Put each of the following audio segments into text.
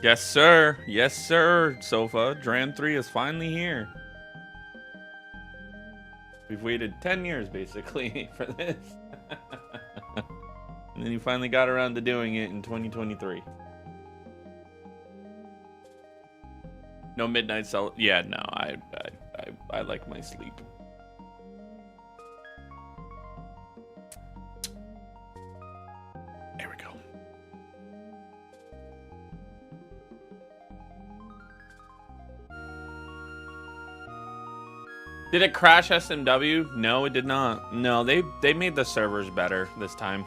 Yes, sir. Yes, sir, Sofa. Dram 3 is finally here. We've waited 10 years, basically, for this. And then he finally got around to doing it in 2023. No midnight cell. Yeah, no, I like my sleep. There we go. Did it crash SMW? No, it did not. No, they made the servers better this time.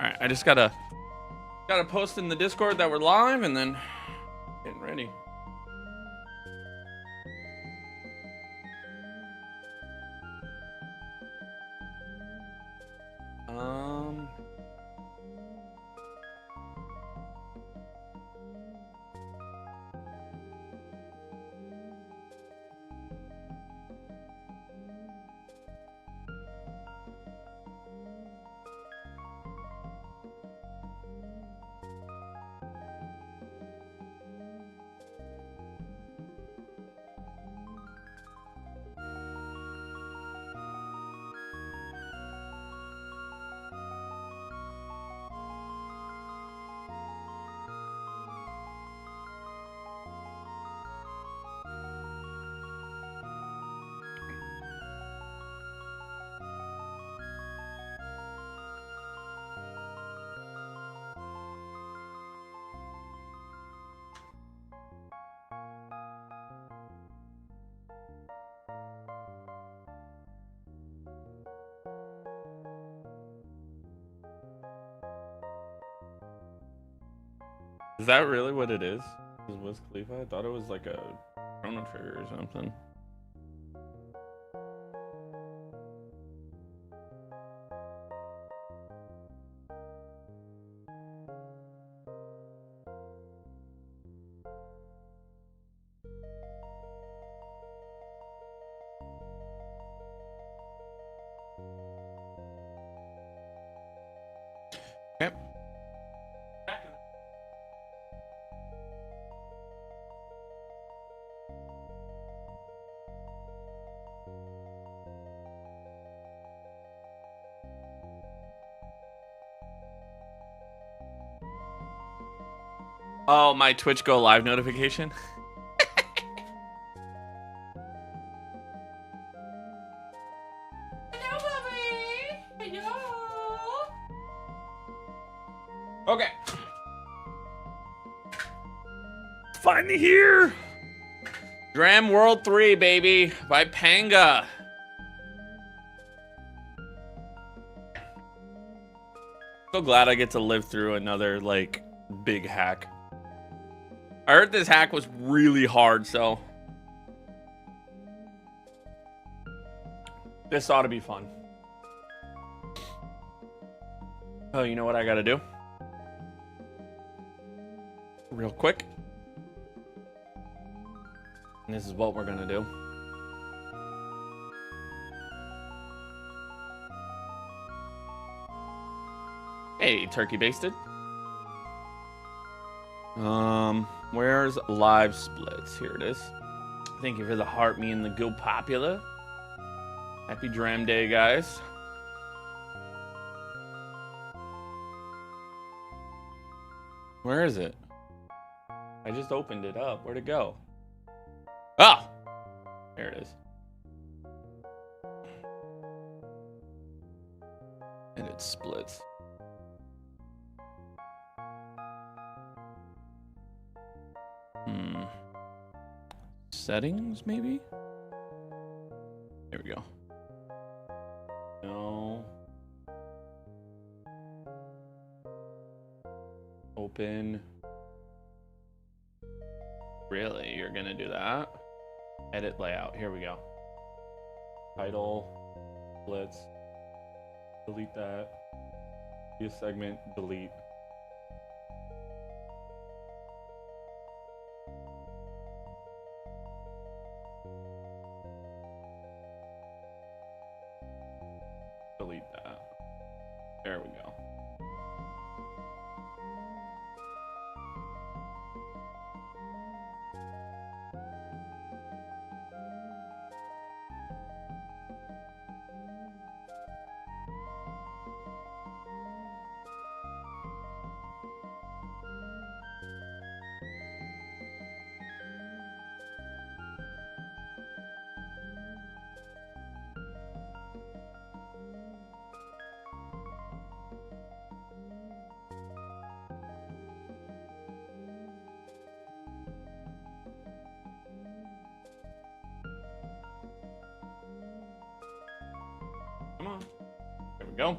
Alright, I just gotta post in the Discord that we're live and then getting ready. Is that really what it is? Is Wiz Khalifa? I thought it was like a Chrono Trigger or something. Okay. Oh, my Twitch Go Live notification. Hello, Bobby. Hello. Okay. Finally here. Dram World 3, baby, by Panga. So glad I get to live through another, like, big hack. I heard this hack was really hard, so this ought to be fun. Oh, you know what I gotta do? Real quick. And this is what we're gonna do. Hey, turkey basted. Where's live splits? Here it is. Thank you for the heart, me and the Go Popular. Happy Dram Day, guys. Where is it? I just opened it up. Where'd it go? Oh! There it is. And it splits. Settings, maybe? There we go. No. Open. Really? You're gonna do that? Edit layout. Here we go. Title. Splits. Delete that. View segment. Delete. Delete that. There we go. Come on. There we go.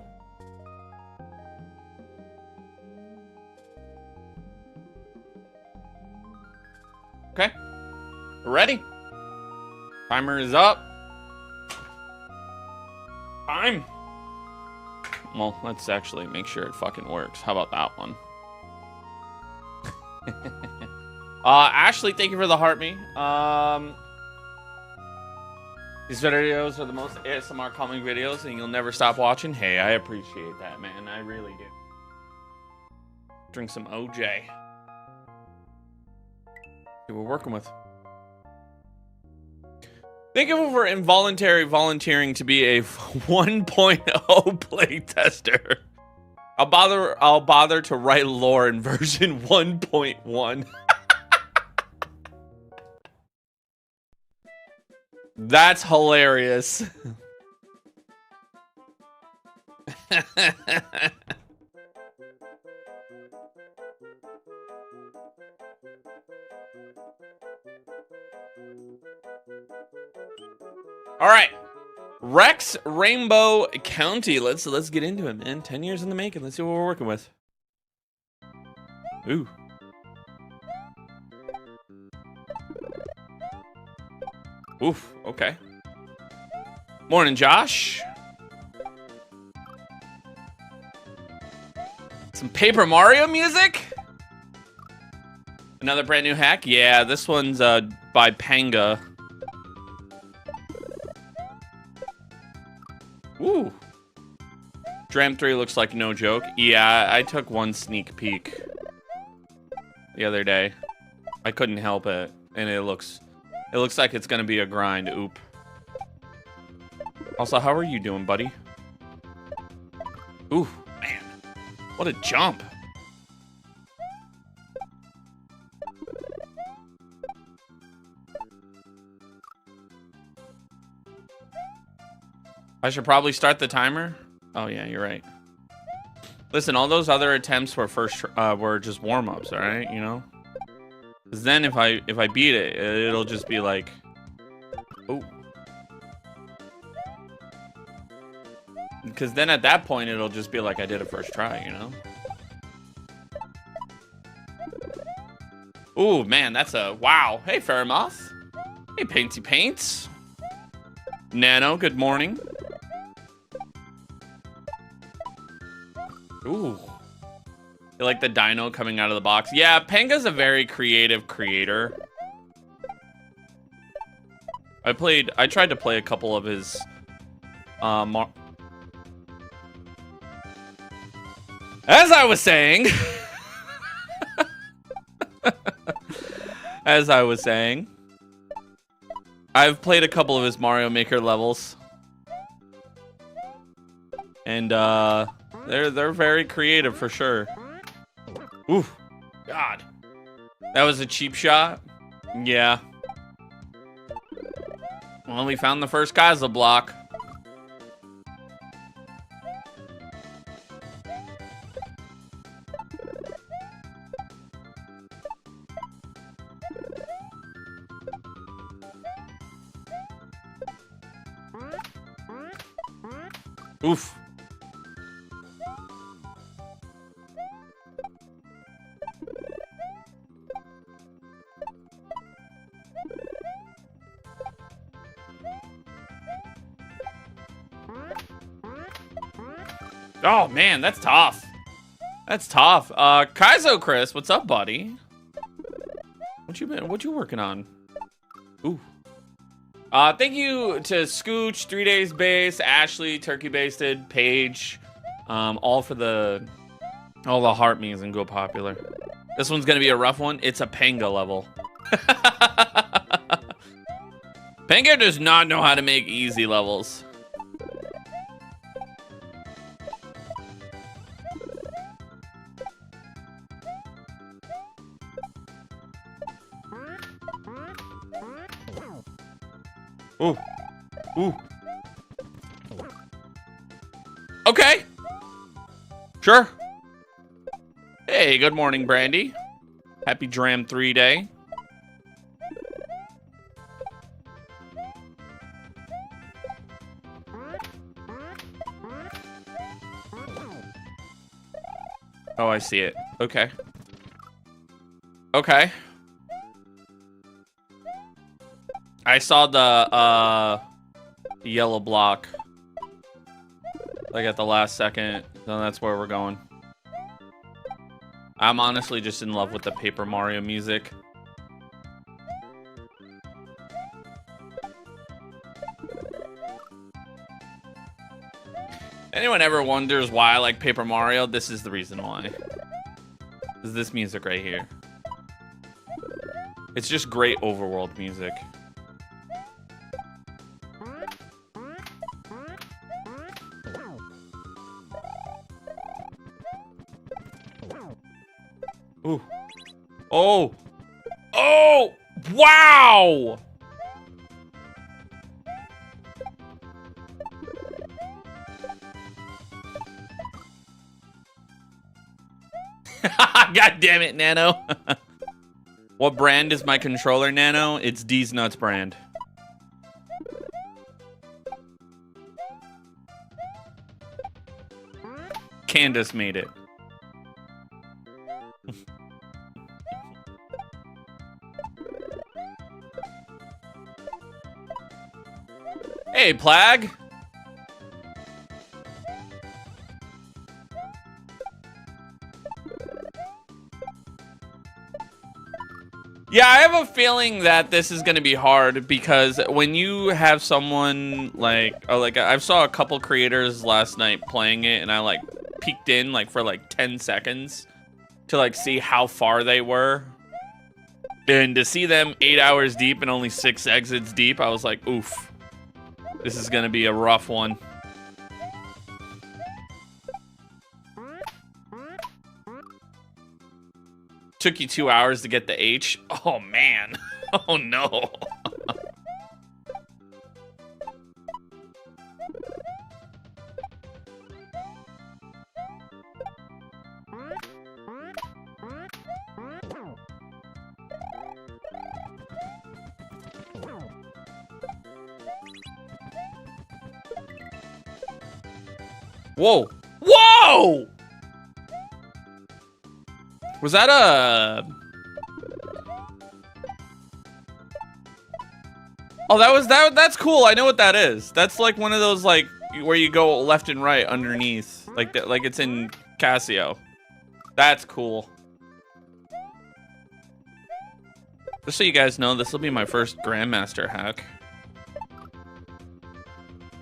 Okay. We're ready. Timer is up. Time. Well, let's actually make sure it fucking works. How about that one? Ashley, thank you for the heart me. These videos are the most ASMR calming videos, and you'll never stop watching. Hey, I appreciate that, man. I really do. Drink some OJ. See what we're working with. Thank you for involuntary volunteering to be a 1.0 playtester. I'll bother to write lore in version 1.1. That's hilarious. All right. Rex Rainbow County. Let's get into it, man. 10 years in the making. Let's see what we're working with. Ooh. Oof, okay. Morning, Josh. Some Paper Mario music? Another brand new hack? Yeah, this one's by Panga. Ooh. Dram 3 looks like no joke. Yeah, I took one sneak peek the other day. I couldn't help it, and it looks like it's gonna be a grind. Oop. Also, how are you doing, buddy? Ooh, man. What a jump. I should probably start the timer. Oh yeah, you're right. Listen, all those other attempts were were just warm-ups, all right? You know. 'Cause then if I beat it, it'll just be like, oh. Because then at that point, it'll just be like I did a first try, you know. Ooh, man, that's a wow. Hey, Fairmoth. Hey, Painty Paints. Nano, good morning. Ooh. You like the dino coming out of the box? Yeah, Panga's a very creative creator. I tried to play a couple of his as I was saying, I've played a couple of his Mario Maker levels, and they're very creative for sure. Ooh, God, that was a cheap shot. Yeah. Well, we found the first Kaizo block. Oof. Oh man, that's tough. That's tough. Kaiso Chris, what's up, buddy? What you working on? Ooh. Thank you to Scooch, 3 Days Base, Ashley, Turkey Basted, Paige, all the heart means and go popular. This one's gonna be a rough one. It's a Panga level. Panga does not know how to make easy levels. Ooh. Ooh. Okay. Sure. Hey, good morning, Brandy. Happy Dram 3 day. Oh, I see it. Okay. Okay. I saw the yellow block like at the last second, so that's where we're going. I'm honestly just in love with the Paper Mario music. Anyone ever wonders why I like Paper Mario? This is the reason why. Is this music right here. It's just great overworld music. Ooh. Oh. Oh! Wow! God damn it, Nano. What brand is my controller, Nano? It's D's Nuts brand. Candace made it. Hey, Plague. Yeah, I have a feeling that this is going to be hard because when you have someone like I saw a couple creators last night playing it, and I like peeked in like for like 10 seconds to like see how far they were. And to see them 8 hours deep and only 6 exits deep, I was like, oof. This is going to be a rough one. Took you 2 hours to get the H? Oh, man. Oh, no. Whoa. Whoa! Was that a... Oh, that's cool. I know what that is. That's like one of those like where you go left and right underneath, like that, like it's in Casio. That's cool. Just so you guys know, this will be my first Grandmaster hack.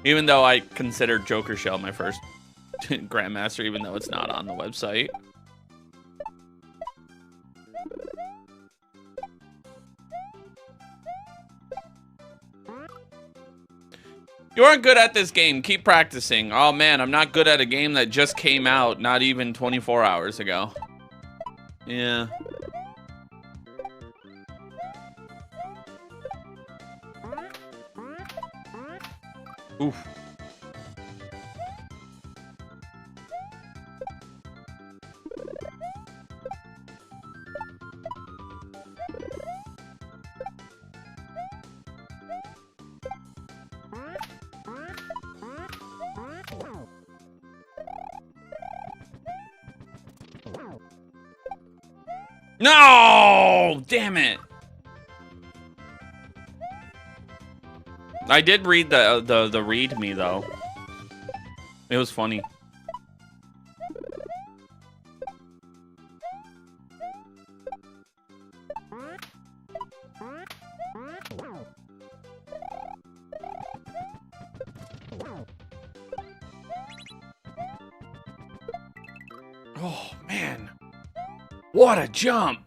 Even though I consider Joker Shell my first Grandmaster, even though it's not on the website. You aren't good at this game. Keep practicing. Oh man, I'm not good at a game that just came out not even 24 hours ago. Yeah. Oof. No! Damn it. I did read the readme though. It was funny. Oh man. What a jump.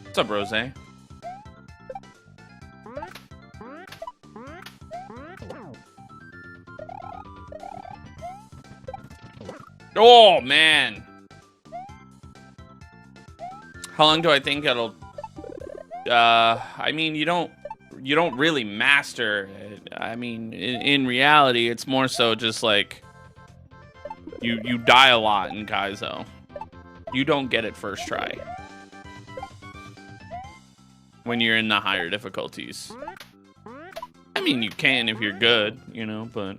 What's up, Rose? Oh man. How long do I think it'll I mean, you don't really master it. I mean, in reality, it's more so just like you die a lot in Kaizo. You don't get it first try when you're in the higher difficulties. I mean, you can if you're good, you know, but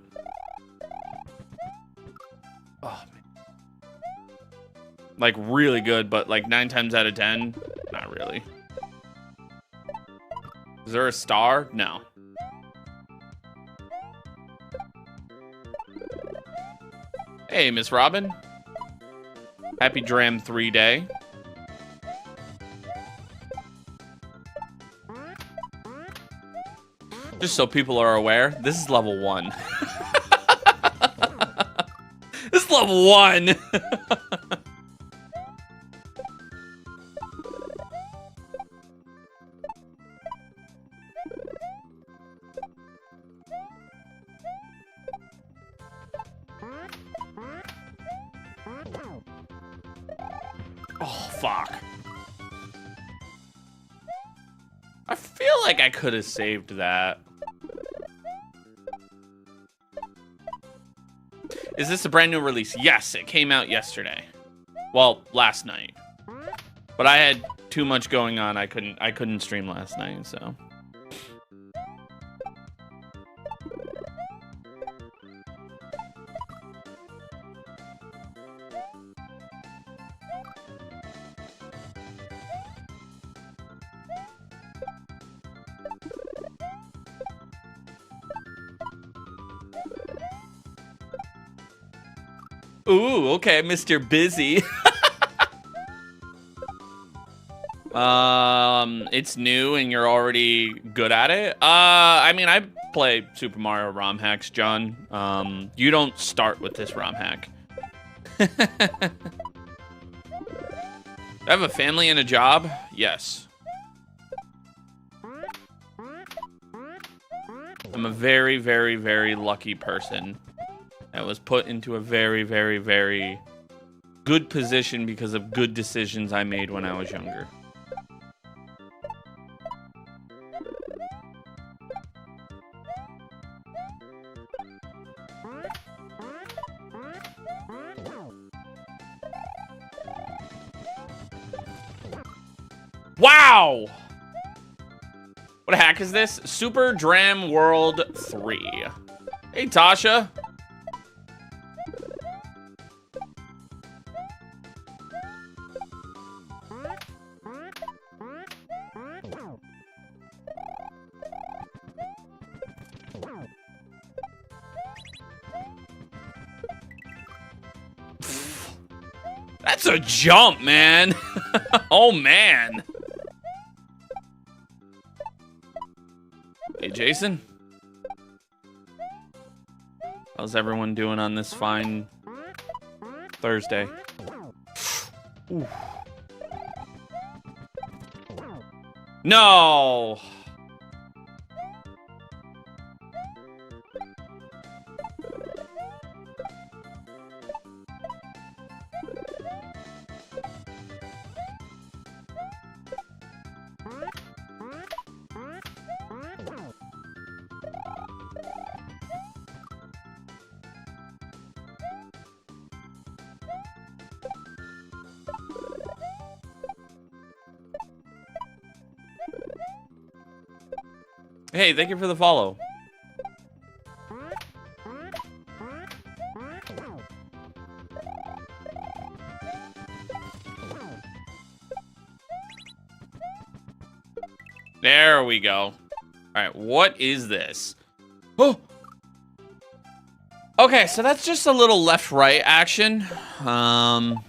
oh man. Like really good, but like 9 times out of 10, not really. Is there a star? No. Hey, Miss Robin. Happy Dram 3 day. Just so people are aware, this is level 1. This is level 1. Oh, fuck. I feel like I could have saved that. Is this a brand new release? Yes, it came out yesterday. Well, last night. But I had too much going on. I couldn't stream last night, so. Ooh, okay, Mr. Busy. It's new and you're already good at it. I mean, I play Super Mario Rom hacks, John. You don't start with this Rom hack. I have a family and a job? Yes. I'm a very, very, very lucky person. I was put into a very, very, very good position because of good decisions I made when I was younger. Wow! What hack is this? Super Dram World 3. Hey, Tasha. That's a jump, man. Oh, man. Hey, Jason. How's everyone doing on this fine Thursday? Ooh. No. Hey, thank you for the follow. There we go. All right, what is this? Oh. Okay, so that's just a little left-right action. And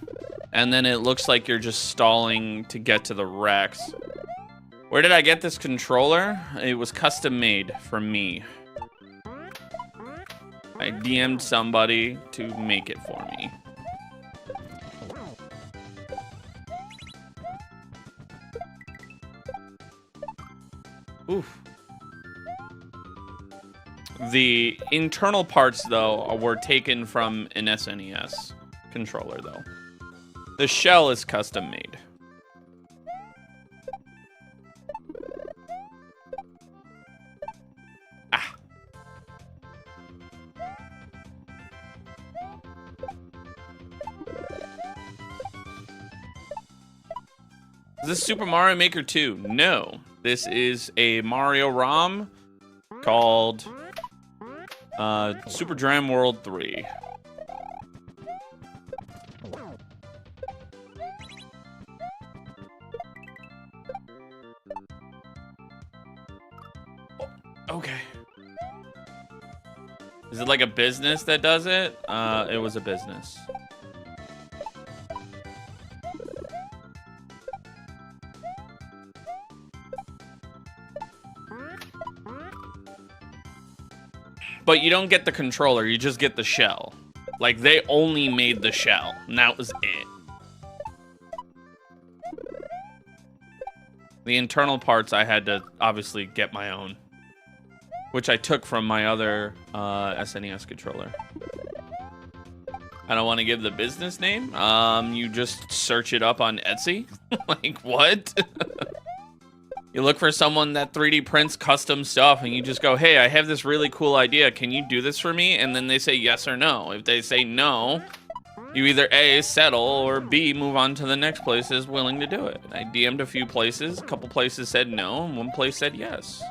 then it looks like you're just stalling to get to the Rex. Where did I get this controller? It was custom made for me. I DM'd somebody to make it for me. Oof. The internal parts, though, were taken from an SNES controller, though. The shell is custom made. Ah. Is this Super Mario Maker 2? No. This is a Mario Rom called Super Dram World 3. Okay. Is it like a business that does it? It was a business. But you don't get the controller, you just get the shell. Like, they only made the shell, and that was it. The internal parts I had to obviously get my own, which I took from my other SNES controller. I don't want to give the business name. You just search it up on Etsy. Like, what? You look for someone that 3D prints custom stuff, and you just go, hey, I have this really cool idea. Can you do this for me? And then they say yes or no. If they say no, you either A, settle, or B, move on to the next place is willing to do it. I DM'd a few places. A couple places said no, and one place said yes.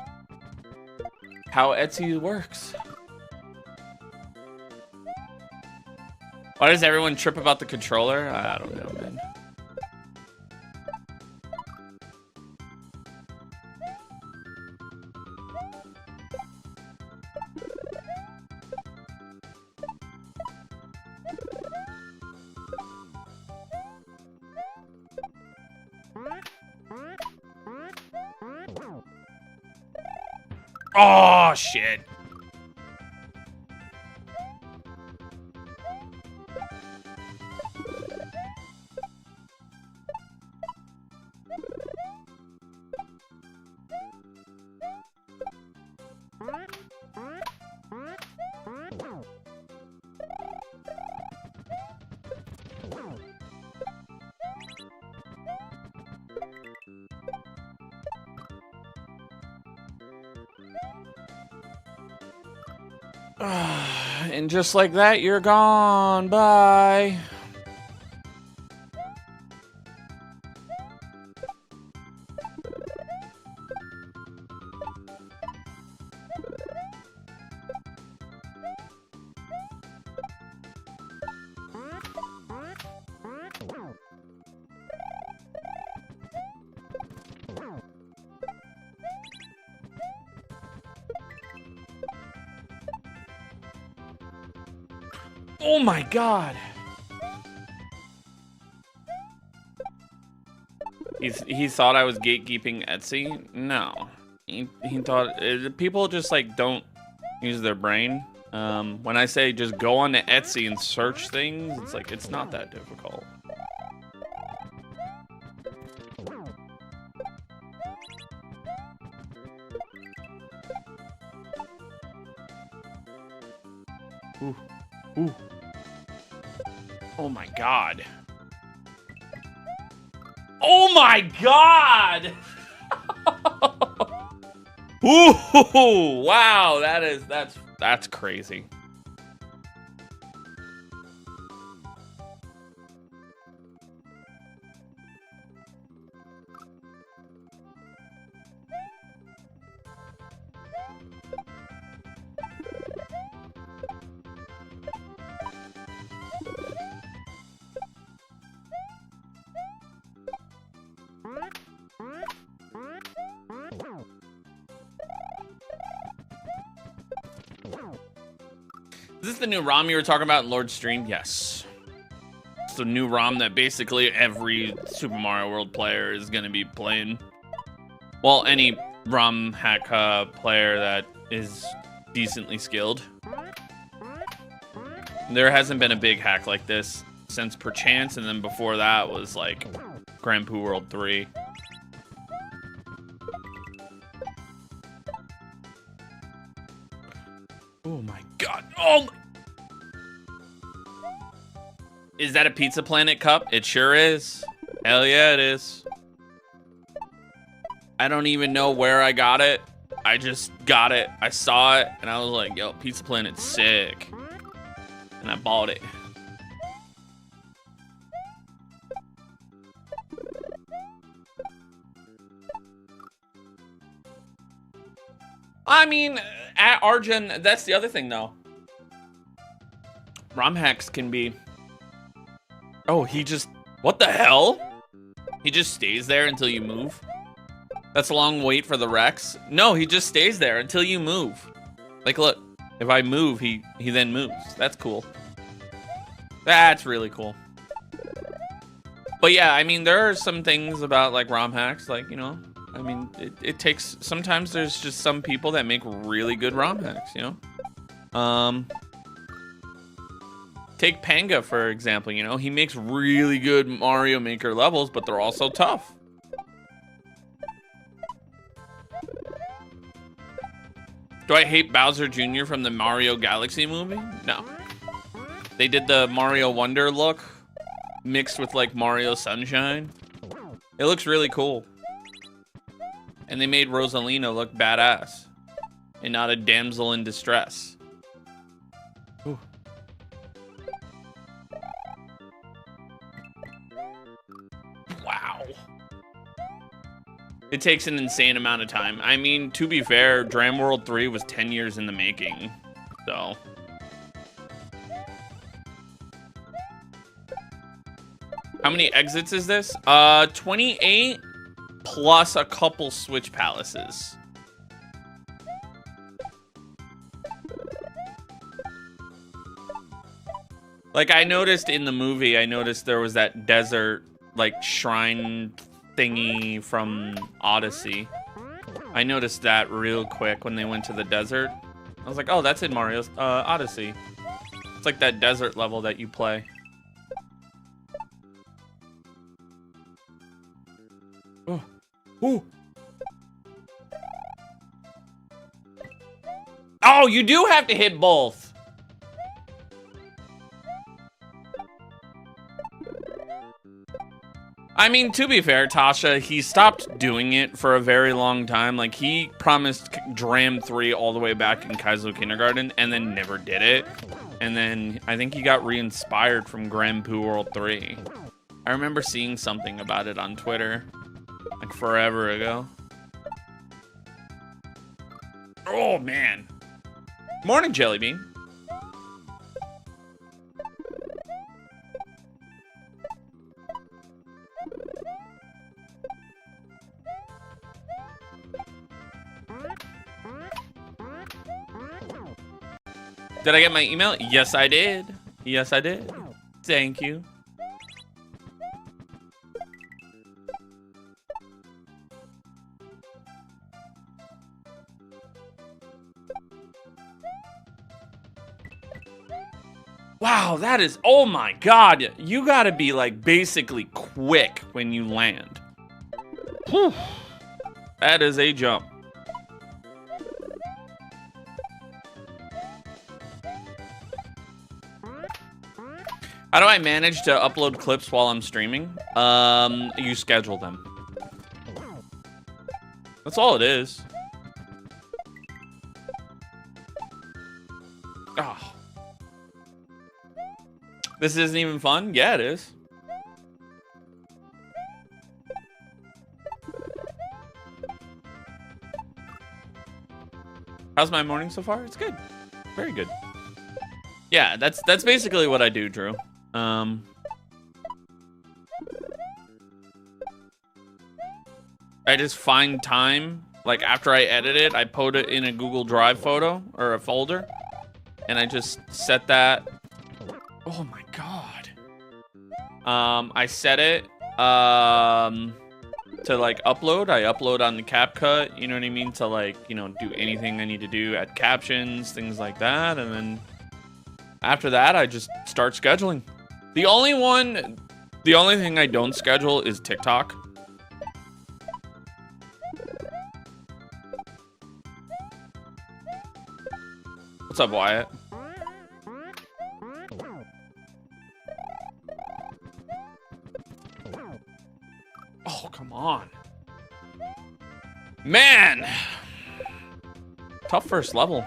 How Etsy works. Why does everyone trip about the controller? I don't know, man. Oh, shit. And just like that, you're gone. Bye. Oh my God. He thought I was gatekeeping Etsy. No, he thought people just like don't use their brain. When I say just go on to Etsy and search things, it's like it's not that difficult. Ooh. Ooh. Oh my god. Oh my god! Ooh, wow, that's crazy. Is this the new ROM you were talking about in Lord's stream? Yes. It's the new ROM that basically every Super Mario World player is going to be playing. Well, any ROM hack player that is decently skilled. There hasn't been a big hack like this since Perchance, and then before that was like Grand Poo World 3. Oh my god. Oh my. Is that a Pizza Planet cup? It sure is. Hell yeah, it is. I don't even know where I got it. I just got it. I saw it and I was like, yo, Pizza Planet's sick. And I bought it. I mean, at Arjun, that's the other thing, though. ROM hacks can be... Oh, he just... What the hell? He just stays there until you move? That's a long wait for the Rex. No, he just stays there until you move. Like, look. If I move, he then moves. That's cool. That's really cool. But yeah, I mean, there are some things about, like, ROM hacks, like, you know... I mean, it takes... Sometimes there's just some people that make really good ROM hacks, you know? Take Panga, for example, you know? He makes really good Mario Maker levels, but they're also tough. Do I hate Bowser Jr. from the Mario Galaxy movie? No. They did the Mario Wonder look mixed with, like, Mario Sunshine. It looks really cool. And they made Rosalina look badass and not a damsel in distress. Ooh. Wow. It takes an insane amount of time. I mean, to be fair, Dram World 3 was 10 years in the making, so. How many exits is this? 28. Plus a couple Switch Palaces. Like, I noticed in the movie, I noticed there was that desert, like, shrine thingy from Odyssey. I noticed that real quick when they went to the desert. I was like, oh, that's in Mario's Odyssey. It's like that desert level that you play. Oh. Ooh. Oh, you do have to hit both. I mean, to be fair, Tasha, he stopped doing it for a very long time. Like, he promised Dram 3 all the way back in Kaiso Kindergarten and then never did it. And then I think he got re-inspired from Grand Poo World 3. I remember seeing something about it on Twitter. Like forever ago. Oh, man. Morning, Jellybean. Did I get my email? Yes, I did. Yes, I did. Thank you. Wow, that is, oh my God. You gotta be like basically quick when you land. Whew. That is a jump. How do I manage to upload clips while I'm streaming? You schedule them. That's all it is. Oh. This isn't even fun? Yeah, it is. How's my morning so far? It's good. Very good. Yeah, that's basically what I do, Drew. I just find time, like after I edit it, I put it in a Google Drive photo or a folder, and I just set that. Oh my God. I set it to like upload. I upload on the CapCut, you know what I mean? To like, you know, do anything I need to do, add captions, things like that. And then after that, I just start scheduling. The only thing I don't schedule is TikTok. What's up, Wyatt? Oh, come on. Man! Tough first level.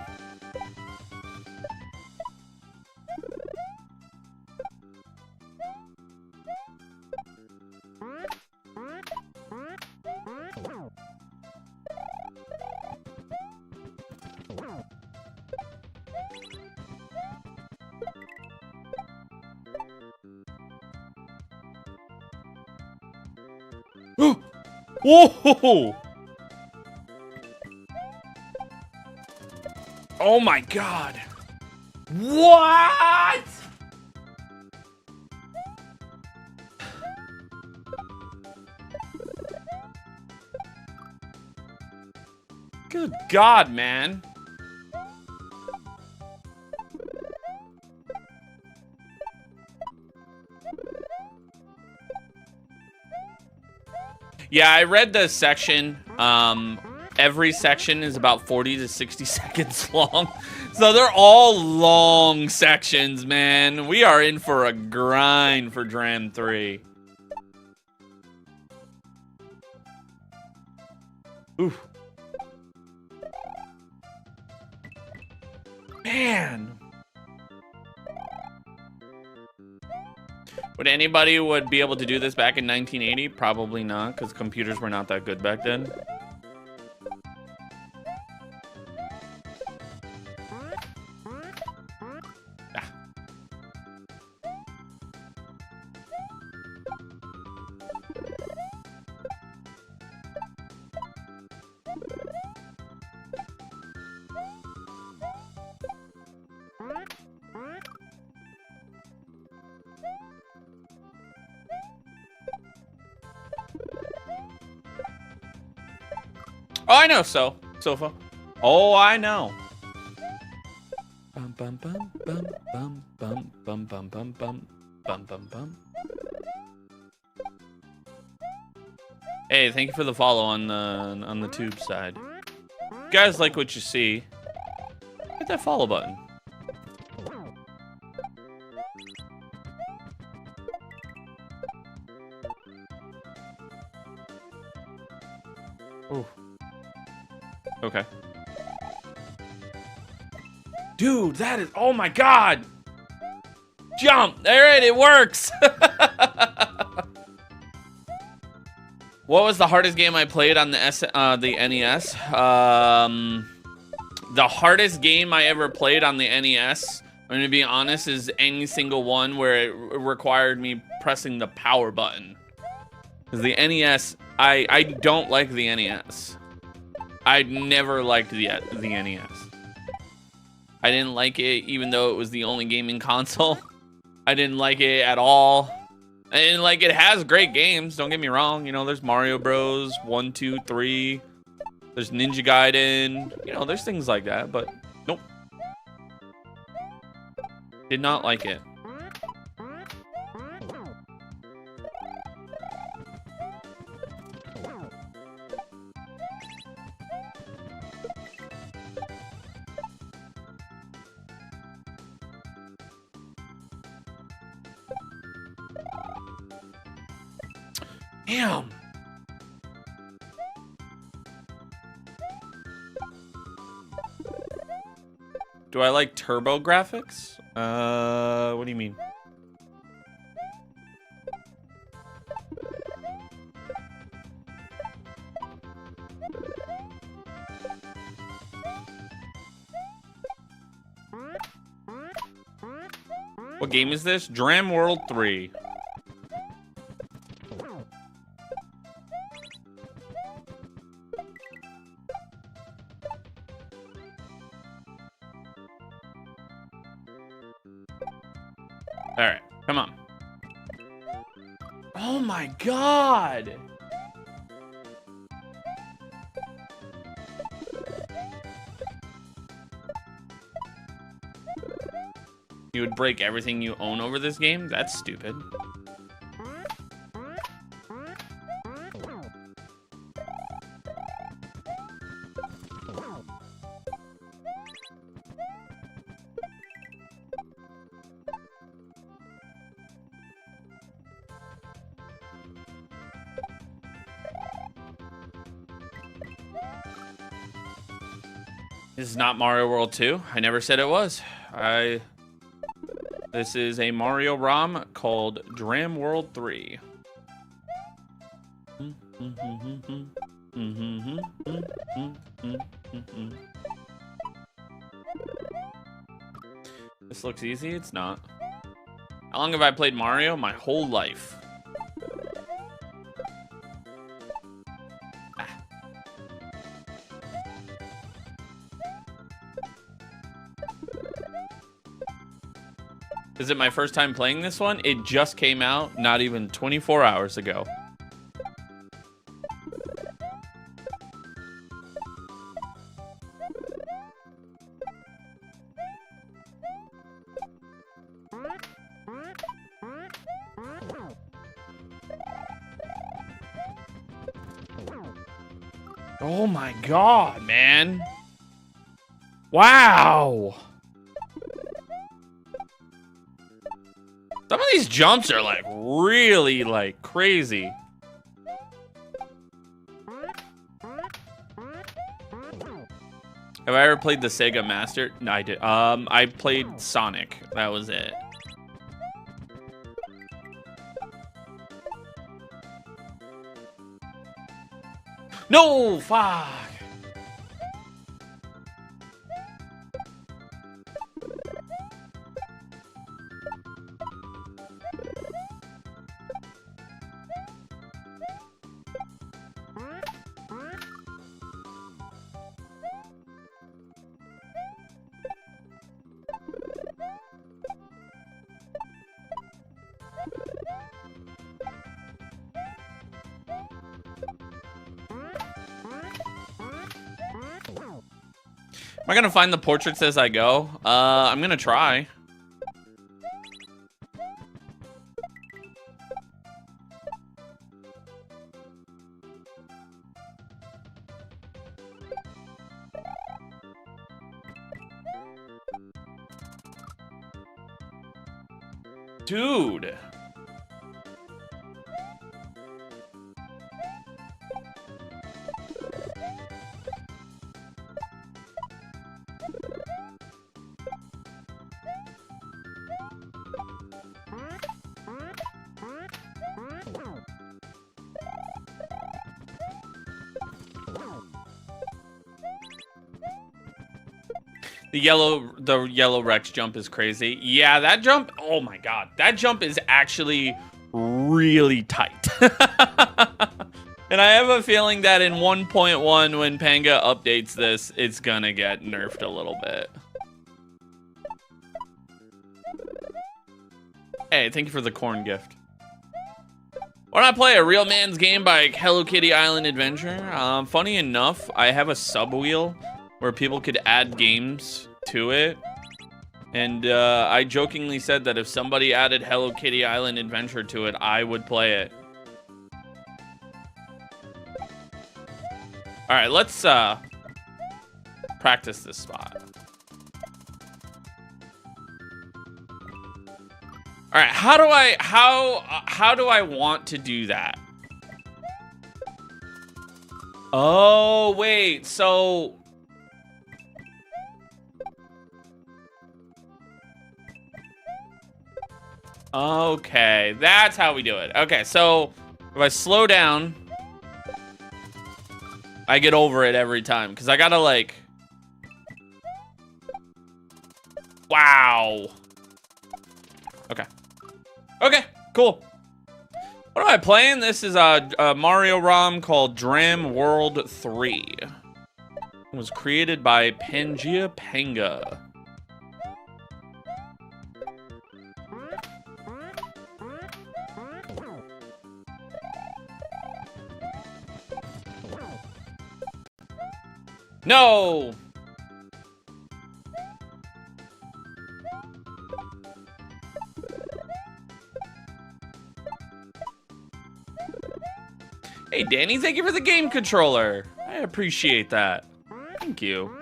Whoa! Oh my God! What? Good God, man. Yeah, I read the section. Every section is about 40 to 60 seconds long. So they're all long sections, man. We are in for a grind for Dram 3. Oof. Man. Would anybody be able to do this back in 1980? Probably not, because computers were not that good back then. Ah. Oh, I know, Sofa. Oh, I know. Bum bum bum bum bum bum bum bum bum bum bum bum bum. Hey, thank you for the follow on the tube side. If you guys like what you see, hit that follow button. Ooh. Okay. Dude, that is, oh my God. Jump. All right, it works. What was the hardest game I played on the NES? The hardest game I ever played on the NES, I'm gonna be honest, is any single one where it required me pressing the power button. Because the NES, I don't like the NES. I never liked the NES. I didn't like it even though it was the only gaming console. I didn't like it at all. And like, it has great games, don't get me wrong. You know, there's Mario Bros. 1, 2, 3. There's Ninja Gaiden. You know, there's things like that, but nope. Did not like it. Damn. Do I like turbo graphics? What do you mean? What game is this? Dram World 3. Alright, come on. Oh my god! You would break everything you own over this game? That's stupid. This is not Mario World 2. I never said it was. This is a Mario ROM called Dram World 3. This looks easy. It's not. How long have I played Mario? My whole life. Is it my first time playing this one? It just came out not even 24 hours ago. Oh my god, man. Wow. Some of these jumps are like really like crazy. Have I ever played the Sega Master? No, I did. I played Sonic. That was it. No, fuck. Am I gonna find the portraits as I go? I'm gonna try. Dude. The yellow Rex jump is crazy. Yeah, that jump, oh my god. That jump is actually really tight. And I have a feeling that in 1.1, when Panga updates this, it's gonna get nerfed a little bit. Hey, thank you for the corn gift. Why don't I play a real man's game by Hello Kitty Island Adventure? Funny enough, I have a sub wheel where people could add games to it. And I jokingly said that if somebody added Hello Kitty Island Adventure to it, I would play it. All right, let's practice this spot. All right, how do I want to do that? Oh, wait. So... Okay, that's how we do it. Okay, so if I slow down, I get over it every time. Because I gotta, like... Wow. Okay. Okay, cool. What am I playing? This is a Mario Rom called Dram World 3. It was created by Pangeapanga. No! Hey, Danny, thank you for the game controller. I appreciate that. Thank you.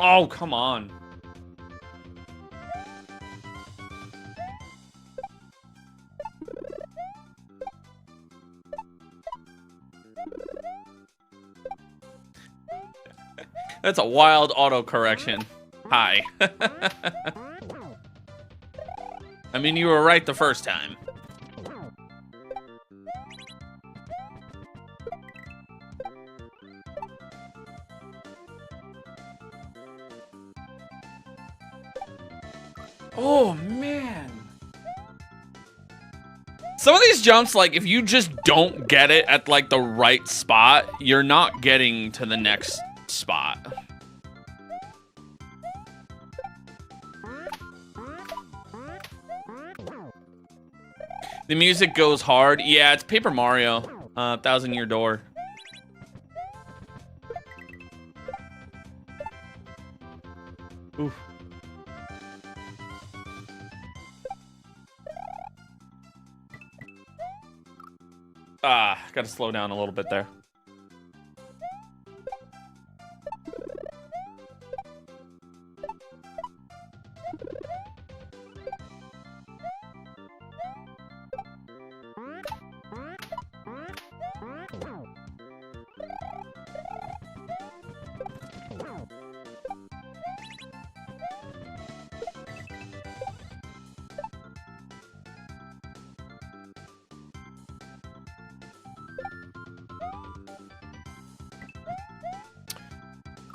Oh, come on. That's a wild autocorrection. Hi. I mean, you were right the first time. Oh, man. Some of these jumps, like, if you just don't get it at, like, the right spot, you're not getting to the next spot. The music goes hard. Yeah, it's Paper Mario. 1,000-Year Door. Oof. Gotta slow down a little bit there.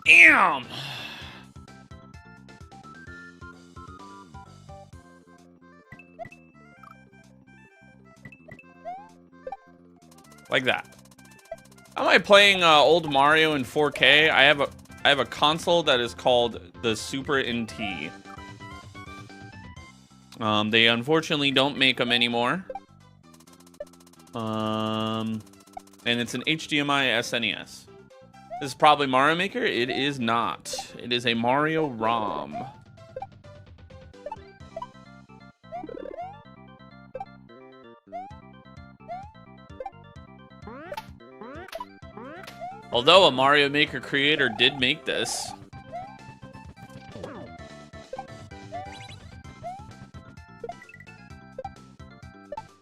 Damn! Like that. Am I playing old Mario in 4K? I have a console that is called the Super NT. They unfortunately don't make them anymore. And it's an HDMI SNES. This is probably Mario Maker. It is not. It is a Mario ROM. Although a Mario Maker creator did make this.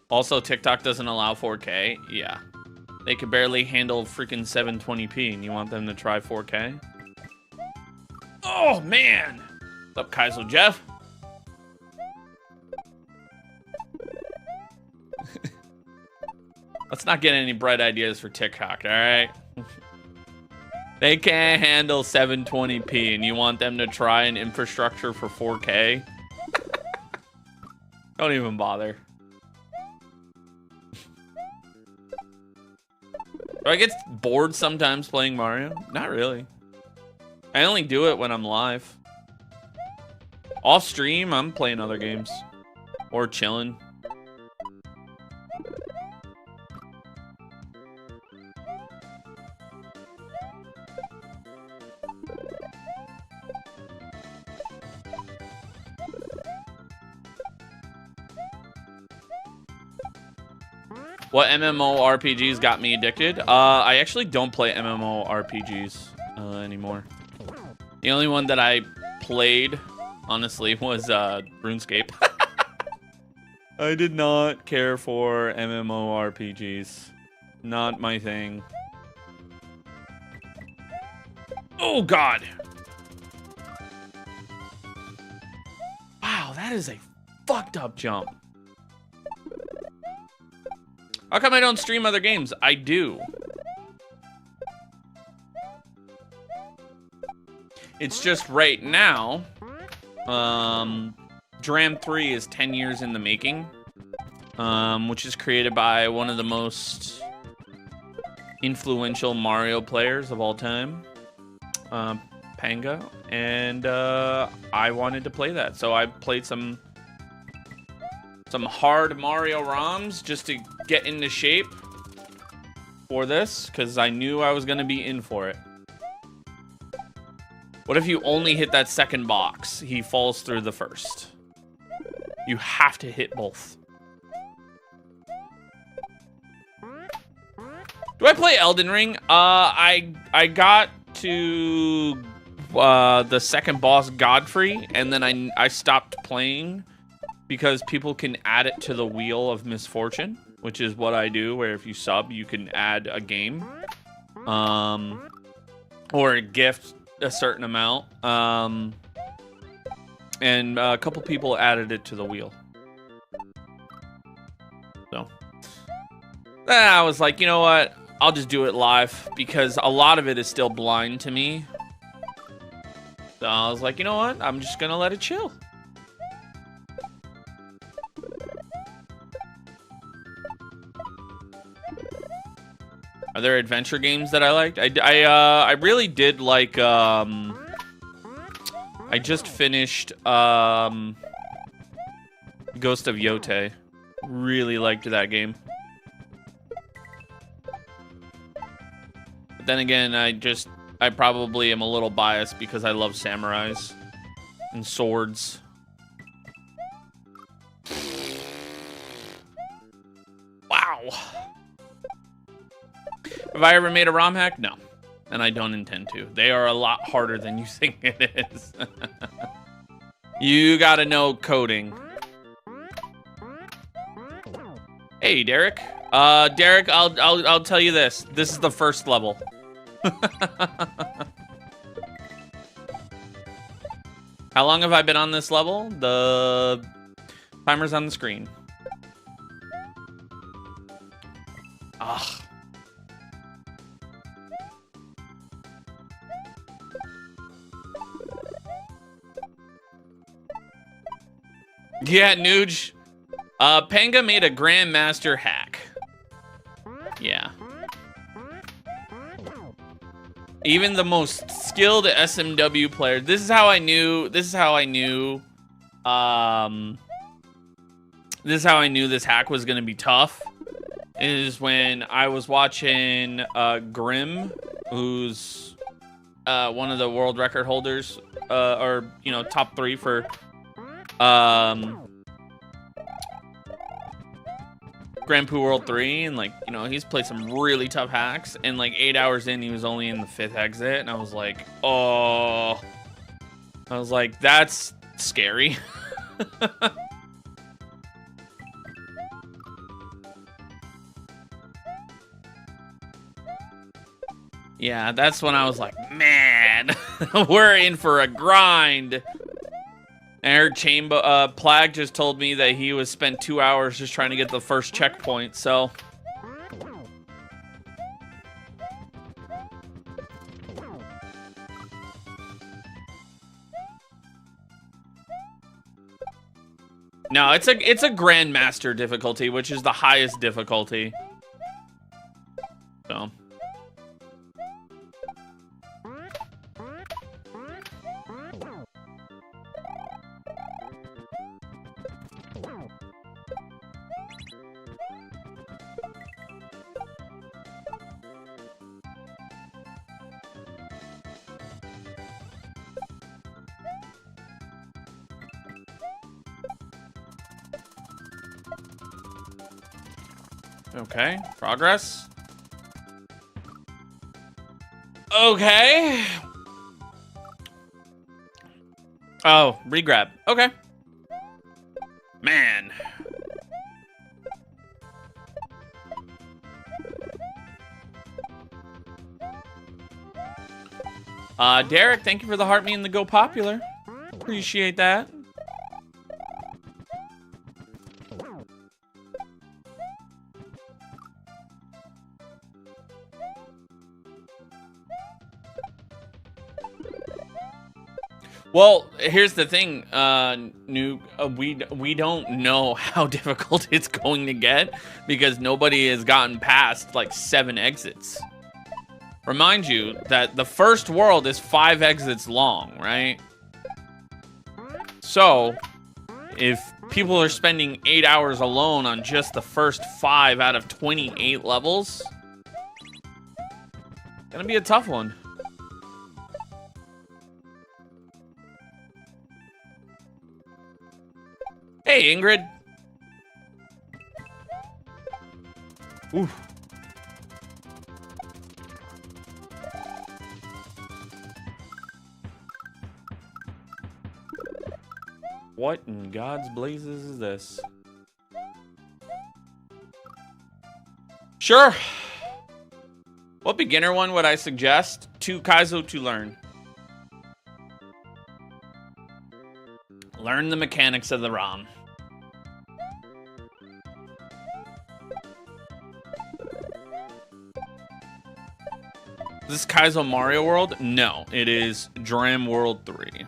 Also, TikTok doesn't allow 4K. Yeah. They could barely handle freaking 720p, and you want them to try 4K? Oh, man! What's up, Kaiso Jeff? Let's not get any bright ideas for TikTok, alright? They can't handle 720p, and you want them to try an infrastructure for 4K? Don't even bother. Do I get bored sometimes playing Mario? Not really. I only do it when I'm live. Off stream, I'm playing other games. Or chilling. What MMORPGs got me addicted? I actually don't play MMORPGs anymore. The only one that I played, honestly, was RuneScape. I did not care for MMORPGs. Not my thing. Oh, God. Wow, that is a fucked up jump. How come I don't stream other games? I do. It's just right now, Dram 3 is 10 years in the making, which is created by one of the most influential Mario players of all time, Panga, and I wanted to play that, so I played some hard Mario ROMs just to get into shape for this, because I knew I was going to be in for it. What if you only hit that second box? He falls through the first. You have to hit both. Do I play Elden Ring? I got to the second boss, Godfrey, and then I stopped playing because people can add it to the wheel of misfortune, which is what I do, where if you sub, you can add a game, or a gift a certain amount, and a couple people added it to the wheel. So I was like, you know what? I'll just do it live because a lot of it is still blind to me. So I was like, you know what? I'm just gonna let it chill. Are there adventure games that I liked? I really did like, I just finished, Ghost of Yote. Really liked that game. But then again, I probably am a little biased because I love samurais and swords. Wow. Have I ever made a ROM hack? No. And I don't intend to. They are a lot harder than you think it is. You gotta know coding. Hey, Derek. Derek, I'll tell you this. This is the first level. How long have I been on this level? The timer's on the screen. Ugh. Yeah, Nuge. Panga made a Grandmaster hack. Yeah. Even the most skilled SMW player. This is how I knew this hack was gonna be tough. Is when I was watching Grim, who's one of the world record holders, or you know, top 3 for Grand Poo World 3, and like, you know, he's played some really tough hacks, and like 8 hours in, he was only in the 5th exit, and I was like, oh, that's scary. Yeah, that's when I was like, man, we're in for a grind. And I heard Plague just told me that he was spent 2 hours just trying to get the first checkpoint, so. No, it's a Grandmaster difficulty, which is the highest difficulty. So. Okay, progress. Okay. Oh, regrab. Okay. Man. Derek, thank you for the heart me and the go popular. Appreciate that. Well, here's the thing, we don't know how difficult it's going to get because nobody has gotten past like 7 exits. Remind you that the first world is 5 exits long, right? So, if people are spending 8 hours alone on just the first 5 out of 28 levels, gonna be a tough one. Hey, Ingrid. Oof. What in God's blazes is this? Sure. What beginner one would I suggest? 2 Kaizo to learn. Learn the mechanics of the ROM. Is this Kaizo Mario World? No, it is Dram World 3.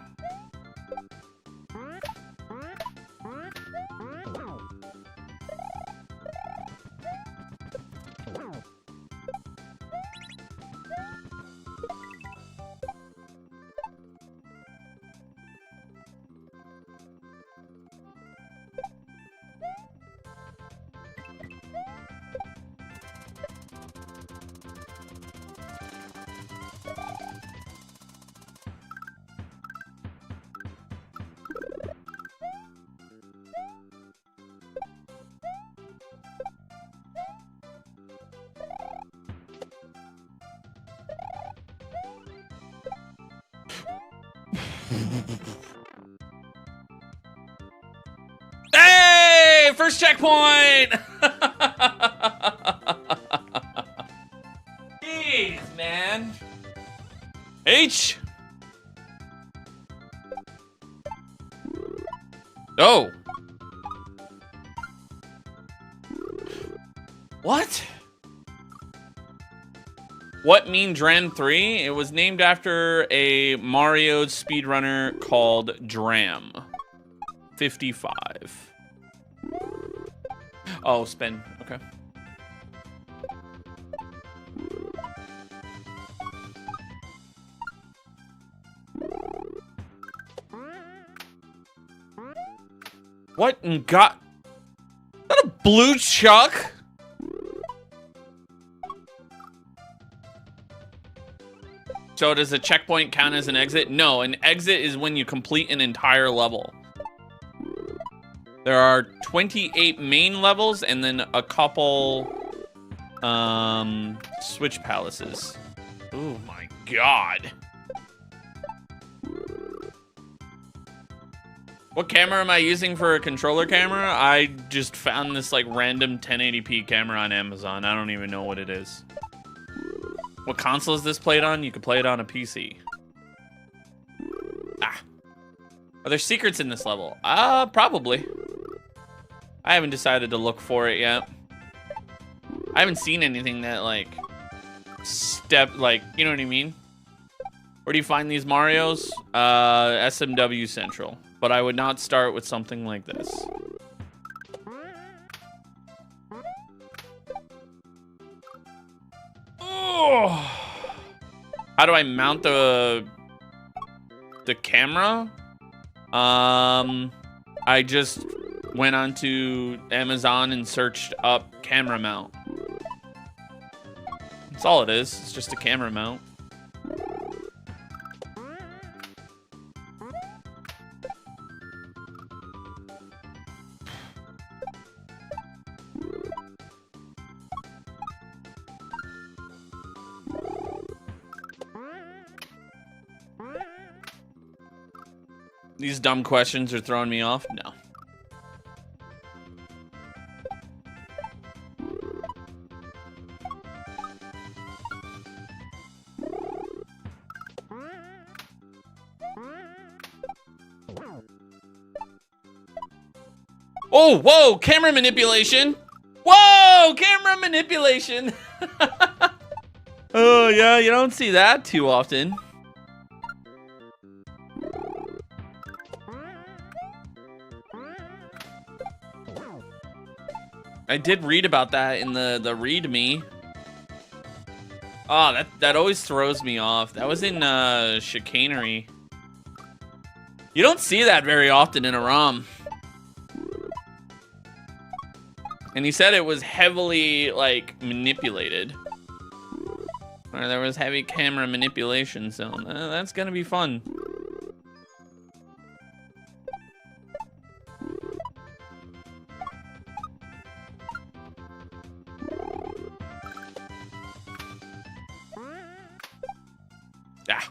Hey, first checkpoint. Jeez, man. H. Oh. What? What mean Dram 3? It was named after a Mario speedrunner called Dram. 55. Oh, spin. Okay. What in God? Is that a blue chuck? So does a checkpoint count as an exit? No, an exit is when you complete an entire level. There are 28 main levels and then a couple switch palaces. Oh my God. What camera am I using for a controller camera? I just found this like random 1080p camera on Amazon. I don't even know what it is. What console is this played on? You could play it on a PC. Ah. Are there secrets in this level? Probably. I haven't decided to look for it yet. I haven't seen anything that like you know what I mean? Where do you find these Marios? SMW Central. But I would not start with something like this. Oh. How do I mount the camera? I just went onto Amazon and searched up camera mount. That's all it is. It's just a camera mount. These dumb questions are throwing me off? No. Oh, whoa, camera manipulation. Whoa, camera manipulation. Oh, yeah, you don't see that too often. I did read about that in the README. Oh, that always throws me off. That was in Chicanery. You don't see that very often in a ROM. And he said it was heavily, like, manipulated. Or there was heavy camera manipulation, so that's gonna be fun. Ah.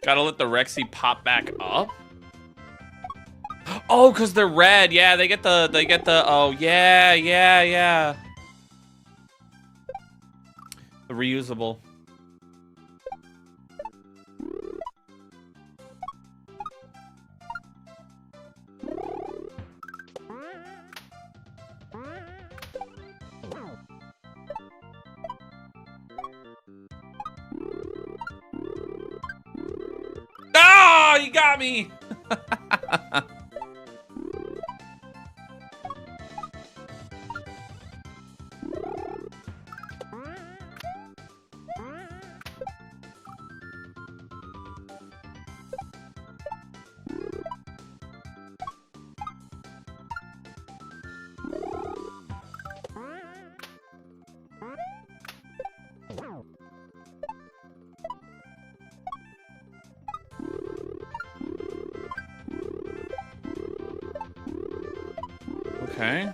Gotta let the Rexy pop back up. Oh, cause they're red. Yeah, they get the. Oh, yeah. The reusable. Oh, you got me. Okay.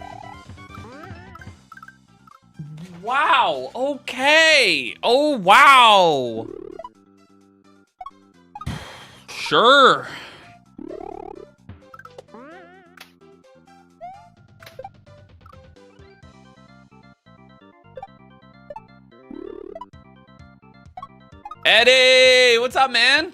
Wow. Okay. Oh, wow. Sure. Eddie, what's up, man?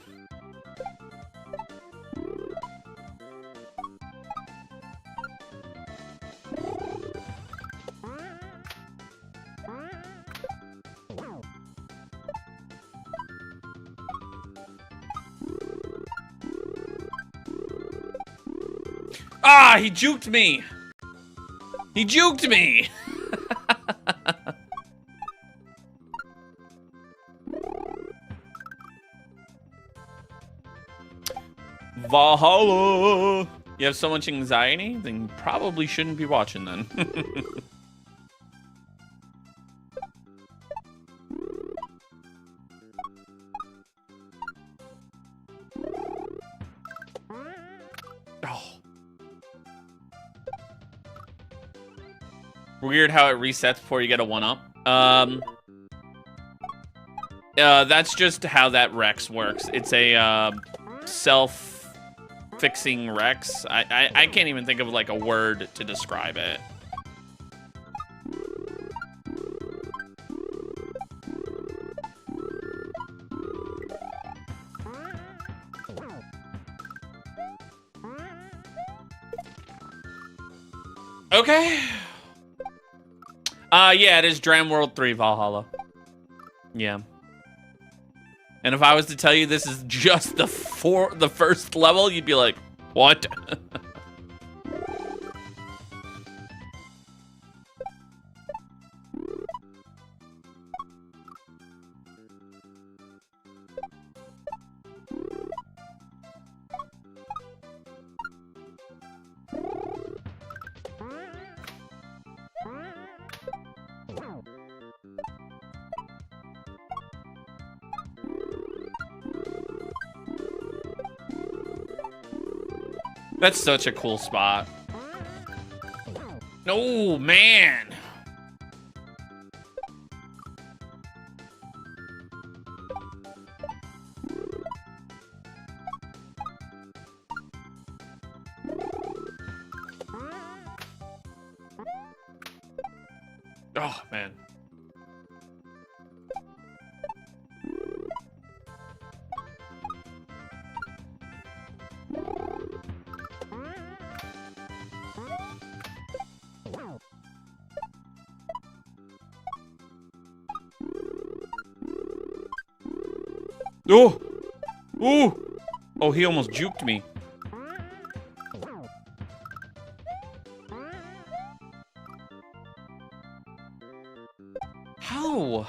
Ah, he juked me. He juked me. Valhalla. You have so much anxiety? Then you probably shouldn't be watching then. Oh. Weird how it resets before you get a 1-up. That's just how that Rex works. It's a self-fixing Rex. I can't even think of like a word to describe it. Okay. Yeah, it is Dram World 3 Valhalla. Yeah. And if I was to tell you this is just the first level, you'd be like, what? That's such a cool spot. Oh, man. Oh, man. Oh! Ooh! Oh, he almost juked me. How?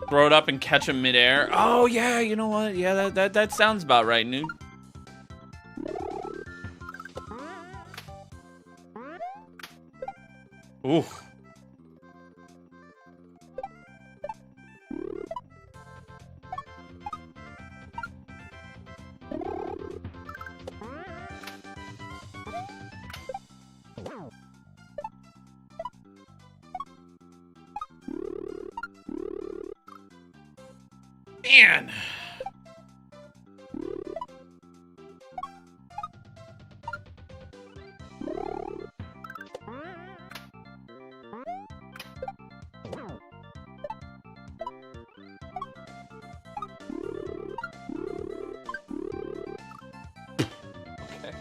Throw it up and catch him midair. Oh yeah, you know what? Yeah, that sounds about right, Noob. Ooh. Man. Okay.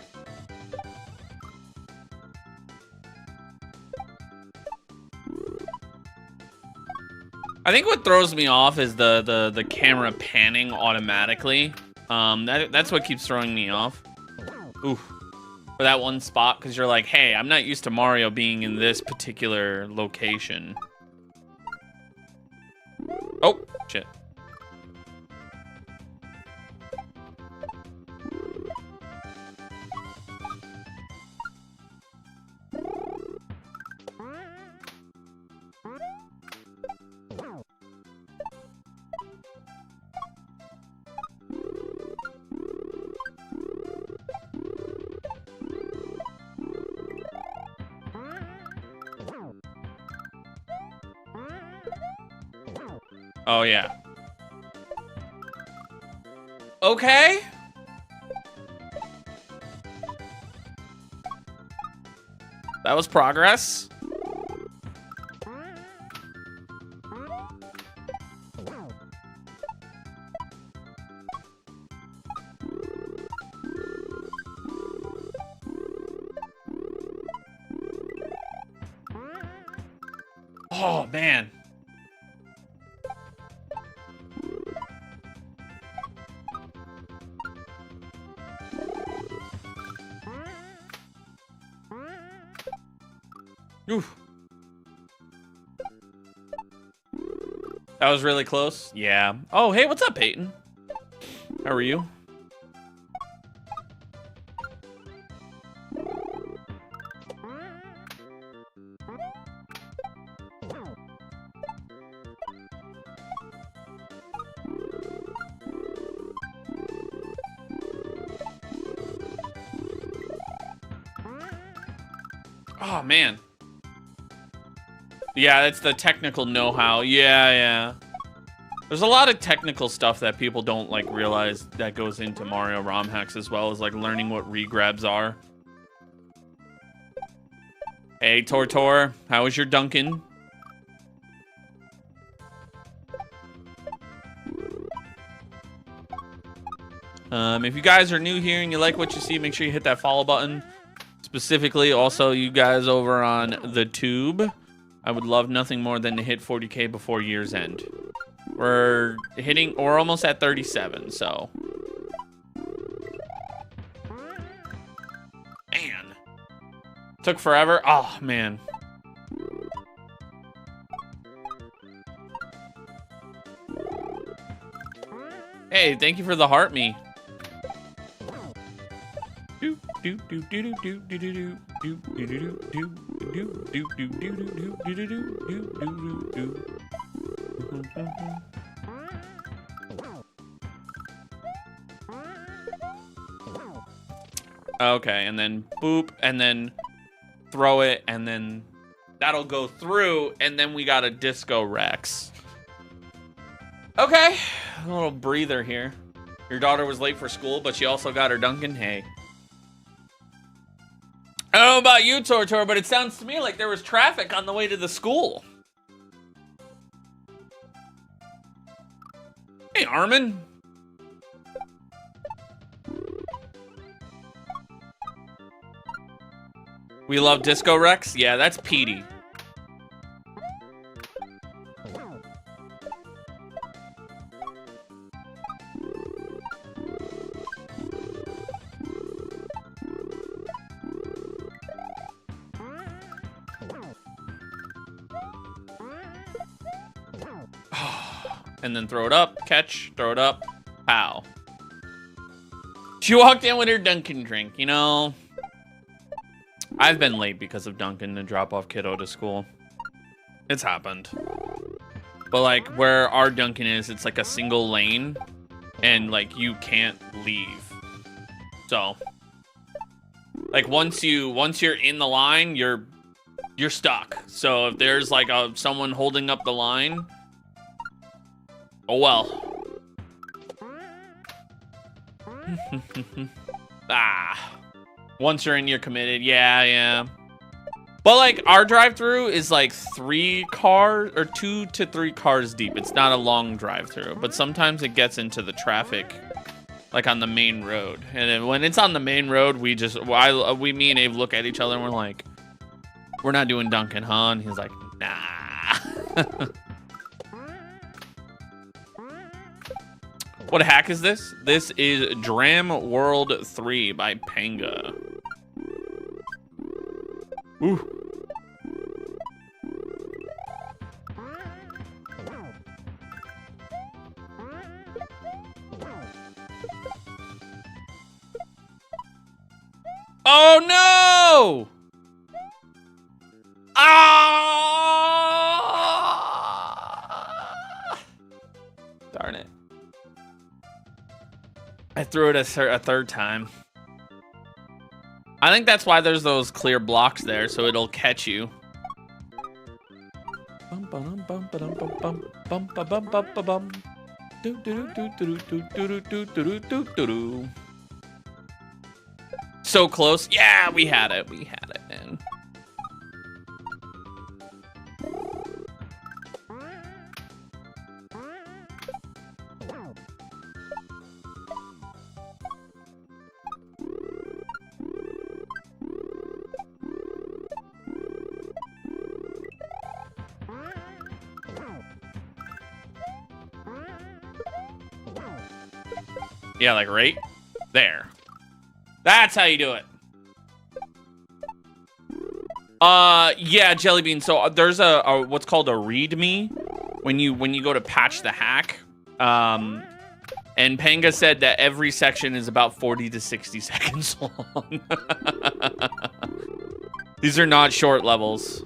I think what throws me off is the camera panning automatically. That's what keeps throwing me off. Oof. For that one spot, because you're like, hey, I'm not used to Mario being in this particular location. Oh, shit. Oh, yeah. Okay. That was progress. Oh, man. Oof. That was really close. Yeah. Oh, hey, what's up, Peyton? How are you? Oh, man. Yeah, that's the technical know-how. Yeah. There's a lot of technical stuff that people don't, like, realize that goes into Mario ROM hacks, as well as, like, learning what regrabs are. Hey, Tortor. How was your Dunkin'? If you guys are new here and you like what you see, make sure you hit that follow button. Specifically, also, you guys over on the tube. I would love nothing more than to hit 40K before year's end. We're almost at 37, so. Man. Took forever. Oh, man. Hey, thank you for the heart me. Okay, and then boop, and then throw it, and then that'll go through, and then we got a Disco Rex. Okay, a little breather here. Your daughter was late for school, but she also got her Dunkin'. Hey. I don't know about you, Tortor, but it sounds to me like there was traffic on the way to the school. Hey, Armin. We love Disco Rex? Yeah, that's Petey. And then throw it up, catch, throw it up, pow. She walked in with her Dunkin' drink, you know. I've been late because of Dunkin' to drop off kiddo to school. It's happened. But like where our Dunkin' is, it's like a single lane and like you can't leave. So like once you're in the line, you're stuck. So if there's like someone holding up the line, oh well. Once you're in, you're committed. Yeah. But like our drive-through is like 2 to 3 cars deep. It's not a long drive-through, but sometimes it gets into the traffic, like on the main road. And then when it's on the main road, me and Abe look at each other and we're like, "We're not doing Dunkin', huh?" And he's like, "Nah." What hack is this? This is Dram World 3 by Panga. Ooh. Oh no! Ah! Darn it. I threw it a third time. I think that's why there's those clear blocks there, so it'll catch you. So close. Yeah, we had it. We had it, man. Yeah, like right there. That's how you do it. Yeah, Jellybean. So there's a what's called a README when you go to patch the hack. And Panga said that every section is about 40 to 60 seconds long. These are not short levels.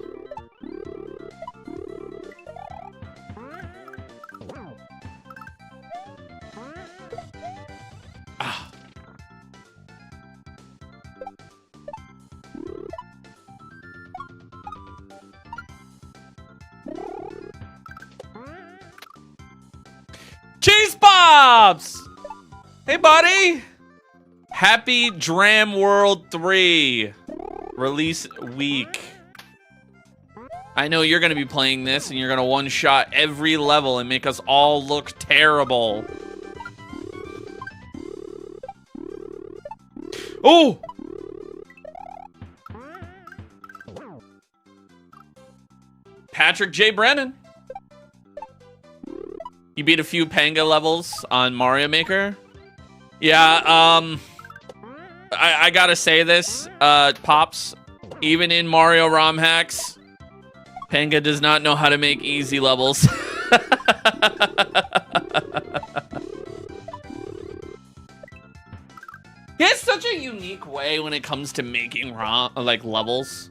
Cheese Pops! Hey, buddy! Happy Dram World 3 release week. I know you're gonna be playing this and you're gonna one-shot every level and make us all look terrible. Oh! Patrick J. Brennan. You beat a few Panga levels on Mario Maker? Yeah, I gotta say this, Pops. Even in Mario ROM hacks, Panga does not know how to make easy levels. He has such a unique unique way when it comes to making like levels.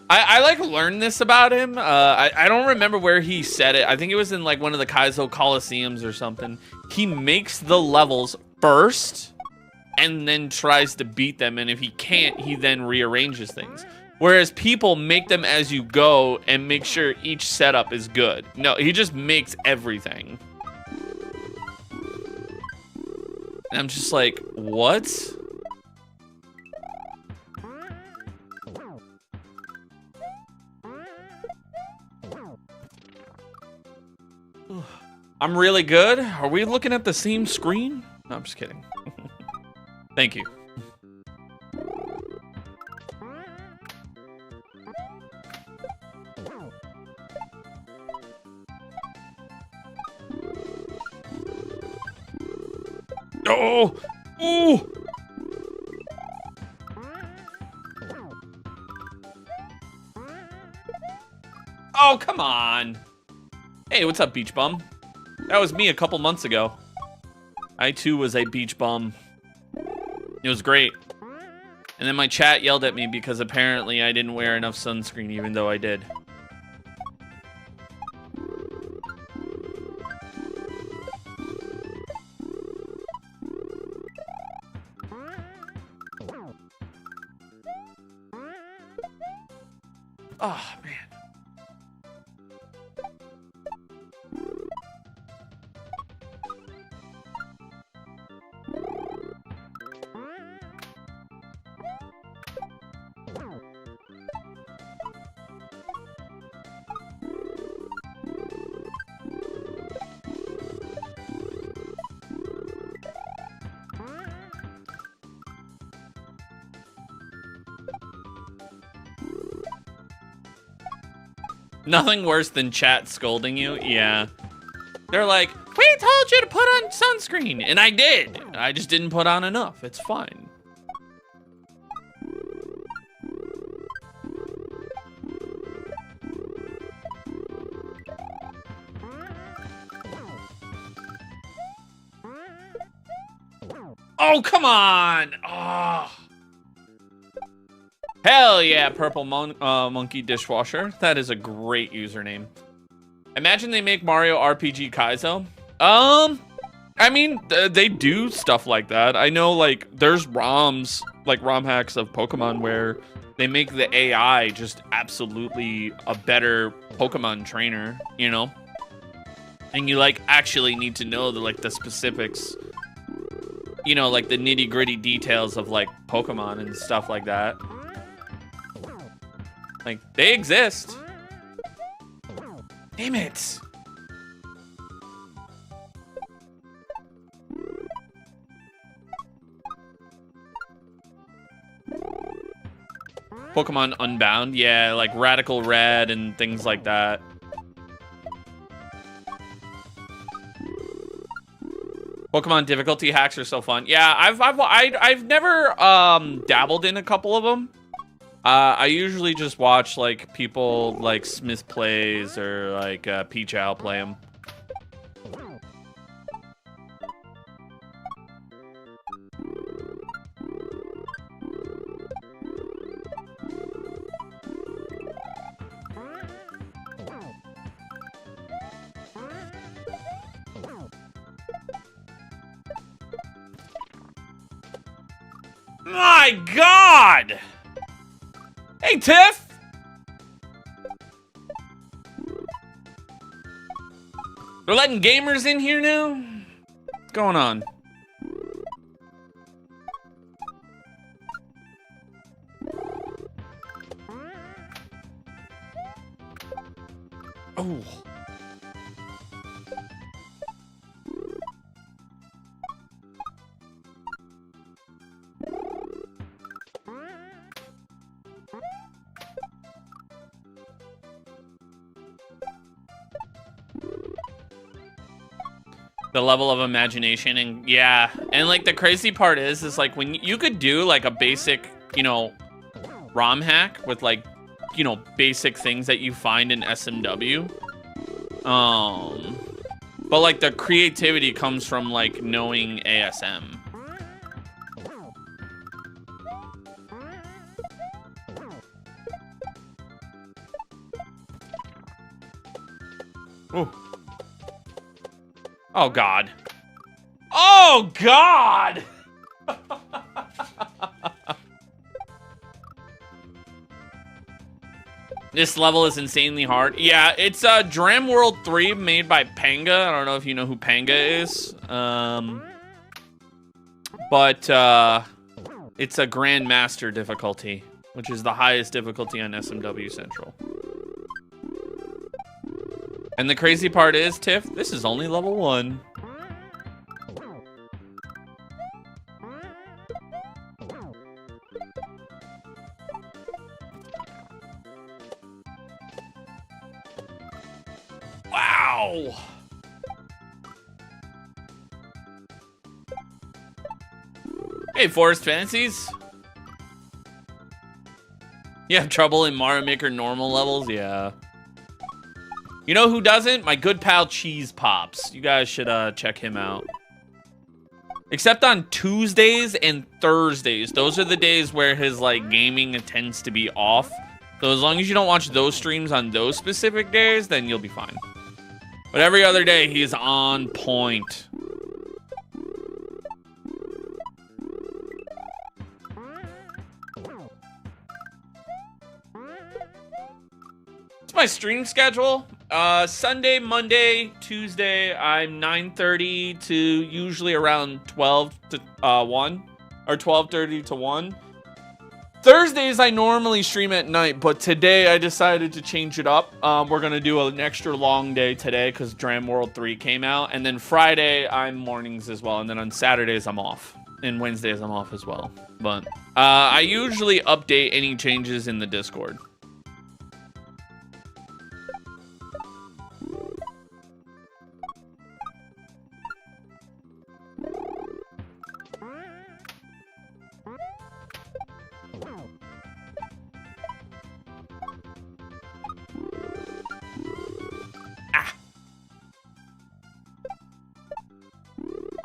I like learned this about him. I don't remember where he said it. I think it was in like one of the Kaiso Coliseums or something. He makes the levels first and then tries to beat them. And if he can't, he then rearranges things. Whereas people make them as you go and make sure each setup is good. No, he just makes everything. And I'm just like, what? I'm really good. Are we looking at the same screen? No, I'm just kidding. Thank you. Oh! Ooh! Oh, come on. Hey, what's up, beach bum? That was me a couple months ago. I too was a beach bum. It was great. And then my chat yelled at me because apparently I didn't wear enough sunscreen even though I did. Oh, man. Nothing worse than chat scolding you. Yeah. They're like, we told you to put on sunscreen. And I did. I just didn't put on enough. It's fine. Oh, come on. Oh. Hell yeah, Purple Monkey Dishwasher. That is a great username. Imagine they make Mario RPG Kaizo. I mean, they do stuff like that. I know, like, there's ROMs, like ROM hacks of Pokemon where they make the AI just absolutely a better Pokemon trainer, you know? And you, like, actually need to know the, like, the specifics, you know, like the nitty-gritty details of, like, Pokemon and stuff like that. Like, they exist. Damn it. Pokemon Unbound, yeah, like Radical Red and things like that. Pokemon difficulty hacks are so fun. Yeah, I've never dabbled in a couple of them. I usually just watch like people like Smith Plays or like Peach Owl play them. My God! Hey, Tiff! They're letting gamers in here now? What's going on? Oh. The level of imagination, and yeah, and like the crazy part is like when you could do like a basic, you know, ROM hack with like, you know, basic things that you find in SMW. But like the creativity comes from like knowing ASM. Oh, God. Oh, God! This level is insanely hard. Yeah, it's Dram World 3 made by Panga. I don't know if you know who Panga is. But it's a Grandmaster difficulty, which is the highest difficulty on SMW Central. And the crazy part is, Tiff, this is only level 1. Wow! Hey, Forest Fantasies. You have trouble in Mario Maker normal levels? Yeah. You know who doesn't? My good pal Cheese Pops. You guys should check him out. Except on Tuesdays and Thursdays. Those are the days where his like gaming tends to be off. So as long as you don't watch those streams on those specific days, then you'll be fine. But every other day, he's on point. It's my stream schedule. Sunday, Monday, Tuesday, I'm 9:30 to usually around 12 to 1. Or 12:30 to 1. Thursdays, I normally stream at night, but today I decided to change it up. We're going to do an extra long day today because Dram World 3 came out. And then Friday, I'm mornings as well. And then on Saturdays, I'm off. And Wednesdays, I'm off as well. But I usually update any changes in the Discord.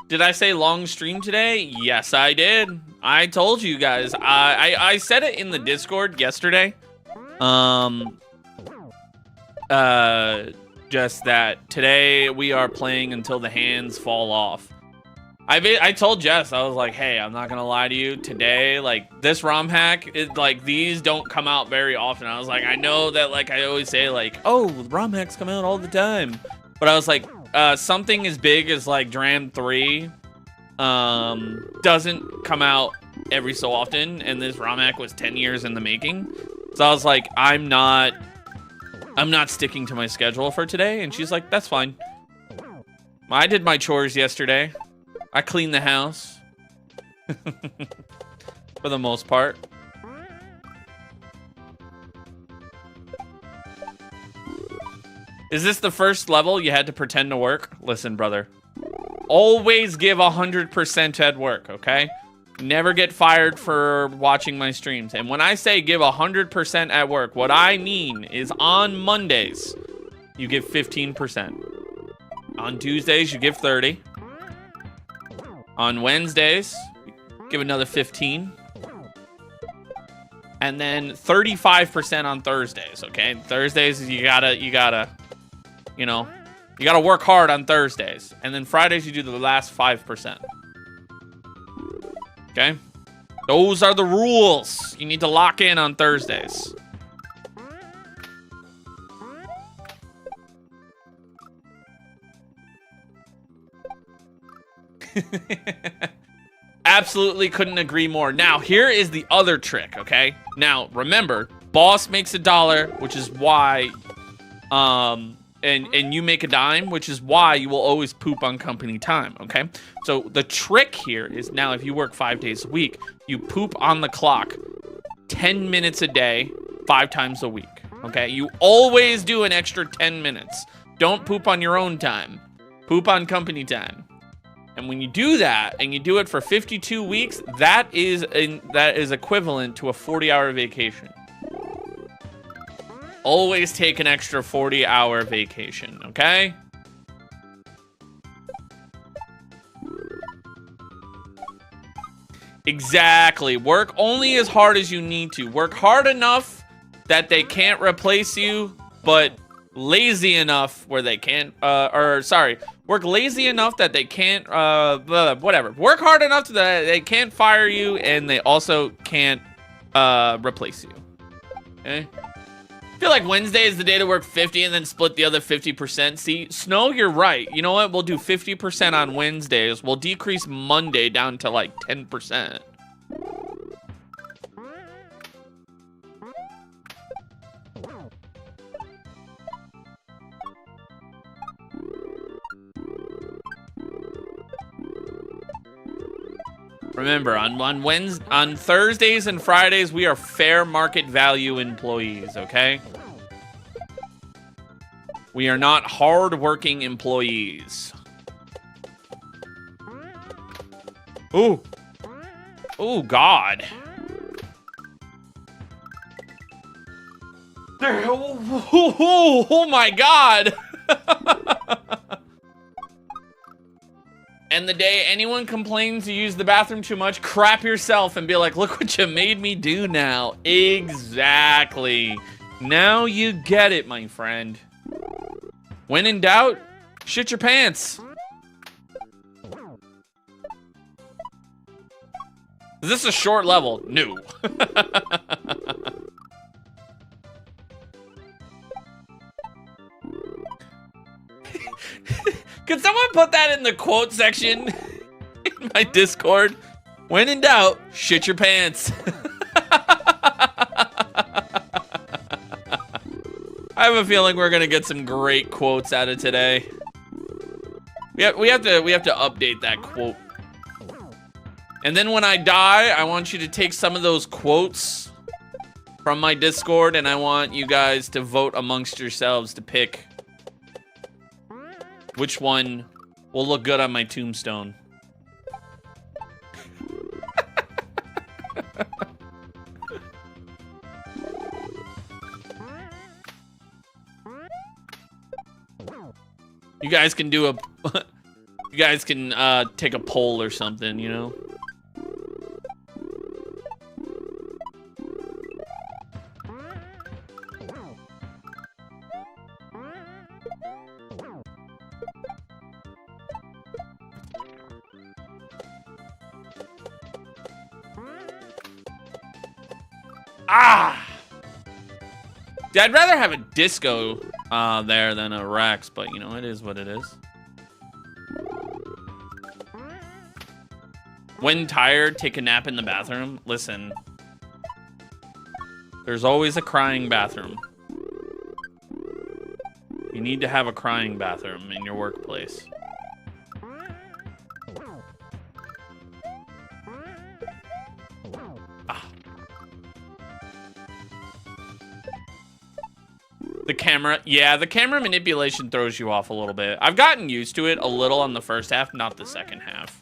Did I say long stream today? Yes, I did. I told you guys. I said it in the Discord yesterday. Just that today we are playing until the hands fall off. I told Jess, I was like, hey, I'm not gonna lie to you. Today, like, this ROM hack, like, these don't come out very often. I was like, I know that, like, I always say, like, oh, ROM hacks come out all the time. But I was like, something as big as, like, Dram 3 doesn't come out every so often. And this ROM hack was 10 years in the making. So I was like, I'm not sticking to my schedule for today. And she's like, that's fine. I did my chores yesterday. I cleaned the house. For the most part. Is this the first level you had to pretend to work? Listen, brother. Always give 100% at work, okay? Never get fired for watching my streams. And when I say give 100% at work, what I mean is on Mondays, you give 15%. On Tuesdays, you give 30. On Wednesdays, give another 15. And then 35% on Thursdays, okay? Thursdays, you gotta, you know, you gotta work hard on Thursdays. And then Fridays, you do the last 5%. Okay? Those are the rules. You need to lock in on Thursdays. Absolutely couldn't agree more. Now, here is the other trick, okay? Now, remember, boss makes $1, which is why, and you make a dime, which is why you will always poop on company time, okay? So the trick here is now if you work 5 days a week, you poop on the clock 10 minutes a day, 5 times a week, okay? You always do an extra 10 minutes. Don't poop on your own time. Poop on company time. And when you do that, and you do it for 52 weeks, that is equivalent to a 40-hour vacation. Always take an extra 40-hour vacation, okay? Exactly. Work only as hard as you need to. Work hard enough that they can't replace you, but lazy enough where they can't, work Work lazy enough that they can't, whatever. Work hard enough that they can't fire you, and they also can't replace you. Okay? I feel like Wednesday is the day to work 50 and then split the other 50%. See, Snow, you're right. You know what? We'll do 50% on Wednesdays. We'll decrease Monday down to like 10%. Remember, on Thursdays and Fridays, we are fair market value employees, okay? We are not hard-working employees. Ooh. Oh, God. Oh my God. And the day anyone complains you use the bathroom too much, crap yourself and be like, look what you made me do now. Exactly. Now you get it, my friend. When in doubt, shit your pants. Is this a short level? No. Could someone put that in the quote section in my Discord? When in doubt, shit your pants. I have a feeling we're gonna get some great quotes out of today. We have to update that quote. And then when I die, I want you to take some of those quotes from my Discord, and I want you guys to vote amongst yourselves to pick which one will look good on my tombstone. You guys can do a you guys can take a poll or something, you know? Ah! Yeah, I'd rather have a disco there than a Rex, but you know, it is what it is. When tired, take a nap in the bathroom. Listen, there's always a crying bathroom. You need to have a crying bathroom in your workplace. The camera, yeah, the camera manipulation throws you off a little bit. I've gotten used to it a little on the first half, not the second half.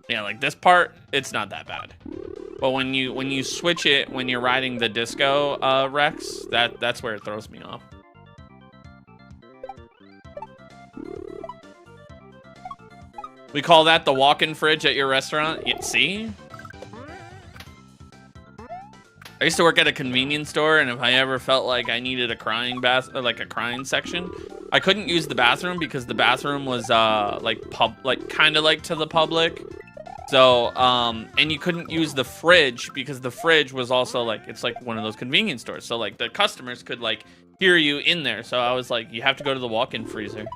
Yeah, like this part, it's not that bad. But when you switch it when you're riding the disco Rex, that's where it throws me off. We call that the walk-in fridge at your restaurant. See? I used to work at a convenience store, and if I ever felt like I needed a crying like a crying section, I couldn't use the bathroom because the bathroom was kind of like to the public. So, and you couldn't use the fridge because the fridge was also like, it's like one of those convenience stores. So like the customers could like hear you in there. So I was like, you have to go to the walk-in freezer.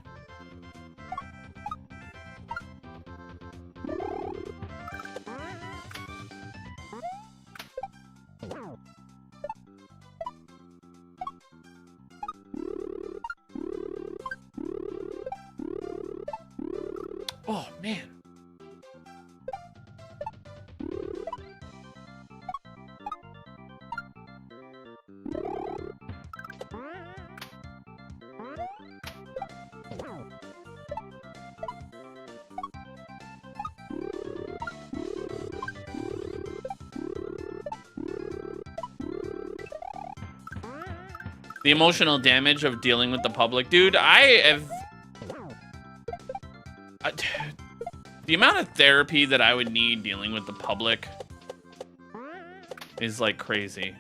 Oh, man. The emotional damage of dealing with the public. Dude, the amount of therapy that I would need dealing with the public is like crazy.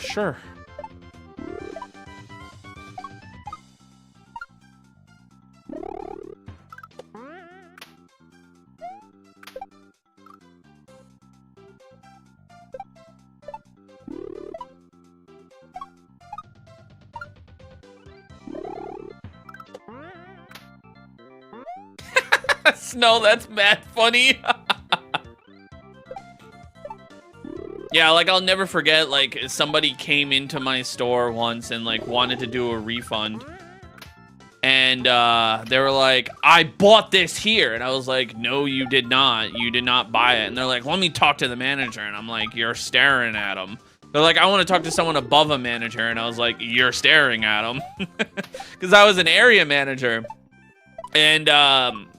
Sure. Snow, that's mad funny. Yeah, like I'll never forget, like somebody came into my store once and like wanted to do a refund. And they were like, I bought this here. And I was like, no, you did not. You did not buy it. And they're like, let me talk to the manager. And I'm like, you're staring at him. They're like, I want to talk to someone above a manager. And I was like, you're staring at him. Because I was an area manager. And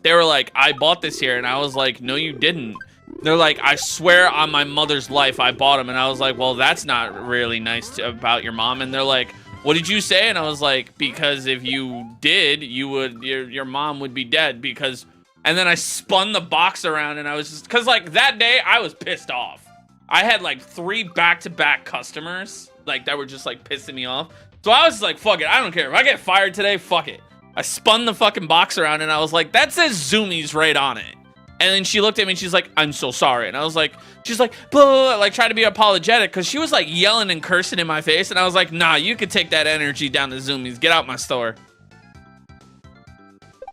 they were like, I bought this here. And I was like, no, you didn't. They're like, I swear on my mother's life, I bought them. And I was like, well, that's not really nice about your mom. And they're like, what did you say? And I was like, because if you did, you would, your mom would be dead because, and then I spun the box around and I was just, cause like that day I was pissed off. I had like 3 back-to-back customers like that were just like pissing me off. So I was just like, fuck it. I don't care. If I get fired today, fuck it. I spun the fucking box around and I was like, that says Zoomies right on it. And then she looked at me and she's like, I'm so sorry. And I was like, she's like, blah, blah, blah, like trying to be apologetic because she was like yelling and cursing in my face. And I was like, nah, you could take that energy down to Zoomies. Get out my store.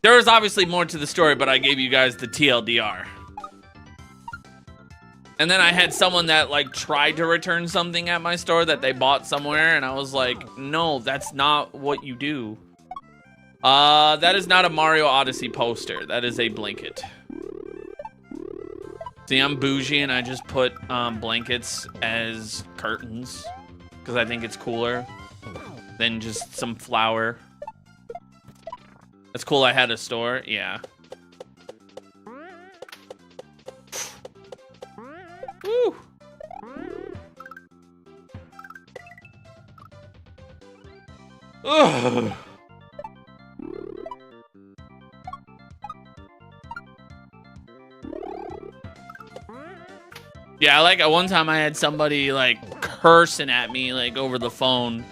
There was obviously more to the story, but I gave you guys the TLDR. And then I had someone that like tried to return something at my store that they bought somewhere. And I was like, no, that's not what you do. That is not a Mario Odyssey poster. That is a blanket. See, I'm bougie and I just put blankets as curtains because I think it's cooler than just some flour. That's cool. I had a store. Yeah. Woo. Ugh. Yeah, like at one time I had somebody like cursing at me like over the phone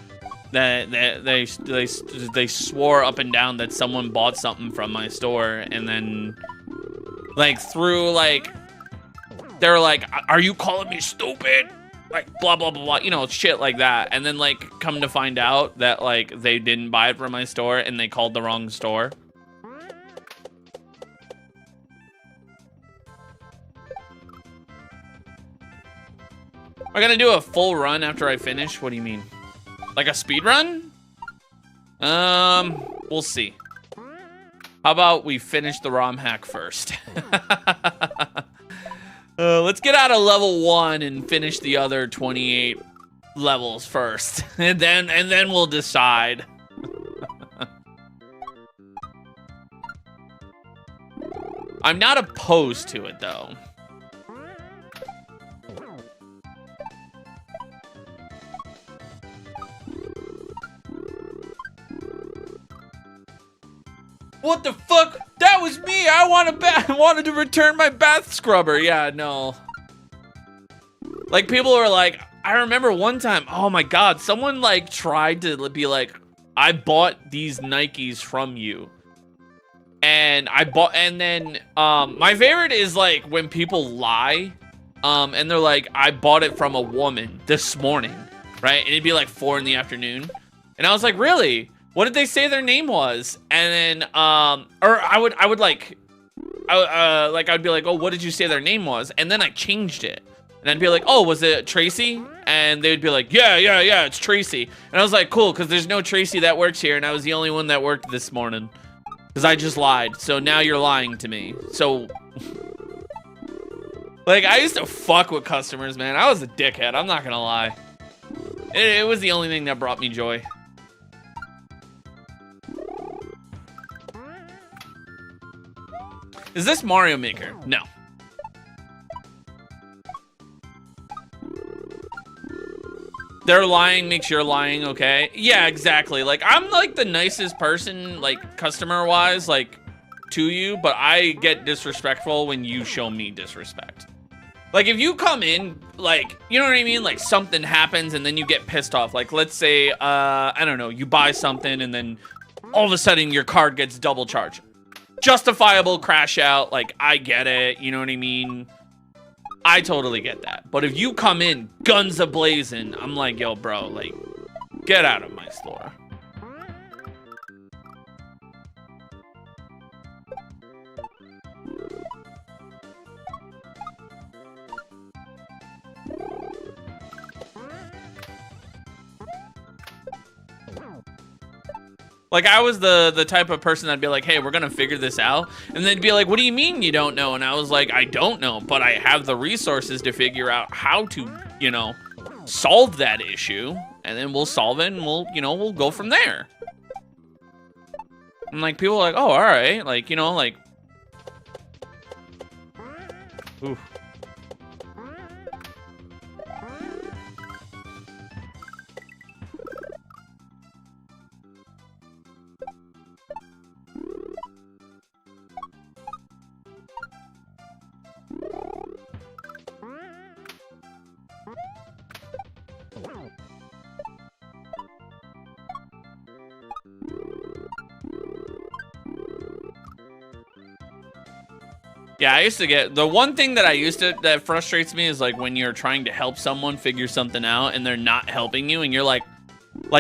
that they swore up and down that someone bought something from my store and then like through like they were like, are you calling me stupid? Like blah blah blah blah, you know, shit like that. And then like come to find out that like they didn't buy it from my store and they called the wrong store. Am I gonna do a full run after I finish? What do you mean? Like a speed run? We'll see. How about we finish the ROM hack first? Let's get out of level 1 and finish the other 28 levels first. and then we'll decide. I'm not opposed to it though. What the fuck? That was me. I wanted to return my bath scrubber. Yeah, no. Like people are like, I remember one time, oh my God, someone like tried to be like, I bought these Nikes from you. And then my favorite is like when people lie, and they're like, I bought it from a woman this morning, right? And it'd be like 4 in the afternoon. And I was like, really? What did they say their name was? And then, or I would like, I'd be like, oh, what did you say their name was? And then I changed it. And I'd be like, oh, was it Tracy? And they would be like, yeah, it's Tracy. And I was like, cool, because there's no Tracy that works here. And I was the only one that worked this morning. Because I just lied. So now you're lying to me. So, like, I used to fuck with customers, man. I was a dickhead. I'm not going to lie. It was the only thing that brought me joy. Is this Mario Maker? No. They're lying makes you're lying, okay? Yeah, exactly. Like, I'm like the nicest person, like, customer-wise, like, to you, but I get disrespectful when you show me disrespect. Like, if you come in like, you know what I mean? Like something happens and then you get pissed off. Like, let's say, I don't know, you buy something and then all of a sudden your card gets double charged. Justifiable crash out. Like, I get it. You know what I mean? I totally get that. But if you come in guns a-blazing, I'm like, yo, bro, like, get out of my store. Like, I was the type of person that'd be like, hey, we're gonna figure this out. And they'd be like, what do you mean you don't know? And I was like, I don't know, but I have the resources to figure out how to, you know, solve that issue. And then we'll solve it and we'll, you know, we'll go from there. And like, people are like, oh, all right. Like, you know, like, oof. Yeah, I used to get, the one thing that that frustrates me is like when you're trying to help someone figure something out and they're not helping you and you're like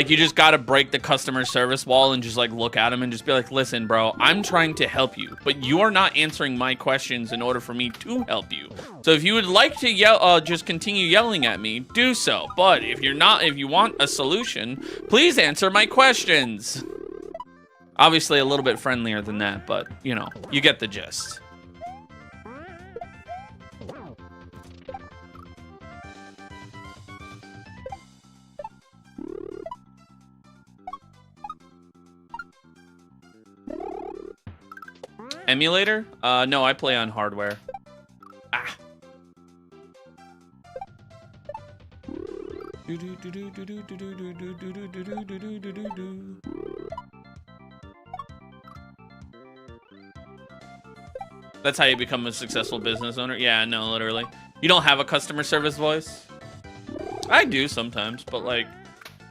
you just gotta break the customer service wall and just like look at them and just be like, listen, bro, I'm trying to help you, but you're not answering my questions in order for me to help you. So if you would like to yell, just continue yelling at me, do so. But if you want a solution, please answer my questions. Obviously a little bit friendlier than that, but you know, you get the gist. Emulator? No, I play on hardware. Ah. That's how you become a successful business owner? Yeah, no, literally. You don't have a customer service voice? I do sometimes, but like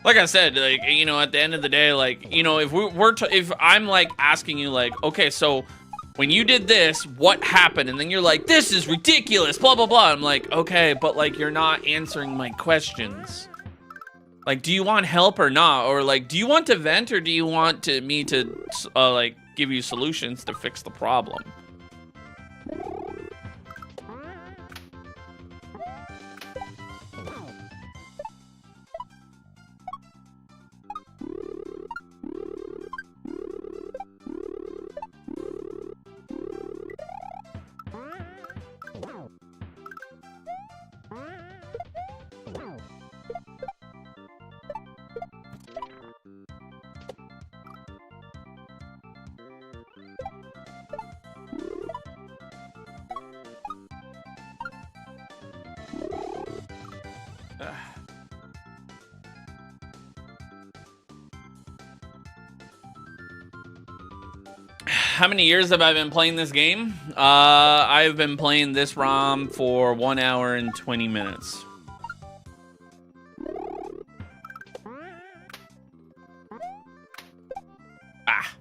I said, like, you know, at the end of the day, like, you know, if I'm like asking you like, okay, so when you did this, what happened? And then you're like, this is ridiculous, blah, blah, blah. I'm like, okay, but like, you're not answering my questions. Like, do you want help or not? Or like, do you want to vent or do you want me to like give you solutions to fix the problem? How many years have I been playing this game? I've been playing this ROM for 1 hour and 20 minutes. Ah.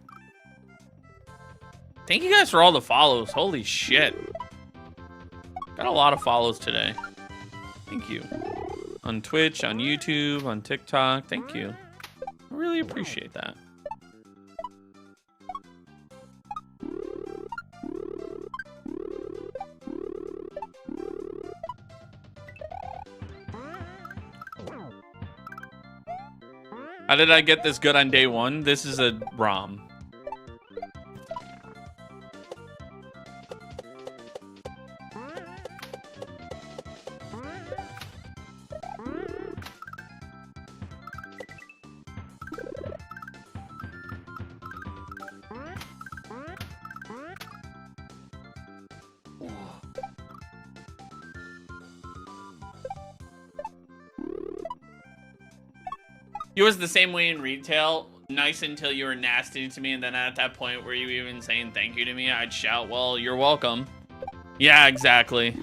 Thank you guys for all the follows. Holy shit. Got a lot of follows today. Thank you. On Twitch, on YouTube, on TikTok. Thank you. I really appreciate that. How did I get this good on day one? This is a ROM. You was the same way in retail, nice until you were nasty to me, and then at that point where you even saying thank you to me, I'd shout, well, you're welcome. Yeah, exactly.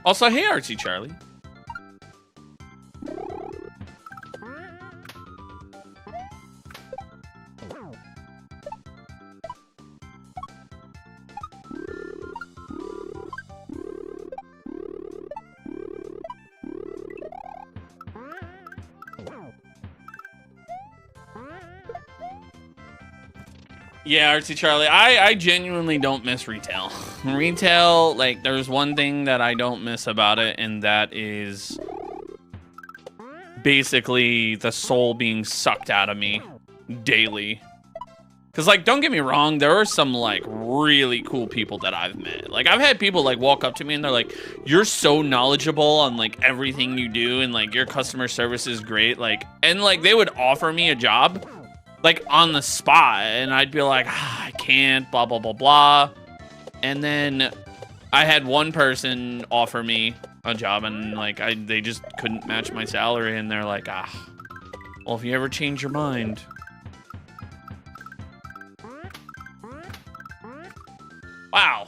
Also, hey, Artsy Charlie. Yeah, Artsy Charlie, I genuinely don't miss retail. Retail, like, there's one thing that I don't miss about it, and that is basically the soul being sucked out of me daily. Because, like, don't get me wrong, there are some, like, really cool people that I've met. Like, I've had people, like, walk up to me and they're like, you're so knowledgeable on, like, everything you do, and, like, your customer service is great. Like, and, like, they would offer me a job, like, on the spot, and I'd be like, I can't, blah, blah, blah, blah. And then I had one person offer me a job, and, like, they just couldn't match my salary, and they're like, well, if you ever change your mind. Wow.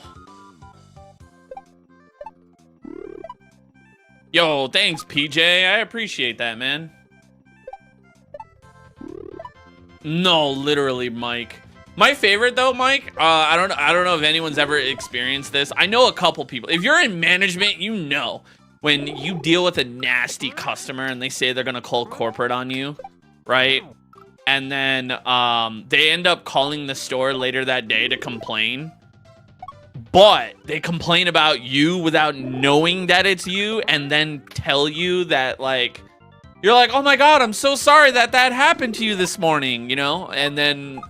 Yo, thanks, PJ. I appreciate that, man. No, literally, Mike. My favorite though, Mike, I don't know if anyone's ever experienced this. I know a couple people. If you're in management, you know when you deal with a nasty customer and they say they're gonna call corporate on you, right? And then they end up calling the store later that day to complain. But they complain about you without knowing that it's you, and then tell you that, like, you're like, oh my God, I'm so sorry that happened to you this morning, you know? And then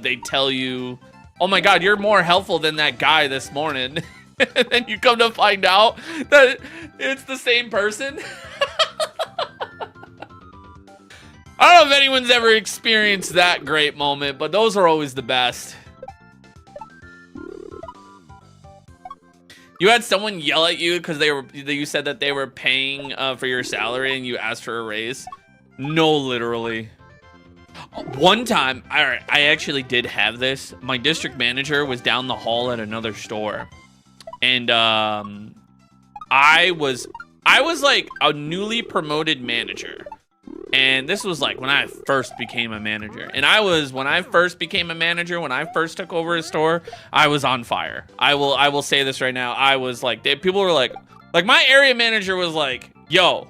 they tell you, oh my God, you're more helpful than that guy this morning. And then you come to find out that it's the same person. I don't know if anyone's ever experienced that great moment, but those are always the best. You had someone yell at you because you said that they were paying for your salary and you asked for a raise? No, literally. One time, I actually did have this. My district manager was down the hall at another store, and I was like a newly promoted manager. And this was like when I first became a manager. And when I first became a manager, when I first took over a store, I was on fire. I will say this right now. I was like, people were like my area manager was like, yo,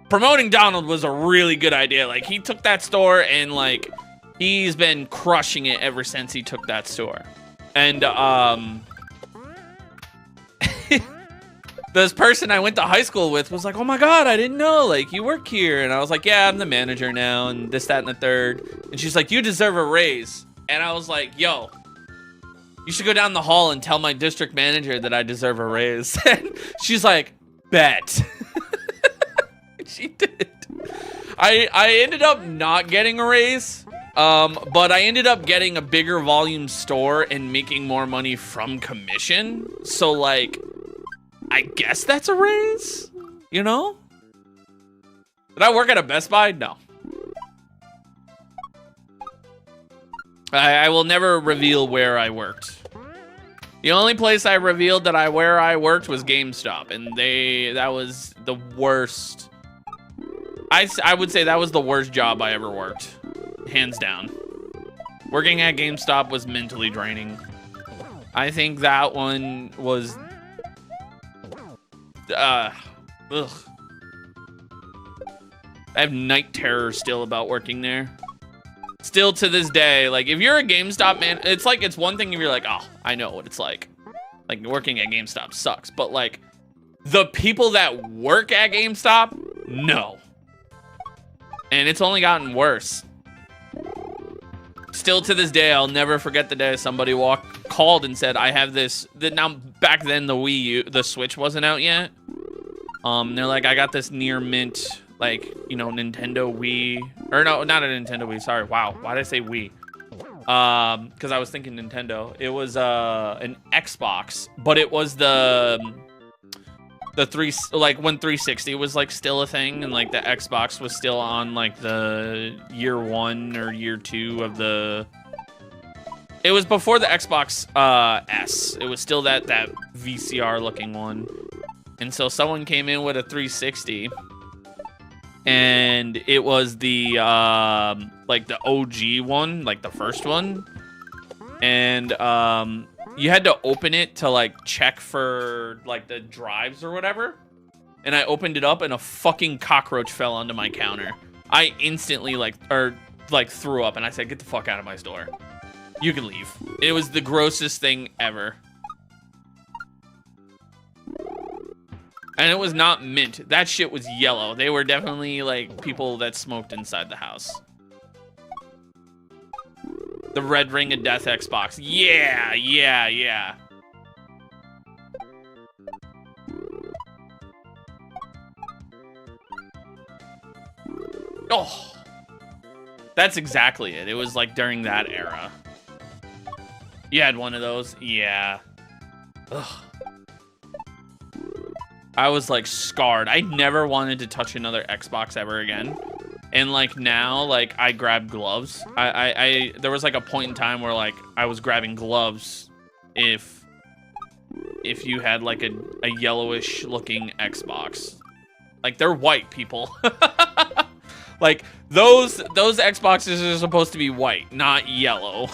promoting Donald was a really good idea. Like, he took that store and, like, he's been crushing it ever since he took that store. And this person I went to high school with was like, oh my God, I didn't know, like, you work here. And I was like, yeah, I'm the manager now, and this, that, and the third. And she's like, you deserve a raise. And I was like, yo, you should go down the hall and tell my district manager that I deserve a raise. And she's like, bet. She did. I ended up not getting a raise, but I ended up getting a bigger volume store and making more money from commission. So, like, I guess that's a raise, you know? Did I work at a Best Buy? No. I will never reveal where I worked. The only place I revealed that where I worked was GameStop, and that was the worst. I would say that was the worst job I ever worked, hands down. Working at GameStop was mentally draining. I think that one was ugh. I have night terror still about working there. Still to this day, like, if you're a GameStop man, it's like, it's one thing if you're like, oh, I know what it's like. Like, working at GameStop sucks. But, like, the people that work at GameStop, no. And it's only gotten worse. Still to this day, I'll never forget the day somebody called and said, I have this. Now, back then, the Switch wasn't out yet. They're like, I got this near mint, like, you know, Nintendo Wii. Or no, not a Nintendo Wii, sorry. Wow, why did I say Wii? Because I was thinking Nintendo. It was an Xbox, but it was the like when 360 was like still a thing, and like the Xbox was still on like the year 1 or year 2 of the. It was before the Xbox S. It was still that VCR looking one. And so someone came in with a 360. And it was the, like the OG one, like the first one. And, you had to open it to, like, check for, like, the drives or whatever. And I opened it up and a fucking cockroach fell onto my counter. I instantly, like, threw up and I said, get the fuck out of my store. You can leave. It was the grossest thing ever. And it was not mint. That shit was yellow. They were definitely, like, people that smoked inside the house. The red ring of death Xbox. Yeah, yeah, yeah. Oh. That's exactly it. It was, like, during that era. You had one of those? Yeah. Ugh. I was, like, scarred. I never wanted to touch another Xbox ever again. And, like, now, like, I grab gloves. There was, like, a point in time where, like, I was grabbing gloves if you had, like, a yellowish-looking Xbox. Like, they're white, people. Like, those Xboxes are supposed to be white, not yellow.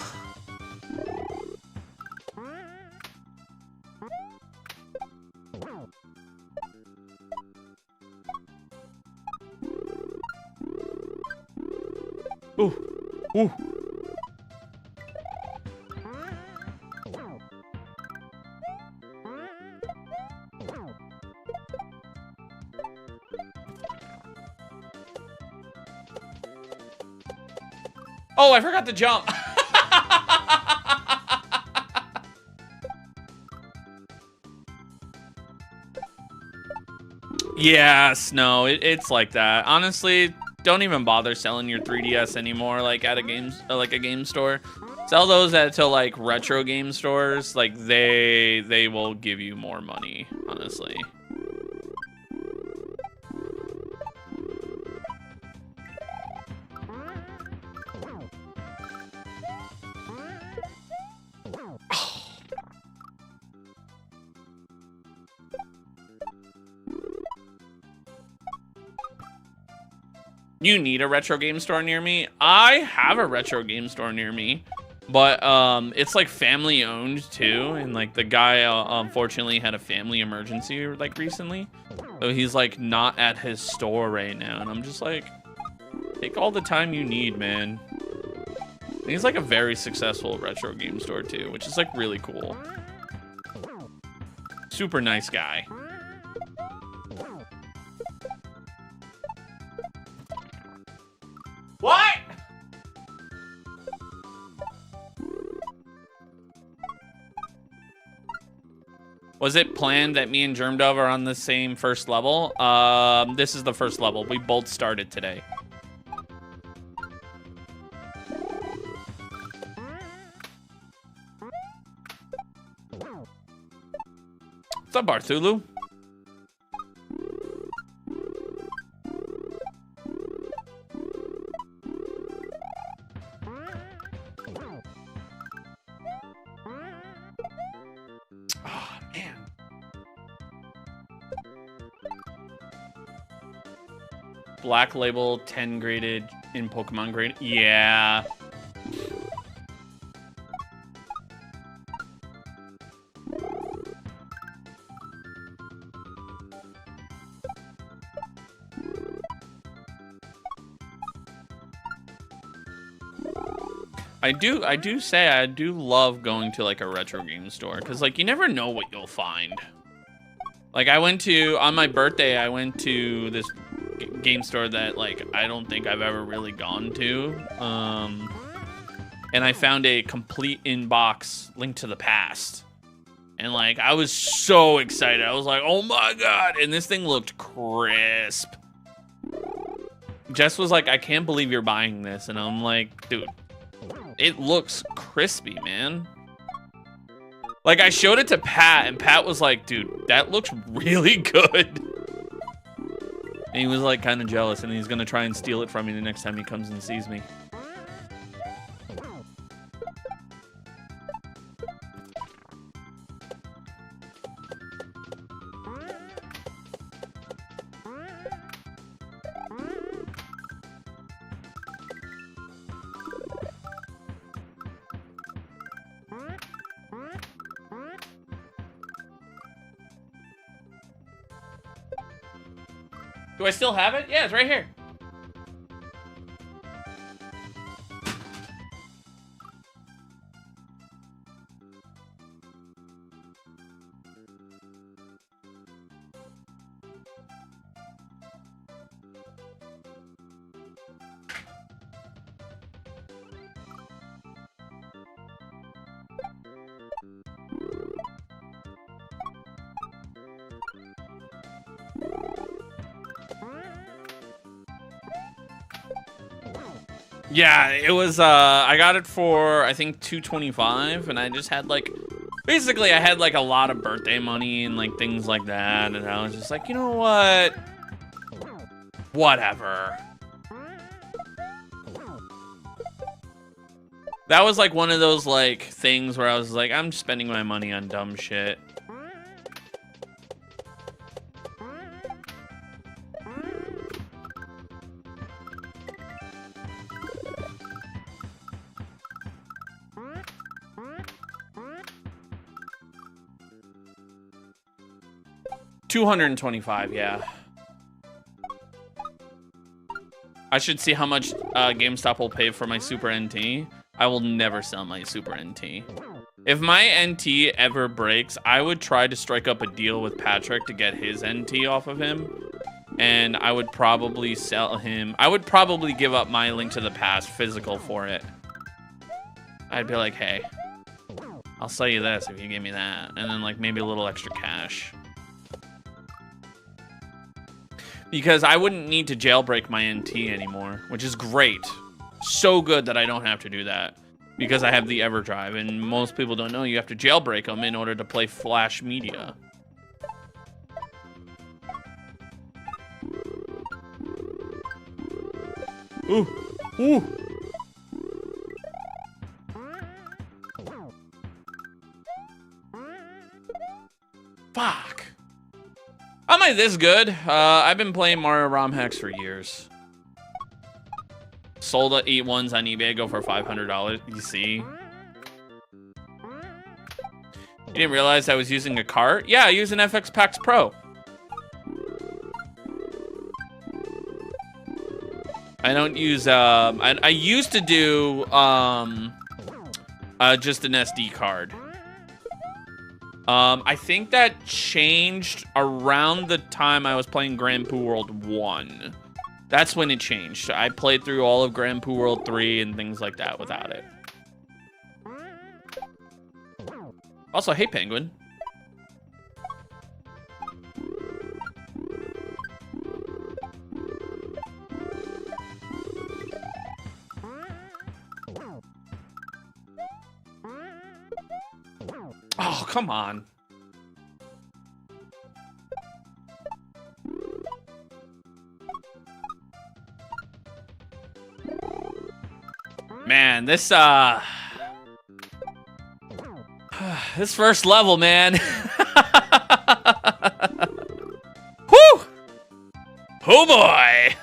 Ooh. Ooh. Oh, I forgot to jump. Yes, no, it's like that. Honestly, don't even bother selling your 3DS anymore, like at a game store. Sell those to like retro game stores. Like they will give you more money, honestly. You need a retro game store near me? I have a retro game store near me, but it's like family owned too, and like the guy unfortunately had a family emergency like recently, so he's like not at his store right now, and I'm just like, take all the time you need, man. And he's like a very successful retro game store too, which is like really cool. Super nice guy. What? Was it planned that me and Germdove are on the same first level? This is the first level. We both started today. What's up, Barthulu? Black label 10 graded in Pokemon grade. Yeah. I do love going to like a retro game store because like you never know what you'll find. Like on my birthday, I went to this game store that like I don't think I've ever really gone to. And I found a complete in-box Link to the Past. And like I was so excited. I was like, "Oh my god." And this thing looked crisp. Jess was like, "I can't believe you're buying this." And I'm like, "Dude, it looks crispy, man." Like I showed it to Pat and Pat was like, "Dude, that looks really good." And he was like kind of jealous and he's going to try and steal it from me the next time he comes and sees me. Do I still have it? Yeah, it's right here. Yeah, it was, I got it for, I think, $225, and I just had, like, basically, I had, like, a lot of birthday money and, like, things like that, and I was just like, you know what? Whatever. That was, like, one of those, like, things where I was like, I'm spending my money on dumb shit. $225, yeah. I should see how much GameStop will pay for my Super NT. I will never sell my Super NT. If my NT ever breaks, I would try to strike up a deal with Patrick to get his NT off of him. And I would probably sell him. I would probably give up my Link to the Past physical for it. I'd be like, hey, I'll sell you this if you give me that. And then, like, maybe a little extra cash. Because I wouldn't need to jailbreak my NT anymore, which is great. So good that I don't have to do that. Because I have the EverDrive, and most people don't know you have to jailbreak them in order to play Flash media. Ooh, ooh. Fuck. How am I this good? I've been playing Mario Rom for years. Sold 8 ones on eBay, go for $500. You see? You didn't realize I was using a cart? Yeah, I use an FX Pax Pro. I don't use, I used to do, just an SD card. I think that changed around the time I was playing Grand Poo World 1. That's when it changed. I played through all of Grand Poo World 3 and things like that without it. Also, hey, Penguin. Oh, come on. Man, this, this first level, man. Whew! Oh, boy!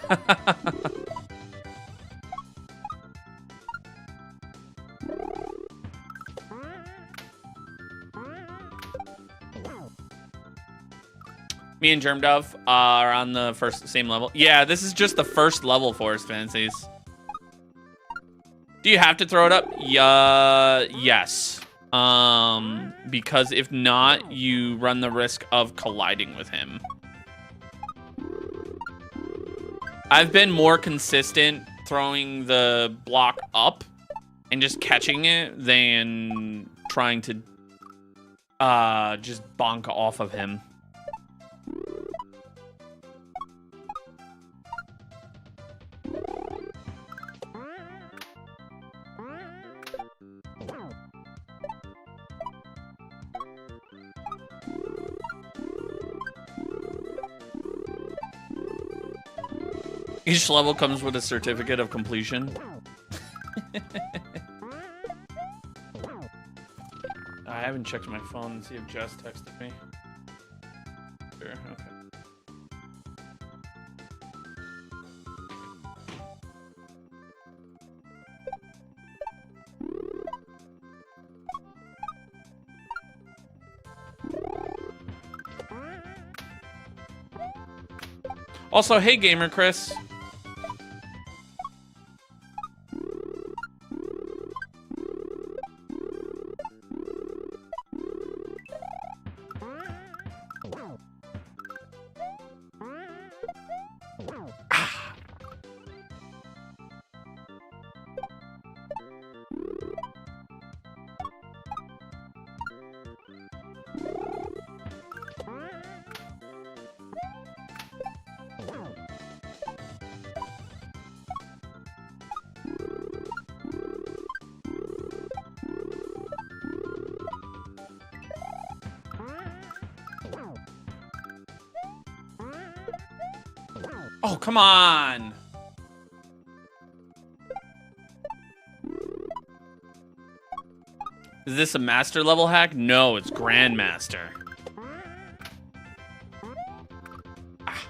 Me and Germ Dove are on the same level. Yeah, this is just the first level, Forest Fantasies. Do you have to throw it up? Yes. Because if not, you run the risk of colliding with him. I've been more consistent throwing the block up and just catching it than trying to just bonk off of him. Each level comes with a certificate of completion. I haven't checked my phone to see if Jess texted me. Sure, okay. Also, hey, Gamer Chris. Oh, come on. Is this a master level hack? No, it's Grandmaster. Ah.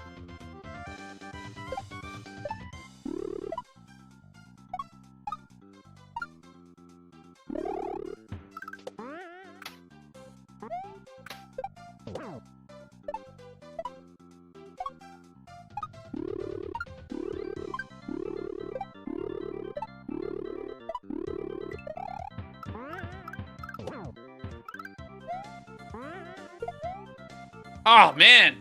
Oh, man.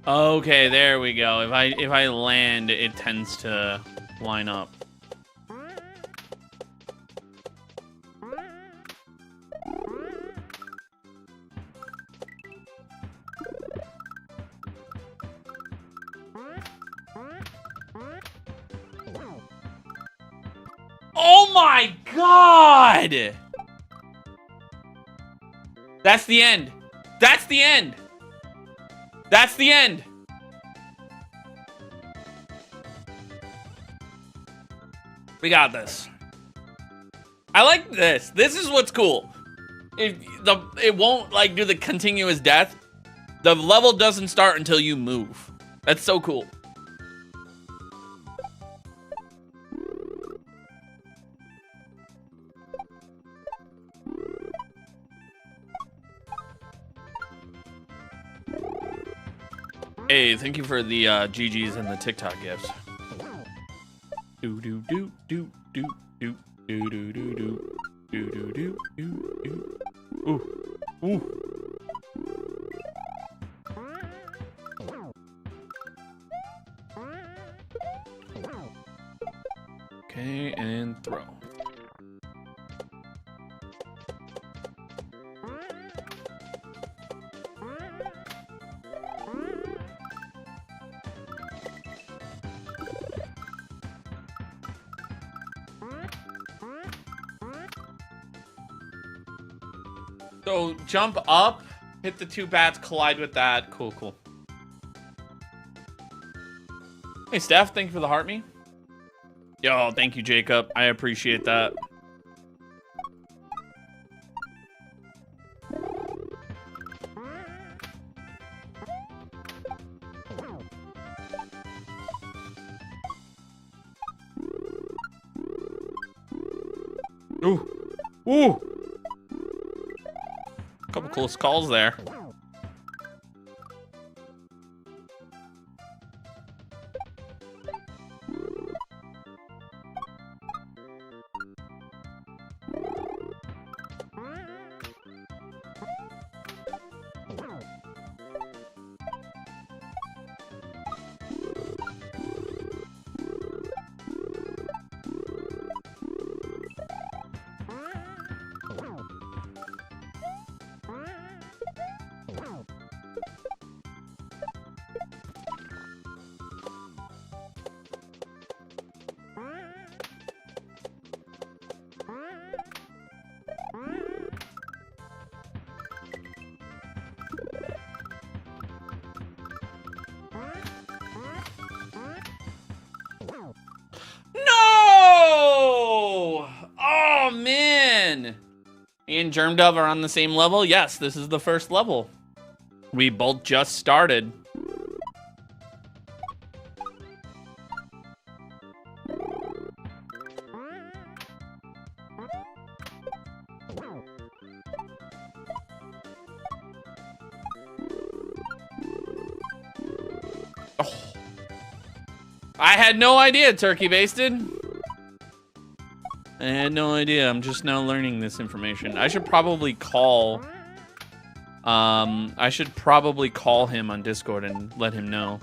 Okay, there we go. If I land, it tends to line up. Oh my god! That's the end. That's the end. That's the end. We got this. I like this. This is what's cool. It won't like do the continuous death. The level doesn't start until you move. That's so cool. Hey, thank you for the GGs and the TikTok gifts. Do do do do do do do do do do do do do do. Ooh, ooh. Okay, and throw. So jump up, hit the two bats, collide with that. Cool, cool. Hey, Steph, thank you for the heart me. Yo, thank you, Jacob. I appreciate that. Ooh. Ooh. Couple close calls there. Me and Germdove are on the same level. Yes, this is the first level. We both just started. Oh. I had no idea, Turkey Basted. I had no idea. I'm just now learning this information. I should probably call... I should probably call him on Discord and let him know.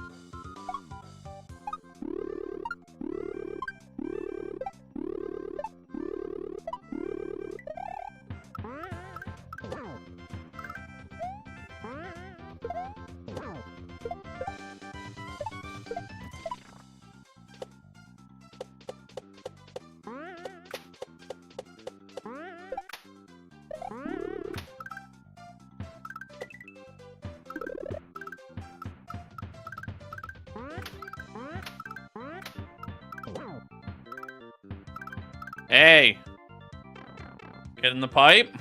Hey! Get in the pipe.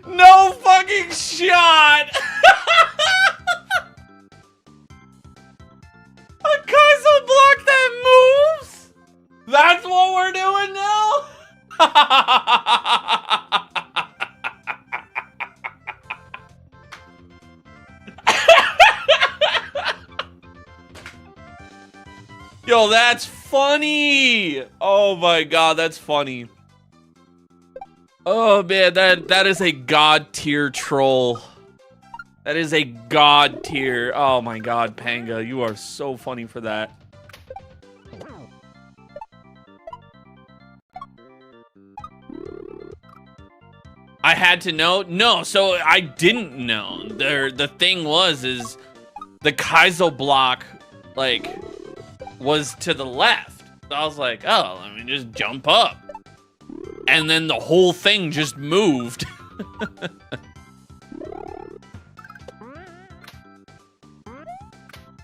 No fucking shot! A Kaiso block that moves? That's what we're doing now? Yo, that's funny. Oh my god, that's funny. Oh man, that is a god tier troll. That is a god tier. Oh my god, Panga, you are so funny for that. I had to know? No, so I didn't know. The thing is the Kaizo block, like, was to the left. So I was like, oh, let me just jump up. And then the whole thing just moved.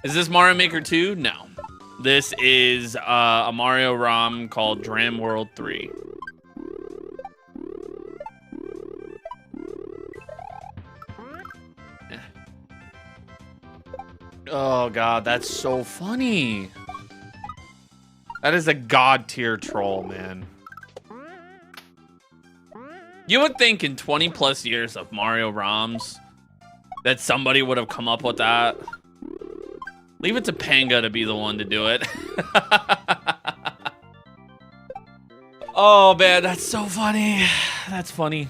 Is this Mario Maker 2? No. This is a Mario ROM called Dram World 3. Oh god, that's so funny. That is a god tier troll, man. You would think in 20 plus years of Mario ROMs that somebody would have come up with that. Leave it to Panga to be the one to do it. Oh man, that's so funny. That's funny.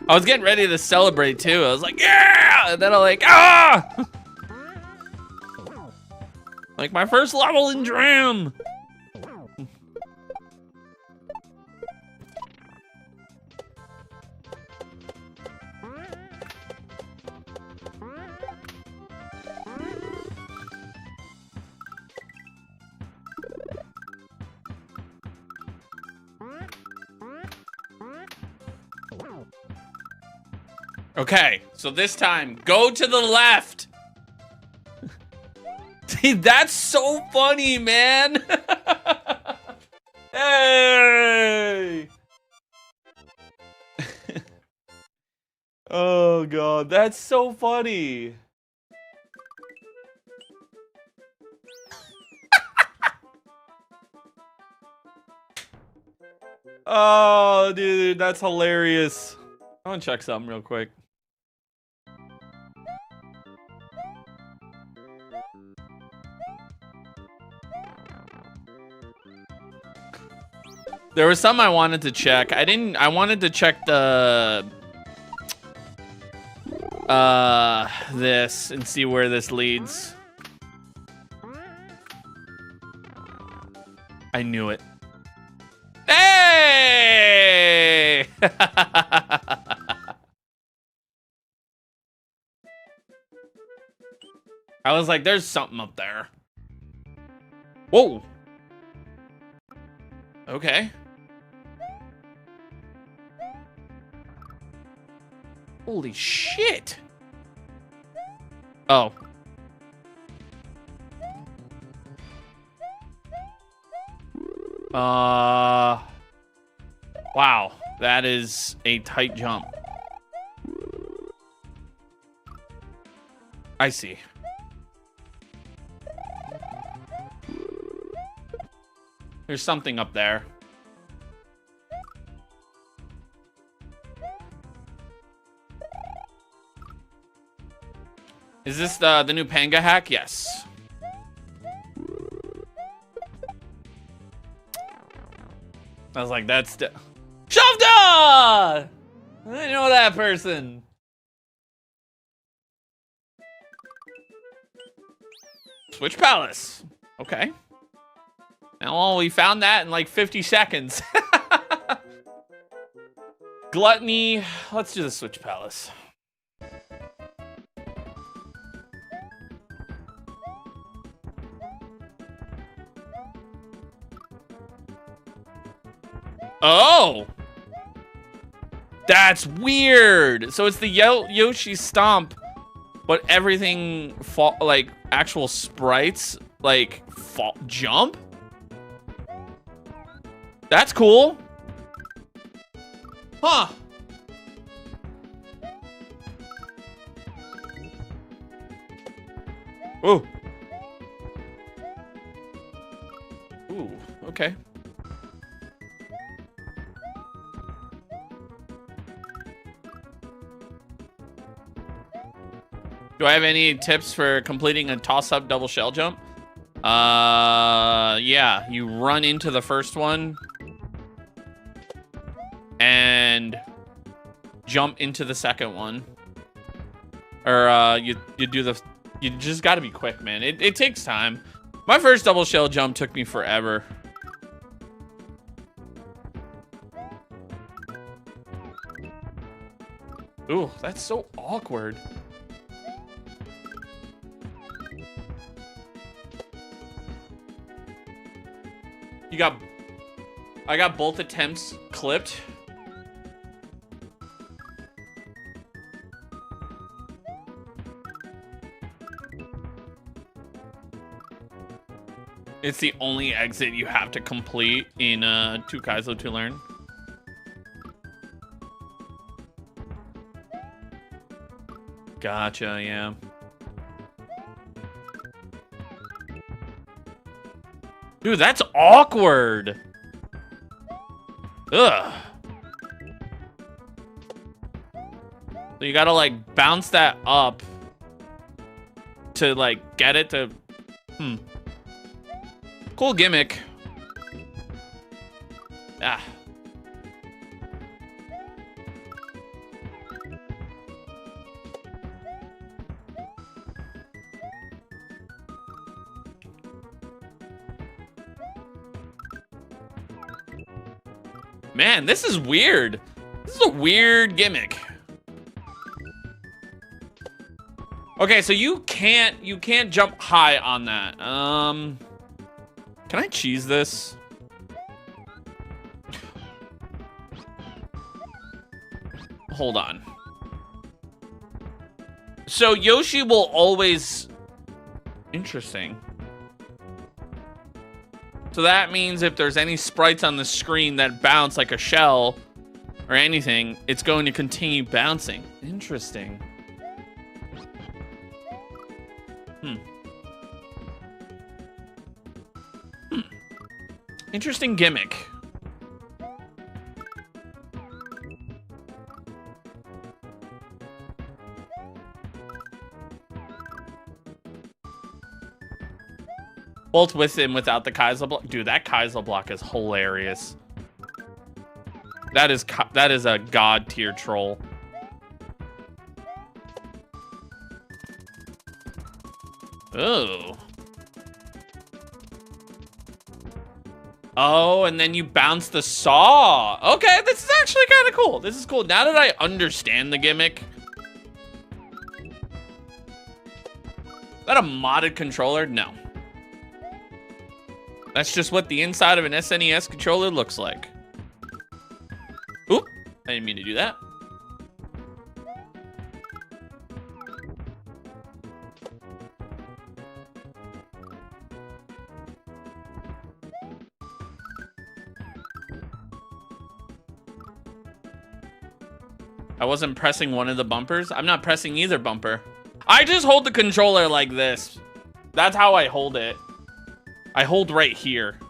I was getting ready to celebrate too. I was like, yeah! And then I'm like, ah! Like my first level in Dram. Okay, so this time, go to the left. See, that's so funny, man. Hey. Oh, God, that's so funny. Oh, dude, that's hilarious. I want to check something real quick. There was some I wanted to check. I wanted to check the this and see where this leads. I knew it. Hey! was like, there's something up there. Whoa. Okay. Holy shit. Oh. Wow. That is a tight jump. I see. There's something up there. Is this the new Panga hack? Yes. I was like, that's Shovda! I know that person. Switch Palace. Okay. Now, we found that in like 50 seconds. Gluttony. Let's do the Switch Palace. Oh! That's weird. So it's the Yoshi Stomp, but everything like actual sprites like jump? That's cool. Huh. Ooh. Ooh, okay. Do I have any tips for completing a toss-up double shell jump? Yeah, you run into the first one and jump into the second one. Or you just gotta be quick, man. It takes time. My first double shell jump took me forever. Ooh, that's so awkward. I got both attempts clipped. It's the only exit you have to complete in 2 Kaizo to learn. Gotcha, yeah. Dude, that's awkward. Ugh. So you gotta like bounce that up to like get it to. Cool gimmick. Ah. Man, this is weird. This is a weird gimmick. Okay, so you can't jump high on that. Can I cheese this? Hold on. So Yoshi will always... Interesting. So that means if there's any sprites on the screen that bounce like a shell or anything, it's going to continue bouncing. Interesting. Interesting gimmick. Both with and without the Kaizo block. Dude, that Kaizo block is hilarious. That is a god tier troll. Oh. Oh, and then you bounce the saw. Okay, this is actually kind of cool. This is cool. Now that I understand the gimmick. Is that a modded controller? No. That's just what the inside of an SNES controller looks like. Oop, I didn't mean to do that. I wasn't pressing one of the bumpers. I'm not pressing either bumper. I just hold the controller like this. That's how I hold it. I hold right here.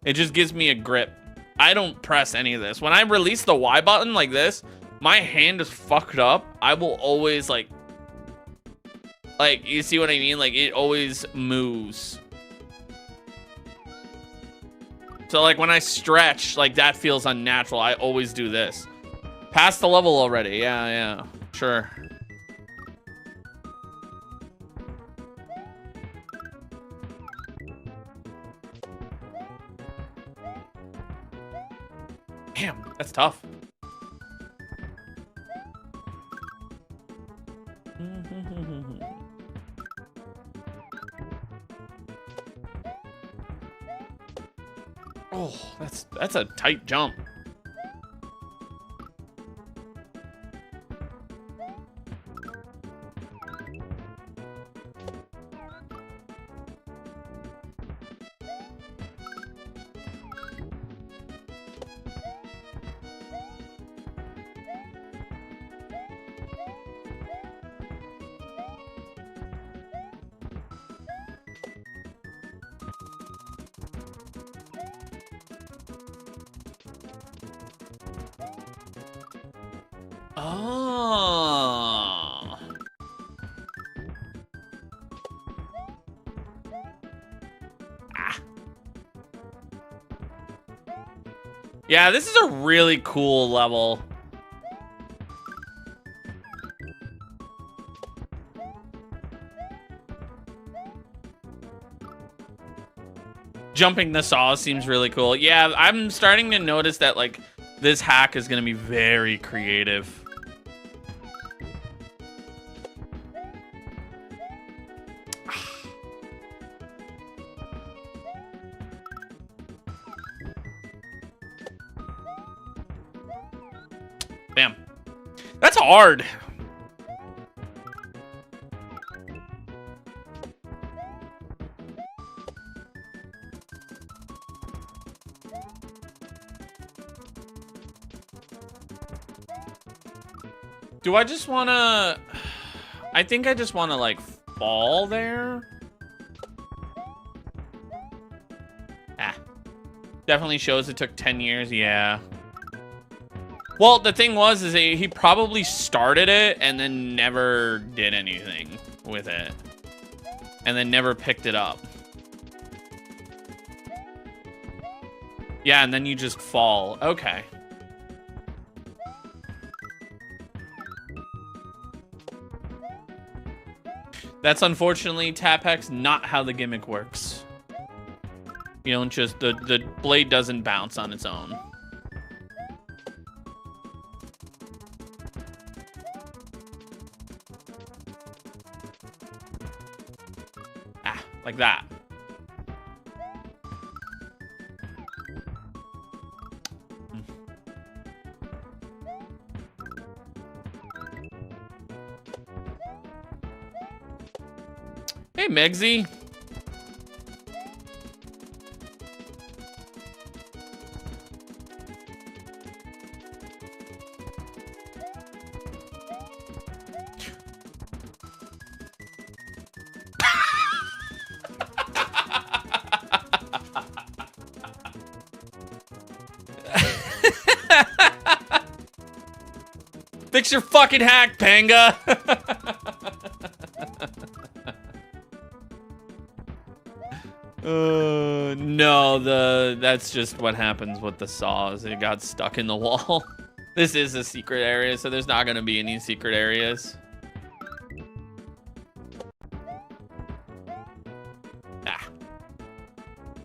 It just gives me a grip. I don't press any of this. When I release the Y button like this, my hand is fucked up. I will always like, you see what I mean? Like it always moves. So like when I stretch, like that feels unnatural. I always do this. Past the level already. Yeah, sure. Damn, that's tough. Oh, that's a tight jump. Oh. Ah. Yeah, this is a really cool level. Jumping the saw seems really cool. Yeah, I'm starting to notice that, like, this hack is going to be very creative. Bam. That's hard. Do I just want to... I think I just want to, like, fall there. Ah. Definitely shows it took 10 years, yeah. Well, the thing was, is he probably started it and then never did anything with it. And then never picked it up. Yeah, and then you just fall. Okay. That's unfortunately, Tapex, not how the gimmick works. You don't just, the blade doesn't bounce on its own. Ah, like that. Hey, Megsy. Fix your fucking hack, Panga. No, that's just what happens with the saws. It got stuck in the wall. This is a secret area, so there's not gonna be any secret areas. Ah.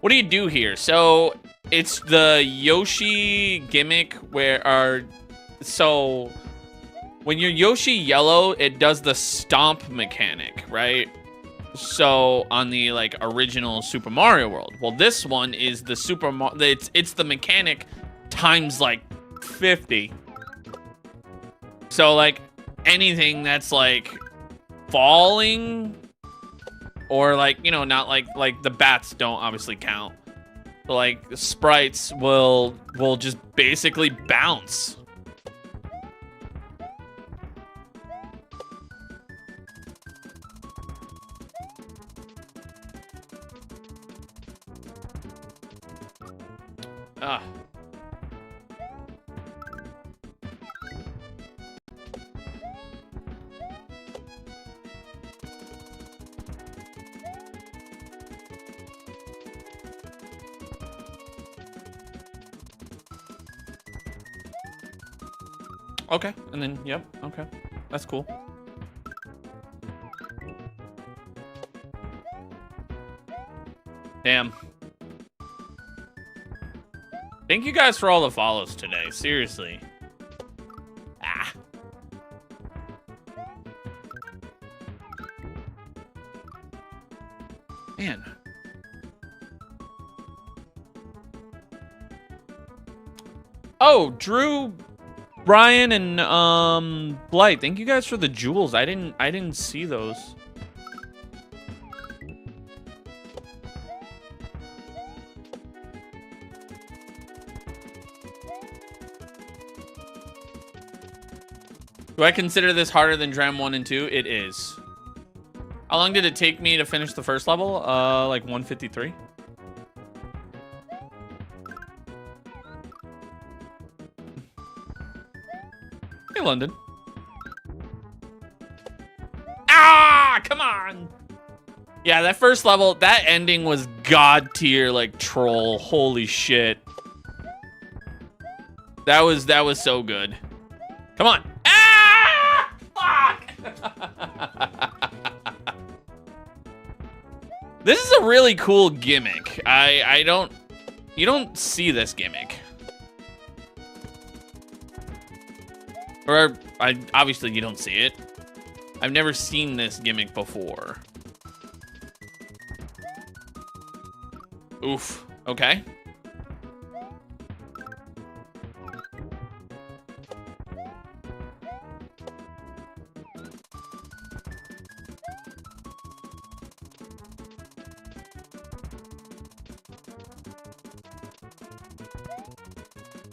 What do you do here? So it's the Yoshi gimmick so when you're Yoshi yellow, it does the stomp mechanic, right? So on the like original Super Mario World. Well, this one is the it's the mechanic times like 50. So like anything that's like falling or like, you know, not like the bats don't obviously count. But like sprites will just basically bounce. Ah. Okay, and then, yep, okay. That's cool. Damn. Thank you guys for all the follows today, seriously. Ah. Man. Oh, Drew, Brian, and Blight, thank you guys for the jewels. I didn't see those. Do I consider this harder than Dram 1 and 2? It is. How long did it take me to finish the first level? Like 153. Hey, London. Ah, come on. Yeah, that first level, that ending was god tier, like troll. Holy shit. That was so good. Come on. Ah! Fuck! This is a really cool gimmick. You don't see this gimmick. Or, obviously you don't see it. I've never seen this gimmick before. Oof. Okay.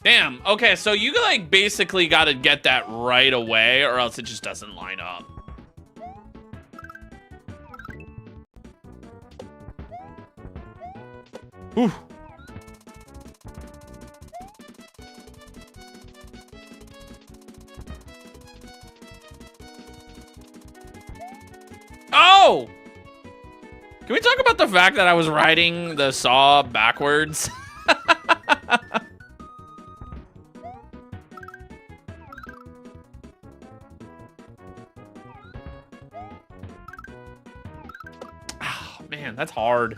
Damn, okay, so you like basically gotta get that right away or else it just doesn't line up. Ooh. Oh! Can we talk about the fact that I was riding the saw backwards? Man, that's hard.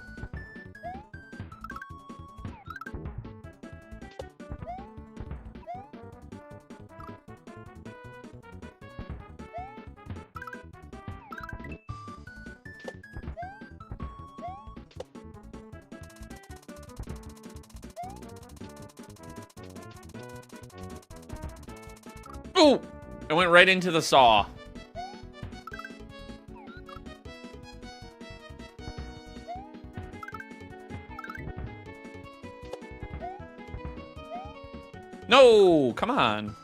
Ooh! I went right into the saw. No, come on.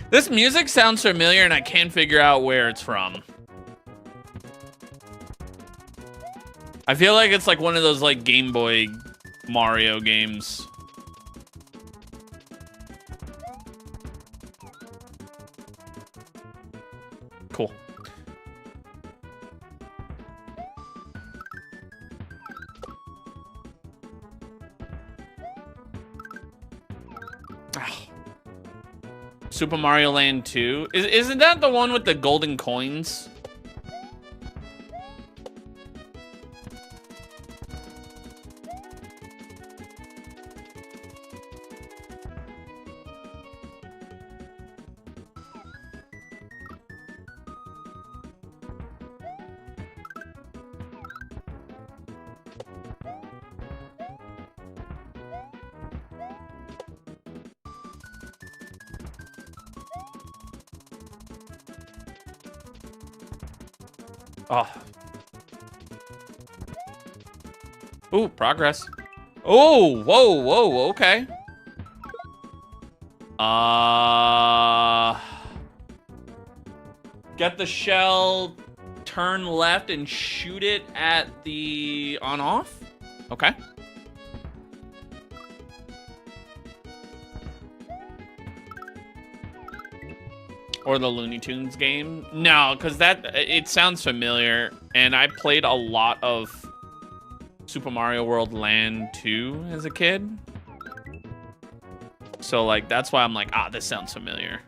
This music sounds familiar and I can't figure out where it's from. I feel like it's like one of those like Game Boy Mario games. Cool. Super Mario Land 2. Isn't that the one with the golden coins? Oh. Ooh, progress. Oh, whoa, whoa, okay. Get the shell, turn left, and shoot it at the on-off? Okay. Or the Looney Tunes game? No, because it sounds familiar, and I played a lot of Super Mario World Land 2 as a kid. So, like, that's why I'm like, this sounds familiar.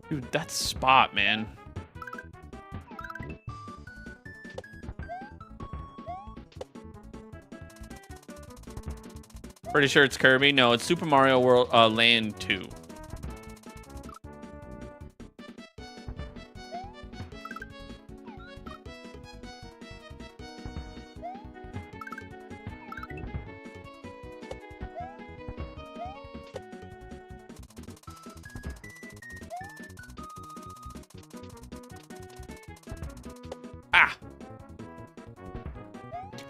Dude, that spot, man. Pretty sure it's Kirby. No, it's Super Mario World Land 2.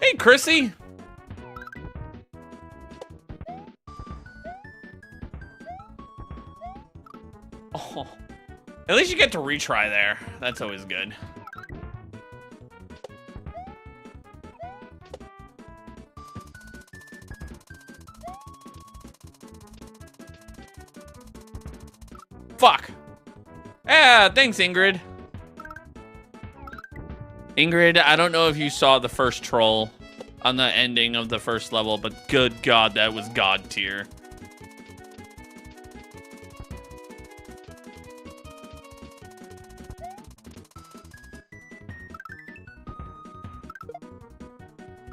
Hey, Chrissy. Oh, at least you get to retry there. That's always good. Fuck. Yeah, thanks, Ingrid. Ingrid, I don't know if you saw the first troll on the ending of the first level, but good God, that was God tier.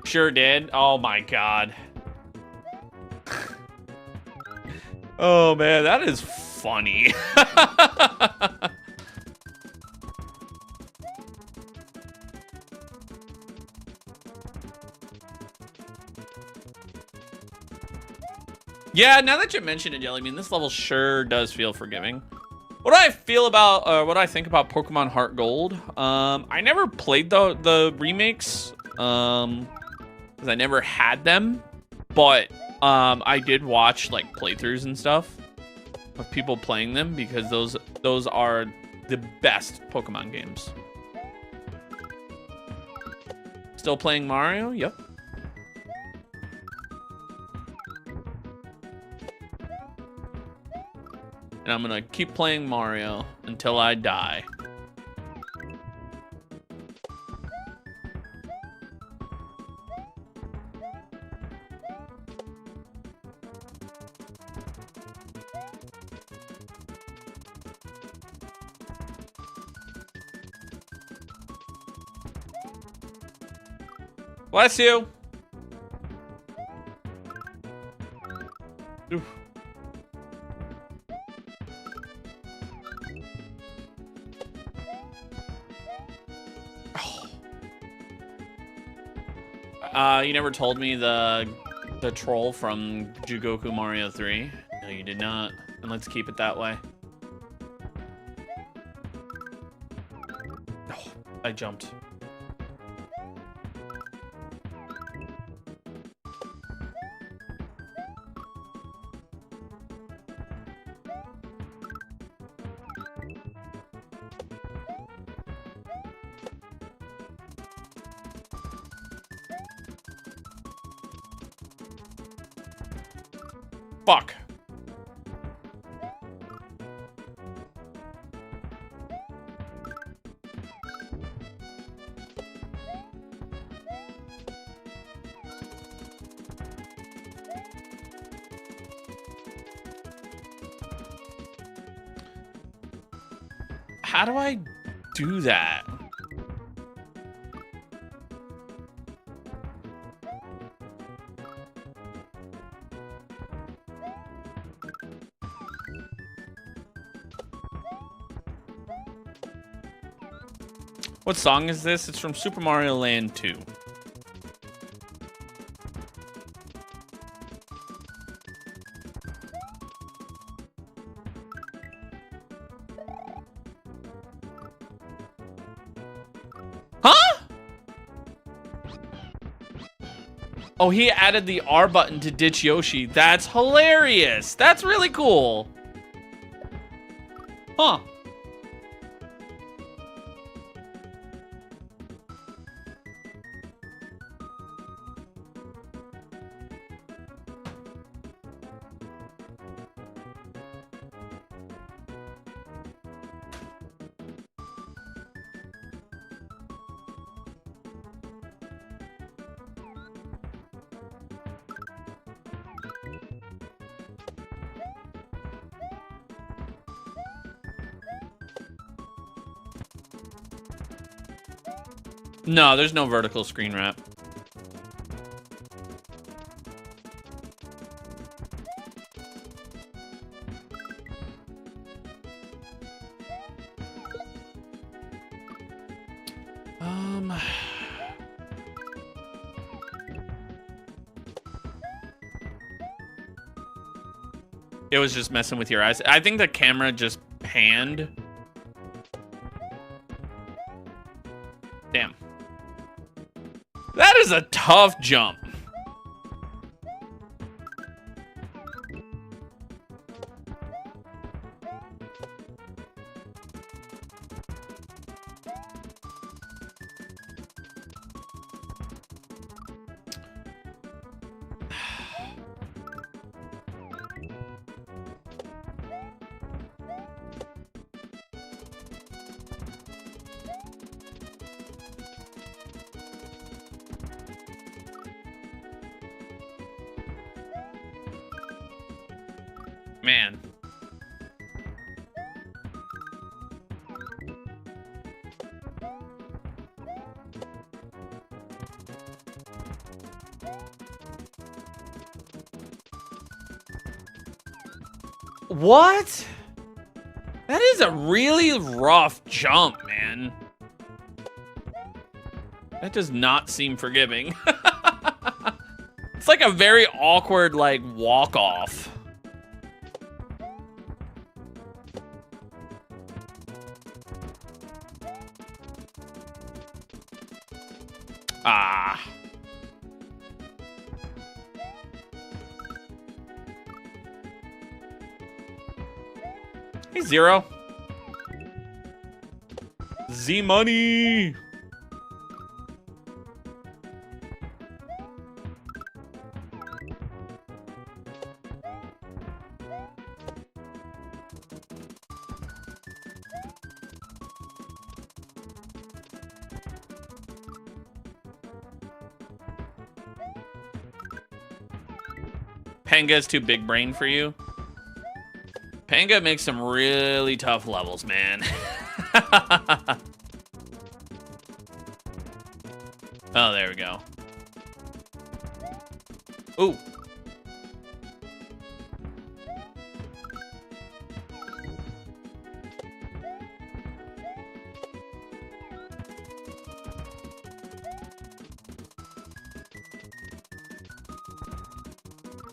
Sure did. Oh my God. Oh man, that is funny. Yeah, now that you mention it, Jelly Bean, this level sure does feel forgiving. What do I feel about, what do I think about Pokemon Heart Gold? I never played the remakes, because I never had them, but I did watch like playthroughs and stuff of people playing them because those are the best Pokemon games. Still playing Mario? Yep. And I'm gonna keep playing Mario until I die. Bless you. Oof. You never told me the troll from Jugoku Mario 3. No, you did not. And let's keep it that way. Oh, I jumped. Fuck. How do I do that? What song is this? It's from Super Mario Land 2. Oh, he added the R button to ditch Yoshi. That's hilarious. That's really cool. Huh. No, there's no vertical screen wrap. It was just messing with your eyes. I think the camera just panned. Damn. That is a tough jump. Man. What? That is a really rough jump, man. That does not seem forgiving. It's like a very awkward, like, walk-off. Ah. Hey, Zero. Z-Money. Panga's too big brain for you. Panga makes some really tough levels, man. Oh, there we go. Ooh.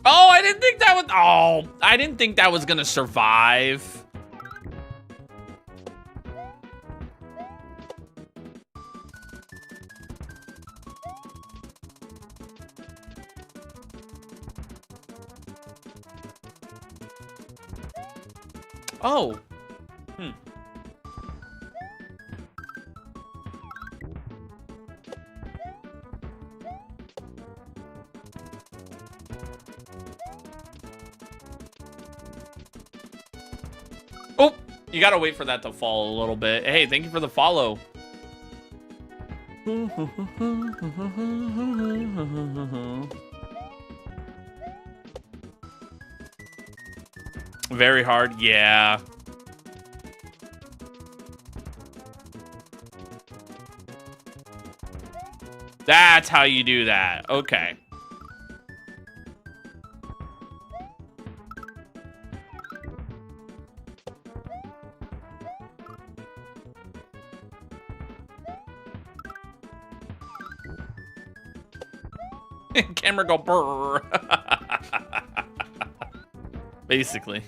Oh, I didn't think that would. Oh, I didn't think that was gonna survive. Oh. Oh, you gotta wait for that to fall a little bit. Hey, thank you for the follow. Very hard, yeah. That's how you do that. Okay. Camera go brrr. Basically.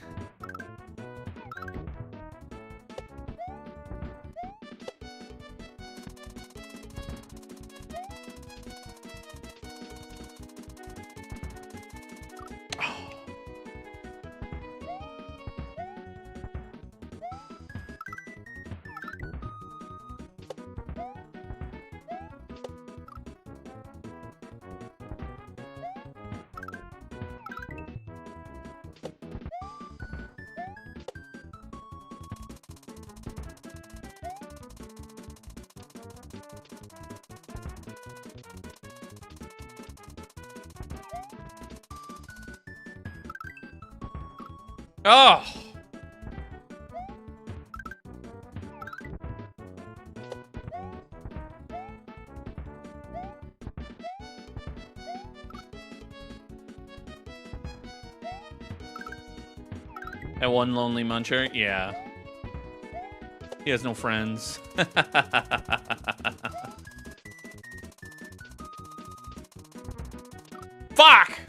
Oh! That one lonely muncher? Yeah. He has no friends. Fuck!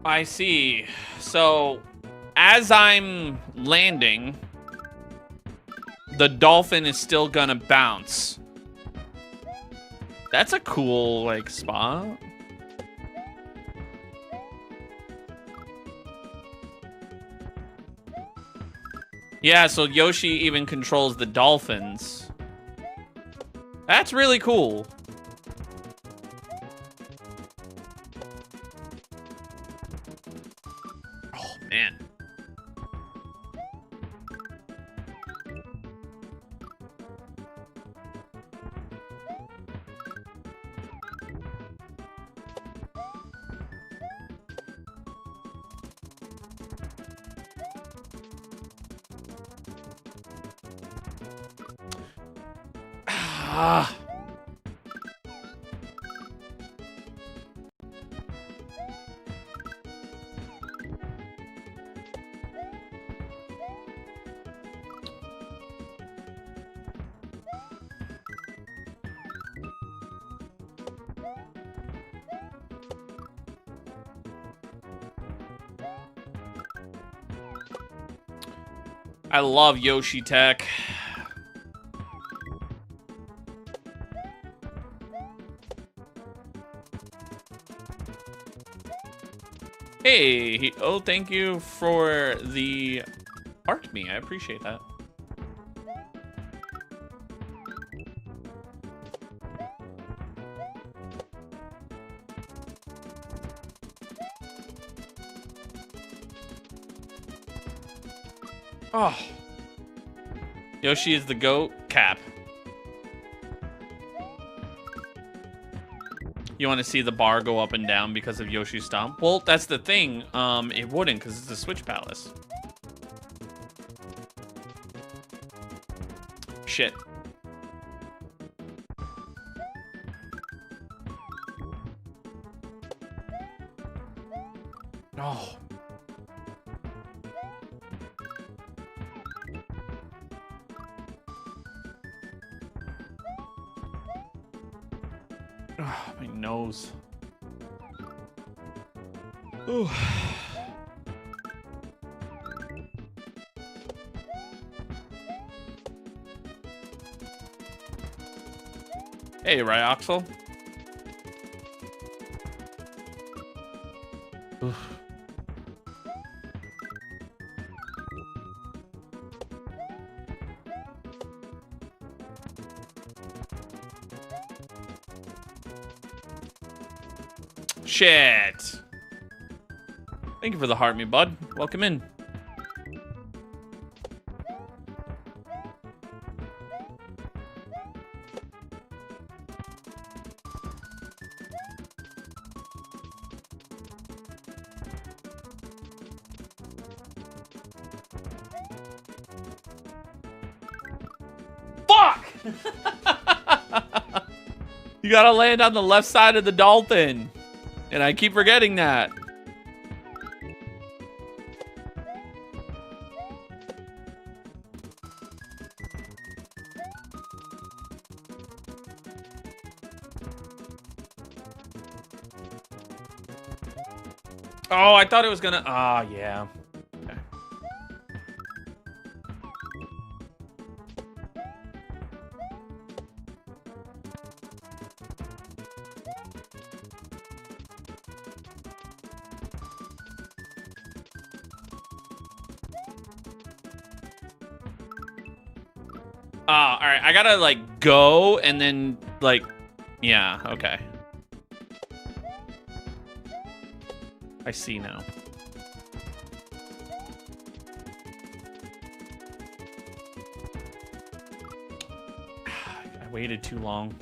I see. So, as I'm landing, the dolphin is still gonna bounce. That's a cool, like, spot. Yeah, so Yoshi even controls the dolphins. That's really cool. Oh, man. Ah. I love Yoshi Tech. Hey, oh, thank you for the art me. I appreciate that. Oh. Yoshi is the GOAT. Cap. You want to see the bar go up and down because of Yoshi's Stomp? Well, that's the thing. It wouldn't because it's a Switch Palace. Shit. Oh. Oh, my nose. Ooh. Hey, Ryoxel. Oof. Shit. Thank you for the heart, me bud. Welcome in. Fuck! You gotta land on the left side of the dolphin. And I keep forgetting that. Oh, I thought it was gonna... Ah, yeah. Okay. All right. I gotta like go and then like, yeah. Okay. I see now. I waited too long.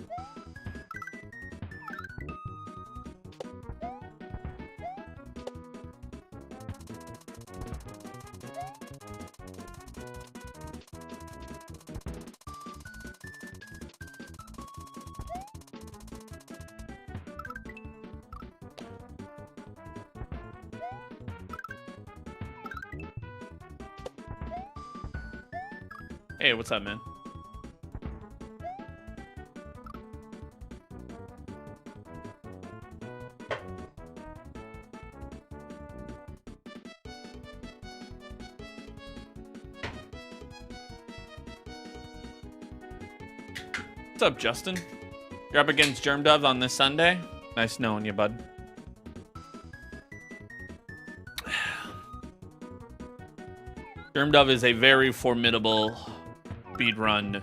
Hey, what's up, man? What's up, Justin? You're up against Germ Dove on this Sunday? Nice knowing you, bud. Germ Dove is a very formidable speed run.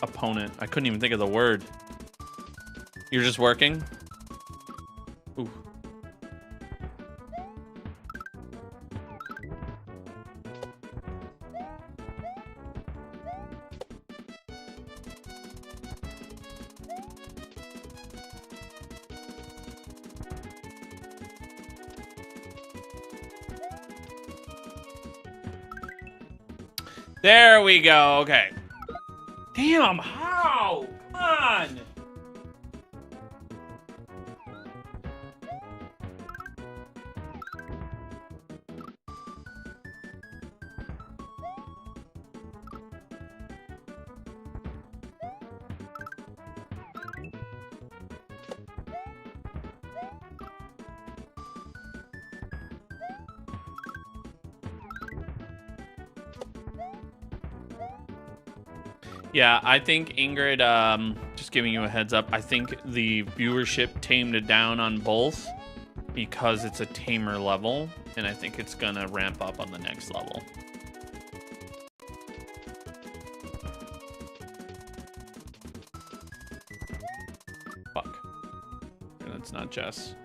Opponent. I couldn't even think of the word. You're just working? Ooh. There we go. Okay. Damn, how? Come on. Yeah, I think Ingrid, just giving you a heads up, I think the viewership tamed it down on both because it's a tamer level, and I think it's gonna ramp up on the next level. Fuck. That's not Jess.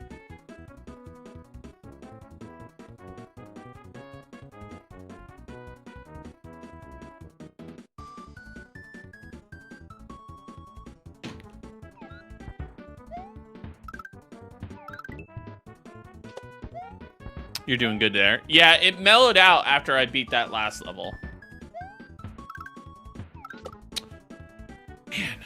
You're doing good there. Yeah, it mellowed out after I beat that last level. Man.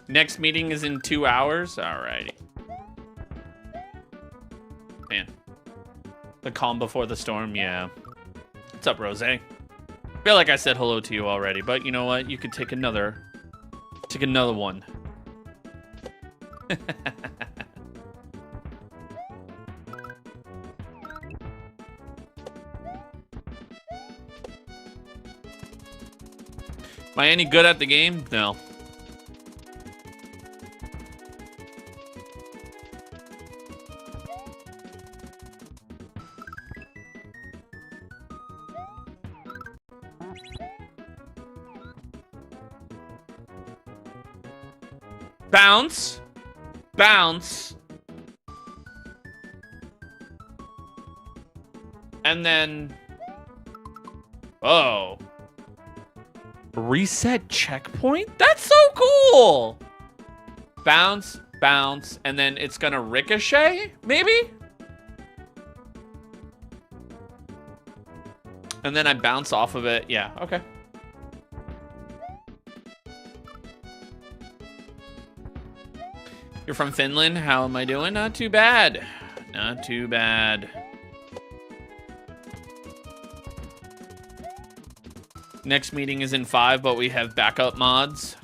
Next meeting is in 2 hours. Alrighty. Man. The calm before the storm, yeah. What's up, Rose? I feel like I said hello to you already, but you know what? You could take another one. Am I any good at the game? No. Bounce. Bounce. And then... Oh. Reset checkpoint? That's so cool! Bounce, bounce, and then it's gonna ricochet, maybe? And then I bounce off of it. Yeah, okay. You're from Finland. How am I doing? Not too bad. Not too bad. Next meeting is in 5, but we have backup mods.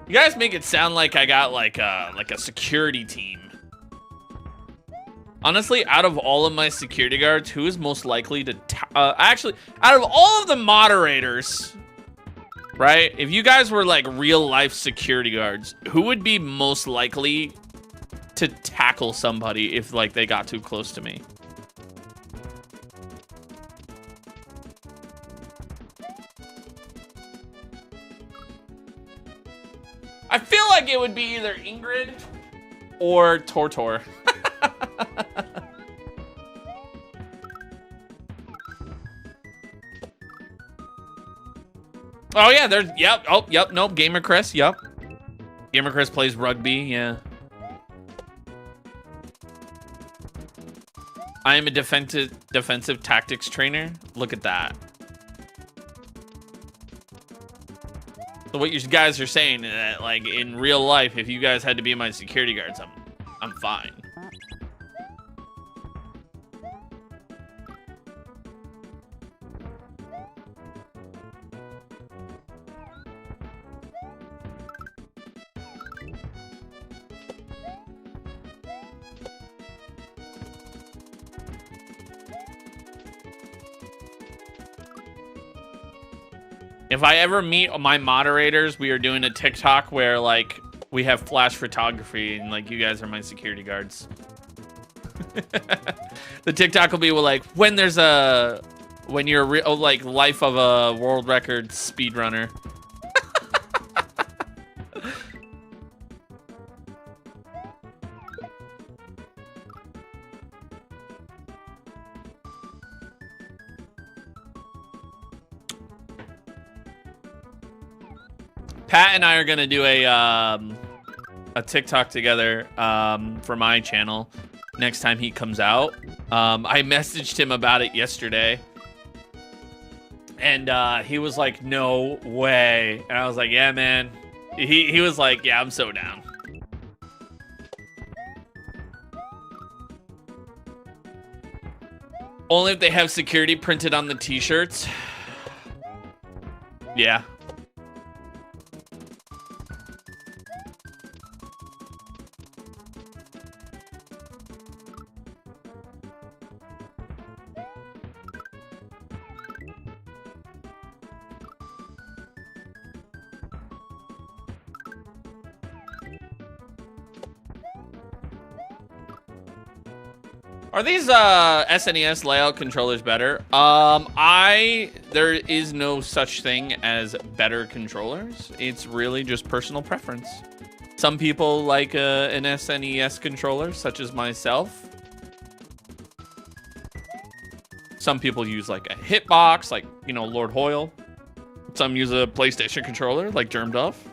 You guys make it sound like I got like a security team. Honestly, out of all of my security guards, who is most likely to actually, out of all of the moderators, right? If you guys were like real life security guards, who would be most likely to tackle somebody if like they got too close to me? I feel like it would be either Ingrid or Tortor. Oh yeah, there's, yep, oh, yep, nope, Gamer Chris, yep. Gamer Chris plays rugby, yeah. I am a defensive tactics trainer. Look at that. So what you guys are saying is that, like, in real life, if you guys had to be my security guards, I'm fine. If I ever meet my moderators, we are doing a TikTok where, like, we have flash photography and, like, you guys are my security guards. The TikTok will be, well, like, when you're like, life of a world record speedrunner. Pat and I are gonna do a TikTok together for my channel next time he comes out. I messaged him about it yesterday, and he was like, "No way!" And I was like, "Yeah, man." He was like, "Yeah, I'm so down." Only if they have security printed on the t-shirts. Yeah. Are these SNES layout controllers better? There is no such thing as better controllers. It's really just personal preference. Some people like an SNES controller, such as myself. Some people use like a hitbox, like, you know, Lord Hoyle. Some use a PlayStation controller, like Germ Duff.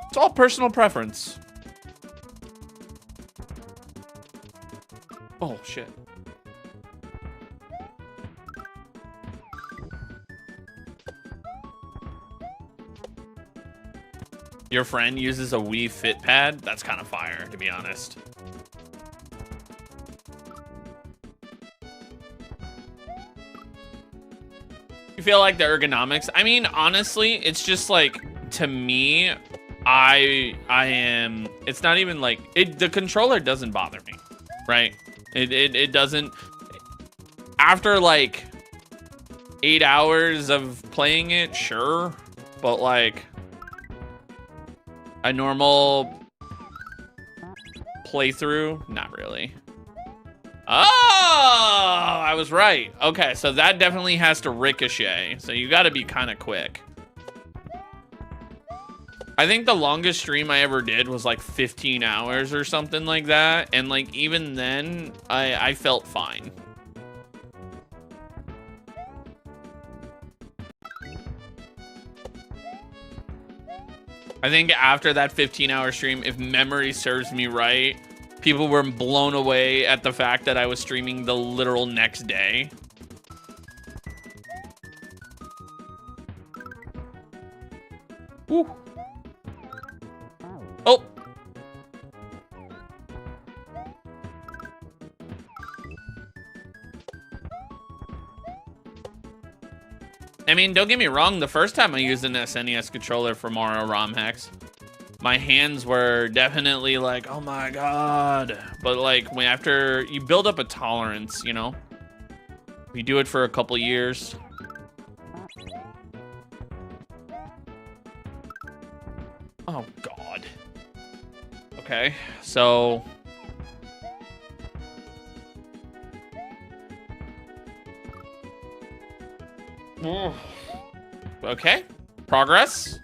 It's all personal preference. Oh, shit. Your friend uses a Wii Fit pad? That's kind of fire, to be honest. You feel like the ergonomics? I mean, honestly, it's just like, to me, I am, it's not even like, the controller doesn't bother me, right? It doesn't, after like 8 hours of playing it, sure, but like a normal playthrough, not really. Oh, I was right. Okay, so that definitely has to ricochet, so you gotta be kind of quick. I think the longest stream I ever did was like 15 hours or something like that. And like, even then, I felt fine. I think after that 15-hour stream, if memory serves me right, People were blown away at the fact that I was streaming the literal next day. Woo. Oh. I mean, don't get me wrong, the first time I used an SNES controller for Mario Rom Hacks, my hands were definitely like, oh my god. But like, after you build up a tolerance, you know? You do it for a couple years. Oh god. Okay, so... Okay, progress.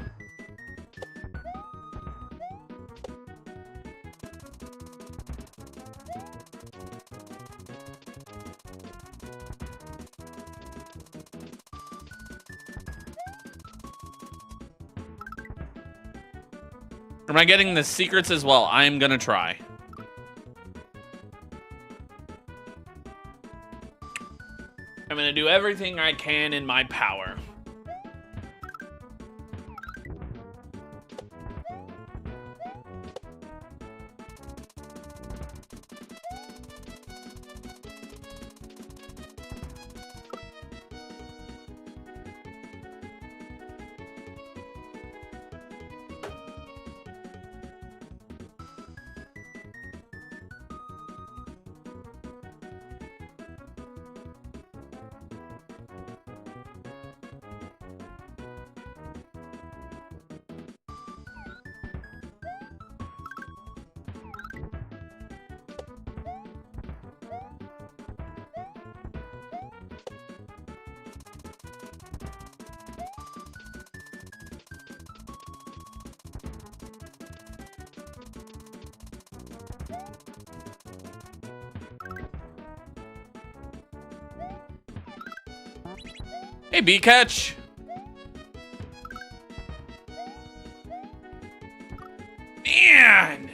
Am I getting the secrets as well? I'm gonna try. I'm gonna do everything I can in my power. Hey, B-Catch! Man!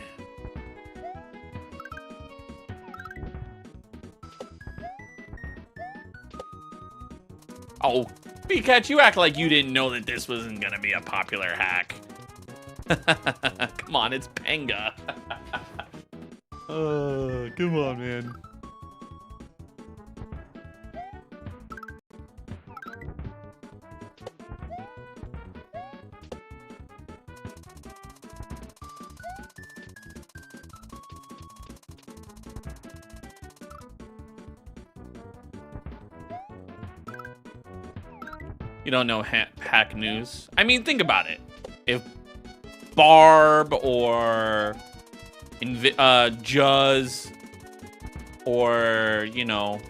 Oh, B-Catch, you act like you didn't know that this wasn't gonna be a popular hack. Come on, it's Panga. Come on, man. You don't know hack news. I mean, think about it. If Barb or Juzz or, you know,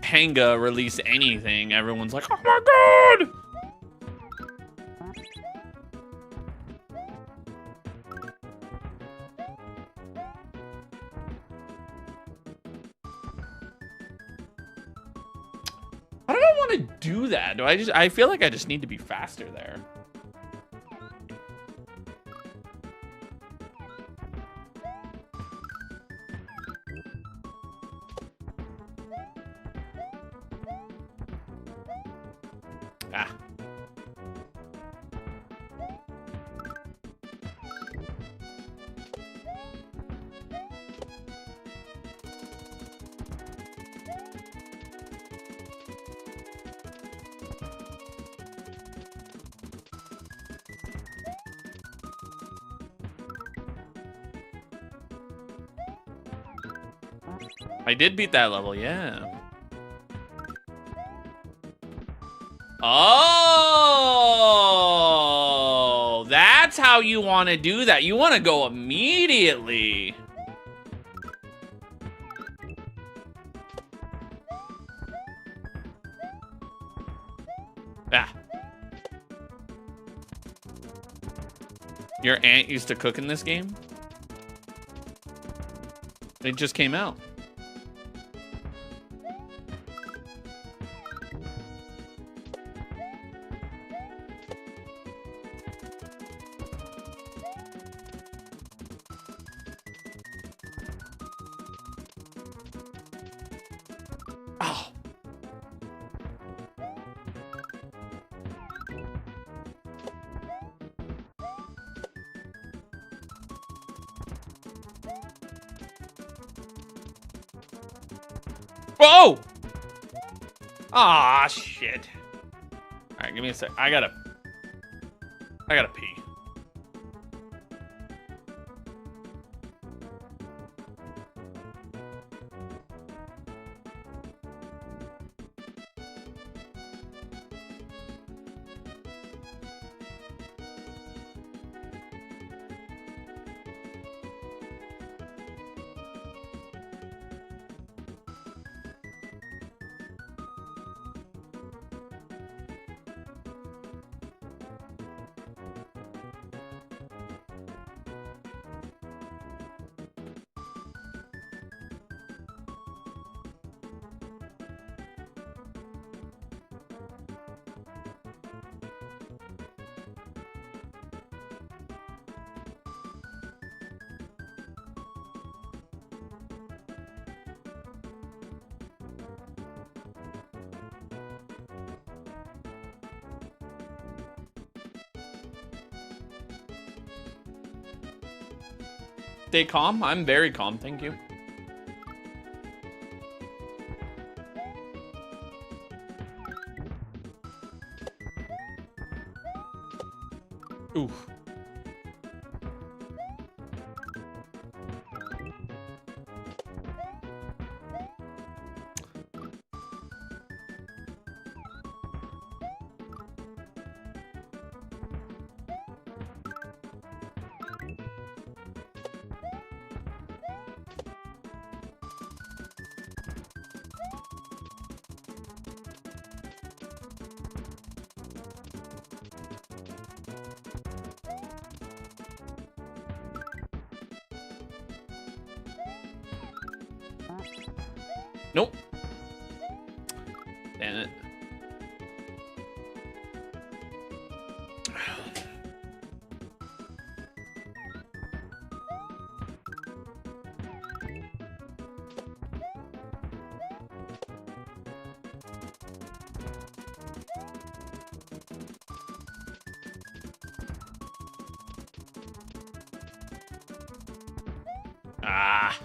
Panga release anything, everyone's like, oh my god! I don't want to do that. I feel like I just need to be faster there. Ah. I did beat that level, yeah. Oh, that's how you want to do that. You want to go immediately. Ah. Your aunt used to cook in this game? It just came out. Whoa! Ah, shit. All right, give me a sec. I gotta pee. Stay calm. I'm very calm, thank you. Oof. Nope. Damn it. Ah.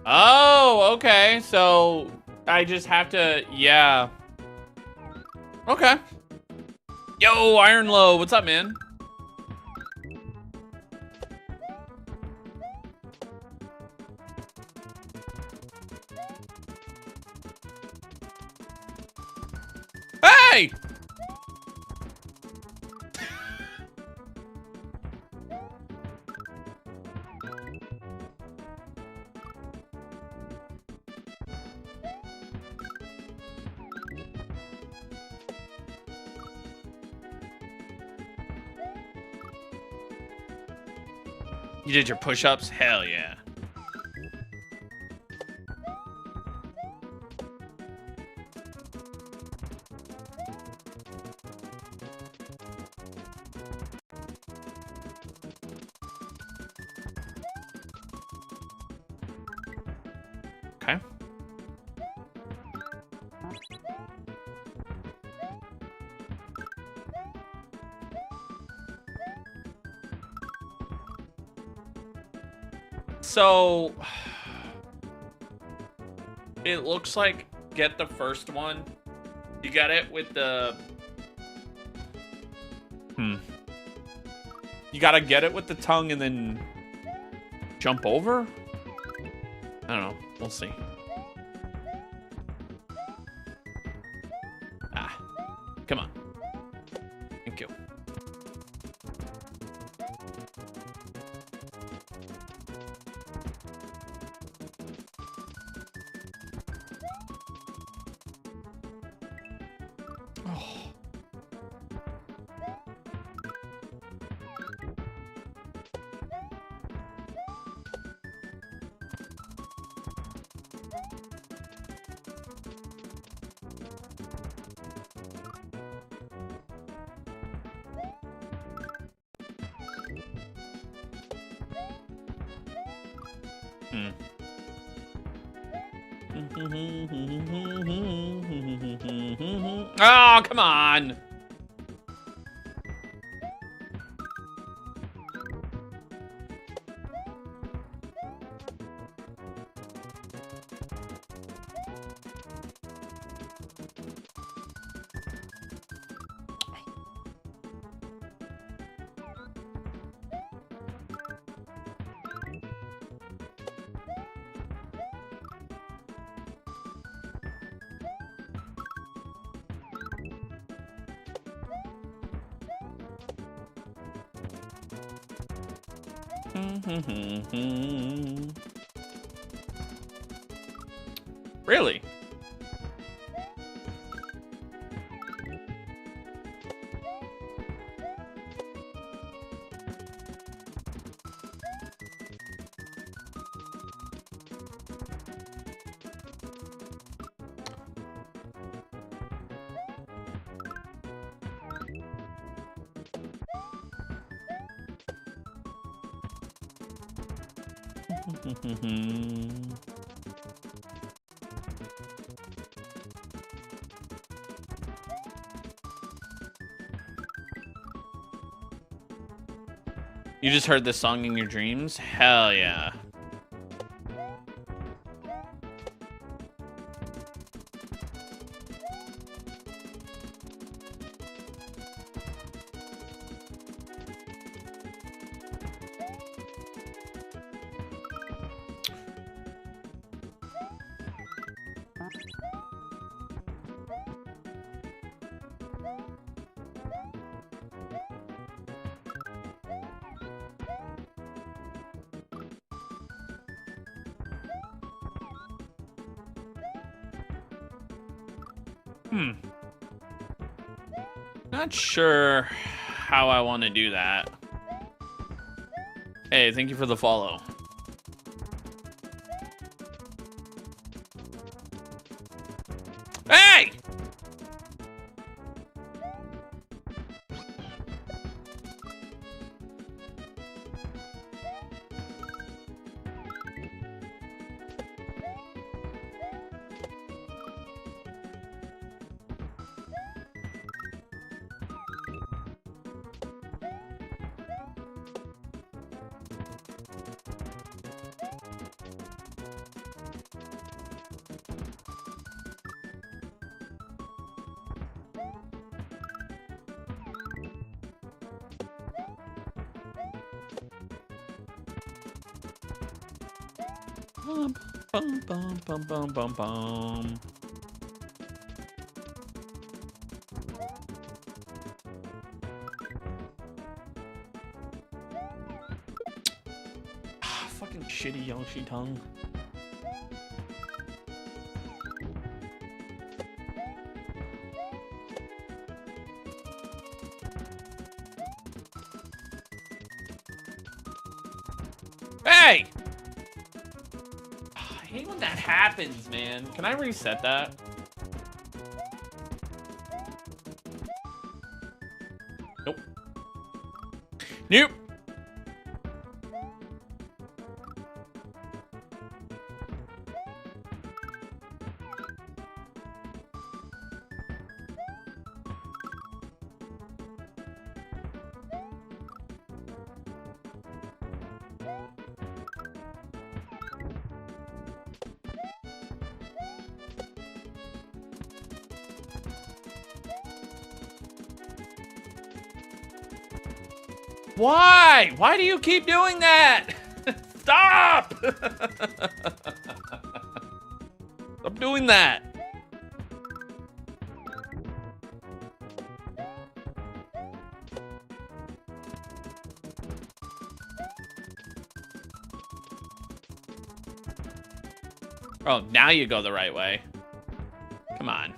Oh, okay. So I just have to, yeah. Okay. Yo, Iron Low, what's up, man? Hey! You did your push-ups? Hell yeah. Okay. So it looks like get the first one. You get it with the You gotta get it with the tongue and then jump over? I don't know. We'll see. Ah. Come on. Thank you. Oh, come on. Really? You just heard this song in your dreams? Hell yeah. Not sure how I want to do that. Hey, thank you for the follow. Hey! Bum, bum, bum, bum, bum, bum. Fucking shitty Yoshi tongue. Hey! I hate when that happens, man. Can I reset that? Nope. Nope. Why? Why do you keep doing that? Stop! Stop doing that. Oh, now you go the right way. Come on.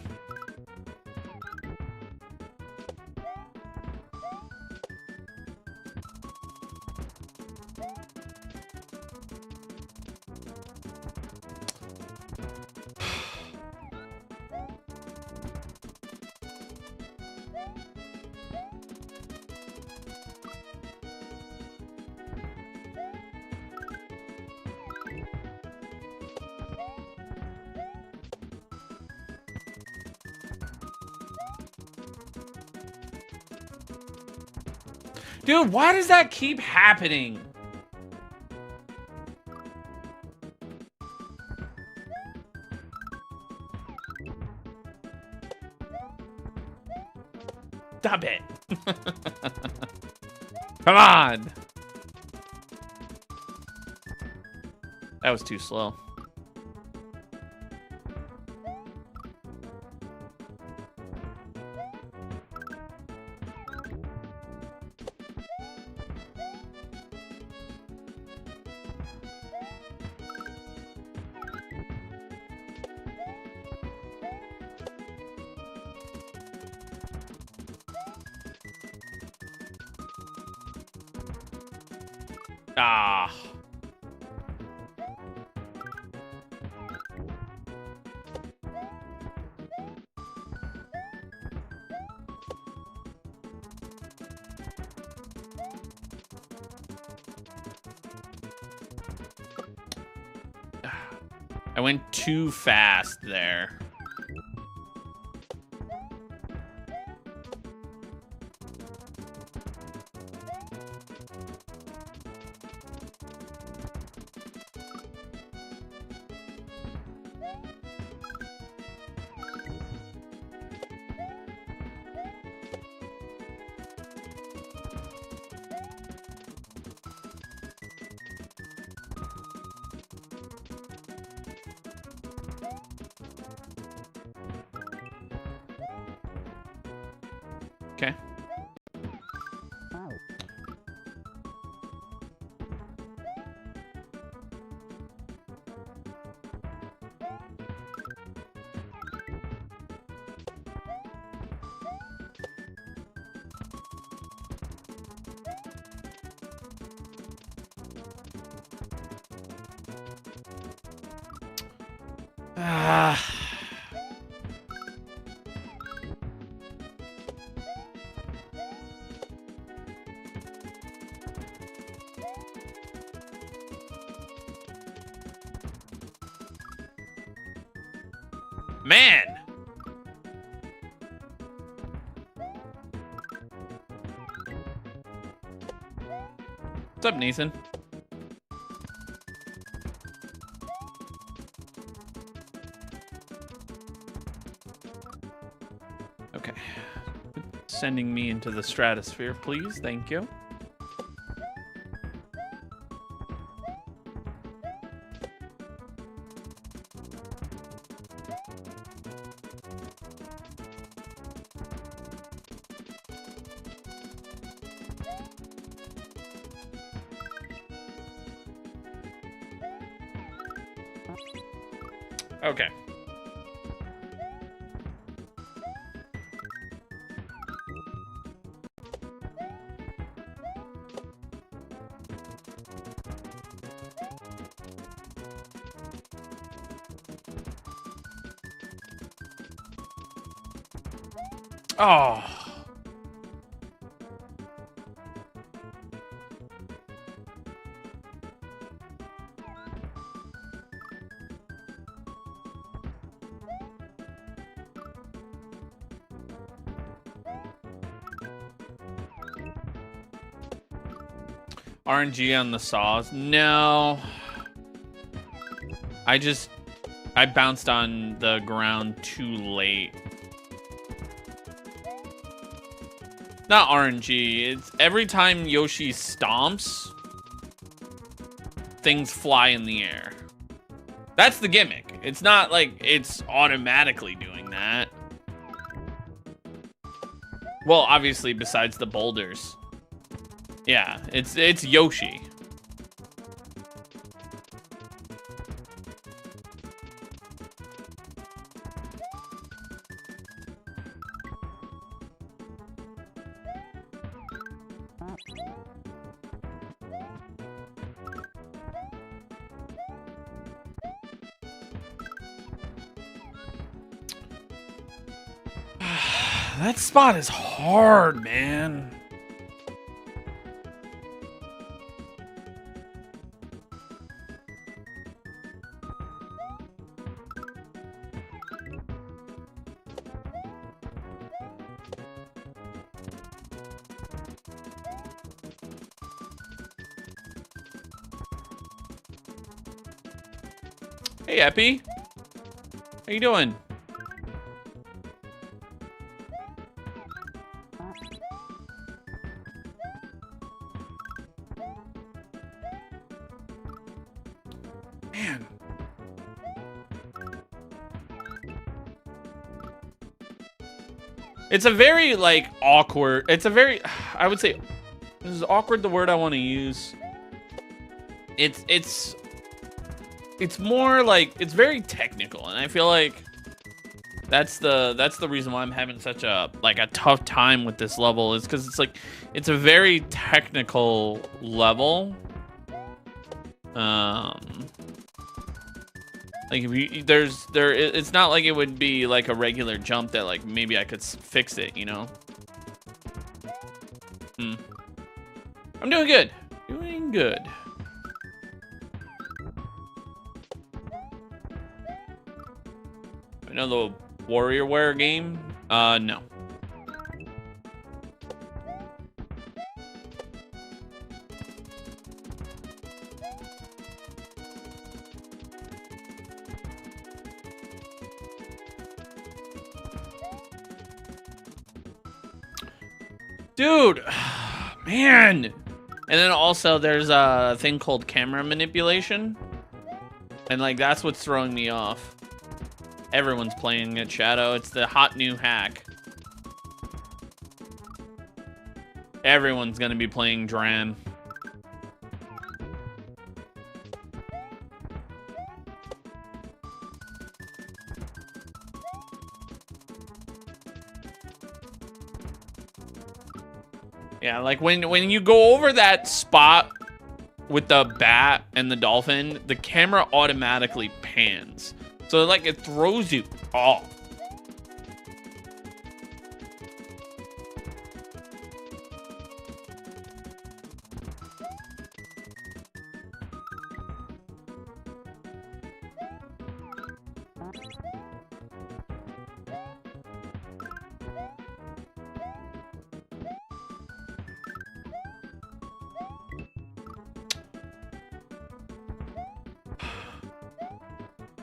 Dude, why does that keep happening? Stop it. Come on. That was too slow. Ah. I went too fast there. Okay. Ah. Man. What's up, Nathan? Okay. Sending me into the stratosphere, please. Thank you. Okay. Oh. RNG on the saws? No. I bounced on the ground too late. Not RNG. It's every time Yoshi stomps, things fly in the air. That's the gimmick. It's not like it's automatically doing that. Well, obviously, besides the boulders. Yeah, it's Yoshi. That spot is hard, man. Hey, Epi. How you doing? Man. It's a very, like, awkward... It's a very... I would say... Is awkward the word I want to use? It's more like... It's very technical, and I feel like... That's the reason why I'm having such a, like, a tough time with this level, is because it's, like... It's a very technical level. Like, if you, it's not like it would be like a regular jump that, like, maybe I could fix it, you know? I'm doing good. Doing good. Another WarriorWare game? No. Dude, man. And then also there's a thing called camera manipulation. And, like, that's what's throwing me off. Everyone's playing it, Shadow. It's the hot new hack. Everyone's gonna be playing Dram. Yeah, like when you go over that spot with the bat and the dolphin, the camera automatically pans. So, like, it throws you off.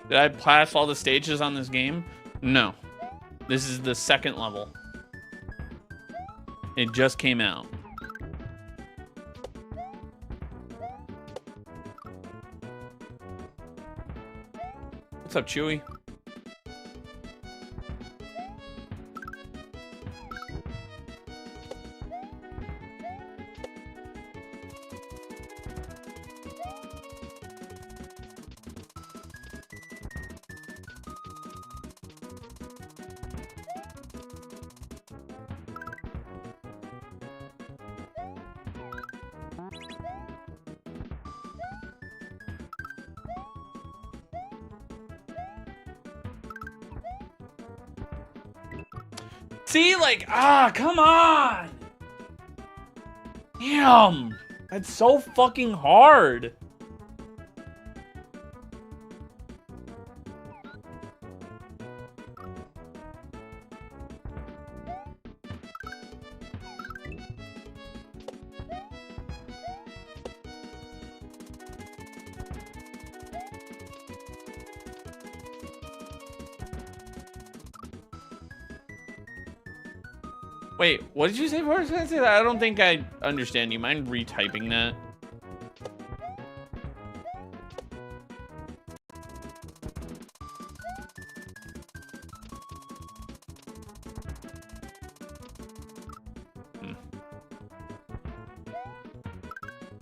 Did I pass all the stages on this game? No. This is the second level. It just came out. What's up, Chewy? See, like, come on! Damn! That's so fucking hard! Wait, what did you say before I was gonna say that? I don't think I understand. You mind retyping that?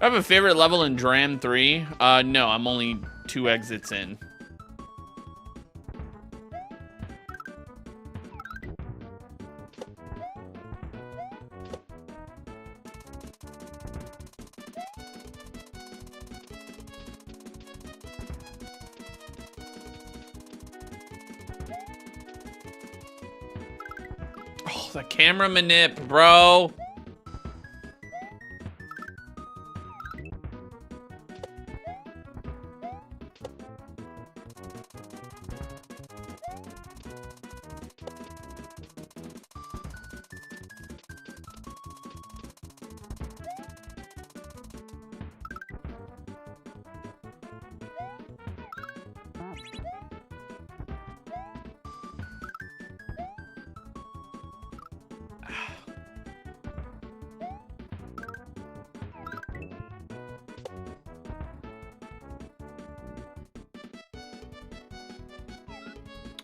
I have a favorite level in Dram 3. No, I'm only 2 exits in. Oh, the camera manip, bro.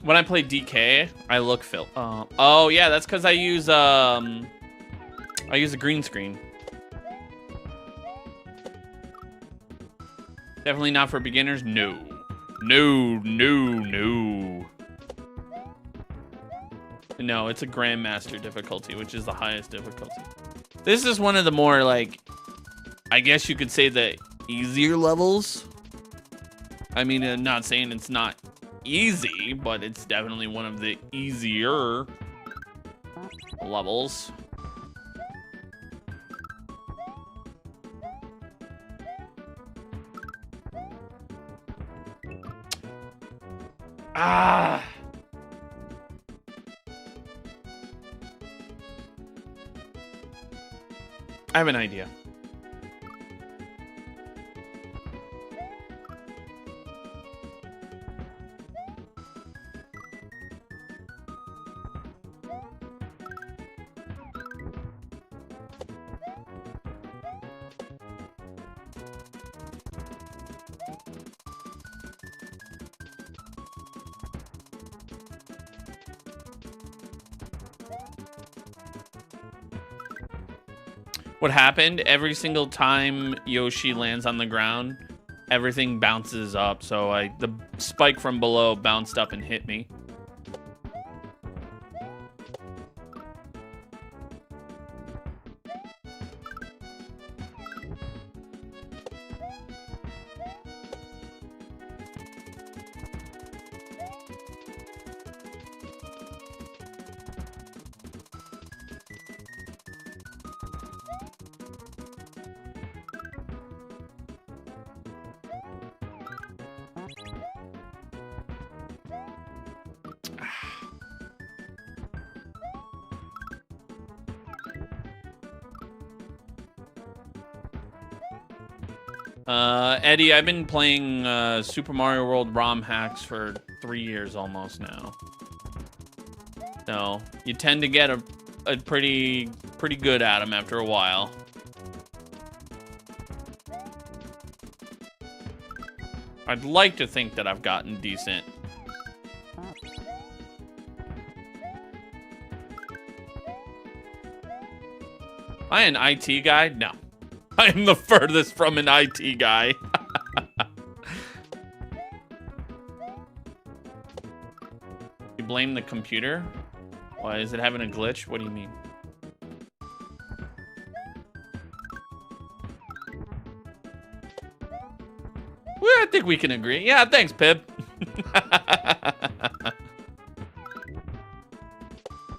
When I play DK, I look oh yeah, that's because I use a green screen. Definitely not for beginners. No, no, no, no. No, it's a grandmaster difficulty, which is the highest difficulty. This is one of the more, like, I guess you could say the easier levels. I mean, I'm not saying it's not easy, but it's definitely one of the easier levels. Ah. I have an idea. What happened every single time Yoshi lands on the ground, everything bounces up. So the spike from below bounced up and hit me. Eddie, I've been playing Super Mario World ROM hacks for 3 years almost now. So you tend to get a pretty good at them after a while. I'd like to think that I've gotten decent. Am I an IT guy? No. I am the furthest from an IT guy. You blame the computer? Why, is it having a glitch? What do you mean? Well, I think we can agree. Yeah, thanks, Pip.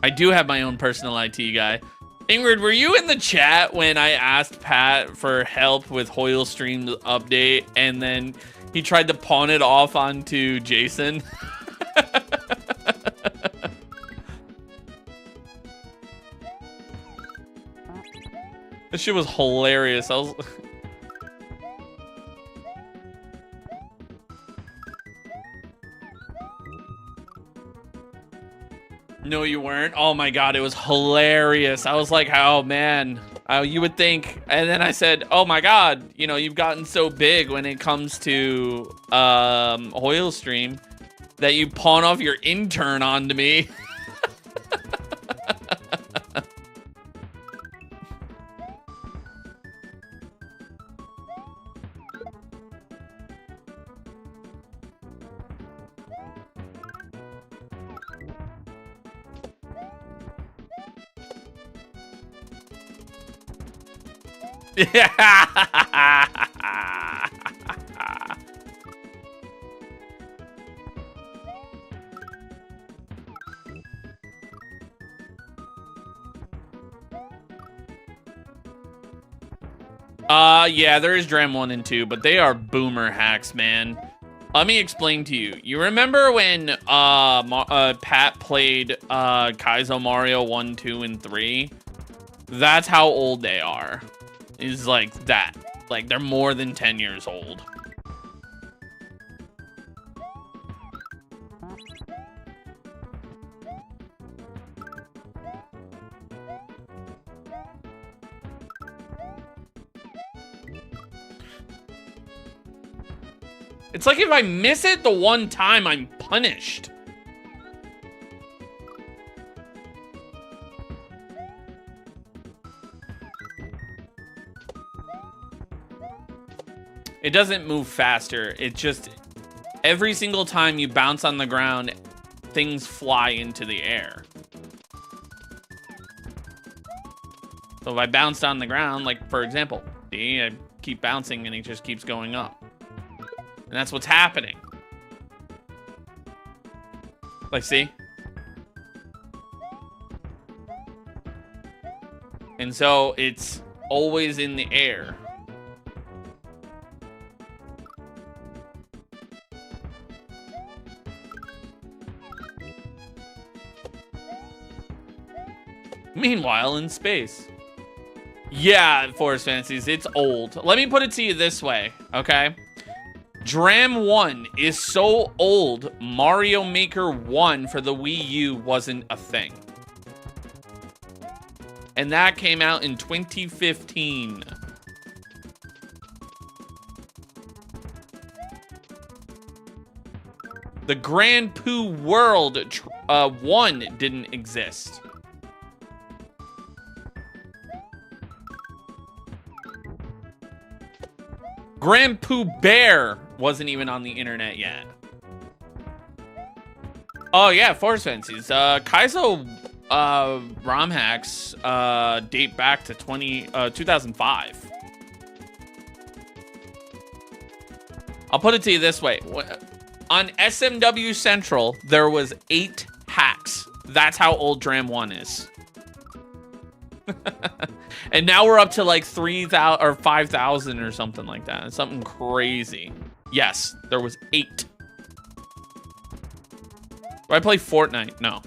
I do have my own personal IT guy. Ingrid, were you in the chat when I asked Pat for help with Hoyle Stream's update and then he tried to pawn it off onto Jason? This shit was hilarious. I was... No, you weren't. Oh my god, it was hilarious. I was like, oh man, you would think. And then I said, oh my god, you know, you've gotten so big when it comes to oil stream that you pawn off your intern onto me. Yeah, there is Dram 1 and 2, but they are boomer hacks, man. Let me explain to you. You remember when Pat played Kaiso Mario 1, 2, and 3? That's how old they are. Is like that. Like, they're more than 10 years old. It's like if I miss it the one time, I'm punished. It doesn't move faster. It just, every single time you bounce on the ground, things fly into the air. So if I bounce on the ground, like for example, see, I keep bouncing and it just keeps going up. And that's what's happening. Like, see? And so it's always in the air. Meanwhile, in space. Yeah, Forest Fantasies, it's old. Let me put it to you this way, okay? Dram 1 is so old, Mario Maker 1 for the Wii U wasn't a thing. And that came out in 2015. The Grand Poo World 1 didn't exist. Grand Pooh Bear wasn't even on the internet yet. Oh yeah, Forest Fantasies. Kaiso ROM hacks date back to 2005. I'll put it to you this way. On SMW Central, there was 8 hacks. That's how old Dram 1 is. And now we're up to like 3,000 or 5,000 or something like that. It's something crazy. Yes, there was 8. Do I play Fortnite? No.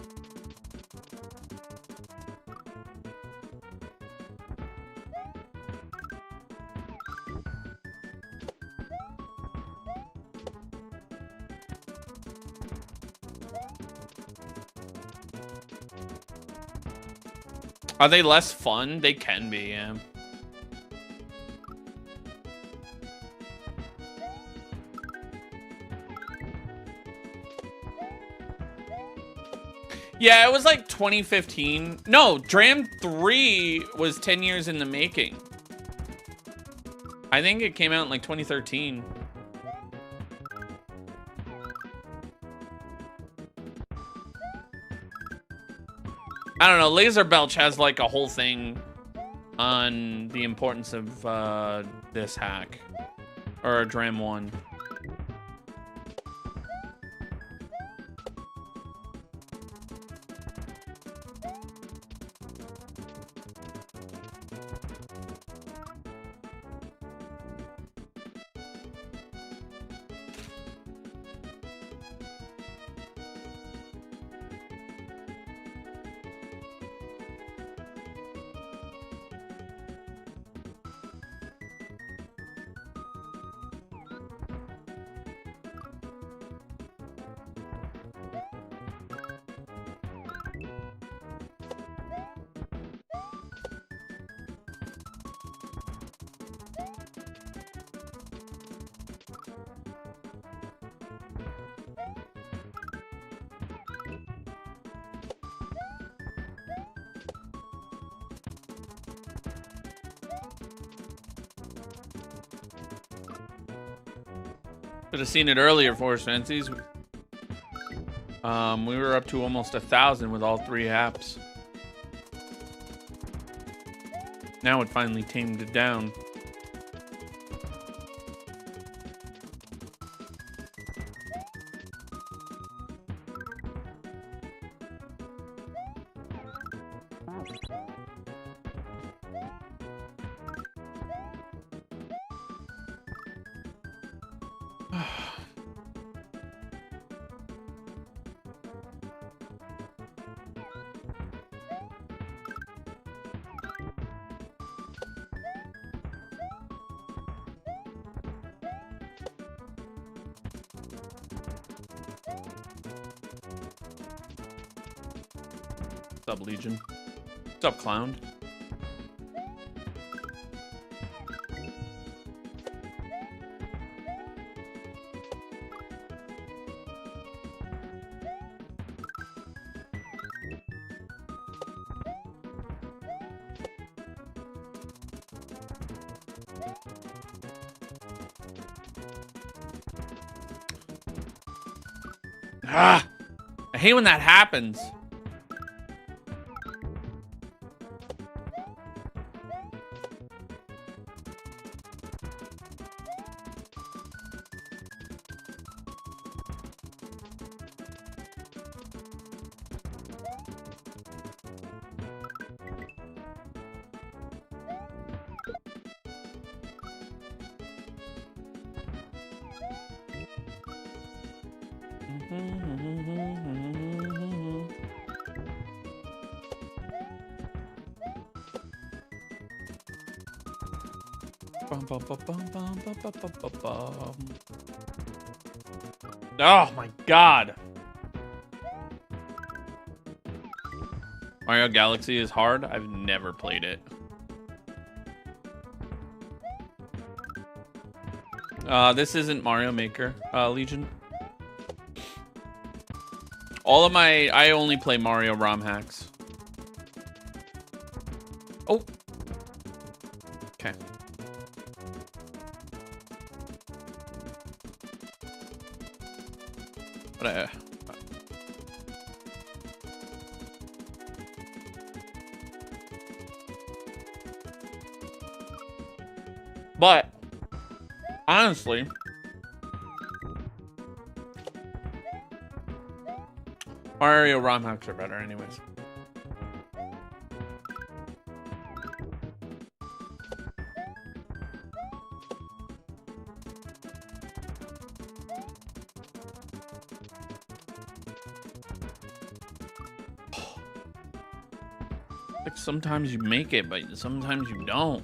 Are they less fun? They can be, yeah. Yeah, it was like 2015. No, Dram 3 was 10 years in the making. I think it came out in like 2013. I don't know, Laser Belch has like a whole thing on the importance of this hack. Or Dram 1. Should have seen it earlier, Forest Fancies. We were up to almost 1,000 with all 3 apps. Now it finally tamed it down. What's up, Legion? What's up, Clown? Ah! I hate when that happens. Oh my god. Mario Galaxy is hard. I've never played it. This isn't Mario Maker, Legion. All of my... I only play Mario ROM hacks. Oh. Okay. But But honestly, Mario ROM hacks are better anyways. Like sometimes you make it, but sometimes you don't.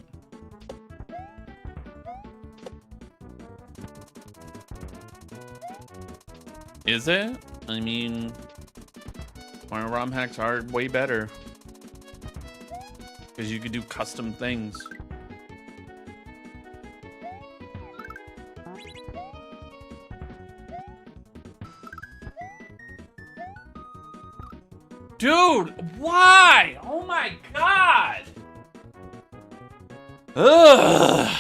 Is it? I mean, Mario ROM hacks are way better because you could do custom things. Dude, why? Oh my god! Ugh.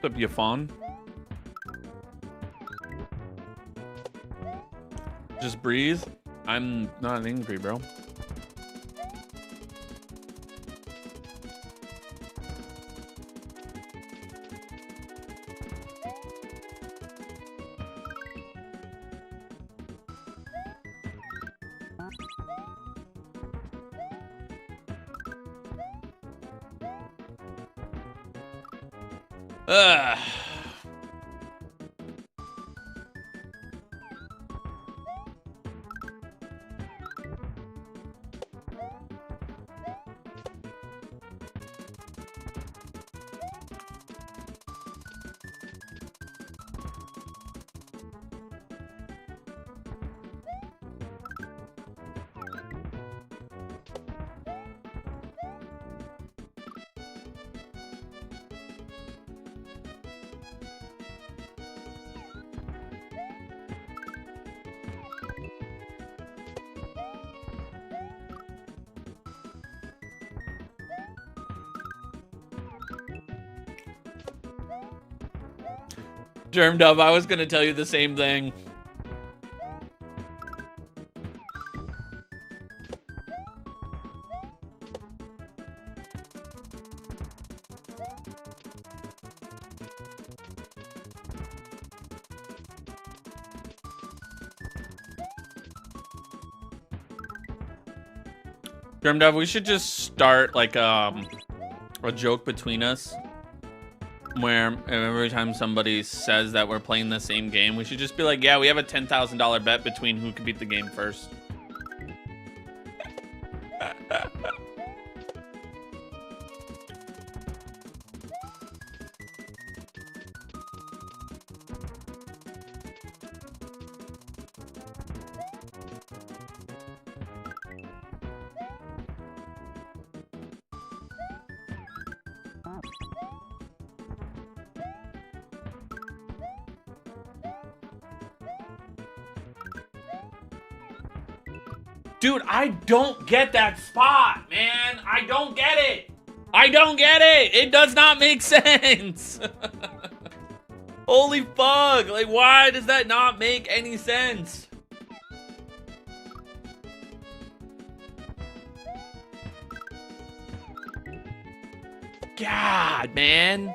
What's up, you fawn? Just breathe. I'm not angry, bro. Ugh. Germ Dove, I was gonna tell you the same thing. Germ Dove, we should just start like a joke between us where every time somebody says that we're playing the same game, we should just be like, yeah, we have a $10,000 bet between who can beat the game first. Dude, I don't get that spot, man. I don't get it. I don't get it. It does not make sense. Holy fuck. Like, why does that not make any sense? God, man.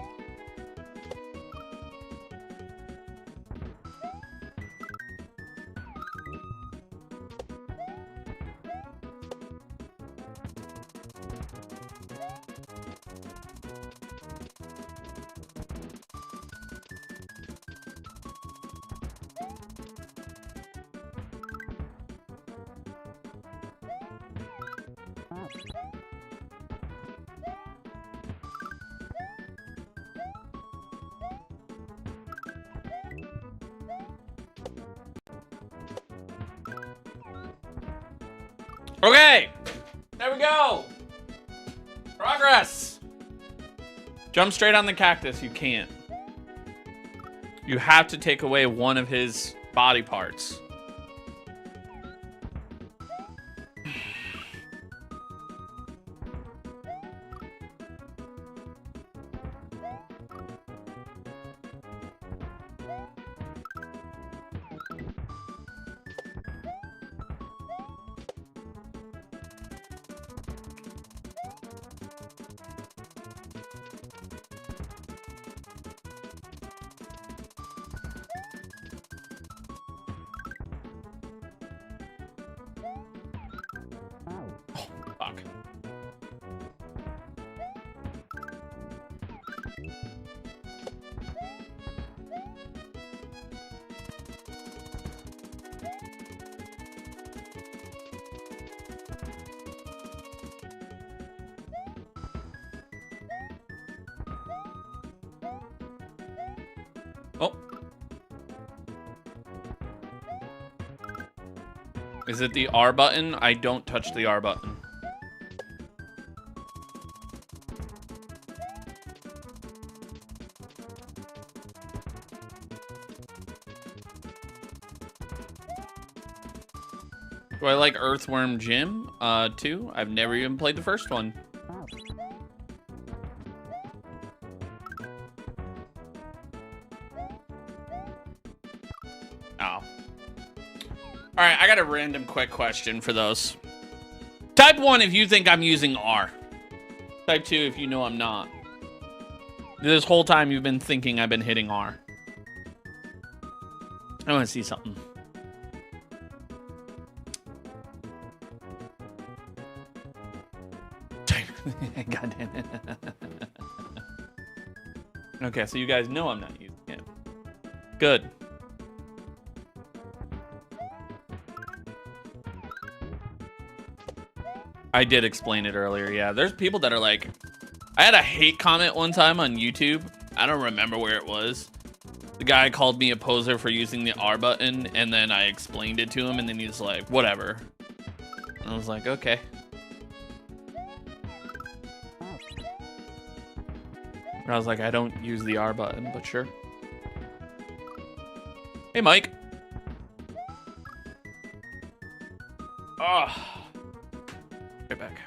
Okay, there we go. Progress. Jump straight on the cactus. You can't. You have to take away one of his body parts. Fuck. Oh. Is it the R button? I don't touch the R button. Do I like Earthworm Jim, too? I've never even played the first one. Oh. Alright, I got a random quick question for those. Type 1 if you think I'm using R. Type 2 if you know I'm not. This whole time you've been thinking I've been hitting R. I want to see something. God damn it. Okay, so you guys know I'm not using it. Good. I did explain it earlier, yeah. There's people that are like... I had a hate comment one time on YouTube. I don't remember where it was. The guy called me a poser for using the R button, and then I explained it to him, and then he's like, whatever. And I was like, okay. I was like, I don't use the R button, but sure. Hey, Mike. Oh. Right back.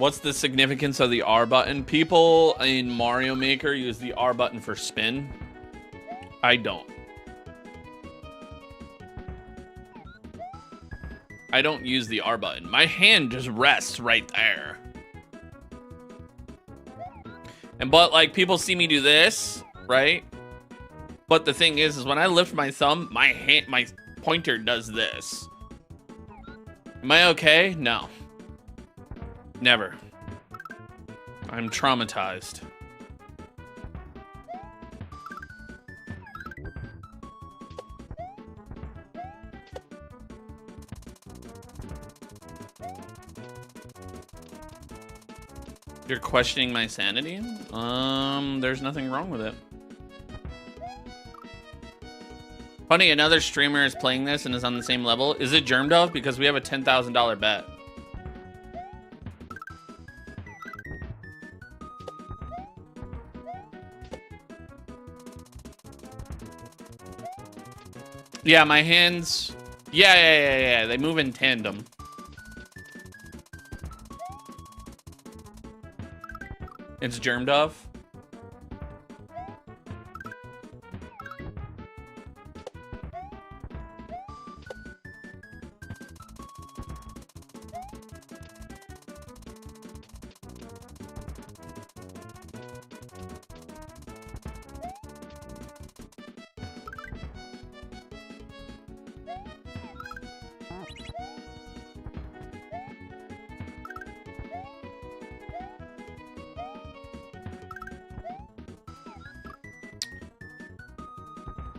What's the significance of the R button? People in Mario Maker use the R button for spin. I don't. I don't use the R button. My hand just rests right there. But like people see me do this, right? But the thing is when I lift my thumb, my pointer does this. Am I okay? No. Never. I'm traumatized. You're questioning my sanity? There's nothing wrong with it. Funny, another streamer is playing this and is on the same level. Is it Germ Dove? Because we have a $10,000 bet. Yeah, my hands. Yeah. They move in tandem. It's Germ Dove.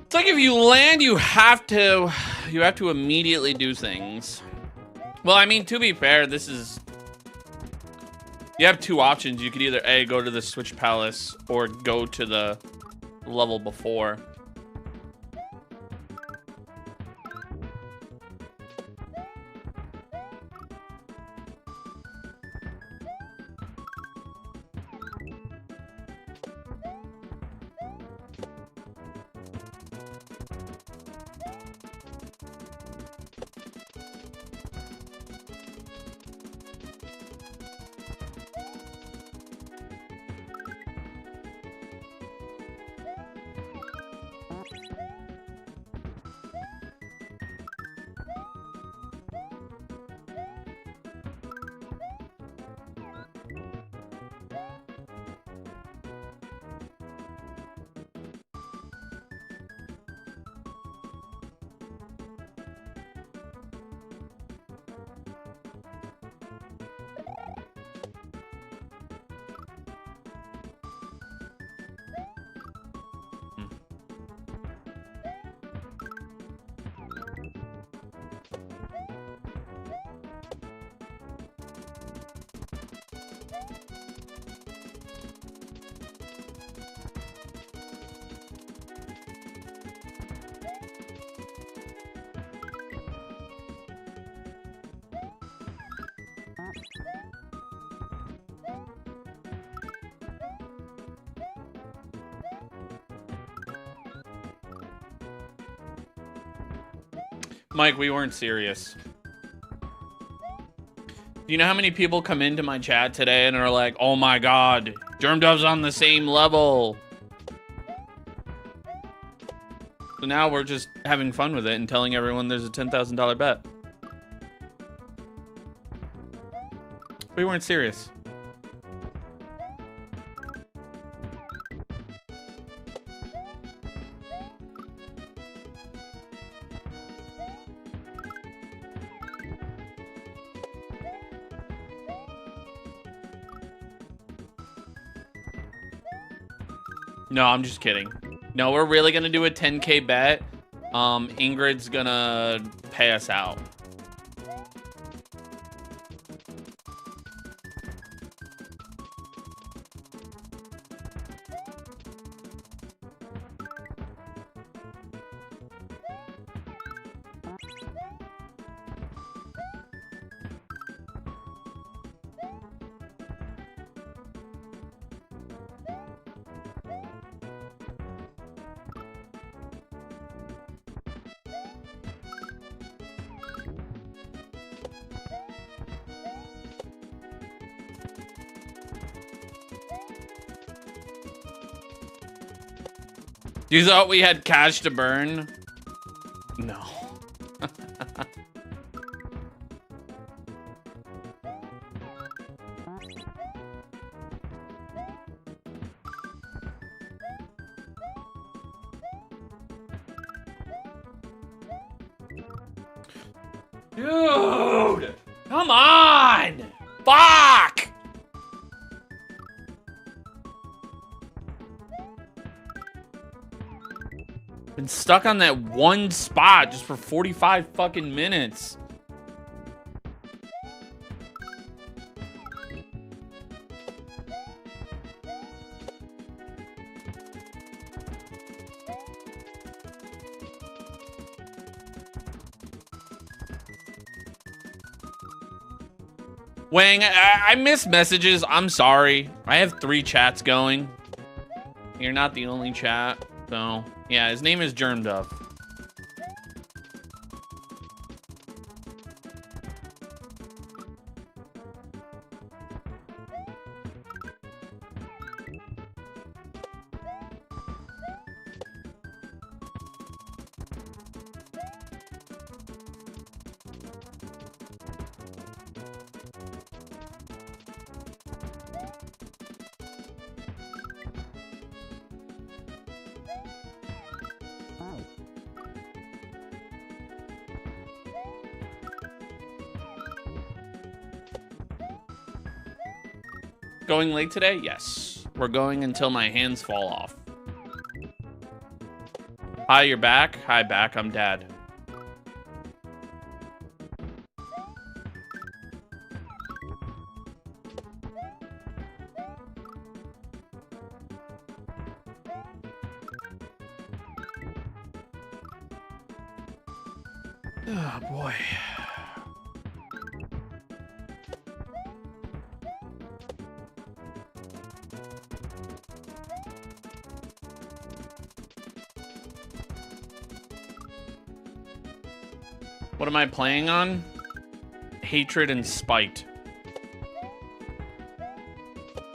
It's like if you land, you have to immediately do things. Well, I mean, to be fair, this is... You have two options. You could either A, go to the Switch Palace, or go to the level before. Mike, we weren't serious. You know how many people come into my chat today and are like, oh my god, Germ Dove's on the same level. So now we're just having fun with it and telling everyone there's a $10,000 bet. We weren't serious. No, I'm just kidding. No, we're really gonna do a 10K bet. Ingrid's gonna pay us out. You thought we had cash to burn? No. Dude! Come on! Fuck! Been stuck on that one spot just for 45 fucking minutes. Wang, I miss messages. I'm sorry. I have 3 chats going. You're not the only chat. So, yeah, his name is Germ Duff. Going late today? Yes. We're going until my hands fall off. Hi, you're back? Hi, back. I'm Dad. Oh, boy. What am I playing on? Hatred and spite.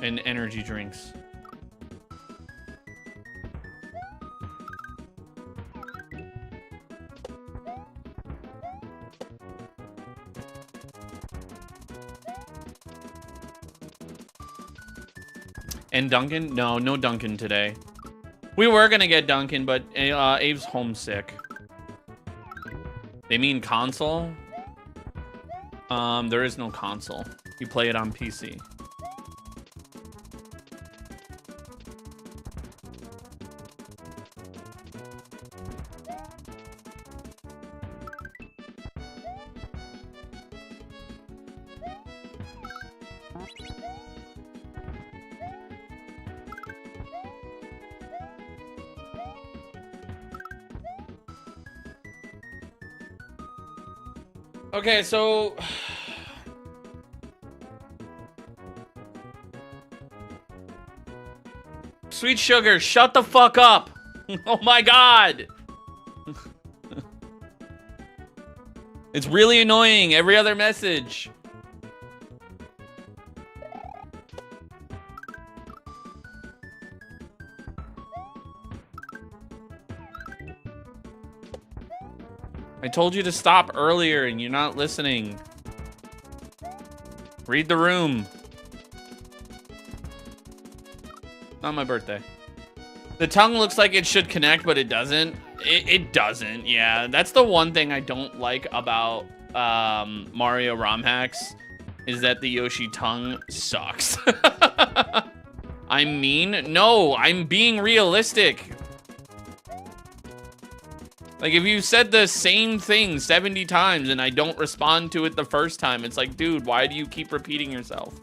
And energy drinks. And Duncan? No, no Duncan today. We were gonna get Duncan, but Abe's homesick. They mean console? There is no console. You play it on PC. Okay, so Sweet Sugar, shut the fuck up. Oh my god. It's really annoying. Every other message. I told you to stop earlier and you're not listening. Read the room. Not my birthday. The tongue looks like it should connect, but it doesn't. It doesn't, yeah. That's the one thing I don't like about Mario Rom Hacks, is that the Yoshi tongue sucks. I'm mean? No, I'm being realistic. Like, if you said the same thing 70 times and I don't respond to it the first time, it's like, dude, why do you keep repeating yourself?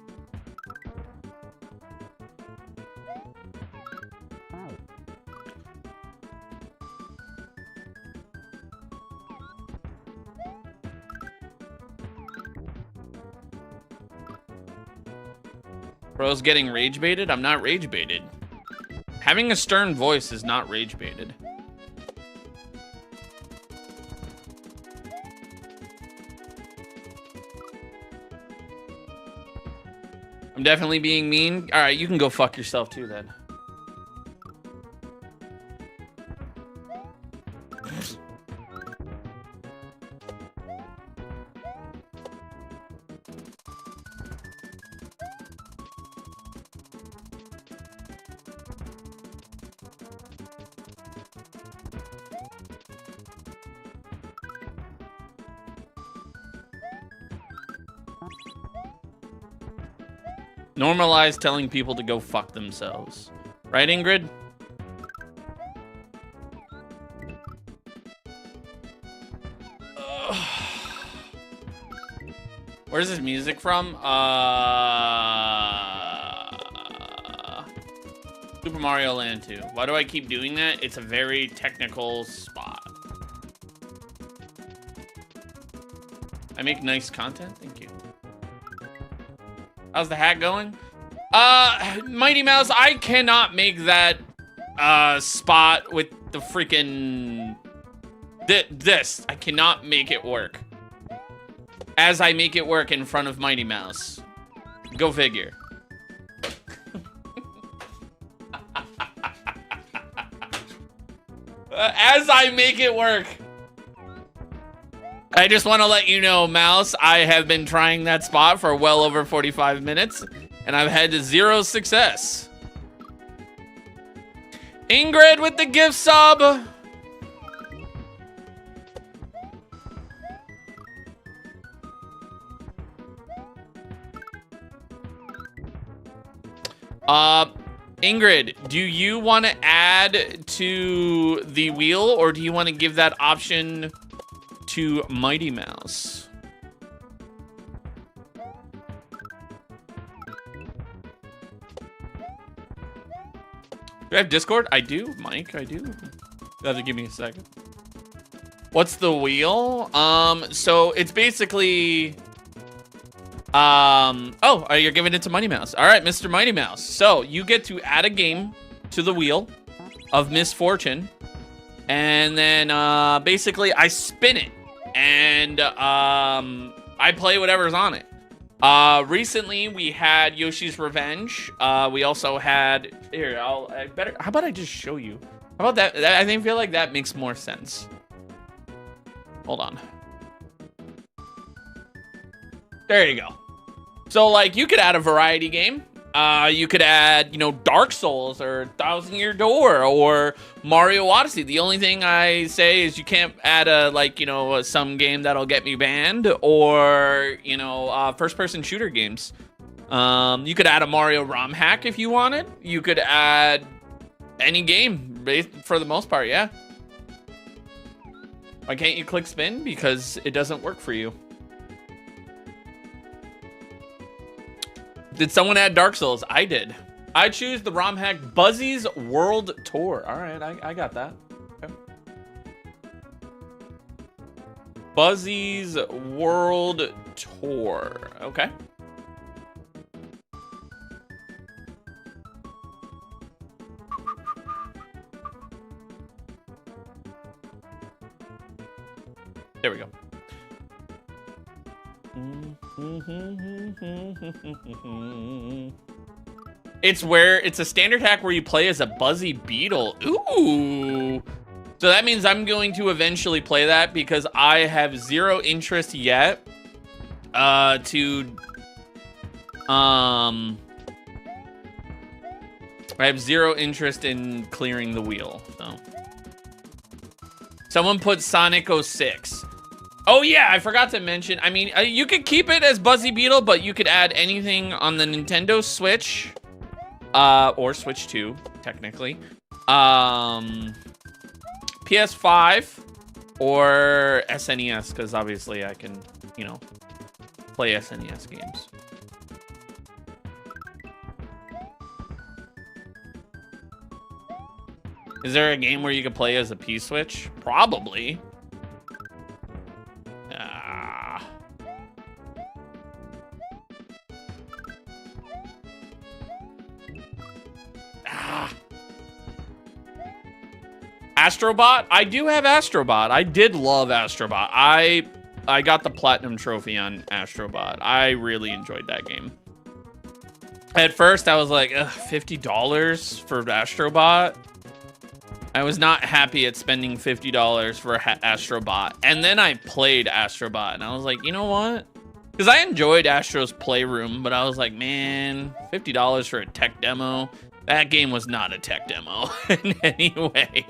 Bro's getting rage baited? I'm not rage baited. Having a stern voice is not rage baited. I'm definitely being mean. All right, you can go fuck yourself too then. Normalize telling people to go fuck themselves. Right, Ingrid? Where's this music from? Super Mario Land 2. Why do I keep doing that? It's a very technical spot. I make nice content? Thank you. How's the hack going? Mighty Mouse, I cannot make that spot with the freaking this. I cannot make it work. As I make it work in front of Mighty Mouse. Go figure. As I make it work. I just want to let you know, Mouse, I have been trying that spot for well over 45 minutes, and I've had 0 success. Ingrid with the gift sub. Ingrid, do you want to add to the wheel, or do you want to give that option to Mighty Mouse? Do I have Discord? I do, Mike, I do. You have to give me a second. What's the wheel? So it's basically... oh, you're giving it to Mighty Mouse. All right, Mr. Mighty Mouse. So you get to add a game to the wheel of misfortune. And then, basically I spin it. And, I play whatever's on it. Recently we had Yoshi's Revenge. We also had, here, how about I just show you? How about that? I feel like that makes more sense. Hold on. There you go. So, like, you could add a variety game. You could add, you know, Dark Souls or Thousand Year Door or Mario Odyssey. The only thing I say is you can't add a, like, you know, some game that'll get me banned, or, you know, first-person shooter games. You could add a Mario ROM hack if you wanted. You could add any game, for the most part, yeah. Why can't you click spin? Because it doesn't work for you. Did someone add Dark Souls? I did. I choose the ROM hack Buzzy's World Tour. All right, I got that. Okay. Buzzy's World Tour. Okay. There we go. It's a standard hack where you play as a Buzzy Beetle. Ooh. So that means I'm going to eventually play that, because I have 0 interest yet I have 0 interest in clearing the wheel. So someone put Sonic 06. Oh yeah, I forgot to mention, I mean, you could keep it as Buzzy Beetle, but you could add anything on the Nintendo Switch, or Switch 2, technically, PS5, or SNES, because obviously I can, you know, play SNES games. Is there a game where you could play as a P-Switch? Probably. Astrobot? I do have Astrobot. I did love Astrobot. I got the platinum trophy on Astrobot. I really enjoyed that game. At first, I was like, ugh, $50 for Astrobot? I was not happy at spending $50 for Astrobot. And then I played Astrobot, and I was like, you know what? Because I enjoyed Astro's Playroom, but I was like, man, $50 for a tech demo? That game was not a tech demo in any way.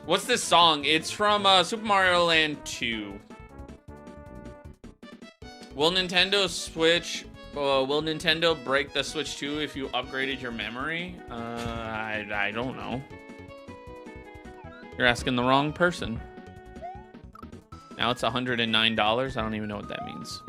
What's this song? It's from Super Mario Land 2. Will Nintendo break the Switch 2 if you upgraded your memory? I don't know. You're asking the wrong person. Now it's $109. I don't even know what that means.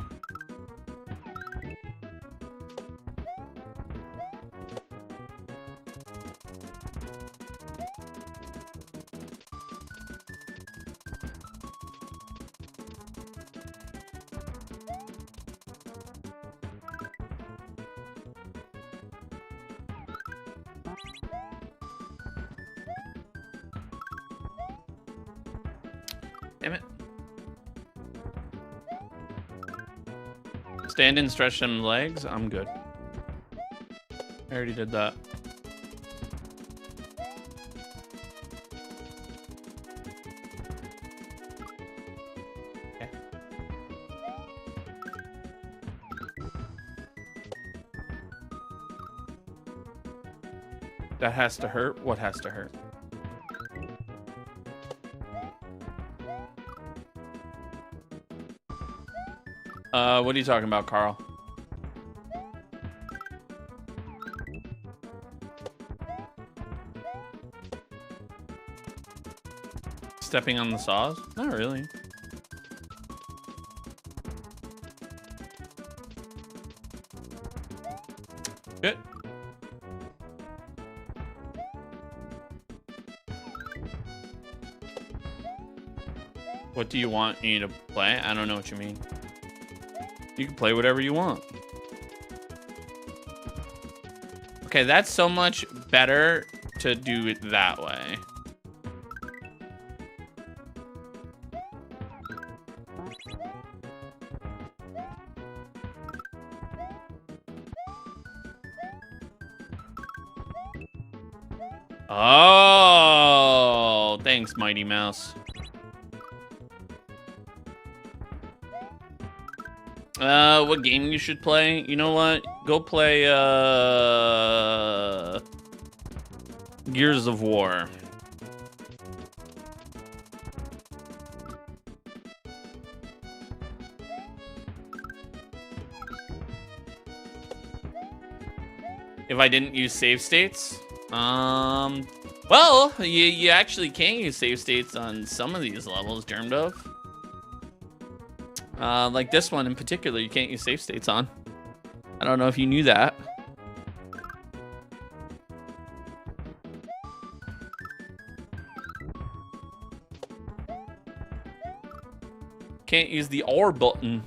Damn it. Stand and stretch them legs. I'm good. I already did that. Okay. That has to hurt. What has to hurt? What are you talking about, Carl? Stepping on the saws? Not really. Good. What do you want me to play? I don't know what you mean. You can play whatever you want. Okay, that's so much better to do it that way. Oh, thanks, Mighty Mouse. What game you should play? You know what? Go play, Gears of War. If I didn't use save states? Well, you actually can use save states on some of these levels, Germdove. Like this one in particular, you can't use save states on. I don't know if you knew that. Can't use the R button.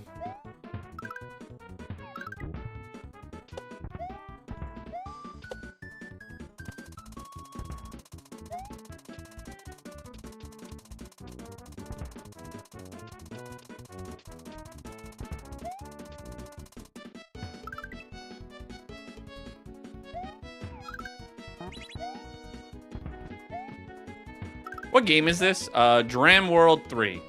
What game is this? Dram World 3.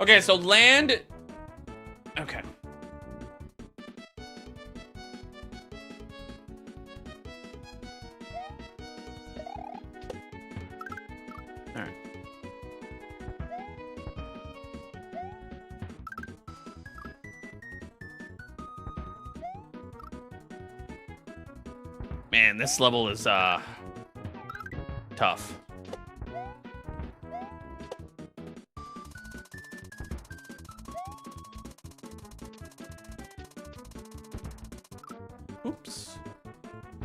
Okay, so land... Okay. All right. Man, this level is, tough. Oops.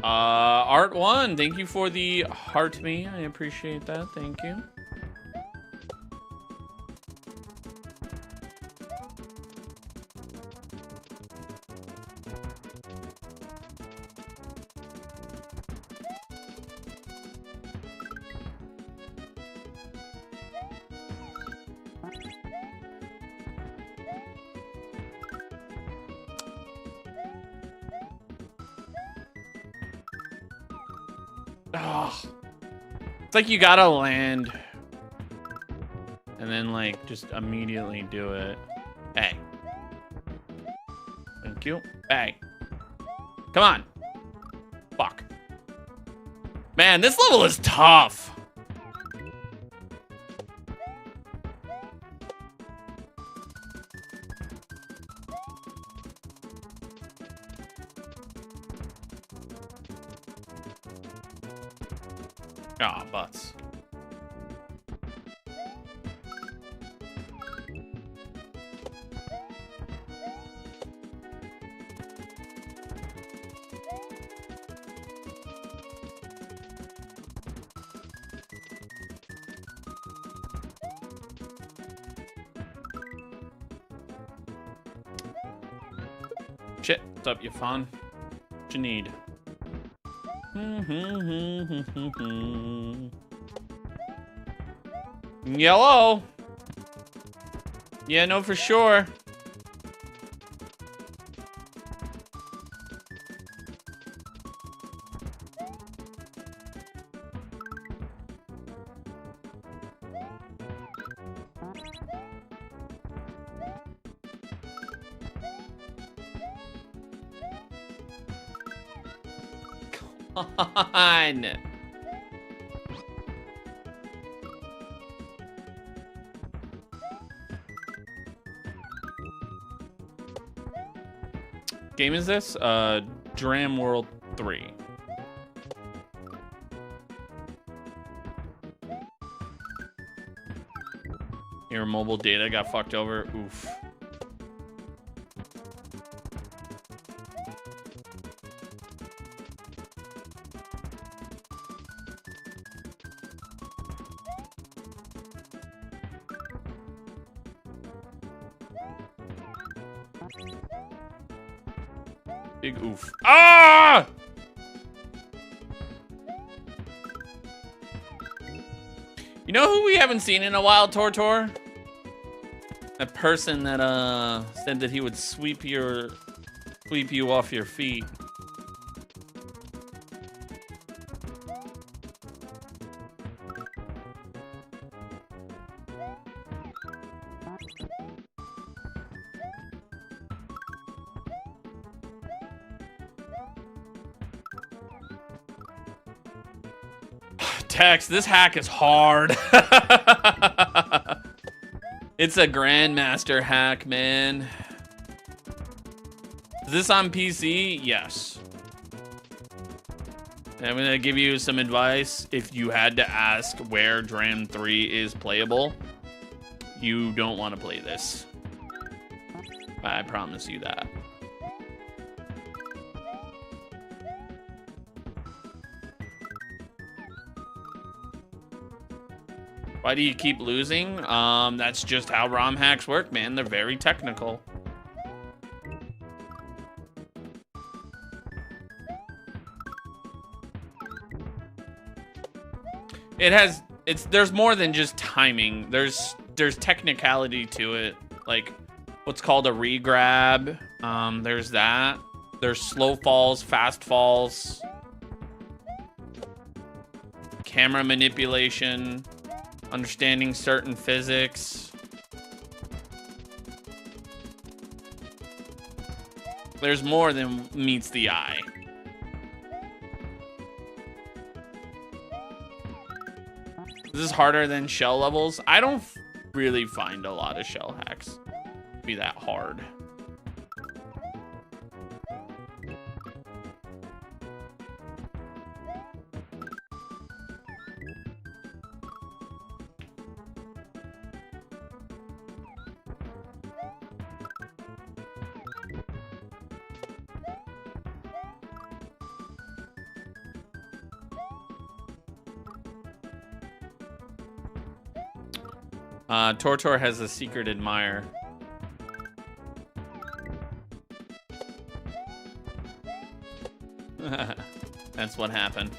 Art 1, thank you for the heart me. I appreciate that. Thank you. Oh, it's like you gotta land and then like just immediately do it. Hey. Thank you. Hey. Come on. Fuck. Man, this level is tough. Ah, oh, butts. Shit, what's up, you fun? What you need? Yellow. Yeah, no, for sure. On. Game is this? Dram World 3. Your mobile data got fucked over. Oof. Big oof. Ah! You know who we haven't seen in a while, Tortor? That person that said that he would sweep you off your feet. Tex, this hack is hard. It's a Grandmaster hack, man. Is this on PC? Yes. And I'm gonna give you some advice. If you had to ask where Dram 3 is playable, you don't want to play this. I promise you that. Why do you keep losing? That's just how ROM hacks work, man. They're very technical. There's more than just timing. There's technicality to it. Like what's called a regrab. There's that. There's slow falls, fast falls. Camera manipulation. Understanding certain physics. There's more than meets the eye. This is harder than shell levels. I don't really find a lot of shell hacks be that hard. Tortor has a secret admirer. That's what happened.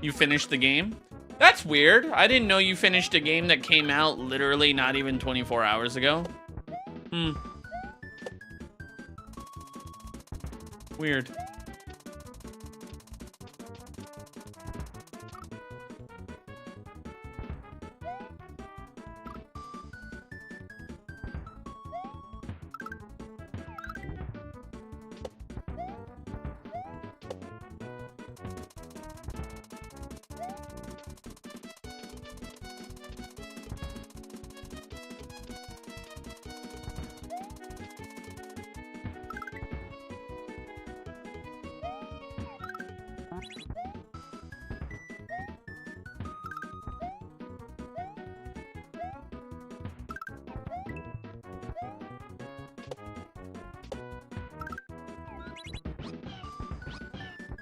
You finished the game? That's weird. I didn't know you finished a game that came out literally not even 24 hours ago. Weird.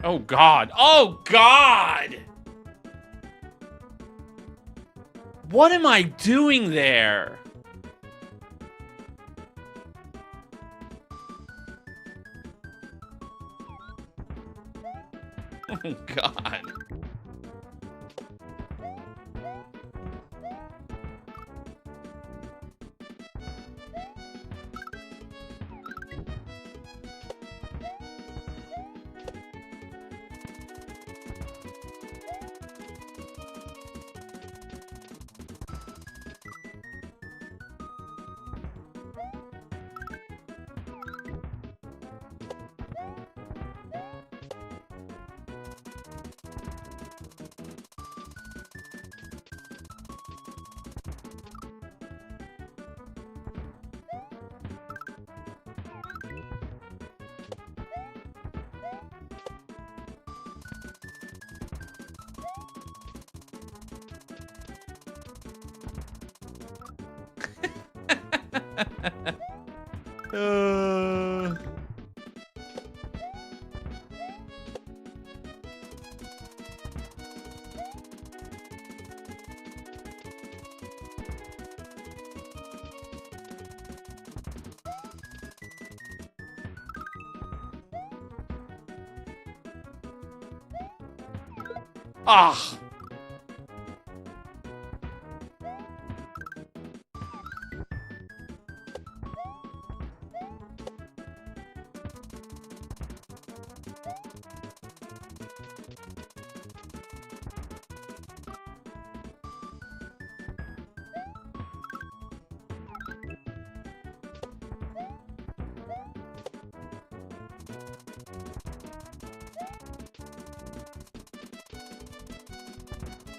Oh, God. Oh, God! What am I doing there? Oh, God. Ah.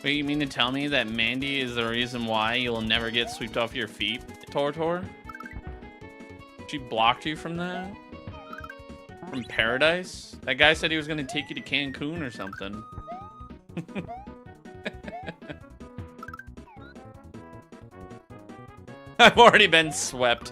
Wait, you mean to tell me that Mandy is the reason why you'll never get swept off your feet, Tortor? She blocked you from that? From paradise? That guy said he was gonna take you to Cancun or something. I've already been swept.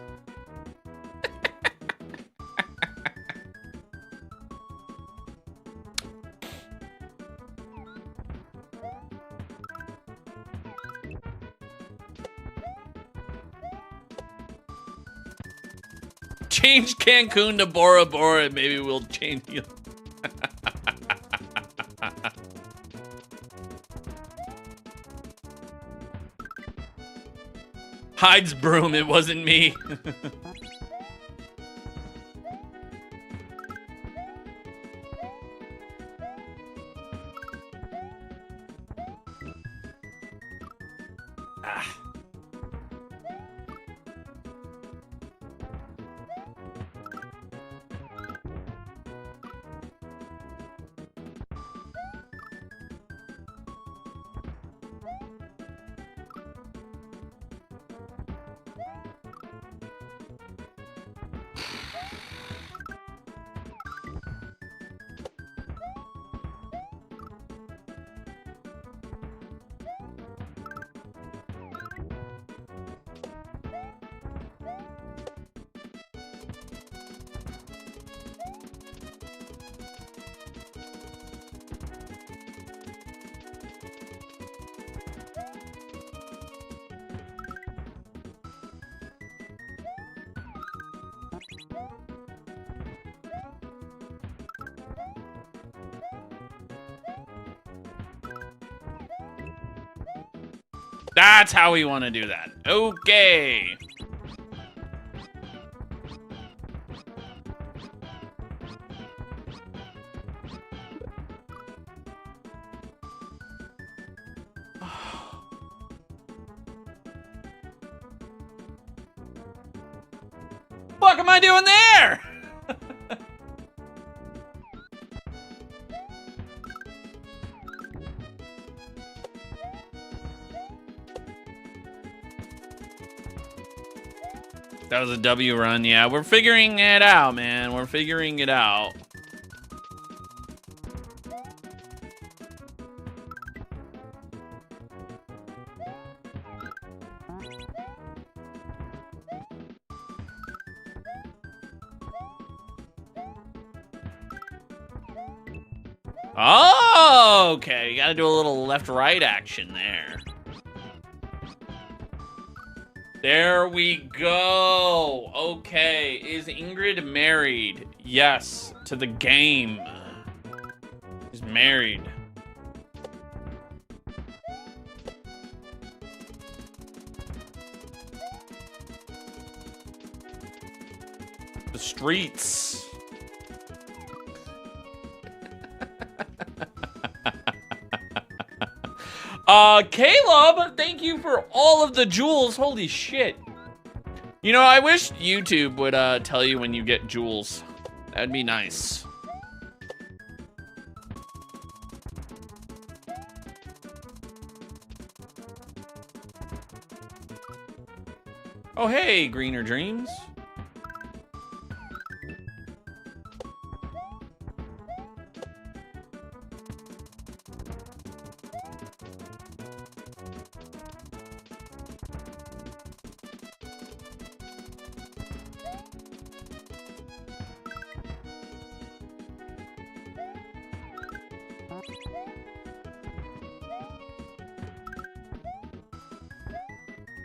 Change Cancun to Bora Bora and maybe we'll change you. Hides broom, it wasn't me. That's how we want to do that. Okay. What am I doing there? That was a W run. Yeah, we're figuring it out, man. We're figuring it out. Oh, okay. You gotta do a little left-right action there. There we go. Okay. Is Ingrid married? Yes. To the game. She's married. The streets. Caleb, thank you for all of the jewels. Holy shit. You know, I wish YouTube would tell you when you get jewels. That'd be nice. Oh, hey, Greener Dreams.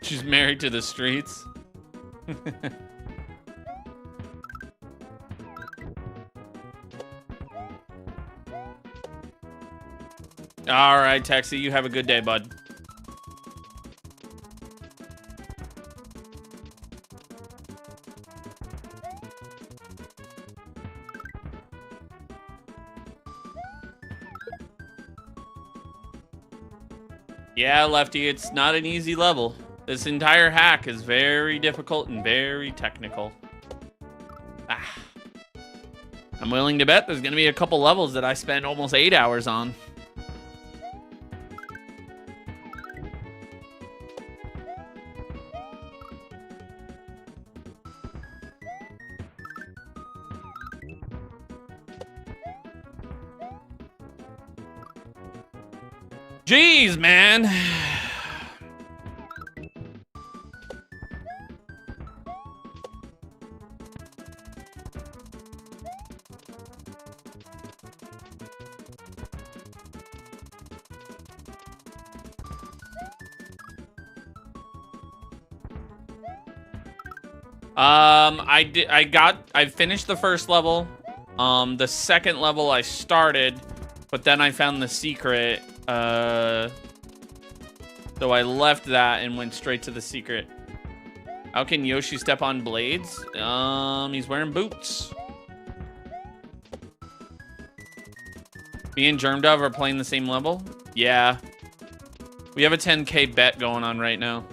She's married to the streets. All right, Texie, you have a good day, bud. Yeah, Lefty, it's not an easy level. This entire hack is very difficult and very technical. Ah. I'm willing to bet there's gonna be a couple levels that I spent almost 8 hours on. Jeez, man. I finished the first level. The second level I started, but then I found the secret. So I left that and went straight to the secret. How can Yoshi step on blades? He's wearing boots. Me and Germdove are playing the same level? Yeah. We have a 10K bet going on right now.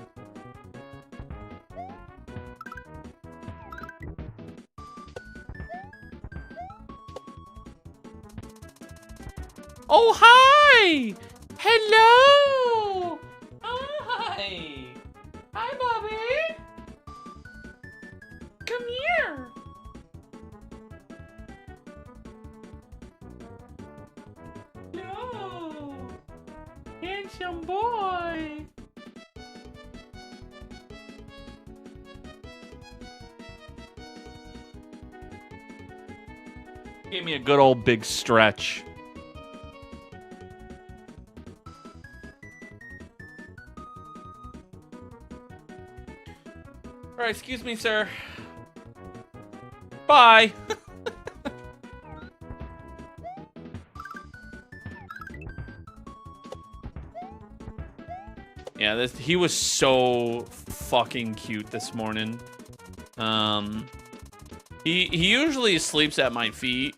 Oh, hi! Hello! Hi! Hi, Bobby! Come here! Hello! Handsome boy! Gave me a good old big stretch. All right, excuse me, sir. Bye. Yeah, he was so fucking cute this morning. He usually sleeps at my feet.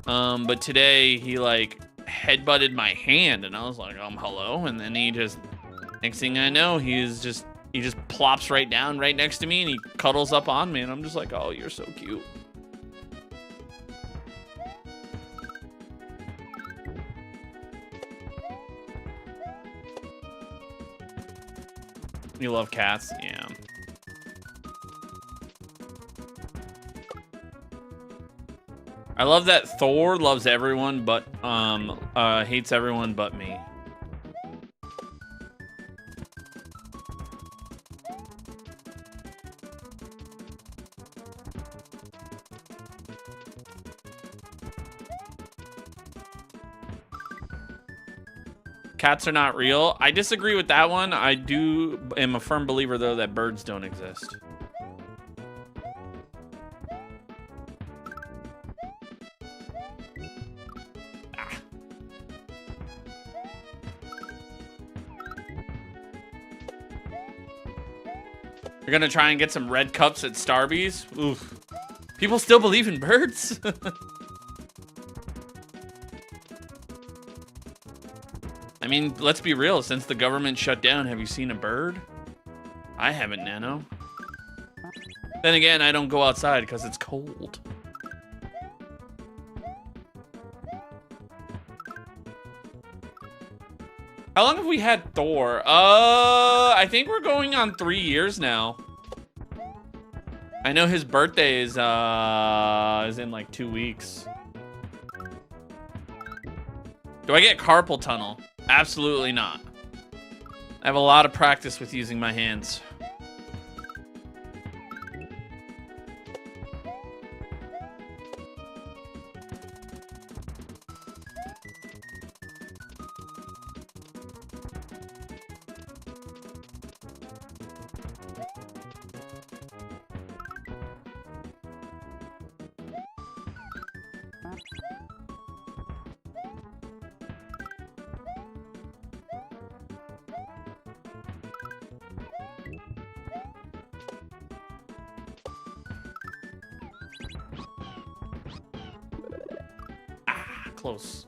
But today he like headbutted my hand and I was like, hello. And then he just, next thing I know, he just plops right down right next to me and he cuddles up on me and I'm just like, oh, you're so cute. You love cats? Yeah. I love that Thor loves everyone but hates everyone but me. Cats are not real. I disagree with that one. I am a firm believer though that birds don't exist. You're gonna try and get some red cups at Starbucks? Oof. People still believe in birds? I mean, let's be real. Since the government shut down, have you seen a bird? I haven't, Nano. Then again, I don't go outside because it's cold. How long have we had Thor? I think we're going on 3 years now. I know his birthday is in like 2 weeks. Do I get carpal tunnel? Absolutely not. I have a lot of practice with using my hands. Close.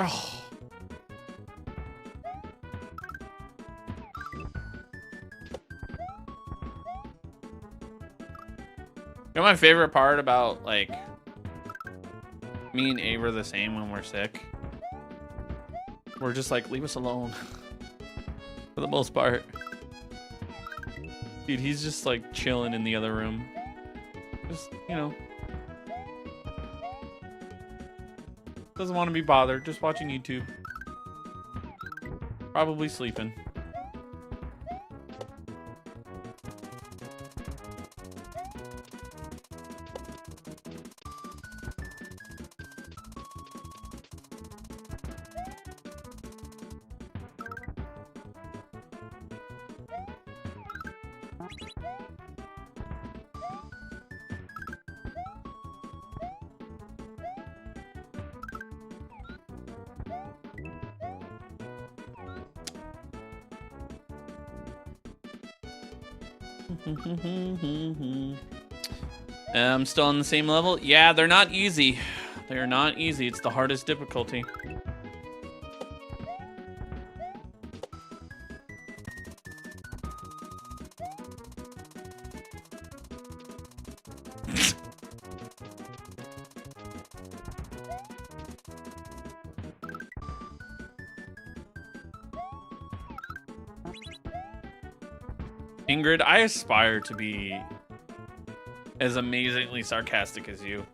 Oh. You know my favorite part about, like, me and Abe are the same when we're sick? We're just like, leave us alone. For the most part. Dude, he's just, like, chilling in the other room. Just, you know. Doesn't want to be bothered, just watching YouTube. Probably sleeping. I'm still on the same level. Yeah, they're not easy. They're not easy. It's the hardest difficulty. Ingrid, I aspire to be as amazingly sarcastic as you.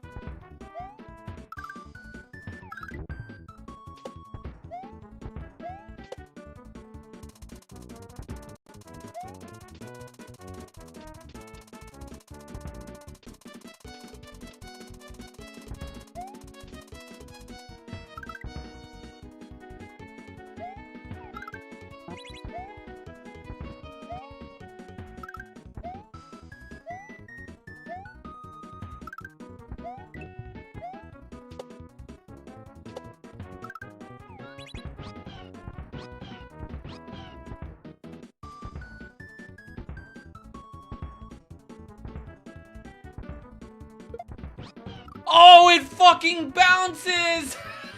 Oh, it fucking bounces!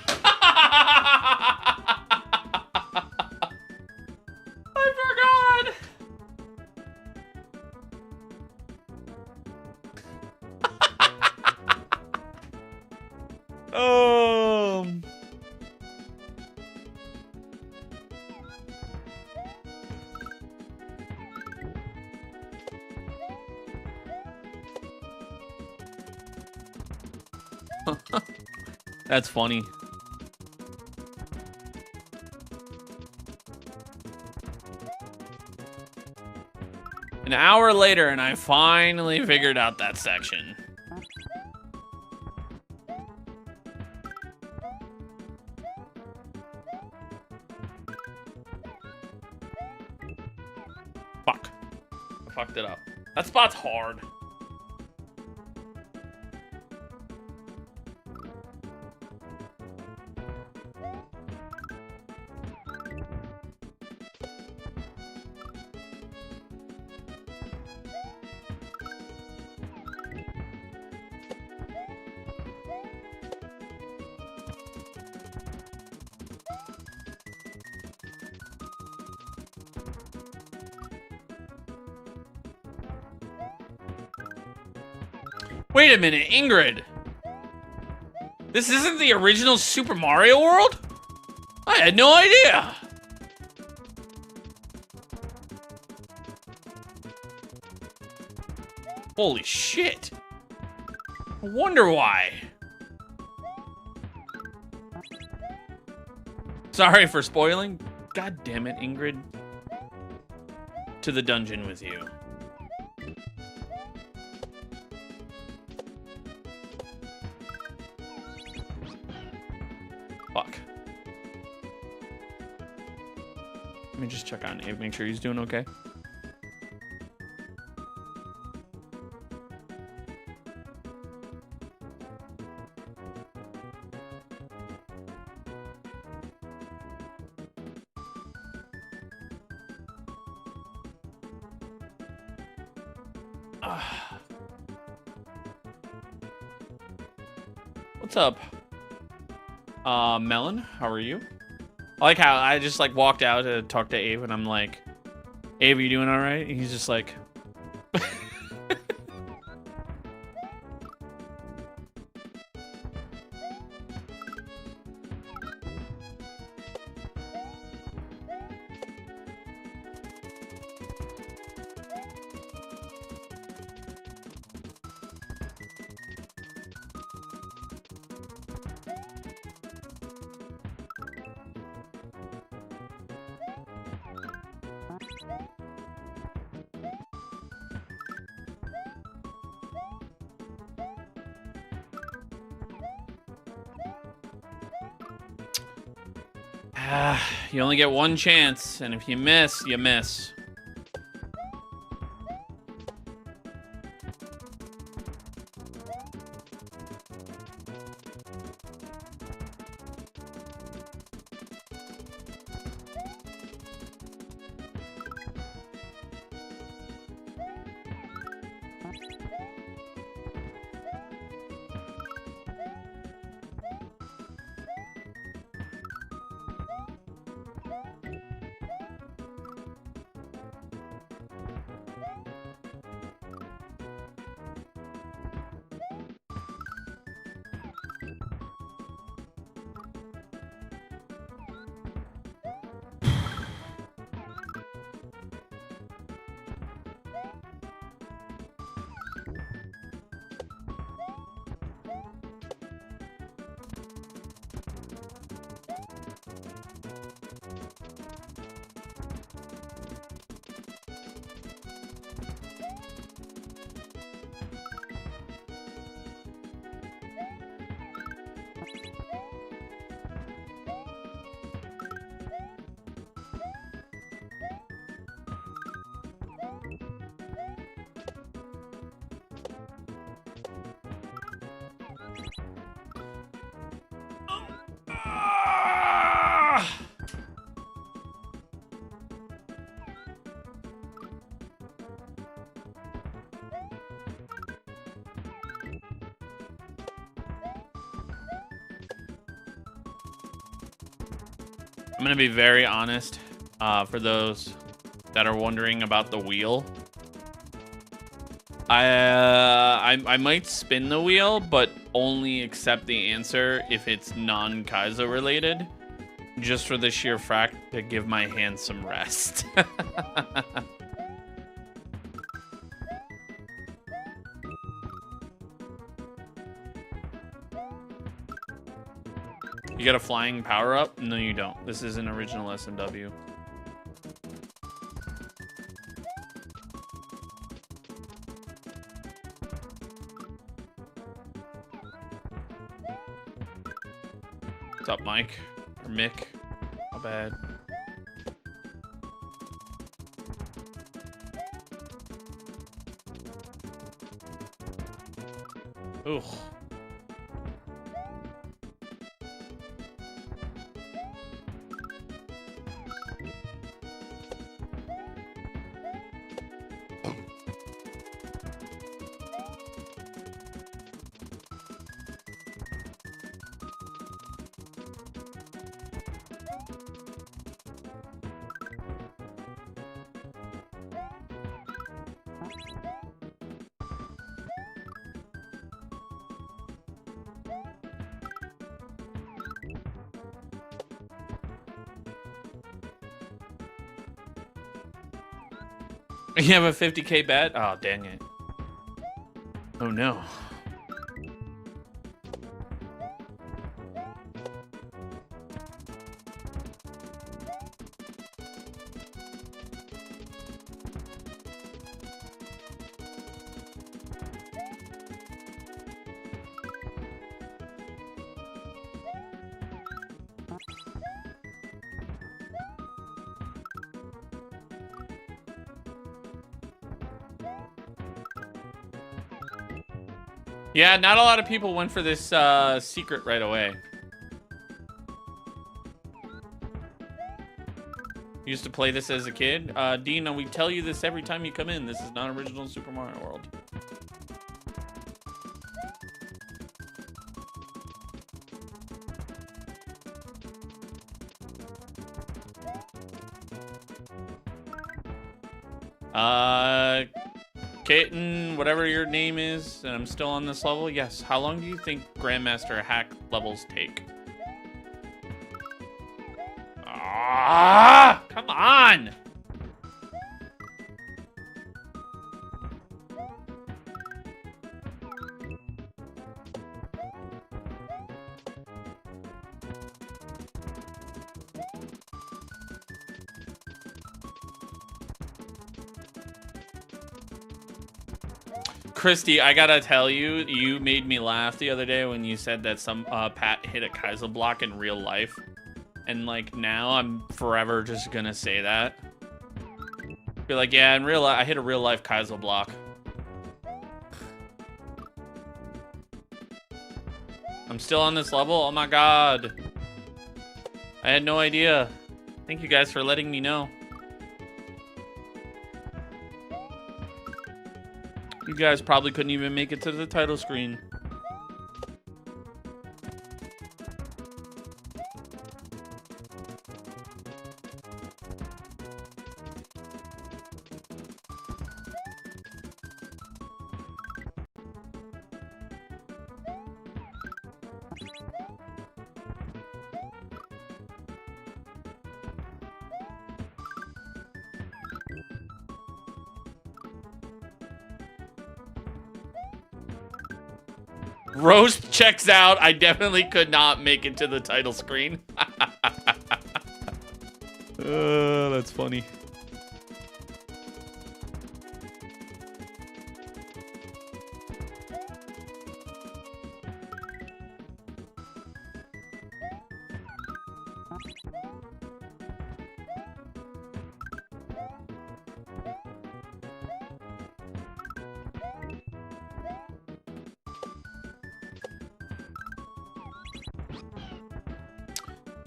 I forgot! That's funny. An hour later, and I finally figured out that section. Fuck. I fucked it up. That spot's hard. Wait a minute, Ingrid. This isn't the original Super Mario World? I had no idea. Holy shit. I wonder why. Sorry for spoiling. God damn it, Ingrid. To the dungeon with you. Fuck. Let me just check on Abe, make sure he's doing okay. What's up? Melon, how are you? I like how I just like walked out to talk to Abe and I'm like, Abe, are you doing all right? And he's just like, you only get one chance, and if you miss, you miss. I'm gonna be very honest. For those that are wondering about the wheel, I might spin the wheel, but only accept the answer if it's non-kaizo related, just for the sheer fact to give my hands some rest. You got a flying power-up? No, you don't. This is an original SMW. What's up, Mike? Or Mick? How bad? Ooh. You have a 50K bet? Oh, dang it. Oh, no. Yeah, not a lot of people went for this secret right away. Used to play this as a kid. Dino, we tell you this every time you come in. This is not original Super Mario World. Kitten, whatever your name is, and I'm still on this level. Yes. How long do you think Grandmaster hack levels take? Ah, come on. Christy, I gotta tell you, you made me laugh the other day when you said that some Pat hit a kaizo block in real life. And like now I'm forever just gonna say that. Be like, yeah, in real life, I hit a real life kaizo block. I'm still on this level? Oh my god. I had no idea. Thank you guys for letting me know. You guys probably couldn't even make it to the title screen. Roast checks out. I definitely could not make it to the title screen. That's funny.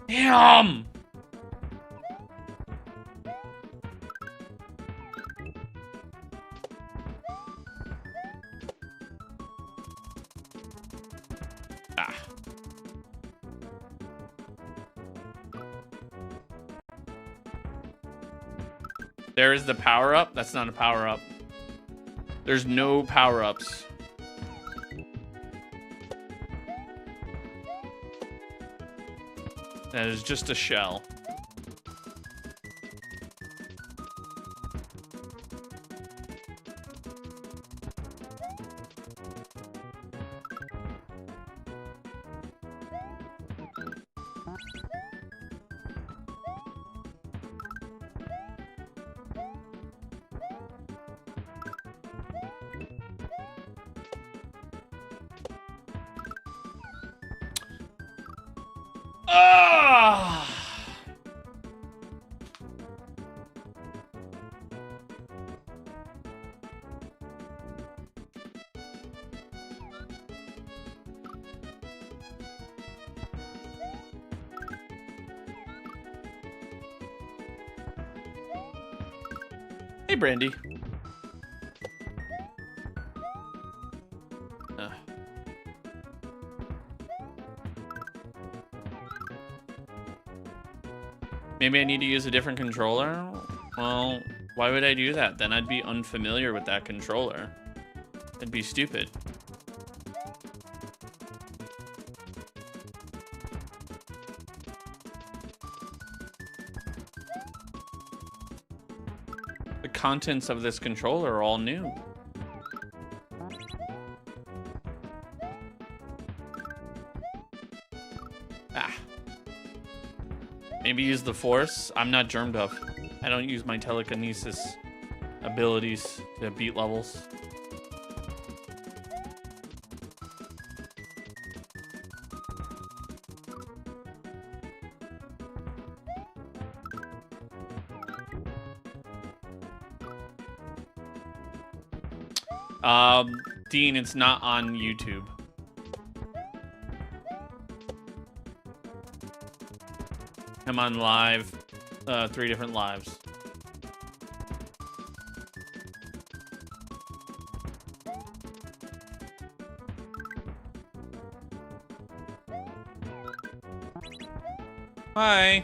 Damn! Ah. There is the power-up. That's not a power-up. There's no power-ups. That is just a shell. Hey, Brandy. Maybe I need to use a different controller? Well, why would I do that? Then I'd be unfamiliar with that controller. That'd be stupid. The contents of this controller are all new. Maybe use the Force. I'm not germ buff. I don't use my telekinesis abilities to beat levels. Dean, it's not on YouTube. I'm on live, 3 different lives. Hi.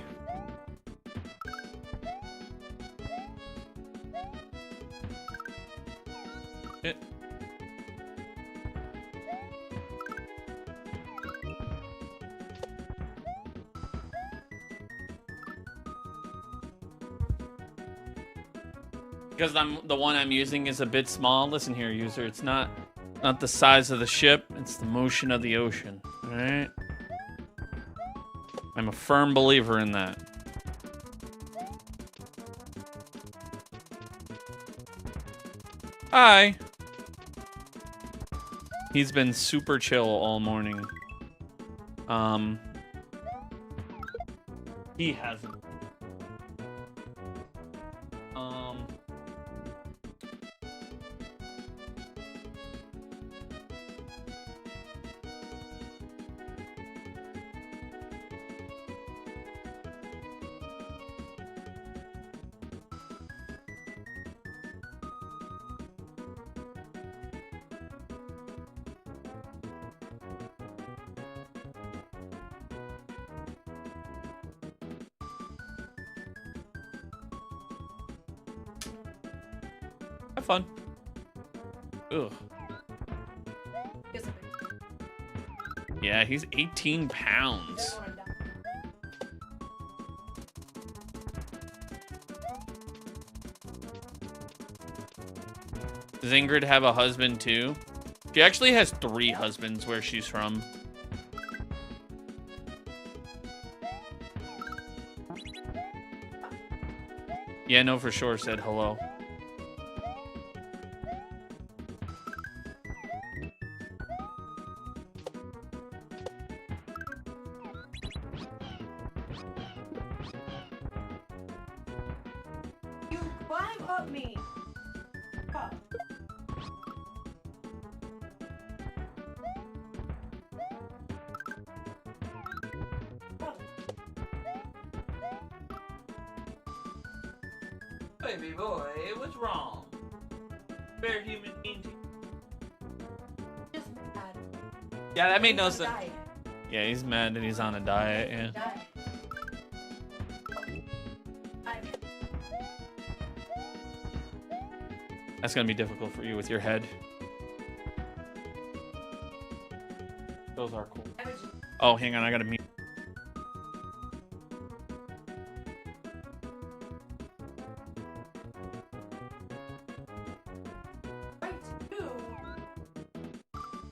Because the one I'm using is a bit small. Listen here, user. It's not the size of the ship. It's the motion of the ocean. All right. I'm a firm believer in that. Hi. He's been super chill all morning. He hasn't. Have fun. Ugh. Yeah, he's 18 pounds. Does Ingrid have a husband too? She actually has 3 husbands where she's from. Yeah, no, for sure, said hello. You climb up me! Oh. Baby boy, what's wrong? Fair human being. Just mad. Yeah, that made no sense. Diet. Yeah, he's mad and he's on a diet, yeah. Diet. That's gonna be difficult for you with your head. Those are cool. Oh, hang on, I gotta mute.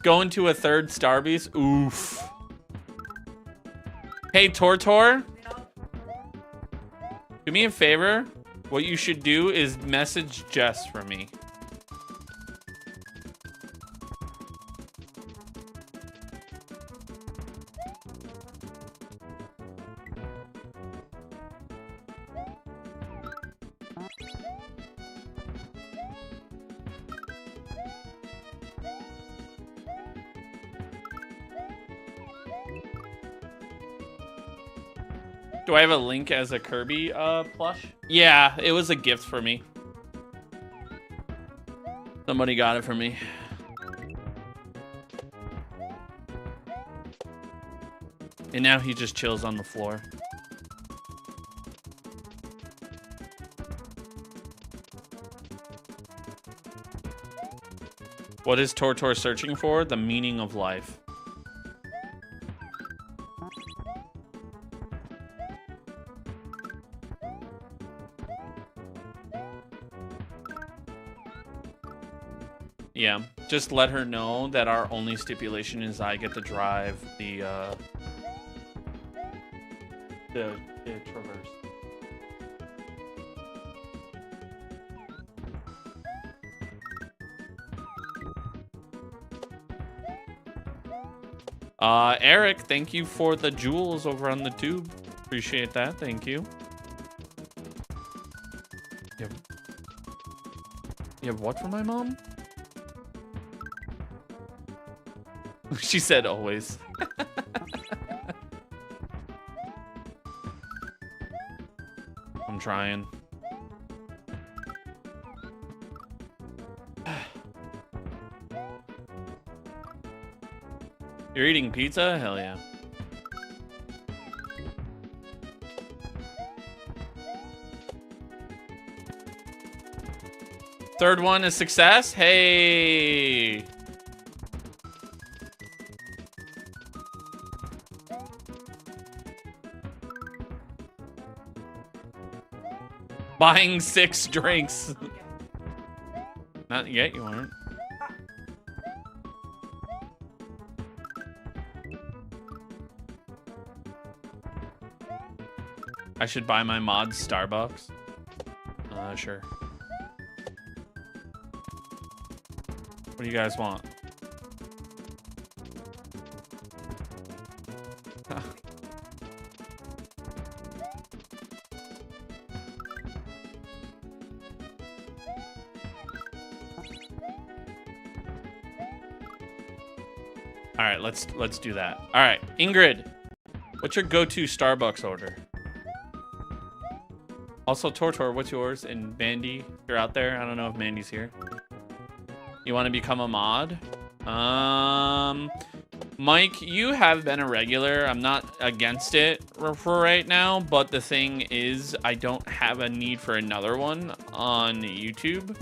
Going to a third Starbeast? Oof. Hey, Tortor. Do me a favor. What you should do is message Jess for me. Do I have a Link as a Kirby plush? Yeah, it was a gift for me. Somebody got it for me. And now he just chills on the floor. What is Tortor searching for? The meaning of life. Yeah, just let her know that our only stipulation is I get to drive the Traverse. Eric, thank you for the jewels over on the tube. Appreciate that. Thank you. You have what for my mom? She said always. I'm trying. You're eating pizza? Hell yeah. Third one is success. Hey. Buying 6 drinks. Not yet, you aren't. I should buy my mods Starbucks. Sure. What do you guys want? All right, let's do that. All right, Ingrid, what's your go-to Starbucks order? Also, Tortor, what's yours? And Mandy, if you're out there. I don't know if Mandy's here. You want to become a mod? Mike, you have been a regular. I'm not against it for right now, but the thing is, I don't have a need for another one on YouTube.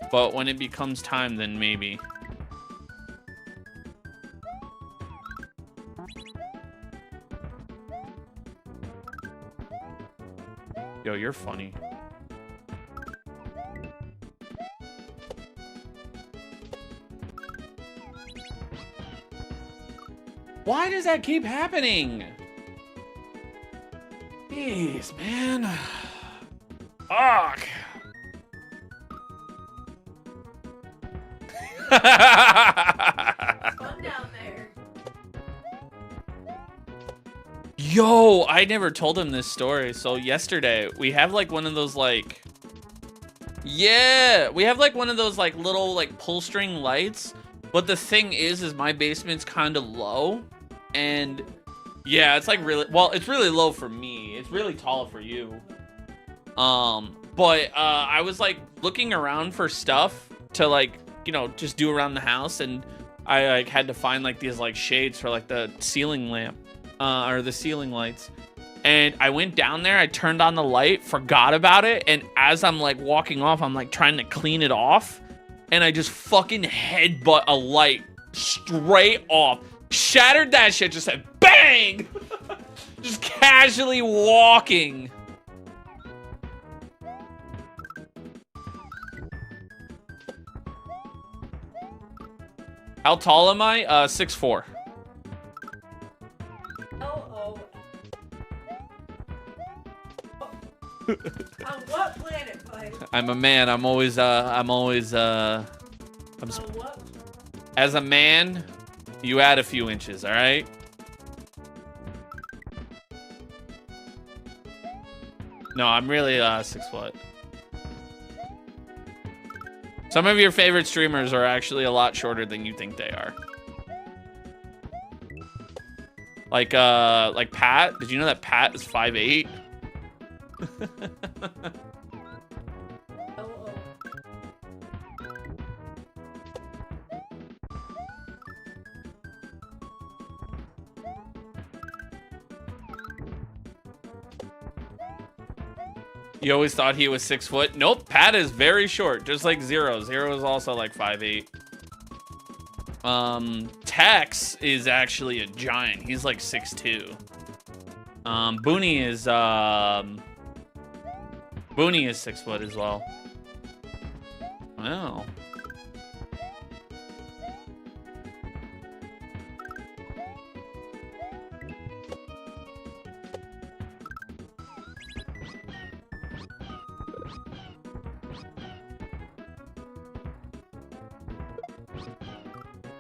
But when it becomes time, then maybe. Yo, you're funny. Why does that keep happening? Jeez, man. Fuck. Fun down there. Yo, I never told him this story. So yesterday, we have like one of those like... Yeah, we have like one of those like little like pull string lights. But the thing is my basement's kind of low. And yeah, it's like really... Well, it's really low for me. It's really tall for you. But I was like looking around for stuff to like, you know, just do around the house. And I like had to find like these like shades for like the ceiling lamp. Or the ceiling lights. And I went down there, I turned on the light, forgot about it, and as I'm like walking off, I'm like trying to clean it off, and I just fucking headbutt a light straight off. Shattered that shit, just said bang! Just casually walking. How tall am I? 6'4". Oh. On what planet, Clay? I'm a man. I'm always On what? As a man, you add a few inches, all right? No, I'm really 6 foot. Some of your favorite streamers are actually a lot shorter than you think they are. Like Pat. Did you know that Pat is 5'8"? You always thought he was 6 foot? Nope, Pat is very short, just like Zero. Zero is also like 5'8". Tex is actually a giant. He's like 6'2". Booney is 6 foot as well. Wow.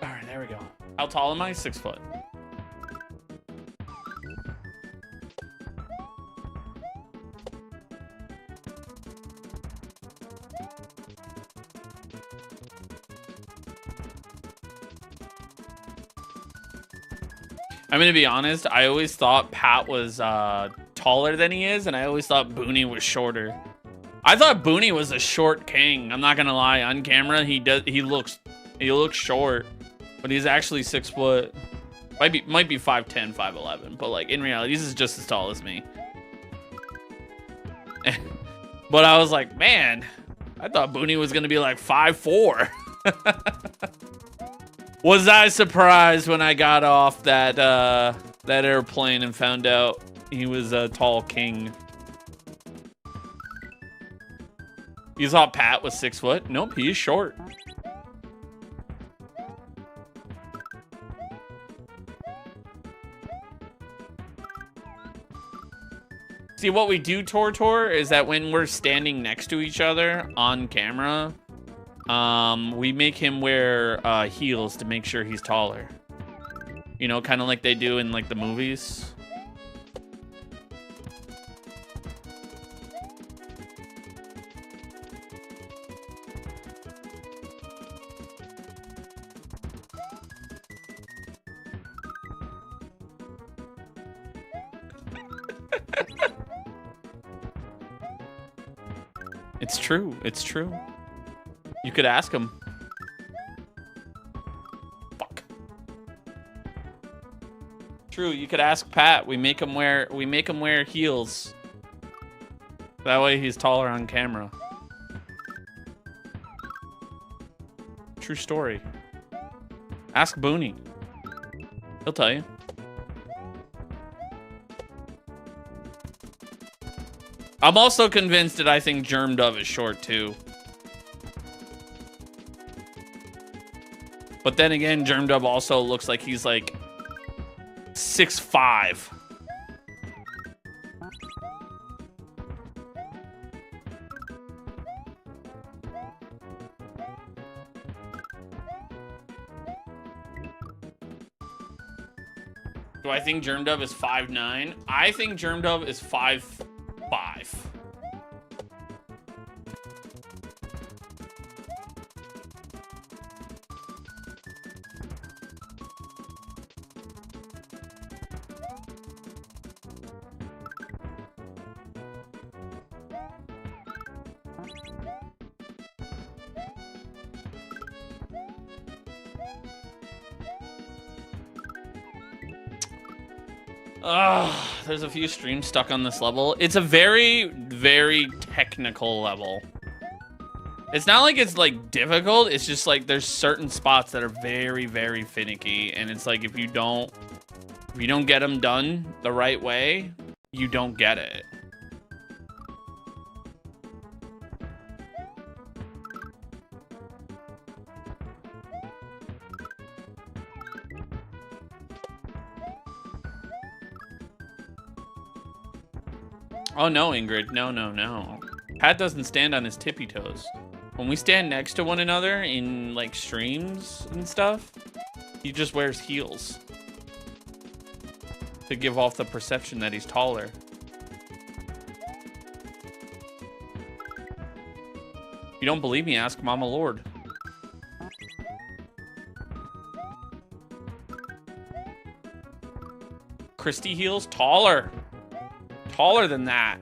Alright, there we go. How tall am I? 6 foot. I'm gonna be honest, I always thought Pat was taller than he is, and I always thought Booney was shorter. I thought Booney was a short king. I'm not gonna lie. On camera, he looks short, but he's actually 6 foot. Might be 5'10", 5'11", but like in reality, he's just as tall as me. But I was like, man, I thought Booney was gonna be like 5'4". Was I surprised when I got off that that airplane and found out he was a tall king? You thought Pat was 6 foot? Nope, he is short. See, what we do, Tortor, is that when we're standing next to each other on camera, we make him wear heels to make sure he's taller. You know, kind of like they do in like the movies. It's true. It's true. You could ask him. Fuck. True, you could ask Pat. We make him wear heels. That way he's taller on camera. True story. Ask Booney. He'll tell you. I'm also convinced that I think Germ Dove is short too. But then again, Germ Dove also looks like he's like 6'5". Do I think Germ Dove is 5'9"? I think Germ Dove is 5'5". There's a few streams stuck on this level. It's a very, very technical level. It's not like it's like difficult. It's just like there's certain spots that are very, very finicky, and it's like if you don't get them done the right way, you don't get it. Oh no, Ingrid. No, no, no. Pat doesn't stand on his tippy toes. When we stand next to one another in like streams and stuff, he just wears heels to give off the perception that he's taller. If you don't believe me, ask Mama Lord. Christy heels? Taller. Taller than that.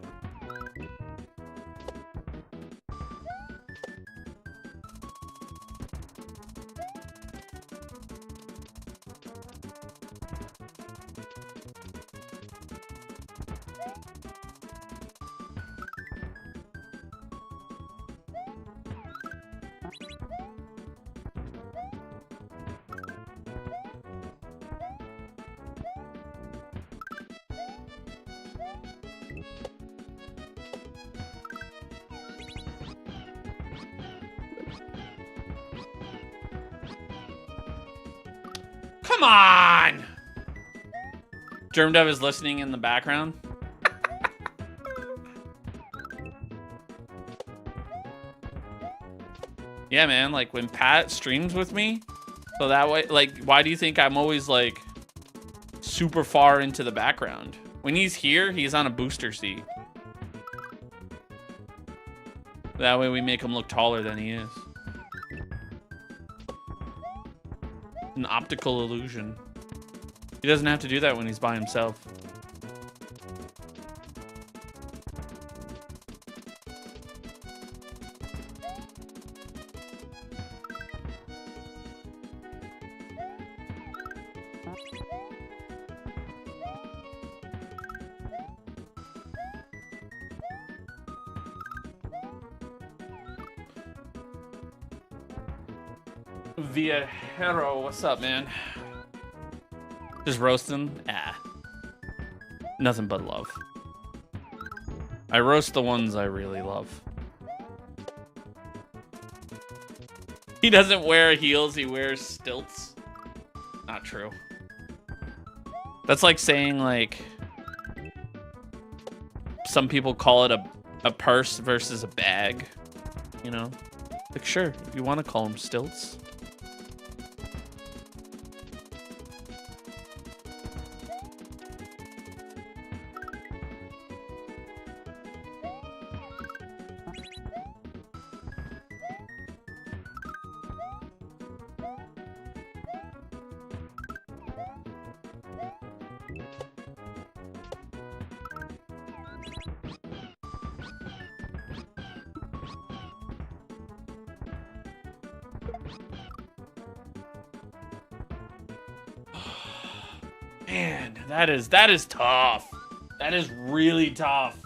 Come on! Germdove is listening in the background. Yeah, man, like when Pat streams with me, so that way, like, why do you think I'm always like super far into the background? When he's here, he's on a booster seat. That way we make him look taller than he is. An optical illusion. He doesn't have to do that when he's by himself. Via Hero, what's up, man? Just roasting? Ah. Nothing but love. I roast the ones I really love. He doesn't wear heels, he wears stilts. Not true. That's like saying, like, some people call it a purse versus a bag. You know? Like, sure, if you want to call them stilts. Man, that is tough. That is really tough.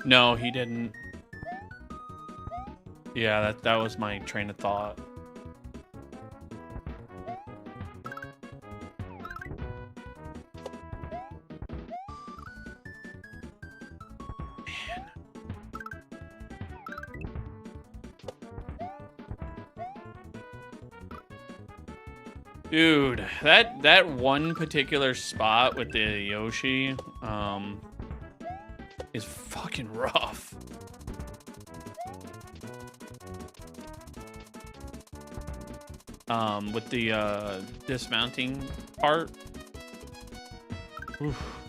No, he didn't. Yeah, that was my train of thought. Dude, that one particular spot with the Yoshi, is fucking rough. With the dismounting part. Oof.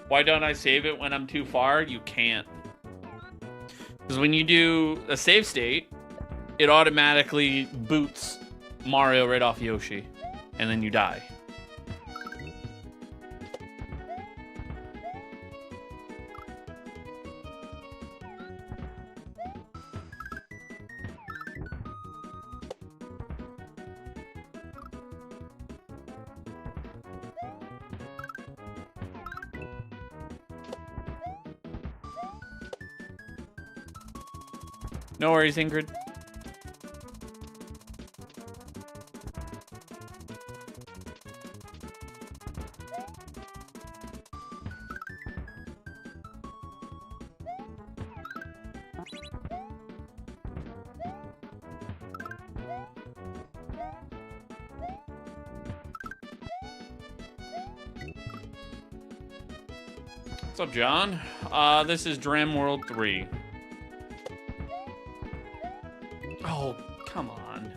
Why don't I save it when I'm too far? You can't. Because when you do a save state, it automatically boots Mario right off Yoshi. And then you die. No worries, Ingrid. What's up, John? This is Dram World 3. Oh, come on.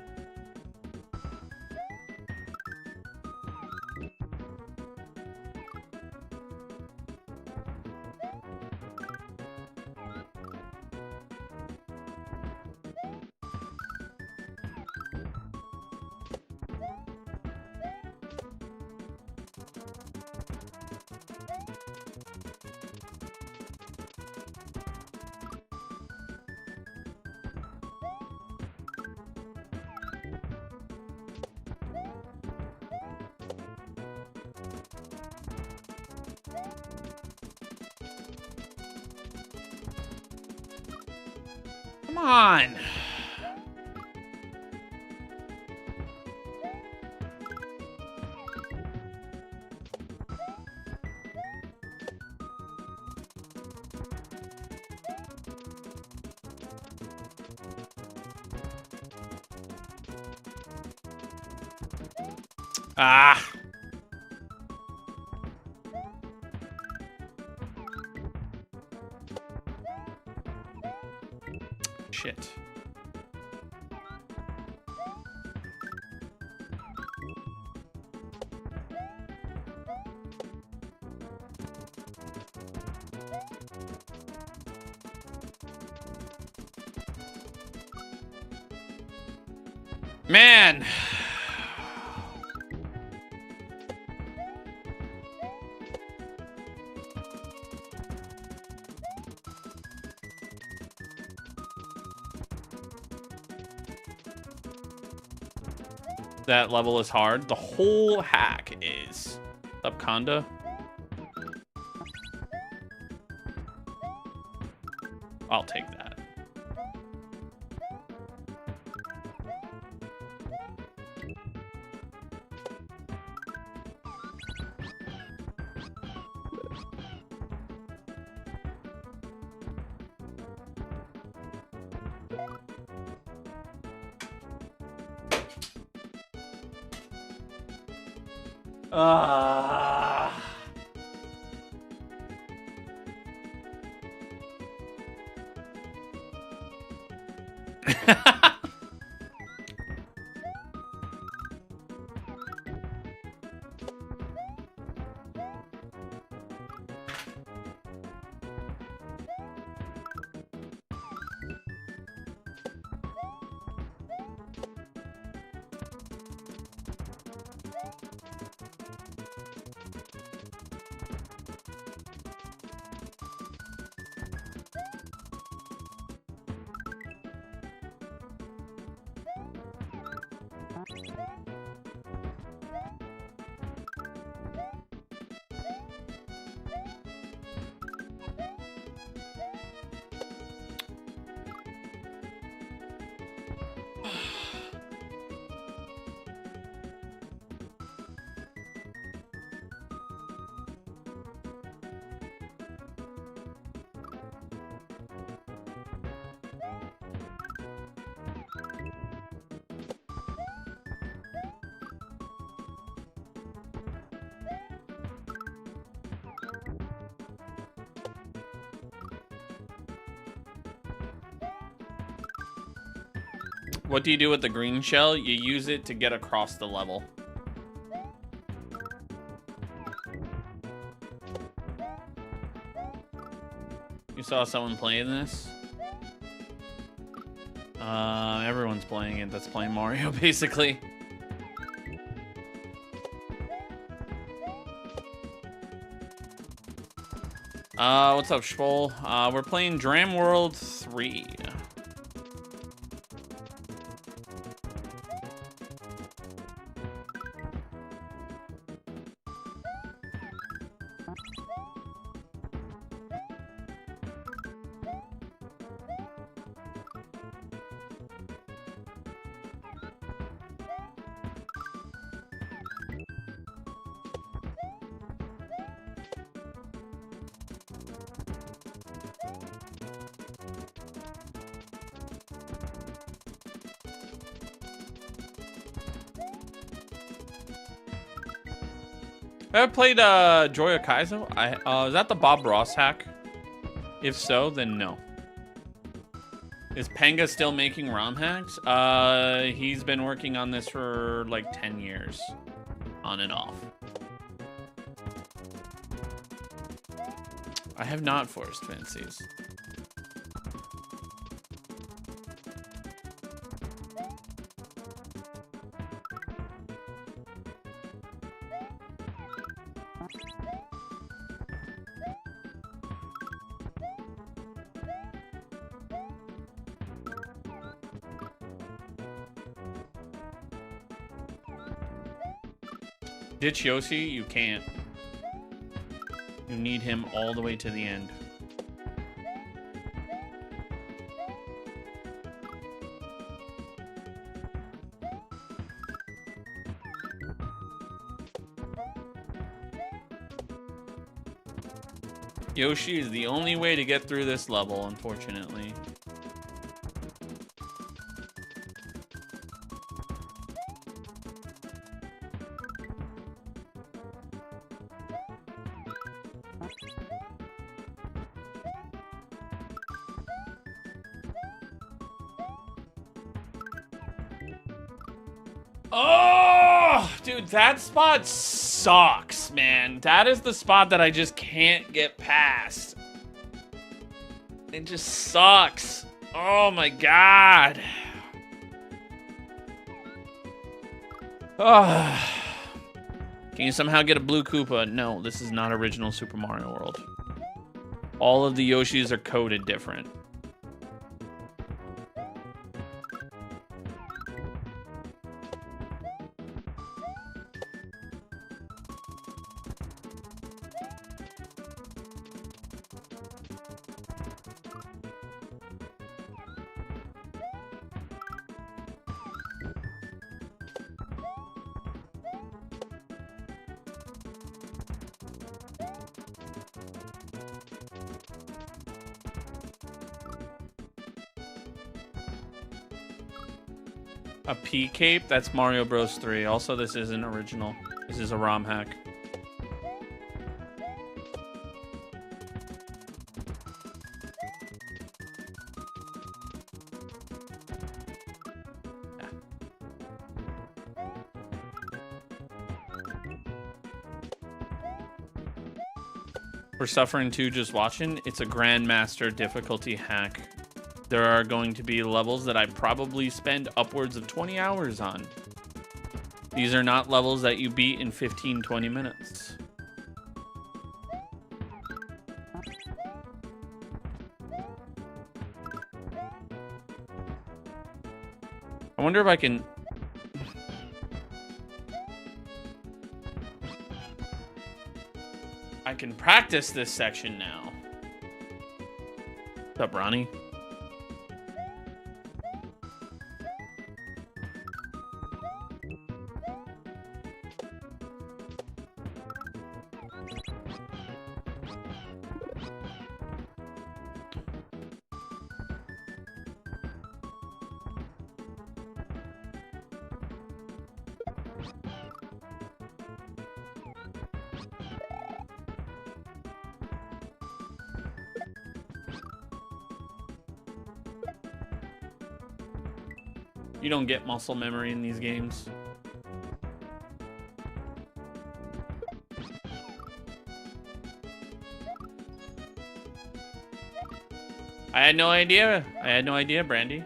Come on. Ah. Shit. Man. That level is hard. The whole hack is. Up, Conda. I'll take that. What do you do with the green shell? You use it to get across the level. You saw someone playing this? Everyone's playing it that's playing Mario, basically. What's up, Schwoll? We're playing Dram World 3. I played Joy of Kaiso. Is that the Bob Ross hack? If so, then no. Is Panga still making ROM hacks? He's been working on this for like 10 years. On and off. I have not Forest Fancies. Ditch Yoshi, you can't. You need him all the way to the end. Yoshi is the only way to get through this level, unfortunately. Oh, dude, that spot sucks, man. That is the spot that I just can't get past. It just sucks. Oh my god. Oh. Can you somehow get a blue Koopa? No, this is not original Super Mario World. All of the Yoshis are coded different. A P cape? That's Mario Bros. 3. Also, this isn't original. This is a ROM hack. Yeah. We're suffering too just watching. It's a Grandmaster difficulty hack. There are going to be levels that I probably spend upwards of 20 hours on. These are not levels that you beat in 15, 20 minutes. I wonder if I can... I can practice this section now. What's up, Ronnie? You don't get muscle memory in these games. I had no idea. I had no idea, Brandy.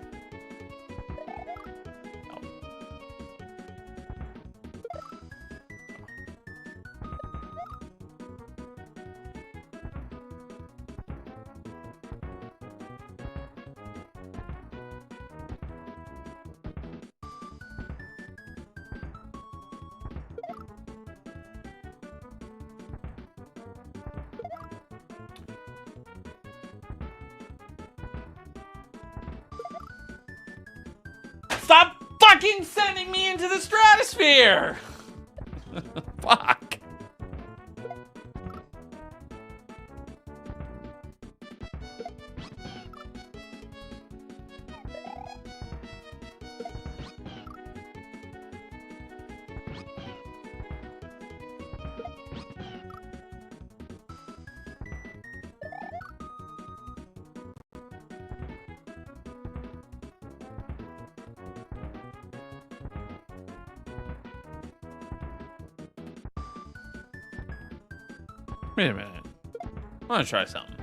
Stop fucking sending me into the stratosphere! Fuck. Wait a minute. I want to try something.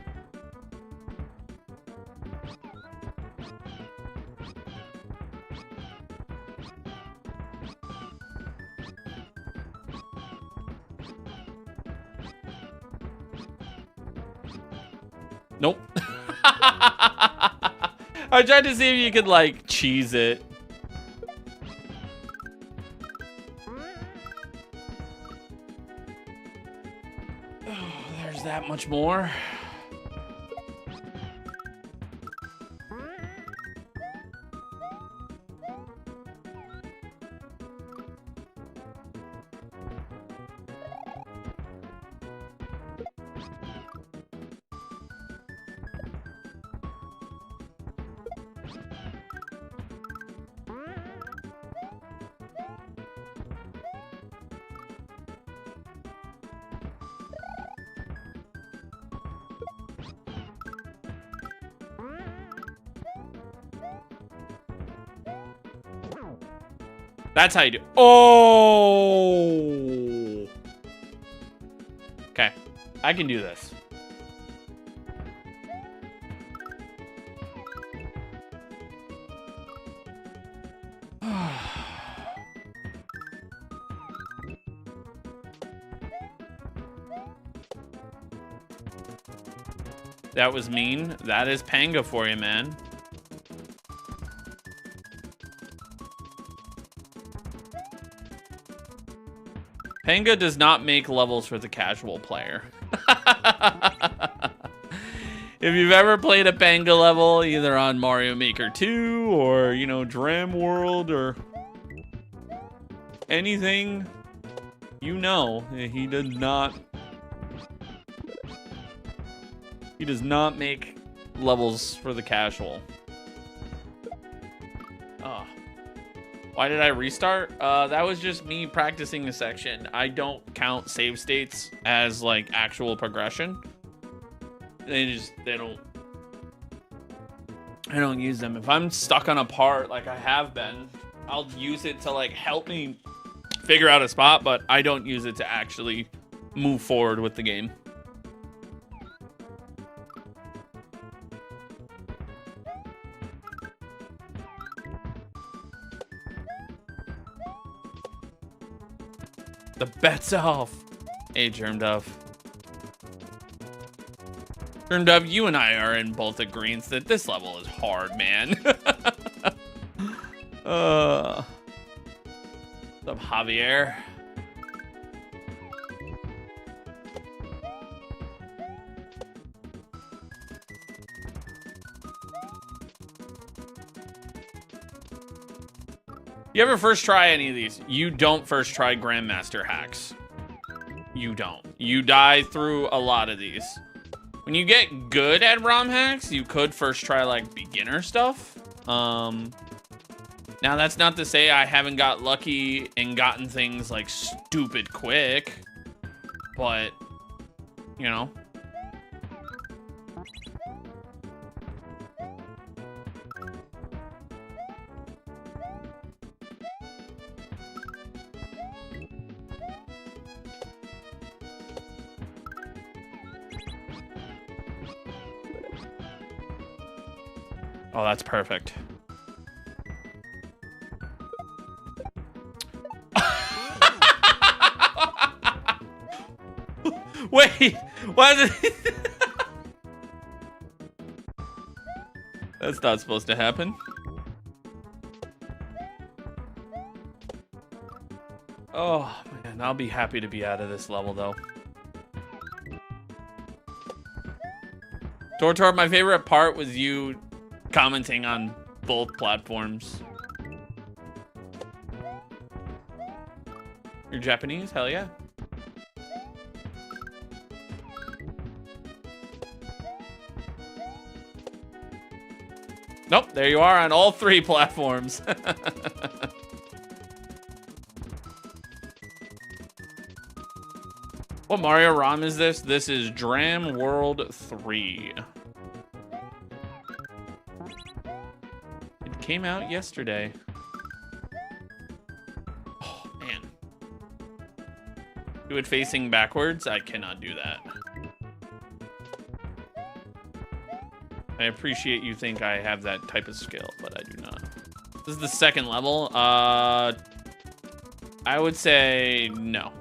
Nope. I tried to see if you could, like, cheese it. That much more. That's how you do. Oh. Okay. I can do this. That was mean. That is Panga for you, man. Panga does not make levels for the casual player. If you've ever played a Panga level, either on Mario Maker 2 or, you know, Dram World or anything, you know, he does not make levels for the casual. Oh. Why did I restart? That was just me practicing the section. I don't count save states as, like, actual progression. I don't use them. If I'm stuck on a part like I have been, I'll use it to, like, help me figure out a spot, but I don't use it to actually move forward with the game. The bet's off. Hey, Germdove. Germdove, you and I are in both agreements that this level is hard, man. What's up, Javier? You ever first try any of these? You don't first try Grandmaster hacks. You don't. You die through a lot of these. When you get good at ROM hacks, you could first try, like, beginner stuff. Now, that's not to say I haven't got lucky and gotten things, like, stupid quick. But, you know. Oh, that's perfect. Wait, why is it? That's not supposed to happen. Oh, man, I'll be happy to be out of this level, though. Tortor, my favorite part was you commenting on both platforms. You're Japanese? Hell yeah. Nope, there you are on all 3 platforms. What Mario Rom is this? This is Dram World 3. It came out yesterday. Oh, man. Do it facing backwards? I cannot do that. I appreciate you think I have that type of skill, but I do not. This is the second level. I would say no.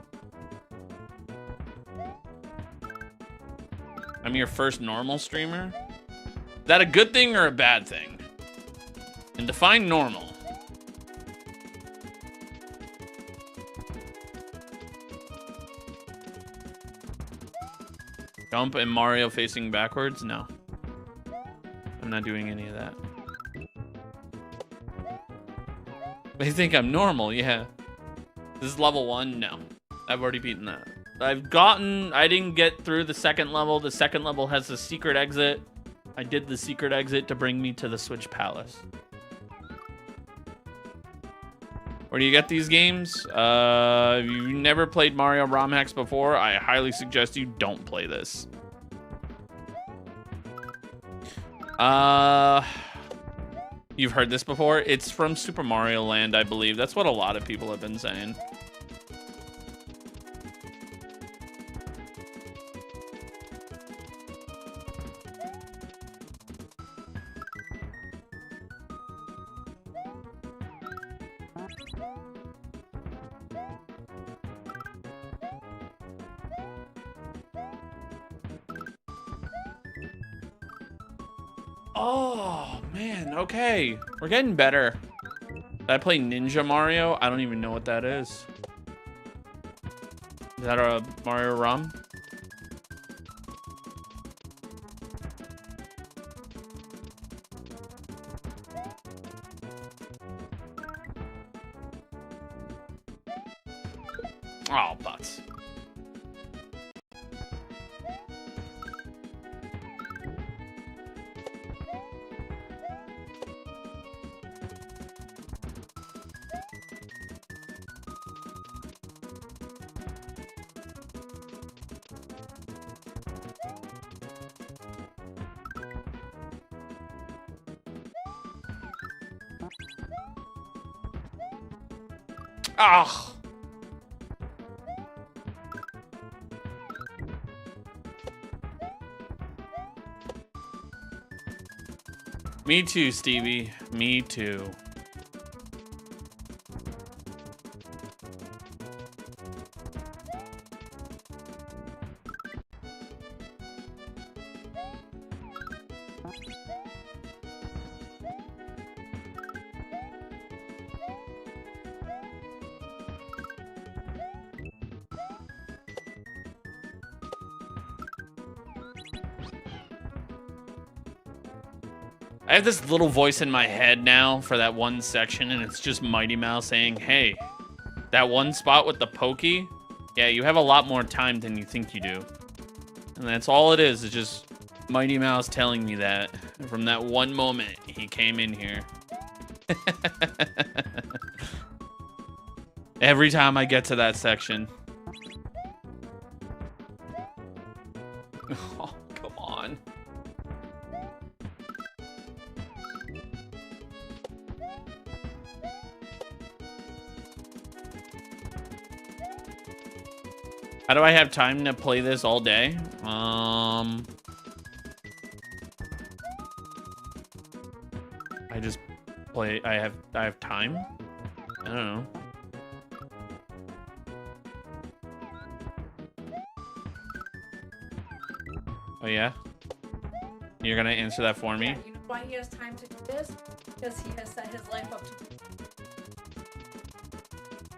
I'm your first normal streamer. Is that a good thing or a bad thing? And define normal. Jump and Mario facing backwards? No. I'm not doing any of that. They think I'm normal, yeah. This is level 1? No. I've already beaten that. I didn't get through the second level. The second level has a secret exit. I did the secret exit to bring me to the Switch Palace. Where do you get these games? If you've never played Mario Rom Hacks before, I highly suggest you don't play this. You've heard this before? It's from Super Mario Land, I believe. That's what a lot of people have been saying. Oh, man. Okay. We're getting better. Did I play Ninja Mario? I don't even know what that is. Is that a Mario Rom? Oh, butts. Ah. Me too, Stevie. Me too. I have this little voice in my head now for that one section, and it's just Mighty Mouse saying, hey, that one spot with the pokey, yeah, you have a lot more time than you think you do. And that's all it is just Mighty Mouse telling me that from that one moment he came in here. Every time I get to that section. Oh, come on. How do I have time to play this all day? I just play. I have time. I don't know. Oh yeah. You're gonna answer that for me? Yeah, you know why he has time to do this? Because he has set his life up to.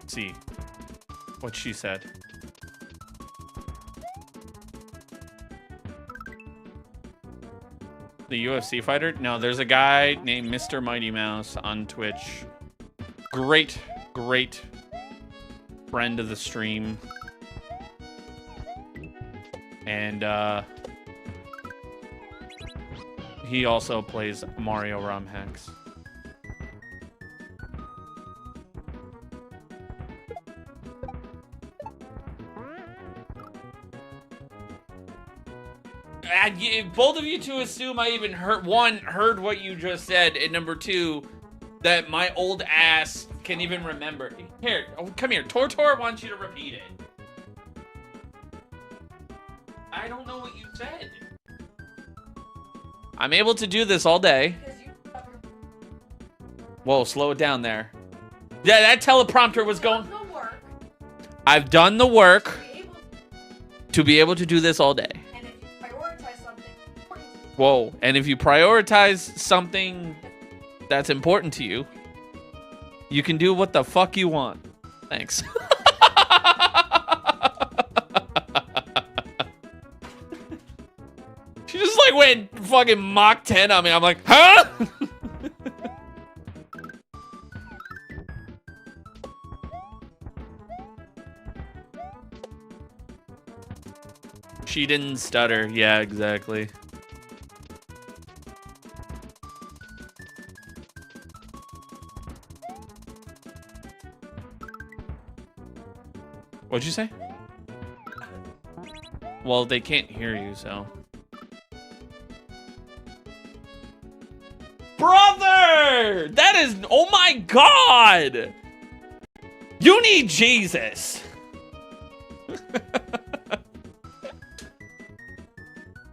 See what she said. The UFC fighter? No, there's a guy named Mr. Mighty Mouse on Twitch. Great friend of the stream. And he also plays Mario Rom Is. Both of you two assume I even heard what you just said, and number two, that my old ass can even remember. Here, come here. Tortor wants you to repeat it. I don't know what you said. I'm able to do this all day. Whoa, slow it down there. Yeah, that teleprompter was going. I've done the work to be able to do this all day. Whoa, and if you prioritize something that's important to you, you can do what the fuck you want. Thanks. She just like went fucking Mach 10 on me. I'm like, huh? She didn't stutter. Yeah, exactly. What'd you say? Well, they can't hear you, so. Brother! That is, oh my God! You need Jesus.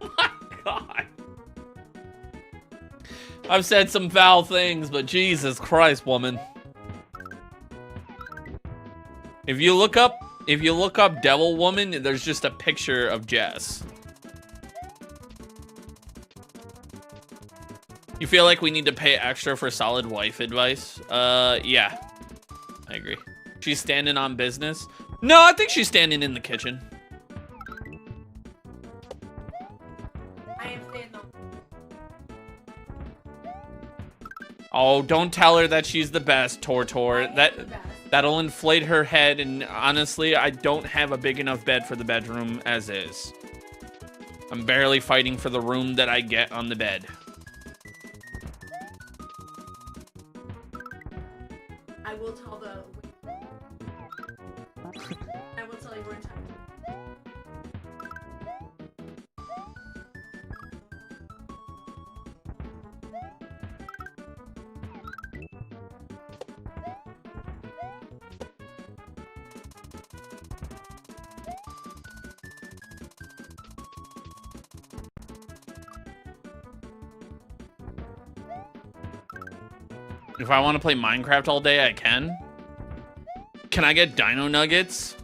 Oh my God. I've said some foul things, but Jesus Christ, woman. If you look up Devil Woman, there's just a picture of Jess. You feel like we need to pay extra for solid wife advice? Yeah. I agree. She's standing on business? No, I think she's standing in the kitchen. I am standing on. Oh, don't tell her that she's the best, Tortor. That'll inflate her head, and honestly, I don't have a big enough bed for the bedroom as is. I'm barely fighting for the room that I get on the bed. I will tell the. I will tell you we're in time. If I want to play Minecraft all day, I can. Can I get dino nuggets?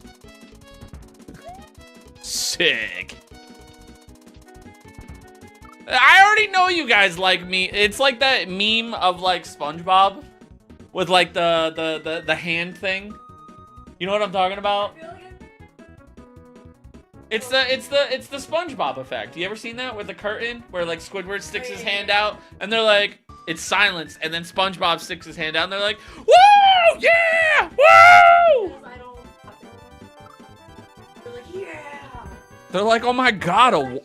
Sick. I already know you guys like me. It's like that meme of like SpongeBob with like the hand thing. You know what I'm talking about? It's the SpongeBob effect. You ever seen that with the curtain where like Squidward sticks his hand out and they're like, it's silence, and then SpongeBob sticks his hand out and they're like, woo! Yeah! Woo! They're like, yeah! They're like, oh my God,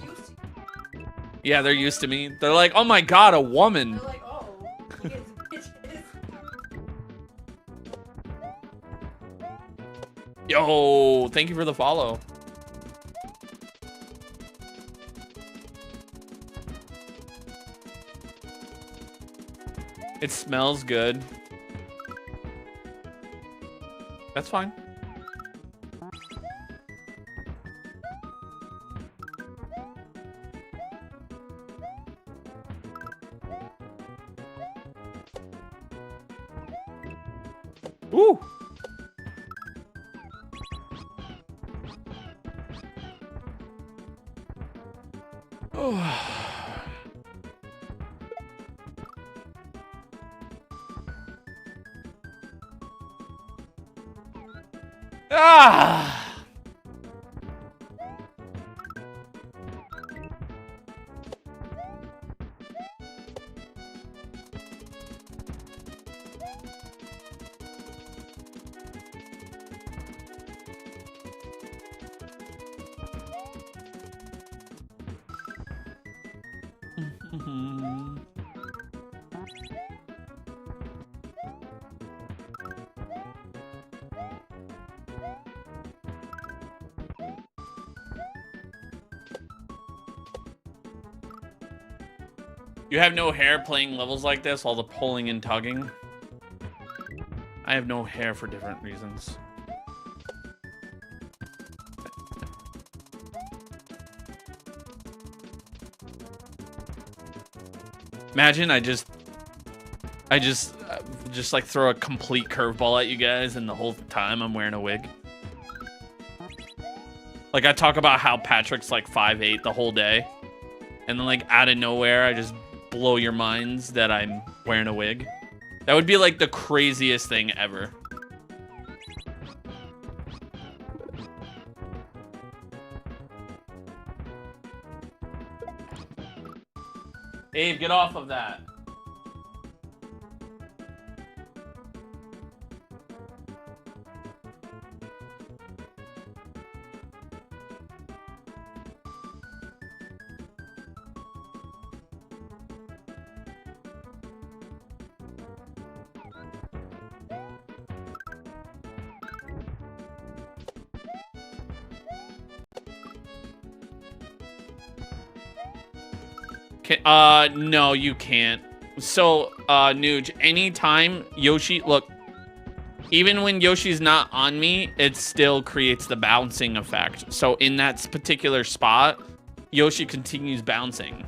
yeah, they're used to me. They're like, oh my God, a woman. They're like, oh, look at these bitches. Yo, thank you for the follow. It smells good. That's fine. Woo! Oh. Ah! You have no hair playing levels like this, all the pulling and tugging. I have no hair for different reasons. Imagine I just like throw a complete curveball at you guys, and the whole time I'm wearing a wig. Like I talk about how Patrick's like 5'8" the whole day, and then like out of nowhere I just blow your minds that I'm wearing a wig. That would be like the craziest thing ever. Abe, get off of that. No, you can't. So, Nuge, anytime Yoshi, look, even when Yoshi's not on me, it still creates the bouncing effect. So in that particular spot, Yoshi continues bouncing.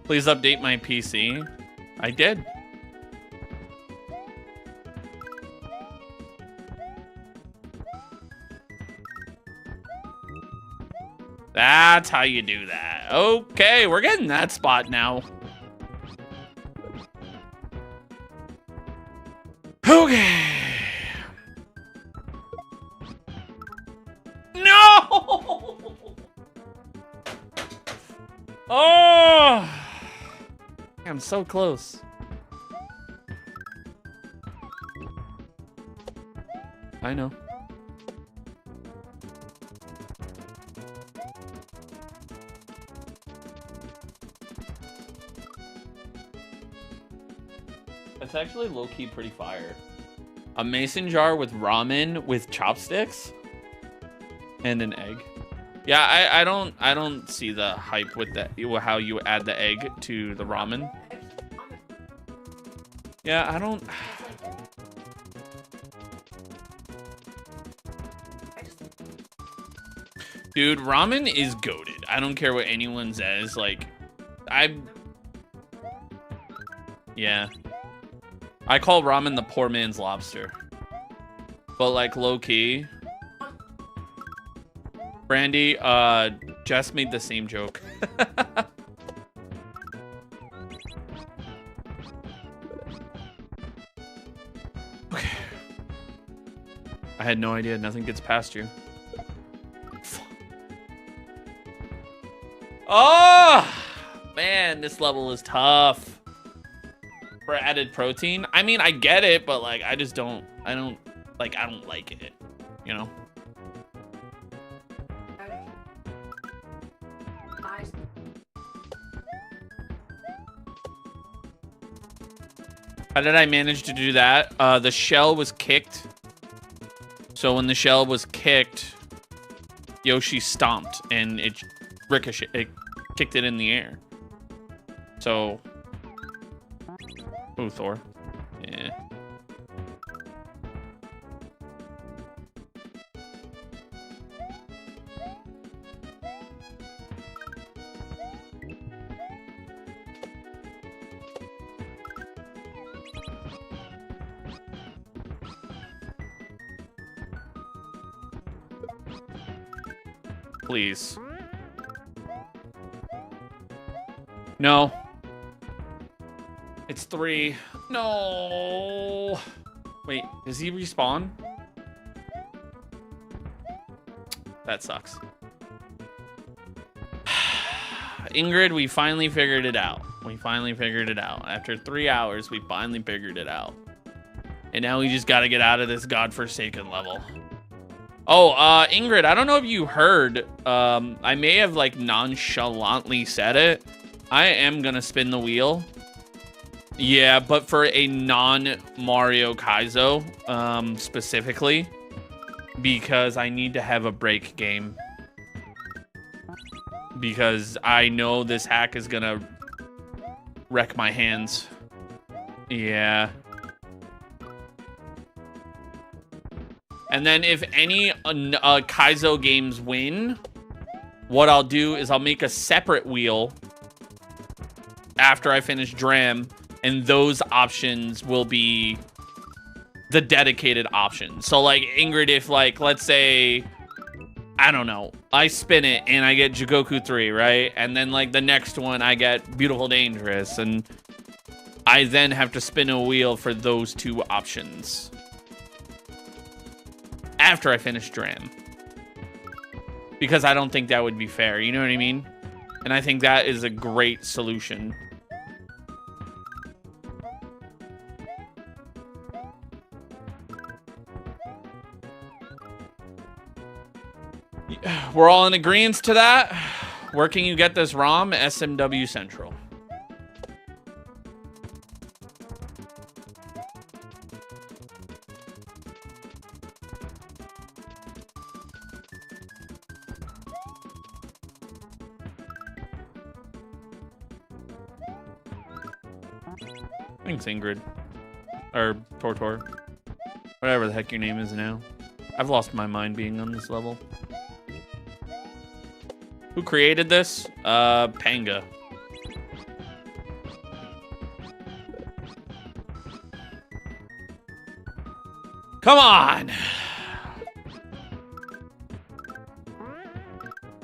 Please update my PC. I did. That's how you do that. Okay, we're getting that spot now. Okay. No! Oh! I'm so close. I know. It's actually low-key pretty fire. A mason jar with ramen with chopsticks and an egg. Yeah, I don't see the hype with that, how you add the egg to the ramen. Yeah, I don't. Dude, ramen is goated. I don't care what anyone says. Like, yeah. I call ramen the poor man's lobster. But like low key. Brandy, Jess made the same joke. Okay. I had no idea. Nothing gets past you. Oh! Man, this level is tough. For added protein. I mean, I get it, but like, I just don't, I don't like it, you know? How did I manage to do that? The shell was kicked. So when the shell was kicked, Yoshi stomped and it ricocheted. It kicked it in the air. So, ooh, Thor. Yeah. Please. No. It's 3. No. Wait, does he respawn? That sucks. Ingrid, we finally figured it out. We finally figured it out. After 3 hours, we finally figured it out. And now we just gotta get out of this godforsaken level. Oh, Ingrid, I don't know if you heard. I may have, like, nonchalantly said it. I am gonna spin the wheel. Yeah, but for a non-Mario Kaizo, specifically. Because I need to have a break game. Because I know this hack is gonna wreck my hands. Yeah. And then if any Kaizo games win, what I'll do is I'll make a separate wheel after I finish Dram, and those options will be the dedicated options. So, like, Ingrid, if, like, let's say, I don't know, I spin it and I get Jigoku 3, right? And then, like, the next one I get Beautiful Dangerous, and I then have to spin a wheel for those 2 options after I finish Dram. Because I don't think that would be fair, you know what I mean? And I think that is a great solution. We're all in agreement to that. Where can you get this ROM? SMW Central. Thanks, Ingrid. Or Tortor. Whatever the heck your name is now. I've lost my mind being on this level. Who created this? Panga. Come on!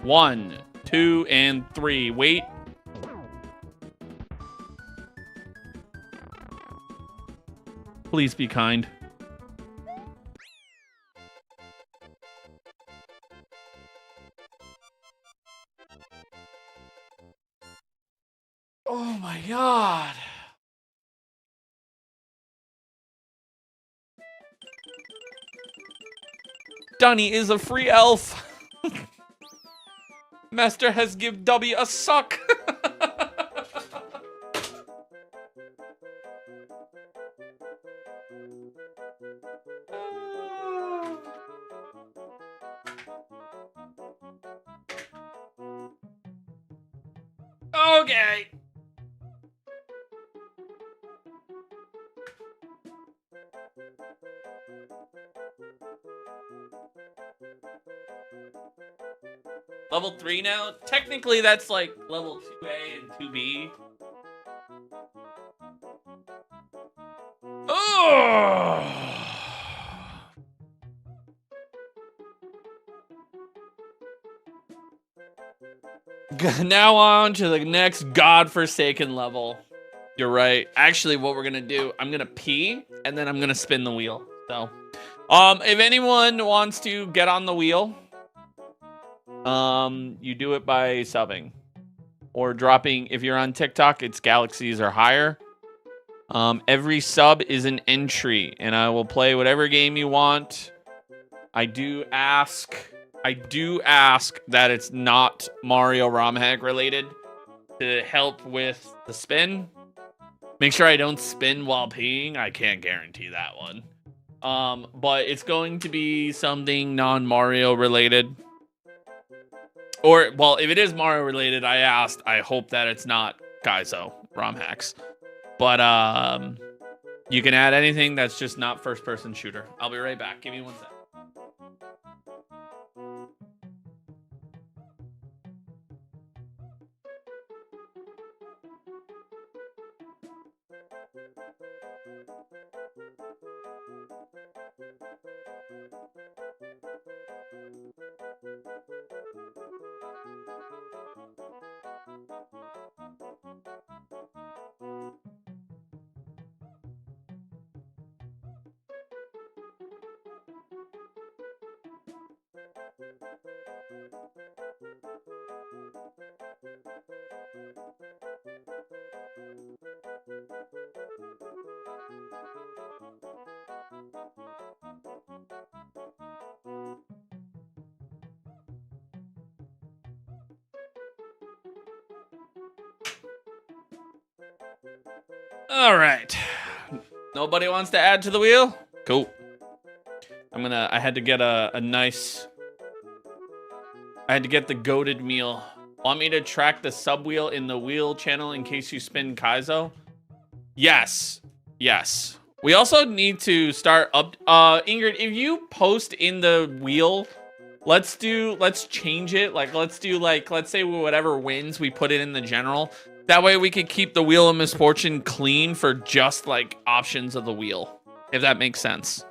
1, 2, and 3. Wait. Please be kind. Oh my god. Dunny is a free elf. Master has give Dubby a suck. Okay. Level 3 now? Technically, that's like level 2A and 2B. Oh! Now on to the next godforsaken level. You're right. Actually, what we're gonna do, I'm gonna pee and then I'm gonna spin the wheel. So, if anyone wants to get on the wheel, you do it by subbing or dropping. If you're on TikTok, it's galaxies or higher. Every sub is an entry, and I will play whatever game you want. I do ask that it's not Mario Rom related to help with the spin. Make sure I don't spin while peeing. I can't guarantee that one. But it's going to be something non-Mario related. Or, well, if it is Mario related, I hope that it's not Kaiso ROM hacks. But, you can add anything that's just not first-person shooter. I'll be right back. Give me 1 sec. All right. Nobody wants to add to the wheel? Cool. I had to get a nice... I had to get the goated meal. Want me to track the sub wheel in the wheel channel in case you spin Kaizo? Yes. Yes. We also need to start up... Ingrid, if you post in the wheel, let's change it. Like, let's say whatever wins, we put it in the general. That way we could keep the Wheel of Misfortune clean for just, like, options of the wheel. If that makes sense.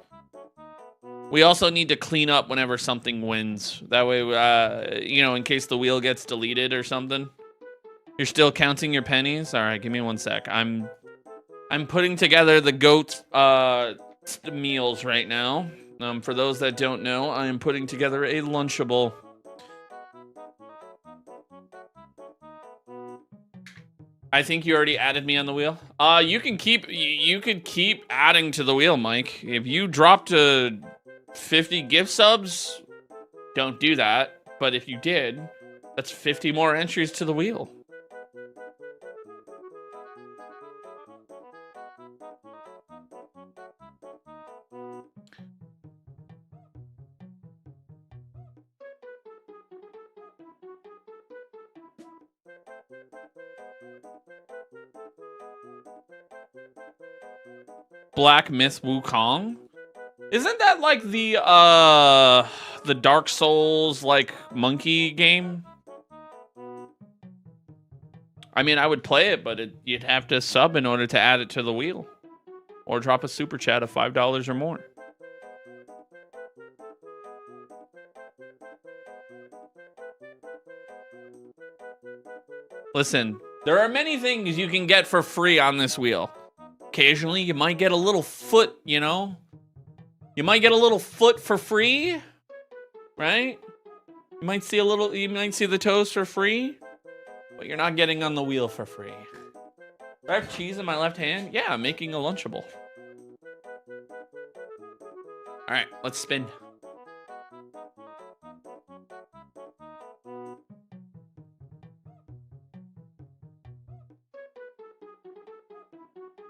We also need to clean up whenever something wins. That way, you know, in case the wheel gets deleted or something. You're still counting your pennies? All right, give me 1 sec. I'm putting together the goat meals right now. For those that don't know, I am putting together a Lunchable. I think you already added me on the wheel. You could keep adding to the wheel, Mike. If you drop to 50 gift subs, don't do that. But if you did, that's 50 more entries to the wheel. Black Myth Wukong? Isn't that like the Dark Souls like monkey game? I mean, I would play it, but you'd have to sub in order to add it to the wheel. Or drop a super chat of $5 or more. Listen, there are many things you can get for free on this wheel. Occasionally, you might get a little foot, you know? You might get a little foot for free, right? You might see the toes for free, but you're not getting on the wheel for free. Do I have cheese in my left hand? Yeah, I'm making a Lunchable. All right, let's spin.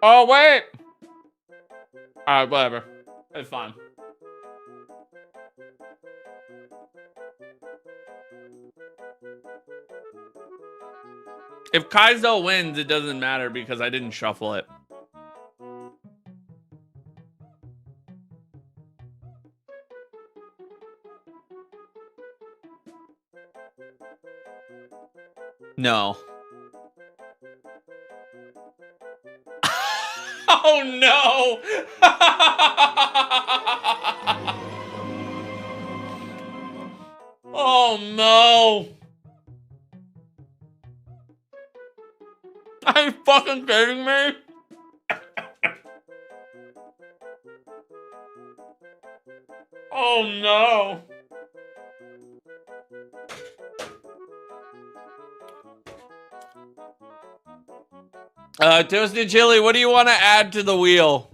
Oh, wait! Alright, whatever. It's fine. If Kaizo wins, it doesn't matter because I didn't shuffle it. No. Oh no! Oh no! Are you fucking kidding me? Oh no! Toasted Chili, what do you want to add to the wheel?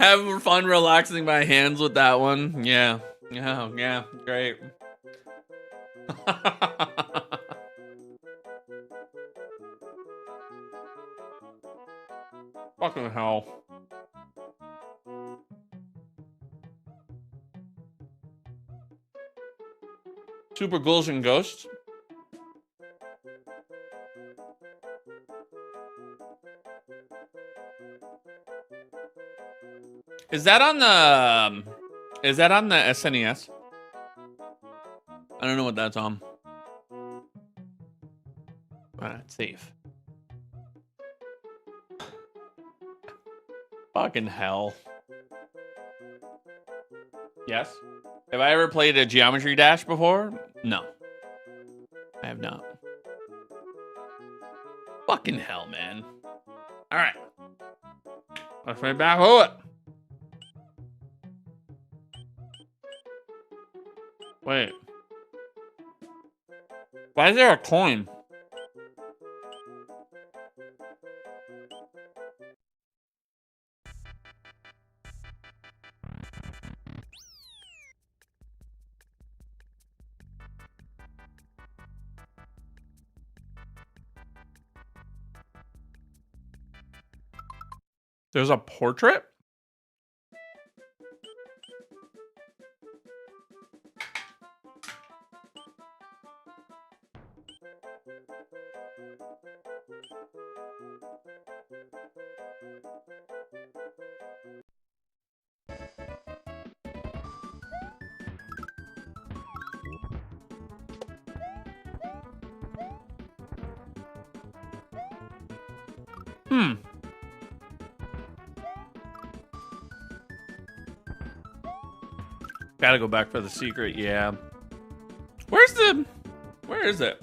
Have fun relaxing my hands with that one. Yeah. Yeah, great. Fucking hell. Super Ghouls and Ghosts. Is that on the SNES? I don't know what that's on. It's safe. Fucking hell. Yes. Have I ever played a Geometry Dash before? No. I have not. Fucking hell, man. Alright. Let's right back to it. Wait. Why is there a coin? There's a portrait? Gotta go back for the secret, yeah. Where is it?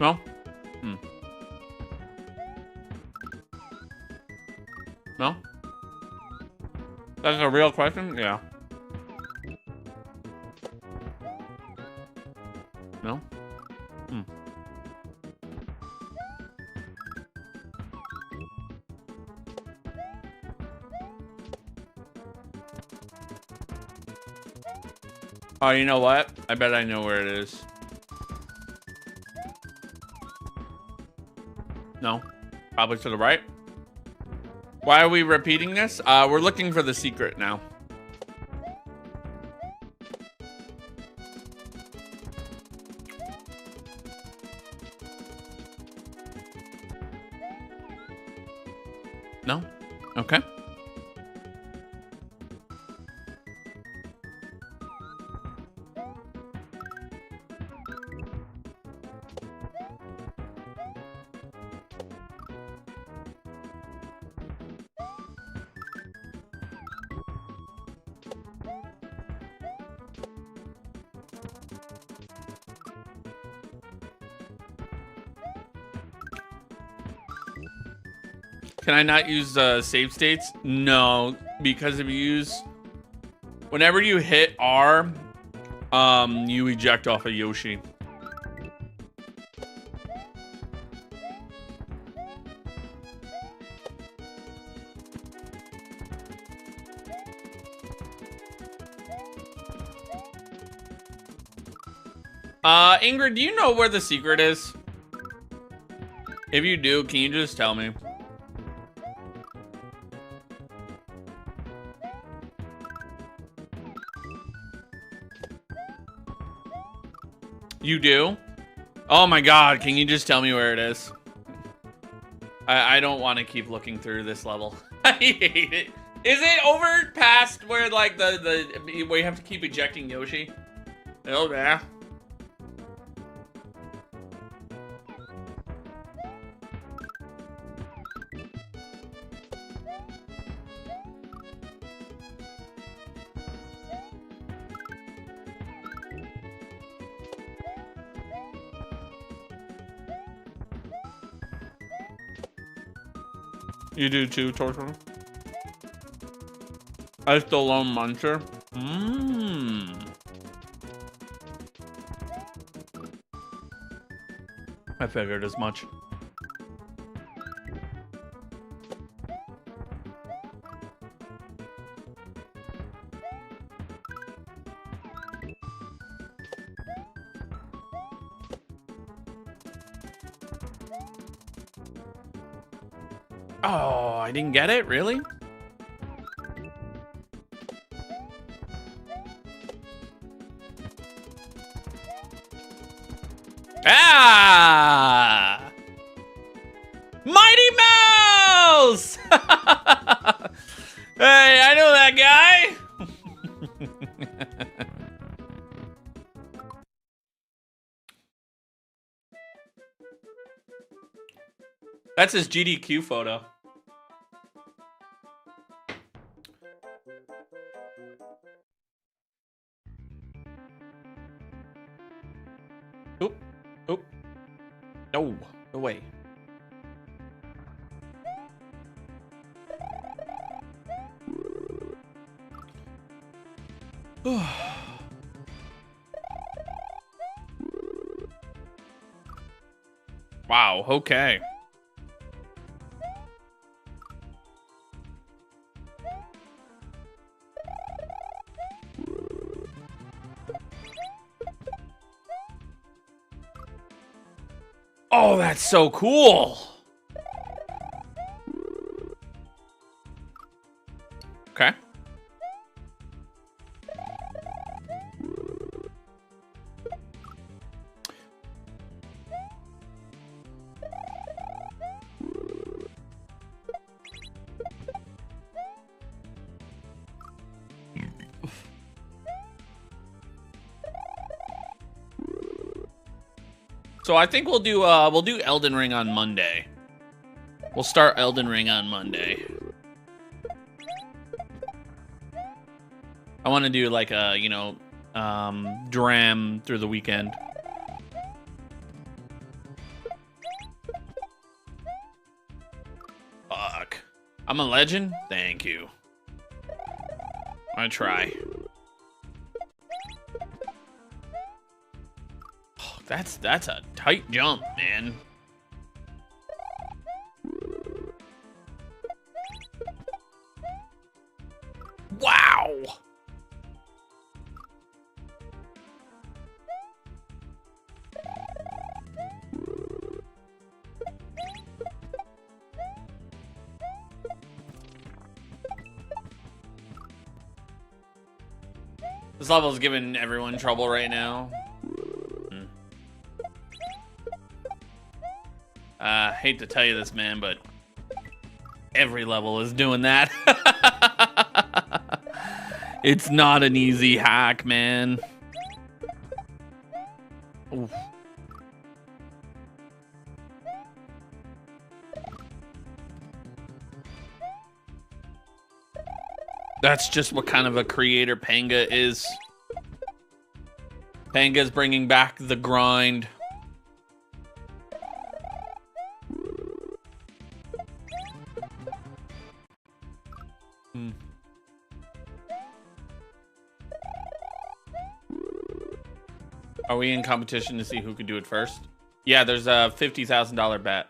No? No? That's a real question? Yeah. No? Oh, you know what? I bet I know where it is. No. Probably to the right. Why are we repeating this? We're looking for the secret now. No? Okay. Can I not use save states? No, because if you use... Whenever you hit R, you eject off of Yoshi. Ingrid, do you know where the secret is? If you do, can you just tell me? You do? Oh my god, can you just tell me where it is? I don't want to keep looking through this level. I hate it. Is it over past where like where you have to keep ejecting Yoshi? Oh yeah. You do too, Torture? I still lone muncher. I figured as much. Oh, I didn't get it? Really? Ah! Mighty Mouse! Hey, I know that guy! That's his GDQ photo. Oop. Oop. No. No way. Wow, okay. Oh, that's so cool. Okay. So I think we'll do Elden Ring on Monday. We'll start Elden Ring on Monday. I want to do like a, you know, Dram through the weekend. Fuck. I'm a legend? Thank you. I try. Oh, that's a tight jump, man. Wow. This level's giving everyone trouble right now. Hate to tell you this, man, but every level is doing that. It's not an easy hack, man. Oof. That's just what kind of a creator Panga is. Panga's bringing back the grind. Are we in competition to see who can do it first? Yeah, there's a $50,000 bet.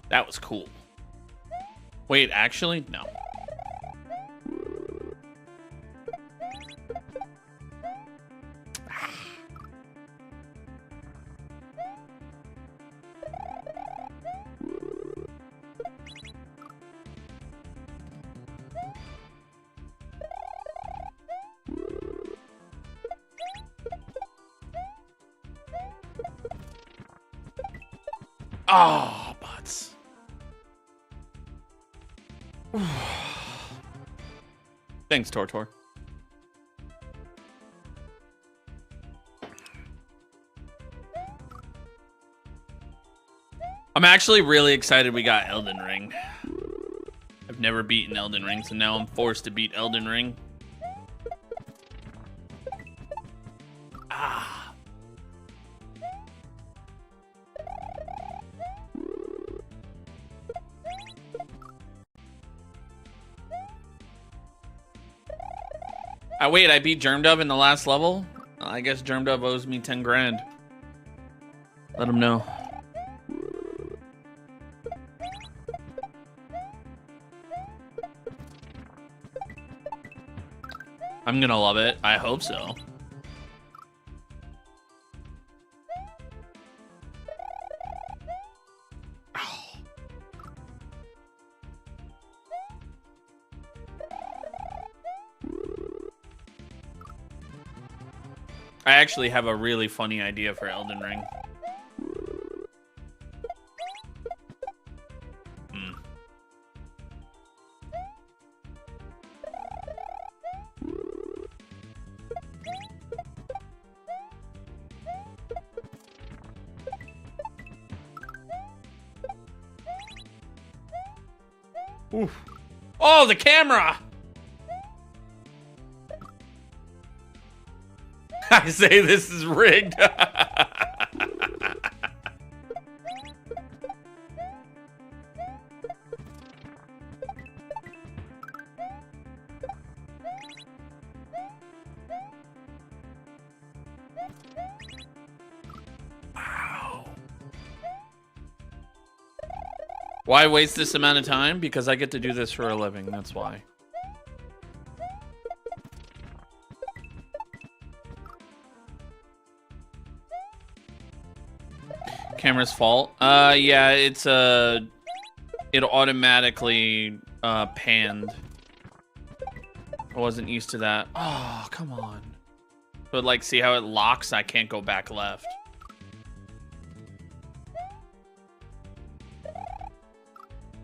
That was cool. Wait, actually? No. Oh, butts. Thanks, Tortor. I'm actually really excited we got Elden Ring. I've never beaten Elden Ring, so now I'm forced to beat Elden Ring. Ah. Wait, I beat Germdub in the last level? I guess Germdub owes me 10 grand. Let him know. I'm gonna love it. I hope so. I actually have a really funny idea for Elden Ring. Oof. Oh, the camera! I say this is rigged. Wow. Why waste this amount of time? Because I get to do this for a living, that's why. Camera's fault. Yeah, it's it automatically panned. I wasn't used to that. Oh, come on. But like, see how it locks? I can't go back left.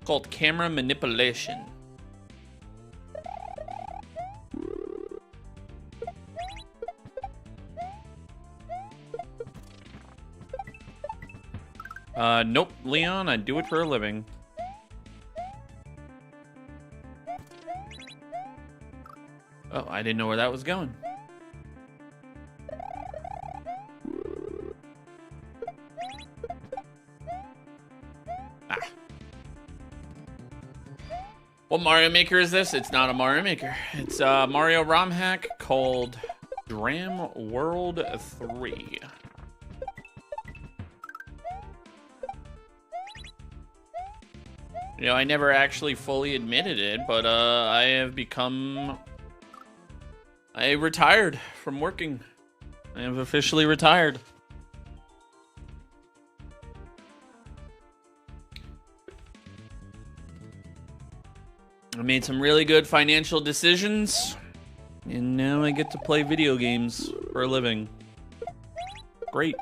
Called camera manipulation. Nope, Leon, I do it for a living. Oh, I didn't know where that was going. Ah. What Mario Maker is this? It's not a Mario Maker. It's a Mario Rom hack called Dram World 3. You know, I never actually fully admitted it, but I retired from working. I have officially retired. I made some really good financial decisions, and now I get to play video games for a living. Great.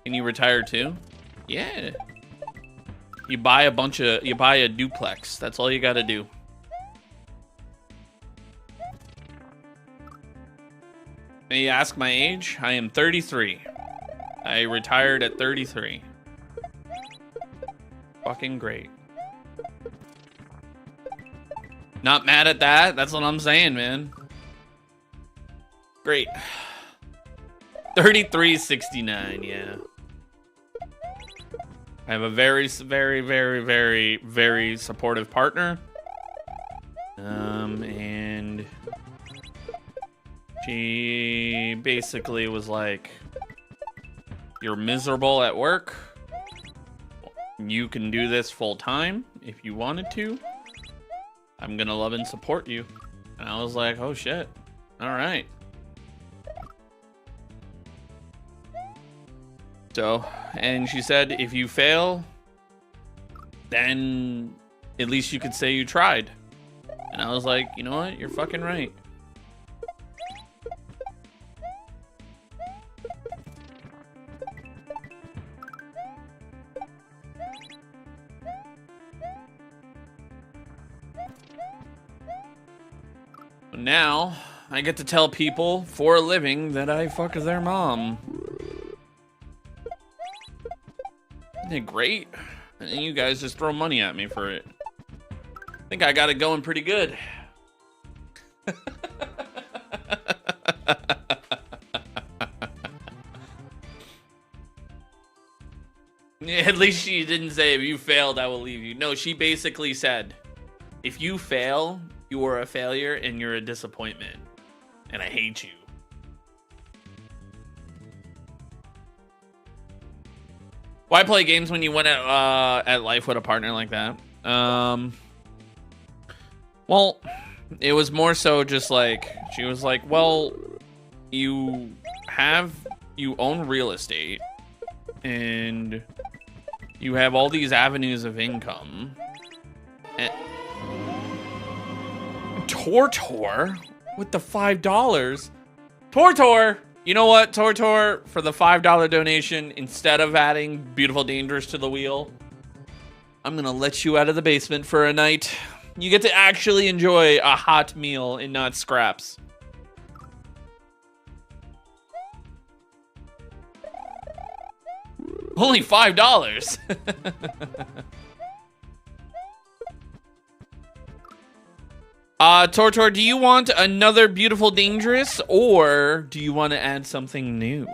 Can you retire too? Yeah. You buy a duplex. That's all you gotta do. May you ask my age? I am 33. I retired at 33. Fucking great. Not mad at that. That's what I'm saying, man. Great. 33.69, yeah. I have a very, very, very, very, very supportive partner. And she basically was like, you're miserable at work. You can do this full time if you wanted to. I'm gonna love and support you. And I was like, oh shit. All right. So, and she said, if you fail, then at least you could say you tried. And I was like, you know what? You're fucking right. Now, I get to tell people for a living that I fuck their mom. Isn't it great? And then you guys just throw money at me for it. I think I got it going pretty good. At least she didn't say, if you failed, I will leave you. No, she basically said, if you fail, you are a failure and you're a disappointment. And I hate you. Why play games when you win at life with a partner like that? Well, It was more so just like, she was like, well, you own real estate and you have all these avenues of income. And Tortor with the $5. Tortor, you know what, Tortor, for the $5 donation, instead of adding Beautiful Dangerous to the wheel, I'm gonna let you out of the basement for a night. You get to actually enjoy a hot meal and not scraps. Only $5. Tortor, do you want another Beautiful Dangerous, or do you want to add something new?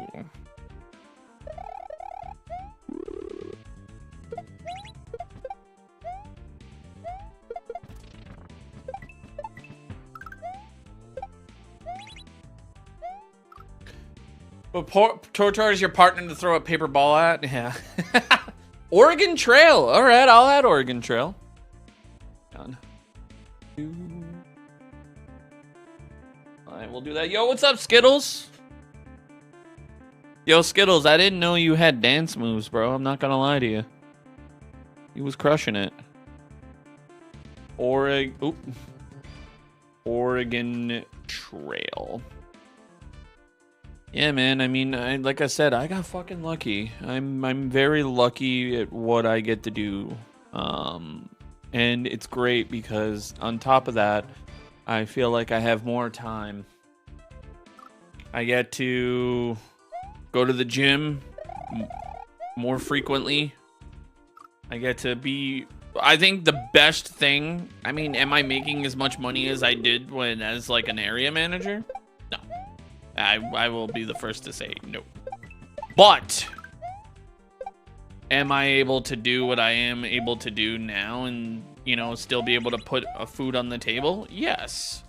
But Tortor is your partner to throw a paper ball at? Yeah. Oregon Trail. All right, I'll add Oregon Trail. Done. All right, we'll do that. Yo, what's up, Skittles? Yo, Skittles, I didn't know you had dance moves, bro. I'm not gonna lie to you. He was crushing it. Oregon Trail. Yeah, man. I mean, like I said, I got fucking lucky. I'm very lucky at what I get to do. And it's great because on top of that, I feel like I have more time. I get to go to the gym more frequently. I get to be, I think the best thing, I mean, am I making as much money as I did when as like an area manager? No. I will be the first to say no. But am I able to do what I am able to do now and, you know, still be able to put a food on the table? Yes.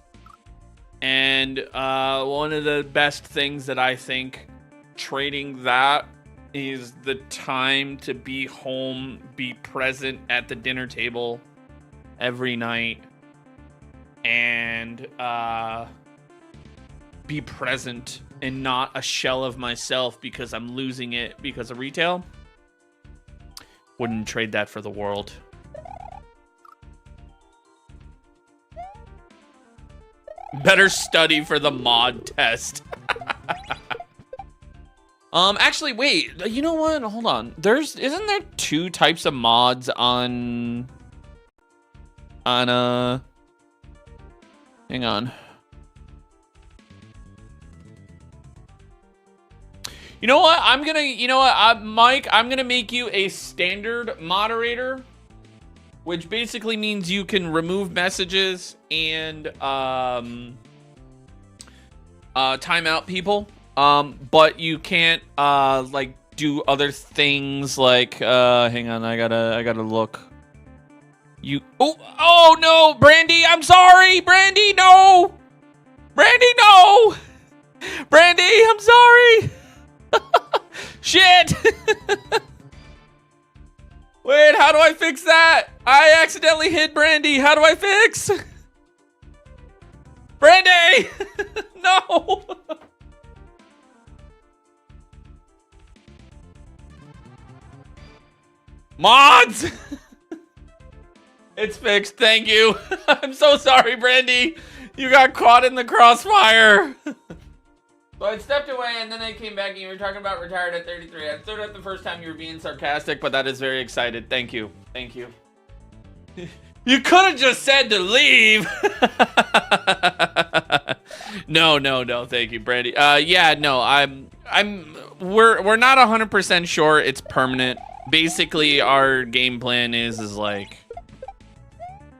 And one of the best things that I think trading that is the time to be home, be present at the dinner table every night, and be present and not a shell of myself because I'm losing it because of retail. Wouldn't trade that for the world. Better study for the mod test. Actually, wait. You know what? Hold on. Isn't there 2 types of mods on hang on. You know what? Mike, I'm gonna make you a standard moderator, which basically means you can remove messages and time out people. But you can't like do other things like hang on, I gotta look. Oh no, Brandy, I'm sorry, Brandy, no! Brandy, no! Brandy, I'm sorry! Shit! Wait, how do I fix that? I accidentally hit Brandy. How do I fix? Brandy! No! Mods! It's fixed, thank you. I'm so sorry, Brandy. You got caught in the crossfire. So I stepped away and then I came back and you were talking about retired at 33. I thought the first time you were being sarcastic, but that is very excited. Thank you. Thank you. You could have just said to leave. No, thank you, Brandy. Yeah, no, we're not 100% sure it's permanent. Basically, our game plan is like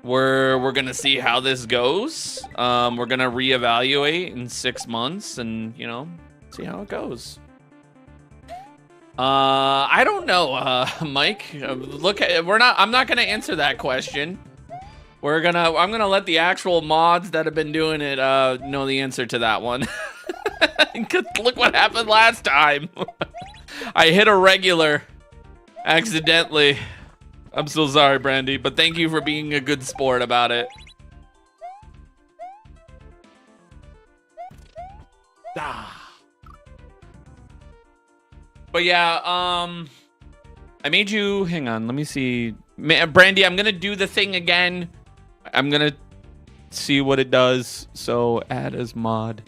we're gonna see how this goes. We're gonna reevaluate in 6 months and, you know, see how it goes. I don't know, Mike. I'm not gonna answer that question. I'm gonna let the actual mods that have been doing it know the answer to that one. Look what happened last time. I hit a regular accidentally. I'm so sorry, Brandy, but thank you for being a good sport about it. But yeah, I made you. Hang on, let me see. Brandy, I'm gonna do the thing again. I'm gonna see what it does. So add as mod.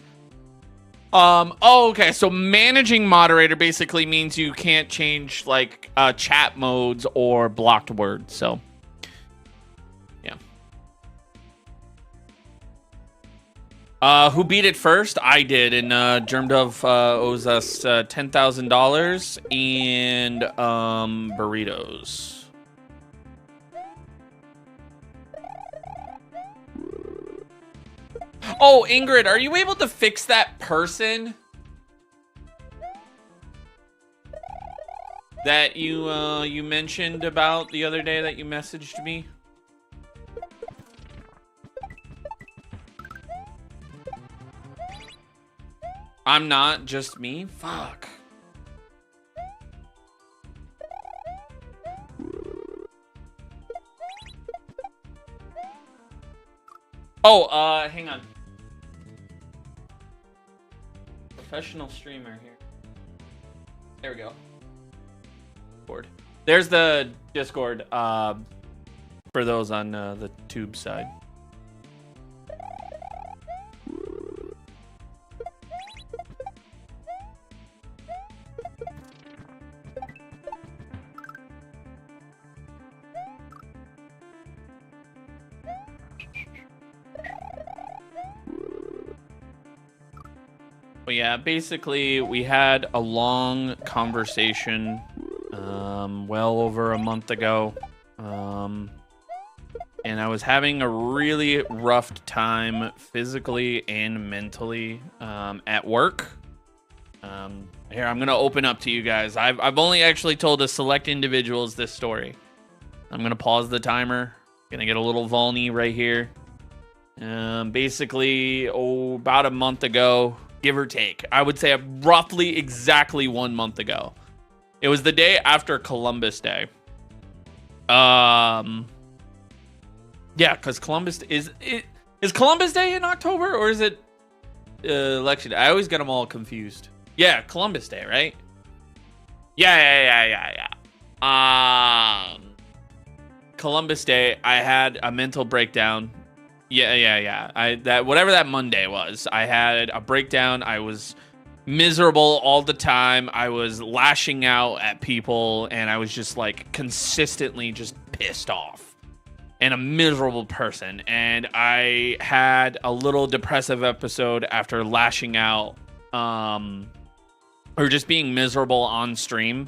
Oh, okay. So managing moderator basically means you can't change like chat modes or blocked words. So yeah. Who beat it first? I did, and Germdove owes us $10,000 and burritos. Oh, Ingrid, are you able to fix that person that you mentioned about the other day that you messaged me? I'm not just me. Fuck. Oh, hang on. Professional streamer here. There we go. Discord. There's the Discord for those on the tube side. But yeah, basically we had a long conversation well over a month ago. And I was having a really rough time physically and mentally at work. Here, I'm gonna open up to you guys. I've only actually told a select individuals this story. I'm gonna pause the timer. Gonna get a little vulny right here. Basically, about a month ago, give or take, I would say roughly exactly 1 month ago. It was the day after Columbus Day. Yeah, because Columbus is Columbus Day in October, or is it election day? I always get them all confused. Yeah, Columbus Day, right? Yeah. Columbus Day, I had a mental breakdown. Yeah. Whatever that Monday was, I had a breakdown. I was miserable all the time. I was lashing out at people, and I was just like consistently just pissed off and a miserable person. And I had a little depressive episode after lashing out, or just being miserable on stream.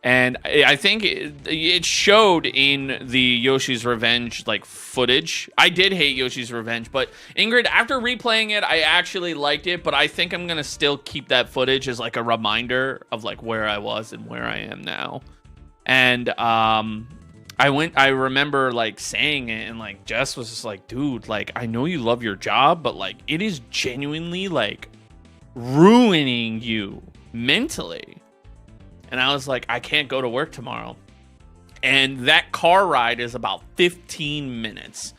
And I think it showed in the Yoshi's Revenge like footage. I did hate Yoshi's Revenge, but Ingrid, after replaying it, I actually liked it. But I think I'm gonna still keep that footage as like a reminder of like where I was and where I am now. And I remember like saying it, and like Jess was just like, dude, like I know you love your job, but like it is genuinely like ruining you mentally. And I was like, I can't go to work tomorrow. And that car ride is about 15 minutes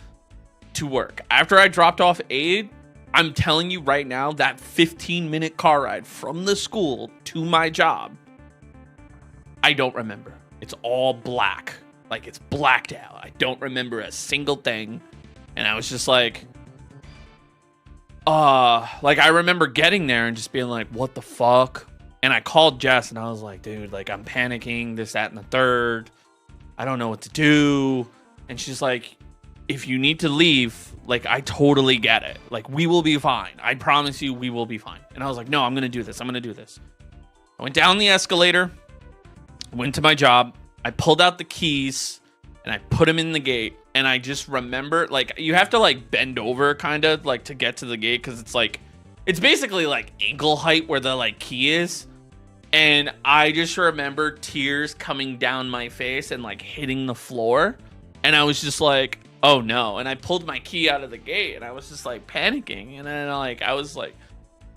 to work. After I dropped off Aid, I'm telling you right now, that 15-minute car ride from the school to my job, I don't remember. It's all black. Like, it's blacked out. I don't remember a single thing. And I was just like I remember getting there and just being like, what the fuck? And I called Jess and I was like, dude, like I'm panicking, this, that, and the third. I don't know what to do. And she's like, if you need to leave, like I totally get it. Like we will be fine. I promise you we will be fine. And I was like, no, I'm going to do this. I'm going to do this. I went down the escalator, went to my job. I pulled out the keys and I put them in the gate. And I just remember, like, you have to like bend over kind of like to get to the gate. Cause it's like, it's basically like ankle height where the like key is. And I just remember tears coming down my face and like hitting the floor. And I was just like, oh no. And I pulled my key out of the gate and I was just like panicking. And then like, I was like,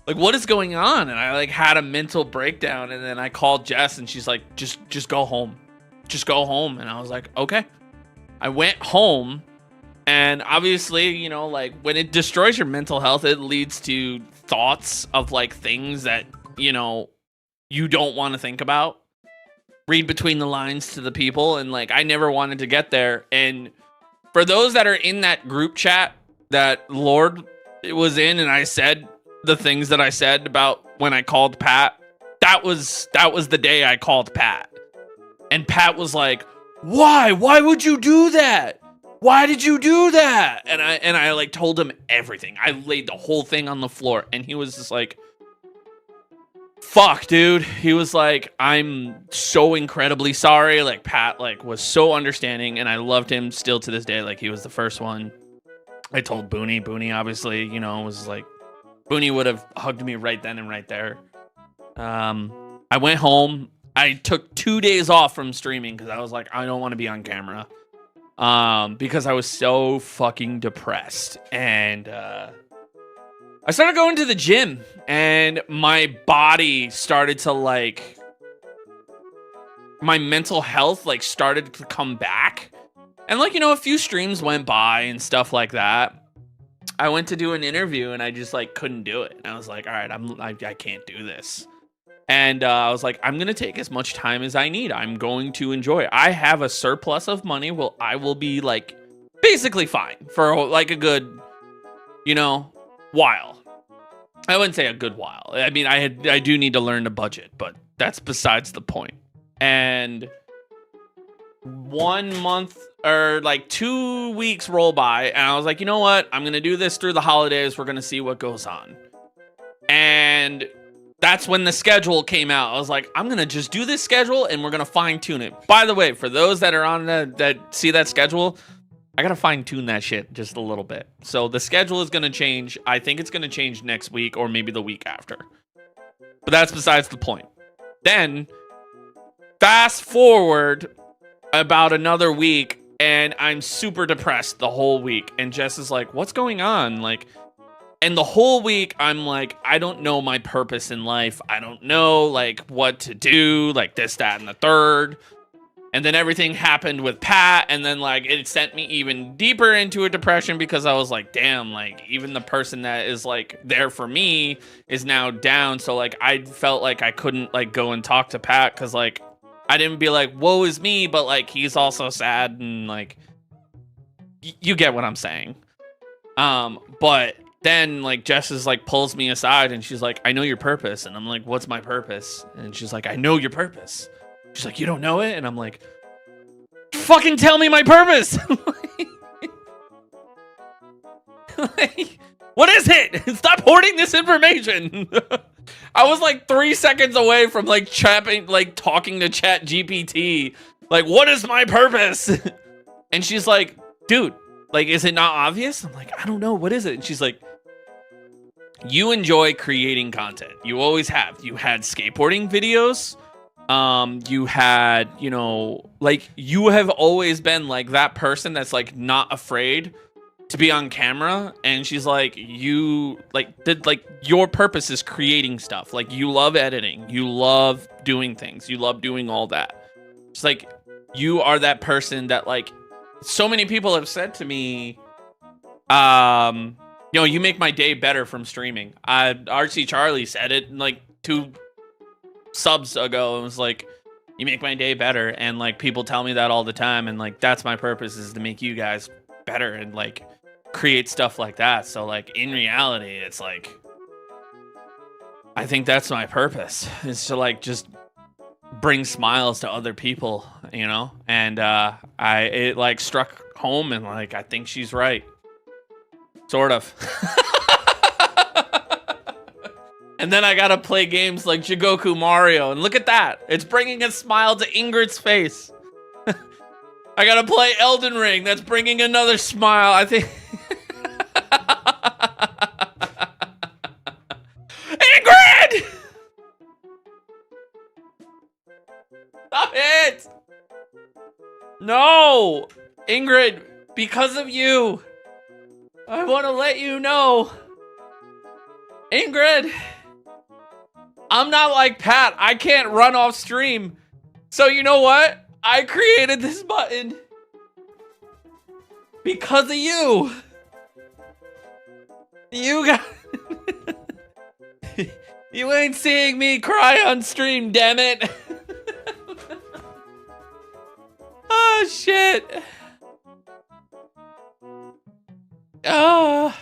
what is going on? And I like had a mental breakdown. And then I called Jess and she's like, just go home. Just go home. And I was like, okay. I went home. And obviously, you know, like when it destroys your mental health, it leads to thoughts of like things that, you know, you don't want to think about. Read between the lines to the people, and like I never wanted to get there. And for those that are in that group chat that Lord was in, and I said the things that I said about when I called Pat, that was the day I called Pat. And Pat was like, "Why? Why would you do that? Why did you do that?" And I like told him everything. I laid the whole thing on the floor, and he was just like, "Fuck, dude." He was like, "I'm so incredibly sorry." Like Pat like was so understanding, and I loved him still to this day. Like he was the first one. I told Booney. Booney obviously, you know, was like, Booney would have hugged me right then and right there. I went home. I took 2 days off from streaming because I was like, I don't want to be on camera. Because I was so fucking depressed. And I started going to the gym, and my body started to like, my mental health like started to come back. And like, you know, a few streams went by and stuff like that. I went to do an interview and I just like couldn't do it. And I was like, all right, I can't do this. And I was like, I'm going to take as much time as I need. I'm going to enjoy it. I have a surplus of money. Well, I will be like basically fine for like a good, you know, while. I wouldn't say a good while. I mean, I do need to learn to budget, but that's besides the point. And 1 month or like 2 weeks roll by, and I was like, you know what? I'm going to do this through the holidays. We're going to see what goes on. And that's when the schedule came out. I was like, I'm going to just do this schedule and we're going to fine tune it. By the way, for those that are on that see that schedule, I got to fine tune that shit just a little bit. So the schedule is going to change. I think it's going to change next week or maybe the week after. But that's besides the point. Then fast forward about another week, and I'm super depressed the whole week. And Jess is like, what's going on? Like, and the whole week I'm like, I don't know my purpose in life. I don't know like what to do, like this, that, and the third. And then everything happened with Pat, and then like it sent me even deeper into a depression because I was like, damn, like even the person that is like there for me is now down. So like I felt like I couldn't like go and talk to Pat because like I didn't be like, woe is me, but like he's also sad, and like you get what I'm saying. But then like Jess is like pulls me aside and she's like, I know your purpose. And I'm like, what's my purpose? And she's like, I know your purpose. She's like, you don't know it? And I'm like, fucking tell me my purpose. Like, what is it? Stop hoarding this information. I was like 3 seconds away from like talking to Chat GPT. Like, what is my purpose? And she's like, dude, like, is it not obvious? I'm like, I don't know. What is it? And she's like, you enjoy creating content. You always have. You had skateboarding videos. You had, you know, like you have always been like that person that's like not afraid to be on camera. And she's like, you like did like your purpose is creating stuff. Like you love editing. You love doing things. You love doing all that. It's like you are that person that like so many people have said to me, you know, you make my day better from streaming. RC Charlie said it like 2 subs ago. It was like, you make my day better. And like people tell me that all the time. And like that's my purpose, is to make you guys better and like create stuff like that. So like in reality, it's like I think that's my purpose, is to like just bring smiles to other people, you know. And it like struck home, and like I think she's right, sort of. And then I gotta play games like Jigoku Mario, and look at that, it's bringing a smile to Ingrid's face. I gotta play Elden Ring, that's bringing another smile. I think Ingrid! Stop it! No! Ingrid, because of you, I want to let you know, Ingrid, I'm not like Pat. I can't run off stream. So you know what? I created this button because of you. You got You ain't seeing me cry on stream, damn it. Oh, shit. Oh.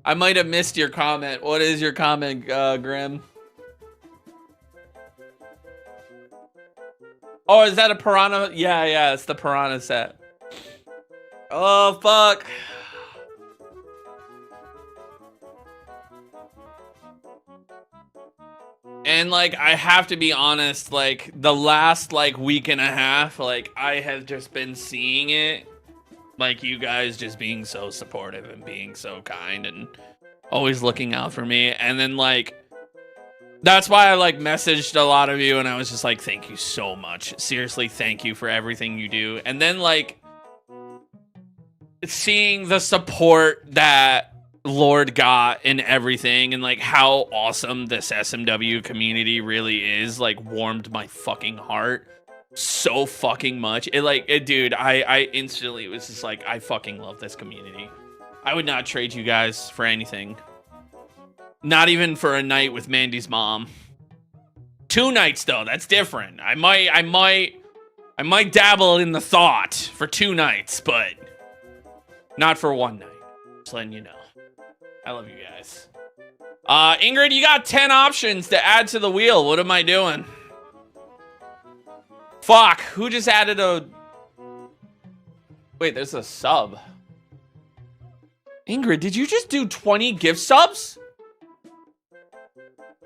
I might have missed your comment. What is your comment, Grim? Oh, is that a piranha? Yeah, it's the piranha set. Oh, fuck. And, like, I have to be honest, like, the last, like, week and a half, like, I have just been seeing it. Like, you guys just being so supportive and being so kind and always looking out for me. And then, like, that's why I, like, messaged a lot of you and I was just like, thank you so much. Seriously, thank you for everything you do. And then, like, seeing the support that Lord got and everything and, like, how awesome this SMW community really is, like, warmed my fucking heart so fucking much. Dude, I instantly was just like, I fucking love this community. I would not trade you guys for anything. Not even for a night with Mandy's mom. 2 nights though, that's different. I might dabble in the thought for 2 nights, but not for 1 night. Just letting you know. I love you guys. Ingrid, you got 10 options to add to the wheel. What am I doing? Fuck, who just added a... Wait, there's a sub. Ingrid, did you just do 20 gift subs?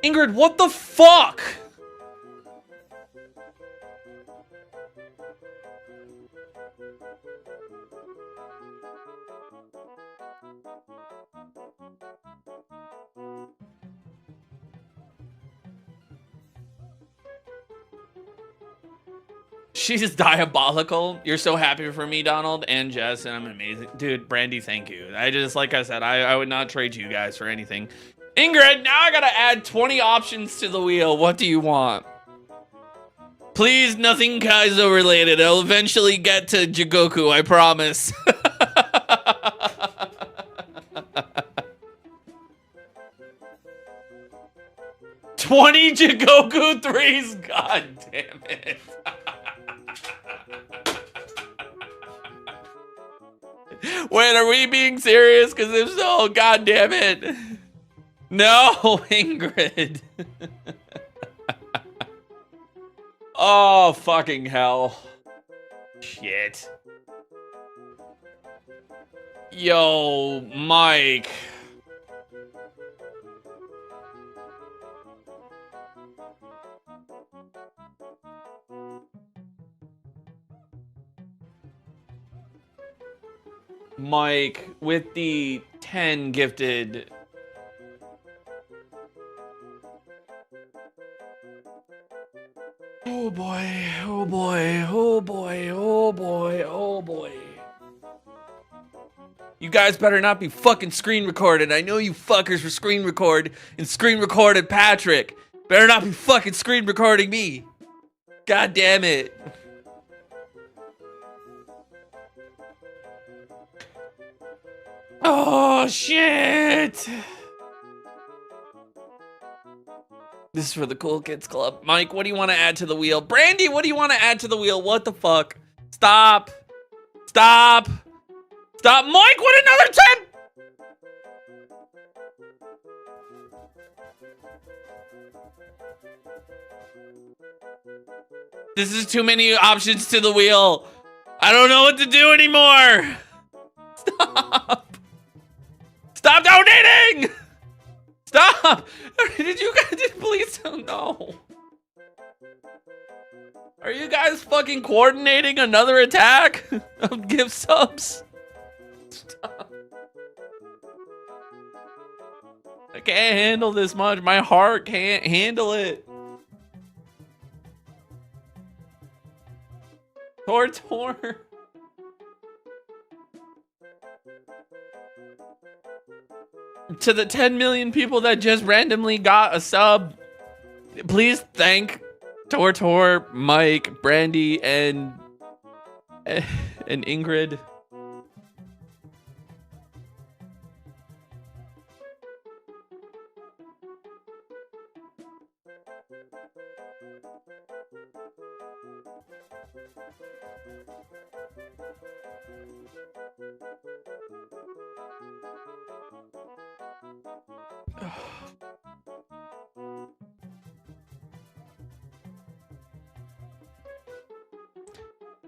Ingrid, what the fuck? She's diabolical. You're so happy for me, Donald and Jess, and I'm amazing. Dude, Brandy, thank you. Like I said, I would not trade you guys for anything. Ingrid, now I gotta add 20 options to the wheel. What do you want? Please, nothing Kaizo related. I'll eventually get to Jigoku, I promise. 20 Jigoku 3s? God damn it. Wait, are we being serious? Because if so, god damn it. No, Ingrid. Oh, fucking hell. Shit. Yo, Mike. Mike, with the 10 gifted. Oh boy, oh boy, oh boy, oh boy, oh boy. You guys better not be fucking screen recorded. I know you fuckers were screen record and screen recorded Patrick. Better not be fucking screen recording me. God damn it. Oh, shit. This is for the Cool Kids Club. Mike, what do you want to add to the wheel? Brandy, what do you want to add to the wheel? What the fuck? Stop. Stop. Stop. Mike, what, another 10? This is too many options to the wheel. I don't know what to do anymore. Stop. Stop donating! Stop! Did you guys please don't know? Are you guys fucking coordinating another attack of gift subs? Stop. I can't handle this much. My heart can't handle it. Tor. To the 10 million people that just randomly got a sub, please thank Tor, Mike, Brandy, and Ingrid.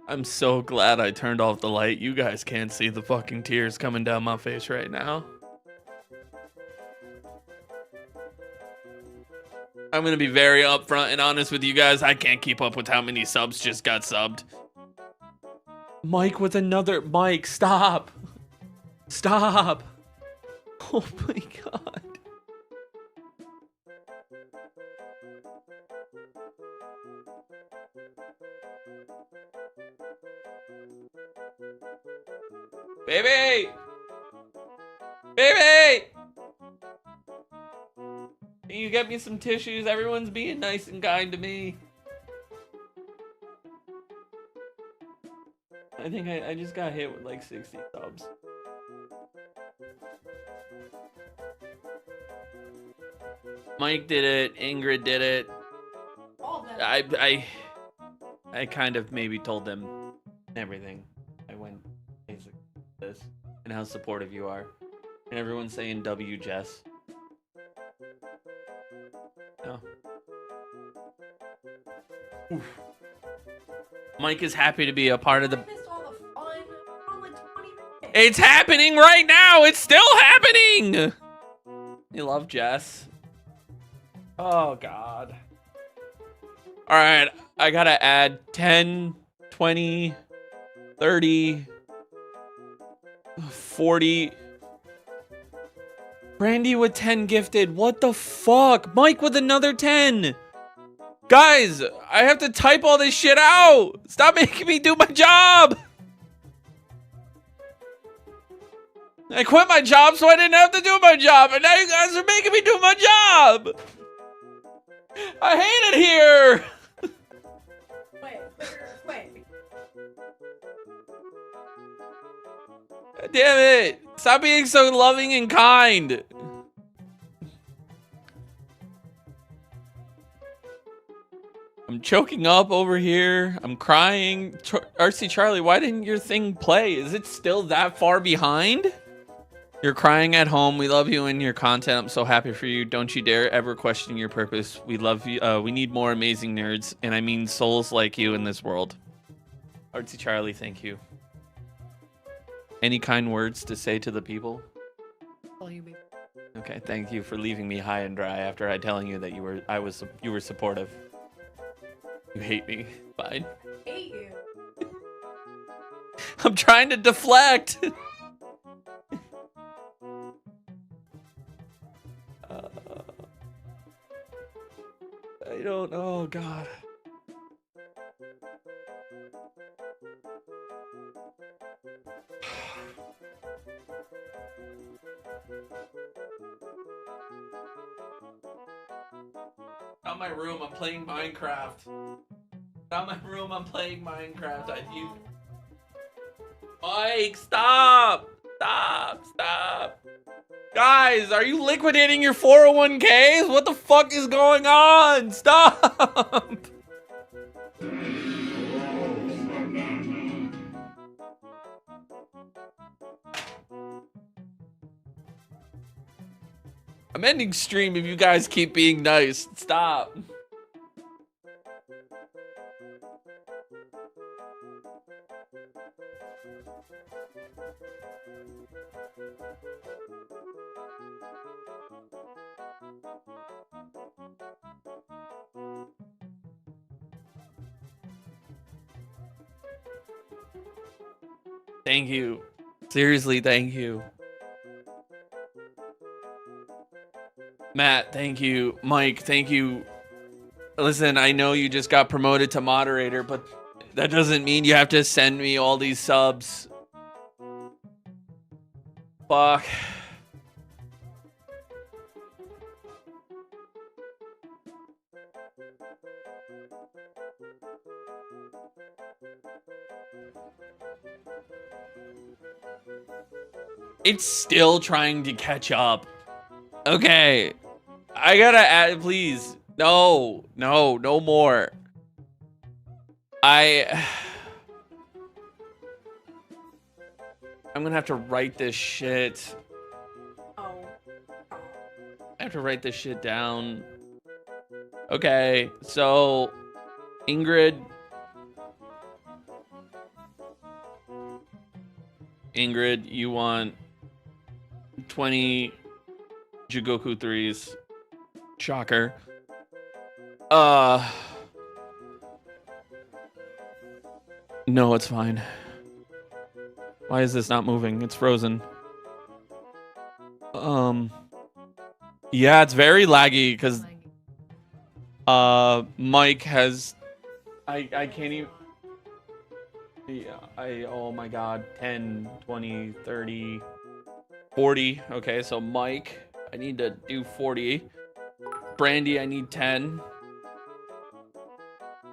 I'm so glad I turned off the light. You guys can't see the fucking tears coming down my face right now. I'm gonna be very upfront and honest with you guys. I can't keep up with how many subs just got subbed. Mike with another. Mike, stop. Stop. Oh my god. Baby! Baby! Can you get me some tissues? Everyone's being nice and kind to me. I think I just got hit with like 60 subs. Mike did it. Ingrid did it. All of them. I kind of maybe told them everything. I went basically this and how supportive you are. And everyone's saying W Jess. No. Oof. Mike is happy to be a part of the. I missed all the fun. On like 20 minutes. It's happening right now. It's still happening. You love Jess. Oh God. All right, I gotta add 10, 20, 30, 40. Brandy with 10 gifted. What the fuck? Mike with another 10. Guys, I have to type all this shit out. Stop making me do my job. I quit my job so I didn't have to do my job. And now you guys are making me do my job. I hate it here. Wait. Damn it. Stop being so loving and kind. I'm choking up over here. I'm crying. RC Charlie, why didn't your thing play? Is it still that far behind? You're crying at home. We love you and your content. I'm so happy for you. Don't you dare ever question your purpose. We love you. We need more amazing nerds. And I mean souls like you in this world. RC Charlie, thank you. Any kind words to say to the people? All you baby. Okay, thank you for leaving me high and dry after I telling you that you were supportive. You hate me. Fine. I hate you. I'm trying to deflect. I don't know. Oh God. Not my room. I'm playing Minecraft. Not my room. I'm playing Minecraft. Mike, stop! Stop! Guys, are you liquidating your 401ks? What the fuck is going on? Stop! I'm ending stream if you guys keep being nice. Stop. Thank you. Seriously, thank you. Matt, thank you. Mike, thank you. Listen, I know you just got promoted to moderator, but that doesn't mean you have to send me all these subs. Fuck. It's still trying to catch up. Okay. I gotta add, please. No more. I'm gonna have to write this shit. Oh. I have to write this shit down. Okay, so Ingrid, you want 20 Jigoku 3s. Shocker. No, it's fine. Why is this not moving? It's frozen. Yeah, it's very laggy because Mike has I can't even. Yeah, oh my god, 10, 20, 30, 40. Okay, so Mike, I need to do 40. Brandy, I need 10.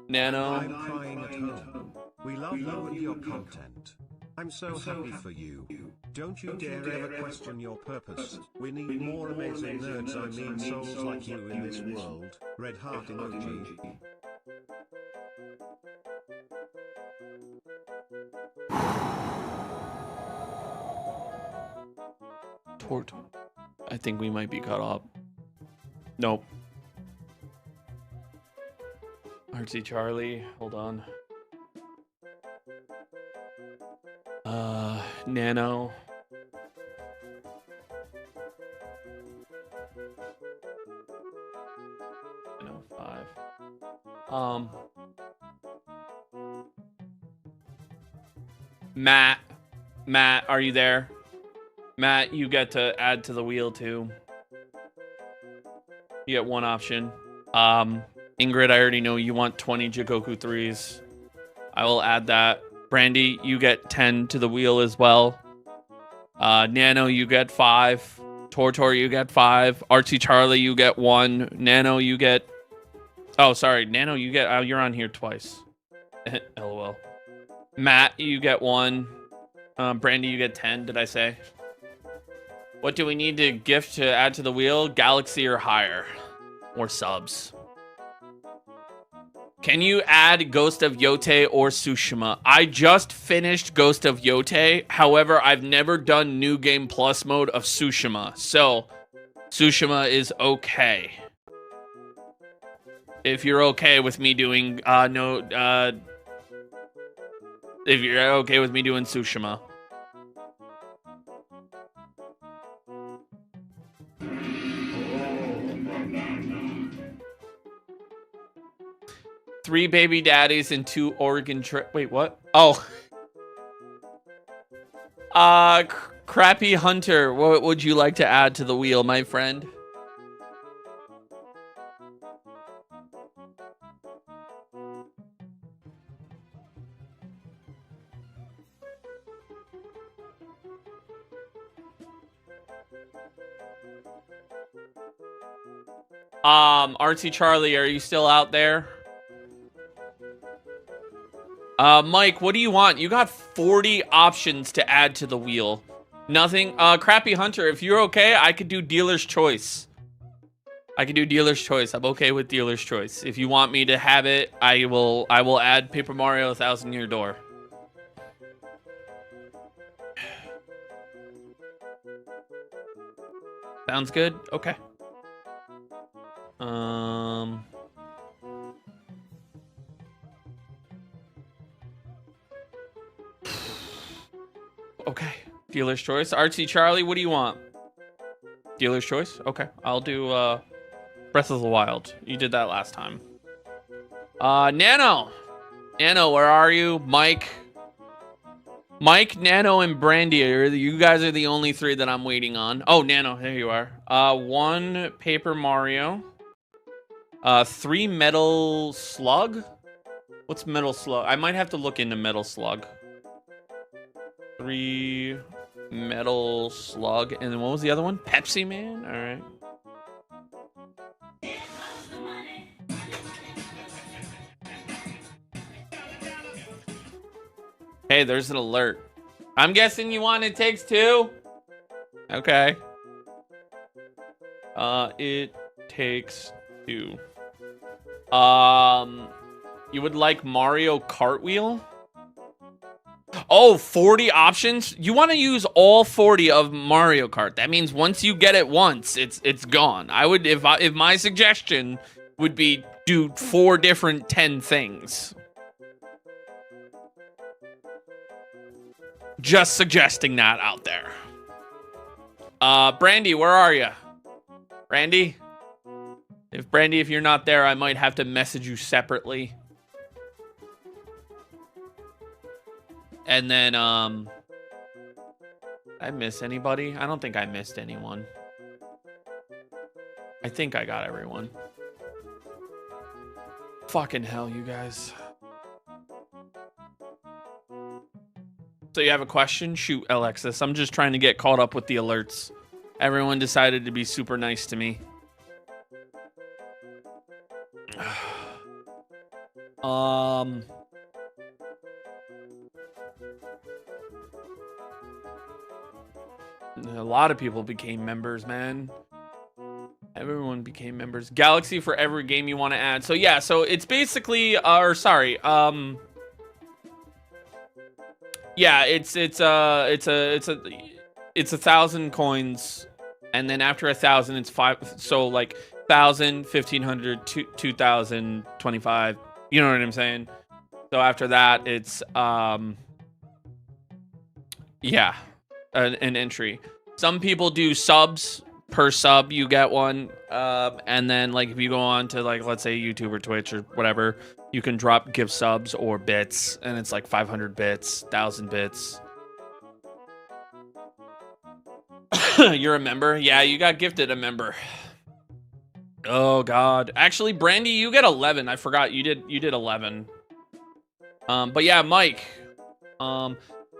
Nano. I'm crying at home. We love you and your content. I'm so happy for you. Don't you dare ever question your purpose. We need more amazing nerds, I mean souls like you in this world. Red heart emoji. Tort. I think we might be cut off. Nope. Artsy Charlie, hold on. Nano. No, 5. Matt, are you there? Matt, you get to add to the wheel too. You get one option. Ingrid, I already know you want 20 Jigoku 3s. I will add that. Brandy, you get 10 to the wheel as well. Nano, you get 5. Tortor, you get 5. Artsy Charlie, you get 1. Nano, you get... Oh, sorry. Nano, you get... you're on here twice. LOL. Matt, you get 1. Brandy, you get 10, did I say? What do we need to gift to add to the wheel? Galaxy or higher. Or subs. Can you add Ghost of Yote or Tsushima? I just finished Ghost of Yote. However, I've never done New Game Plus mode of Tsushima. So, Tsushima is okay. If you're okay with me doing, if you're okay with me doing Tsushima. Three baby daddies and 2 Oregon wait, what? Oh. Crappy Hunter, what would you like to add to the wheel, my friend? Artsy Charlie, are you still out there? Mike, what do you want? You got 40 options to add to the wheel. Nothing. Crappy Hunter, if you're okay, I could do dealer's choice. I'm okay with dealer's choice. If you want me to have it, I will add Paper Mario 1000 Year Door. Sounds good? Okay. Okay. Dealer's choice. Artsy Charlie, what do you want? Dealer's choice? Okay. I'll do Breath of the Wild. You did that last time. Nano, where are you? Mike, Nano, and Brandy. You guys are the only 3 that I'm waiting on. Oh, Nano, there you are. 1 Paper Mario. 3 Metal Slug? What's Metal Slug? I might have to look into Metal Slug. 3 Metal Slug. And then what was the other one? Pepsi Man? All right. Hey, there's an alert. I'm guessing you want It Takes Two? Okay. It Takes Two. You would like Mario Cartwheel? Oh, 40 options? You want to use all 40 of Mario Kart. That means once you get it once, it's gone. I would if my suggestion would be do 4 different 10 things. Just suggesting that out there. Brandy, where are you? Brandy? Brandy, if you're not there, I might have to message you separately. And then, I miss anybody? I don't think I missed anyone. I think I got everyone. Fucking hell, you guys. So you have a question? Shoot, Alexis. I'm just trying to get caught up with the alerts. Everyone decided to be super nice to me. A lot of people became members, man. Everyone became members. Galaxy for every game you want to add. So yeah, so it's basically, yeah, it's 1,000 coins, and then after 1,000, it's 5. So like 1,000, 1,500, 2,000, 25. You know what I'm saying? So after that, it's yeah, an entry. Some people do subs. Per sub, you get one. And then like if you go on to like let's say YouTube or Twitch or whatever, you can drop gift subs or bits, and it's like 500 bits, 1,000 bits. You're a member? Yeah, you got gifted a member. Oh god. Actually, Brandy, you get 11. I forgot you did 11. But yeah, Mike.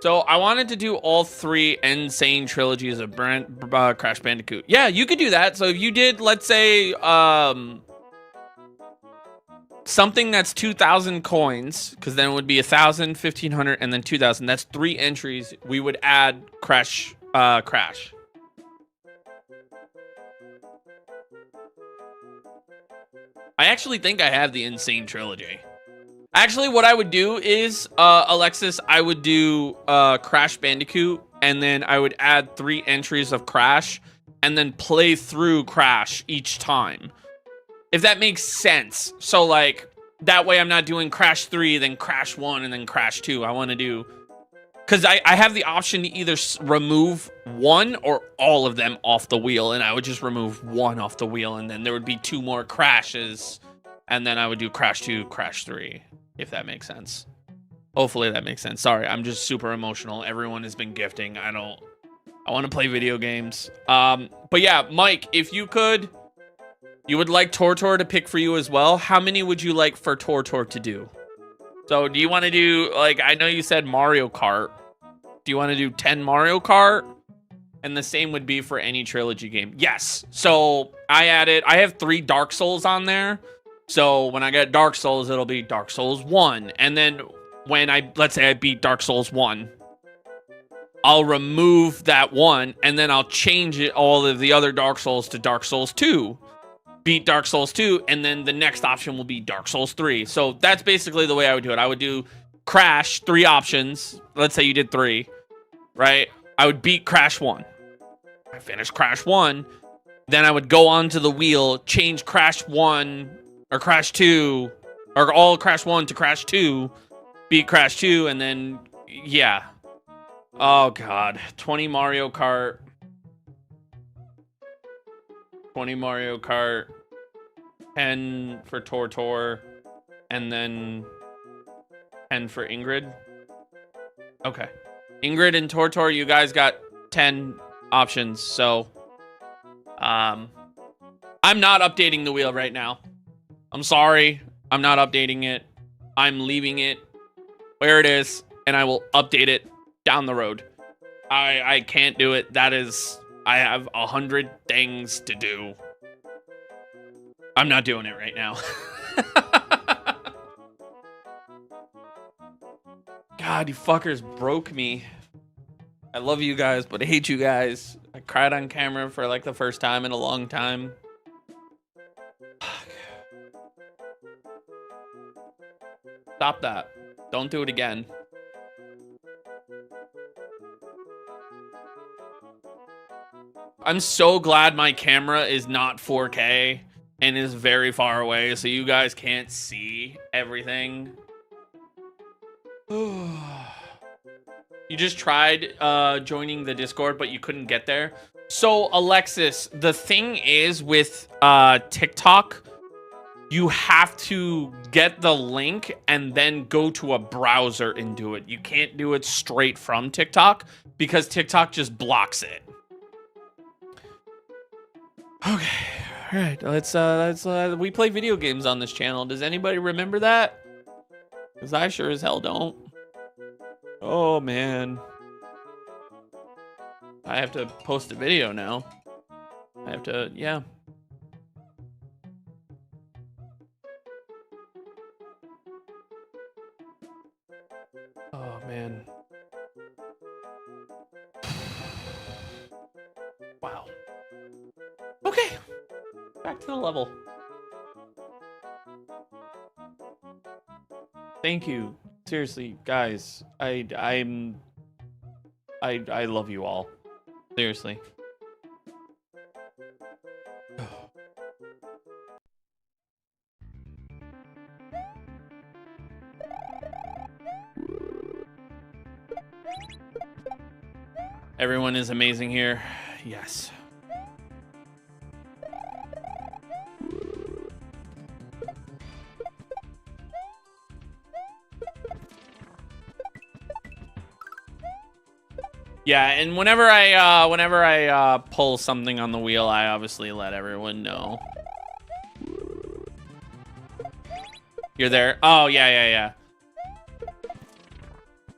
So I wanted to do all 3 Insane trilogies of Crash Bandicoot. Yeah, you could do that. So if you did, let's say, something that's 2,000 coins, because then it would be 1,000, 1,500, and then 2,000. That's 3 entries. We would add Crash. I actually think I have the Insane trilogy. Actually, what I would do is, Alexis, I would do Crash Bandicoot, and then I would add 3 entries of Crash, and then play through Crash each time. If that makes sense. So, like, that way I'm not doing Crash 3, then Crash 1, and then Crash 2. I want to do... Because I have the option to either remove 1 or all of them off the wheel, and I would just remove 1 off the wheel, and then there would be 2 more Crashes, and then I would do Crash 2, Crash 3. If that makes sense. Hopefully that makes sense. Sorry, I'm just super emotional. Everyone has been gifting. I want to play video games. But yeah, Mike, if you could, you would like Tortor to pick for you as well. How many would you like for Tortor to do? So do you want to do, like, I know you said Mario Kart. Do you want to do 10 Mario Kart? And the same would be for any trilogy game. Yes. So I have 3 Dark Souls on there. So when I get Dark Souls, it'll be Dark Souls 1. And then when let's say I beat Dark Souls 1, I'll remove that 1, and then I'll change all of the other Dark Souls to Dark Souls 2. Beat Dark Souls 2, and then the next option will be Dark Souls 3. So that's basically the way I would do it. I would do Crash, 3 options. Let's say you did 3, right? I would beat Crash 1. I finished Crash 1. Then I would go onto the wheel, change Crash 1... or Crash 2, or all Crash 1 to Crash 2, beat Crash 2, and then, yeah. Oh, God. 20 Mario Kart. 20 Mario Kart. 10 for Tortor. And then 10 for Ingrid. Okay. Ingrid and Tortor, you guys got 10 options, so... I'm not updating the wheel right now. I'm sorry. I'm not updating it. I'm leaving it where it is, and I will update it down the road. I can't do it. I have 100 things to do. I'm not doing it right now. God, you fuckers broke me. I love you guys, but I hate you guys. I cried on camera for like the first time in a long time. Stop that. Don't do it again. I'm so glad my camera is not 4K and is very far away, so you guys can't see everything. You just tried joining the Discord, but you couldn't get there. So, Alexis, the thing is with TikTok, you have to get the link and then go to a browser and do it. You can't do it straight from TikTok because TikTok just blocks it. Okay, all right. Let's we play video games on this channel. Does anybody remember that? Because I sure as hell don't. Oh man, I have to post a video now. I have to, yeah. Oh man. Wow. Okay. Back to the level. Thank you. Seriously, guys. I love you all. Seriously. Everyone is amazing here. Yes. Yeah, and whenever I pull something on the wheel, I obviously let everyone know. You're there? Oh, yeah.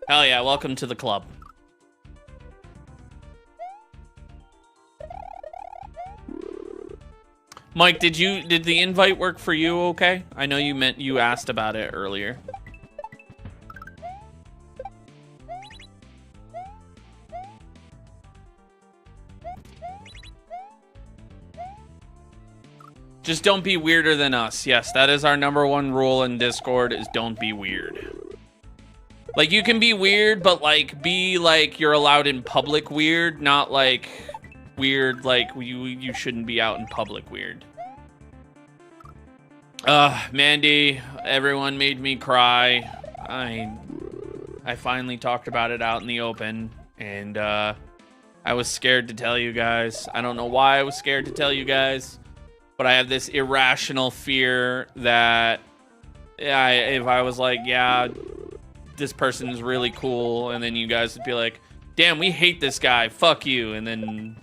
Hell yeah, welcome to the club. Mike, did the invite work for you okay? I know you asked about it earlier. Just don't be weirder than us. Yes, that is our #1 rule in Discord, is don't be weird. Like, you can be weird, but like be like you're allowed in public weird, not like weird like you shouldn't be out in public weird. Mandy, everyone made me cry. I finally talked about it out in the open, and I was scared to tell you guys. I don't know why I was scared to tell you guys, but I have this irrational fear that if I was like, yeah, this person is really cool, and then you guys would be like, damn, we hate this guy, fuck you, and then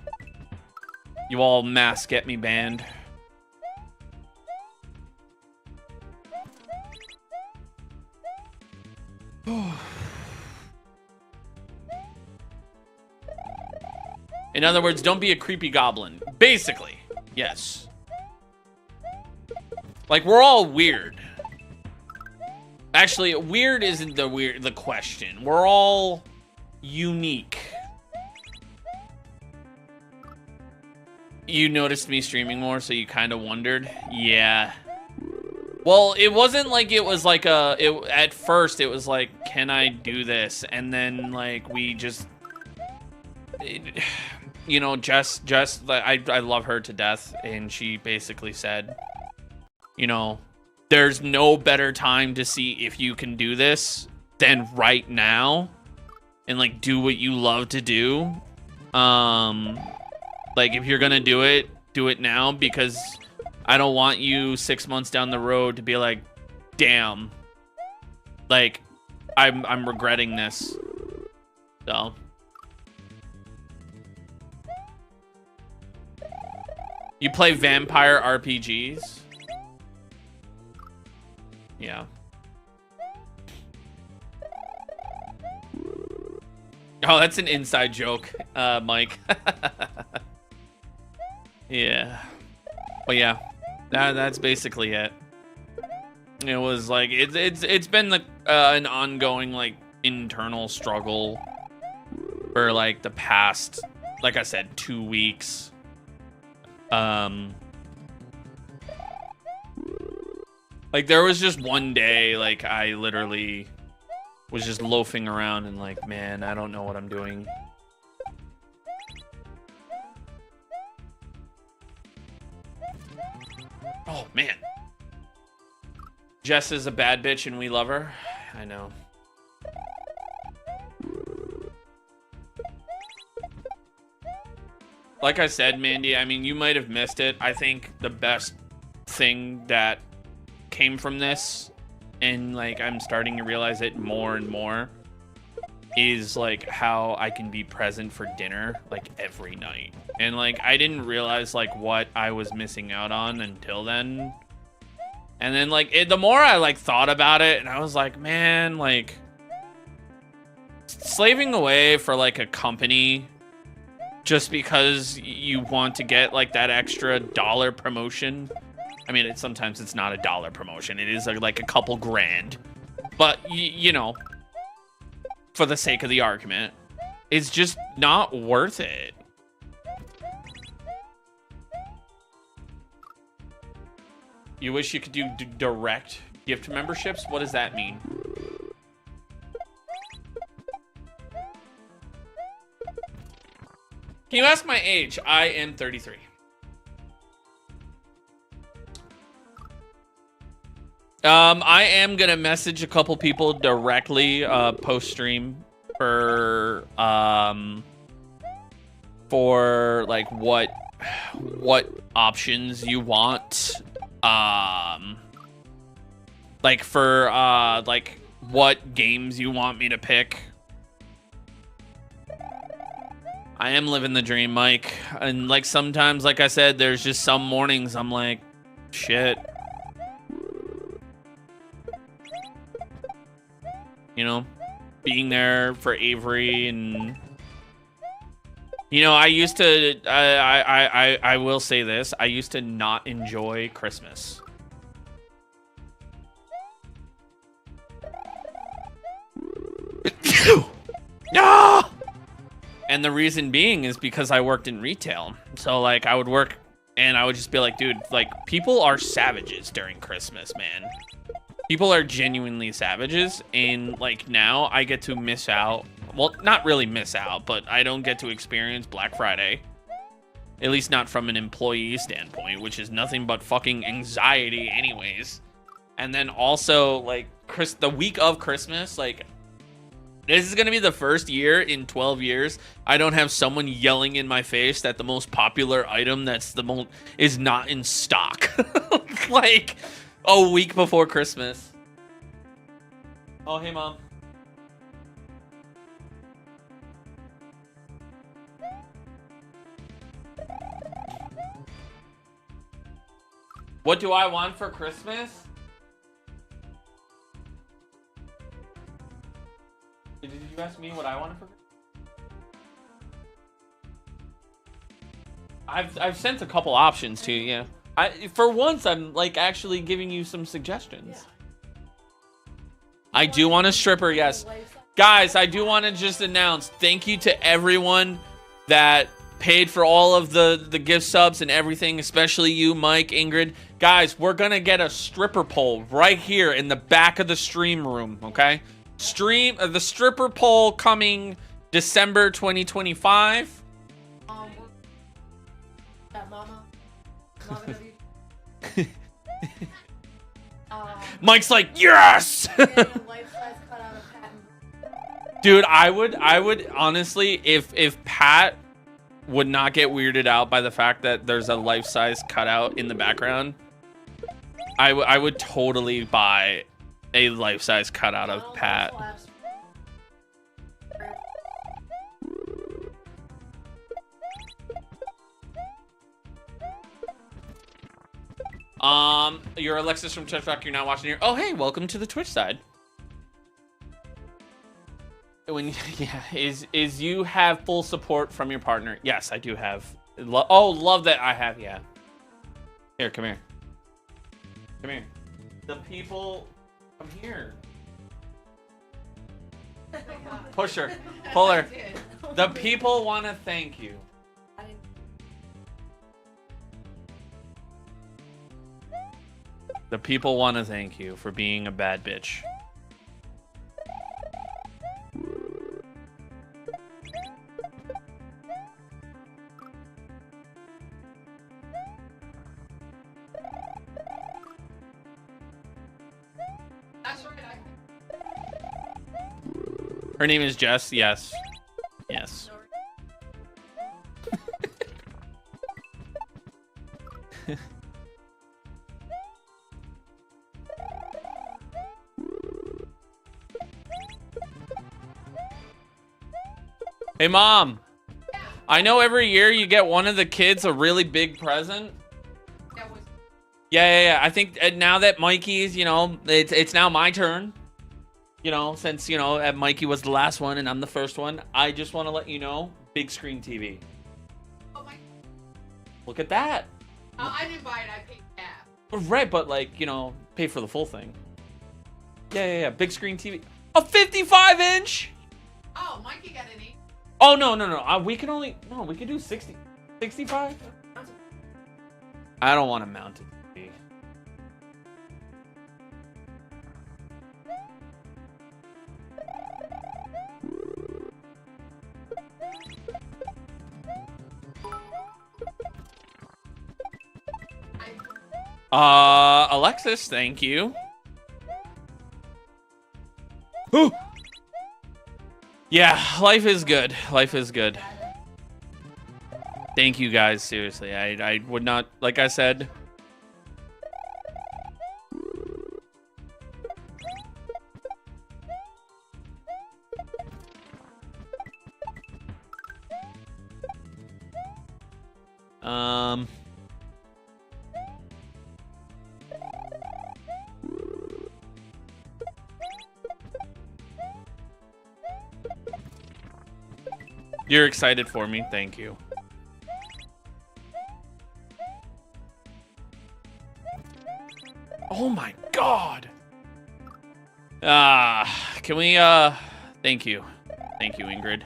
you all mass get me banned. In other words, don't be a creepy goblin. Basically, yes. Like, we're all weird. Actually, weird isn't the question. We're all unique. You noticed me streaming more, so you kind of wondered? Yeah. Well, it wasn't like it was like at first it was like, can I do this? And then like we just, you know, Jess, I love her to death, and she basically said, you know, there's no better time to see if you can do this than right now, and like do what you love to do. Like, if you're gonna do it now, because I don't want you 6 months down the road to be like, damn, like I'm regretting this. So you play vampire RPGs? Yeah. Oh, that's an inside joke, Mike. Yeah. But yeah, that's basically it. It was like it's been an ongoing like internal struggle for like the past, like I said, 2 weeks. Like, there was just one day, like, I literally was just loafing around and like, man, I don't know what I'm doing. Jess is a bad bitch and we love her. I know. Like I said, Mandy, I mean, you might have missed it. I think the best thing that came from this, and like I'm starting to realize it more and more, is like how I can be present for dinner like every night. And like I didn't realize like what I was missing out on until then. And then like the more I like thought about it, and I was like, man, like slaving away for like a company just because you want to get like that extra dollar promotion. I mean, sometimes it's not a dollar promotion. It is like a couple grand. But, you know, for the sake of the argument, it's just not worth it. You wish you could do direct gift memberships? What does that mean? Can you ask my age? I am 33. I am gonna message a couple people directly post stream for like what options you want, like for like what games you want me to pick. I am living the dream, Mike. And like sometimes, like I said, there's just some mornings I'm like, shit. You know, being there for Avery and, you know, I used to, I will say this. I used to not enjoy Christmas. No! And the reason being is because I worked in retail. So, like, I would work and I would just be like, dude, like, people are savages during Christmas, man. People are genuinely savages. And, like, now I get to miss out. Well, not really miss out, but I don't get to experience Black Friday. At least not from an employee standpoint, which is nothing but fucking anxiety anyways. And then also, like, the week of Christmas, like, this is going to be the first year in 12 years I don't have someone yelling in my face that the most popular item that's the most is not in stock. Like a week before Christmas. Oh, hey, Mom. What do I want for Christmas? Did you ask me what I wanted for Christmas? I've sent a couple options to you, yeah. For once, I'm like actually giving you some suggestions. I do want a stripper, yes. Guys, I do want to just announce thank you to everyone that paid for all of the gift subs and everything, especially you, Mike, Ingrid. Guys, we're going to get a stripper pole right here in the back of the stream room, okay? The stripper pole coming December 2025. Mama Mike's like, yes. Dude, I would honestly, if Pat would not get weirded out by the fact that there's a life-size cutout in the background, I would totally buy a life-size cutout of Pat. You're Alexis from TikTok. You're not watching here. Oh, hey, welcome to the Twitch side. Is you have full support from your partner? Yes, I do have. Love that I have. Yeah. Here, come here. Come here. The people. Come here. Push her. Pull her. The people want to thank you. The people want to thank you for being a bad bitch. Her name is Jess. Yes. Yes. Hey, Mom. I know every year you get one of the kids a really big present. Yeah. I think now that Mikey's, you know, it's now my turn. You know, since, you know, Mikey was the last one and I'm the first one. I just want to let you know, big screen TV. Oh my. Look at that. I didn't buy it. I paid half. Right, but like, you know, pay for the full thing. Yeah. Big screen TV. A 55-inch? Oh, Mikey got an 8. Oh, no. We can do 60. 65? I don't want to mount it. Alexis, thank you. Whew. Yeah, life is good. Life is good. Thank you guys, seriously. I would not, like I said. You're excited for me. Thank you. Oh my God. Can we, thank you. Thank you, Ingrid.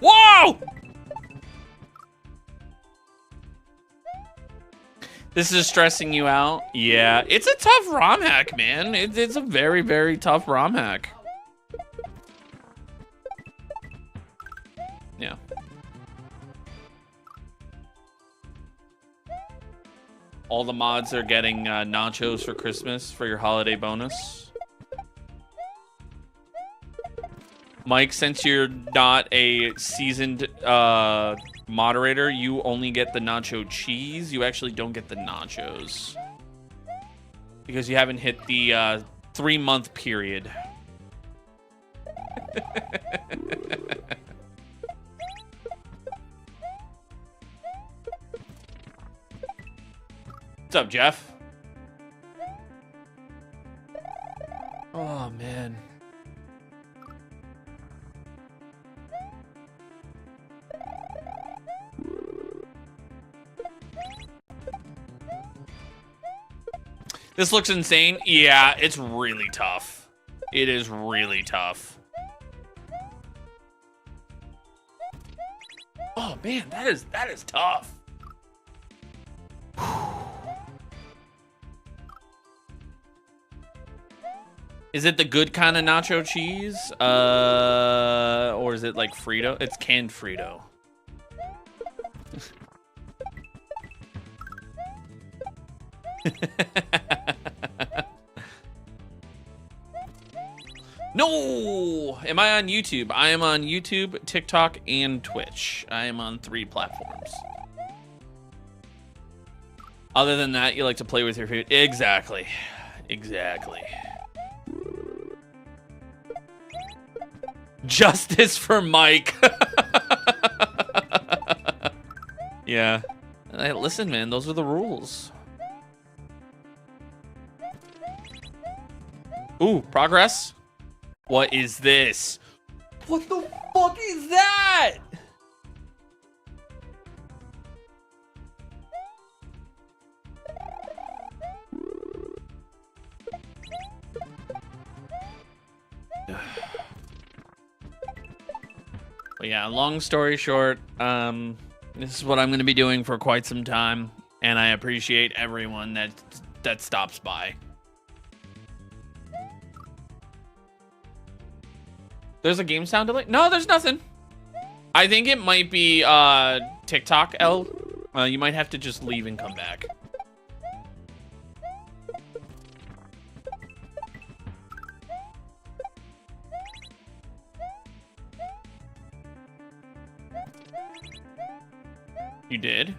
Whoa! This is stressing you out? Yeah, it's a tough ROM hack, man. It's a very, very tough ROM hack. Yeah. All the mods are getting nachos for Christmas for your holiday bonus. Mike, since you're not a seasoned moderator, you only get the nacho cheese. You actually don't get the nachos because you haven't hit the 3-month period. What's up, Jeff? Oh, man. This looks insane. Yeah, it's really tough. It is really tough. Oh man, that is tough. Is it the good kind of nacho cheese? Or is it like Frito? It's canned Frito. No! Am I on YouTube? I am on YouTube, TikTok, and Twitch. I am on 3 platforms. Other than that, you like to play with your food. Exactly. Exactly. Justice for Mike. Yeah. Hey, listen, man, those are the rules. Ooh, progress. What is this? What the fuck is that? But yeah, long story short, this is what I'm going to be doing for quite some time, and I appreciate everyone that stops by. There's a game sound delay? No, there's nothing. I think it might be TikTok, L. You might have to just leave and come back. You did?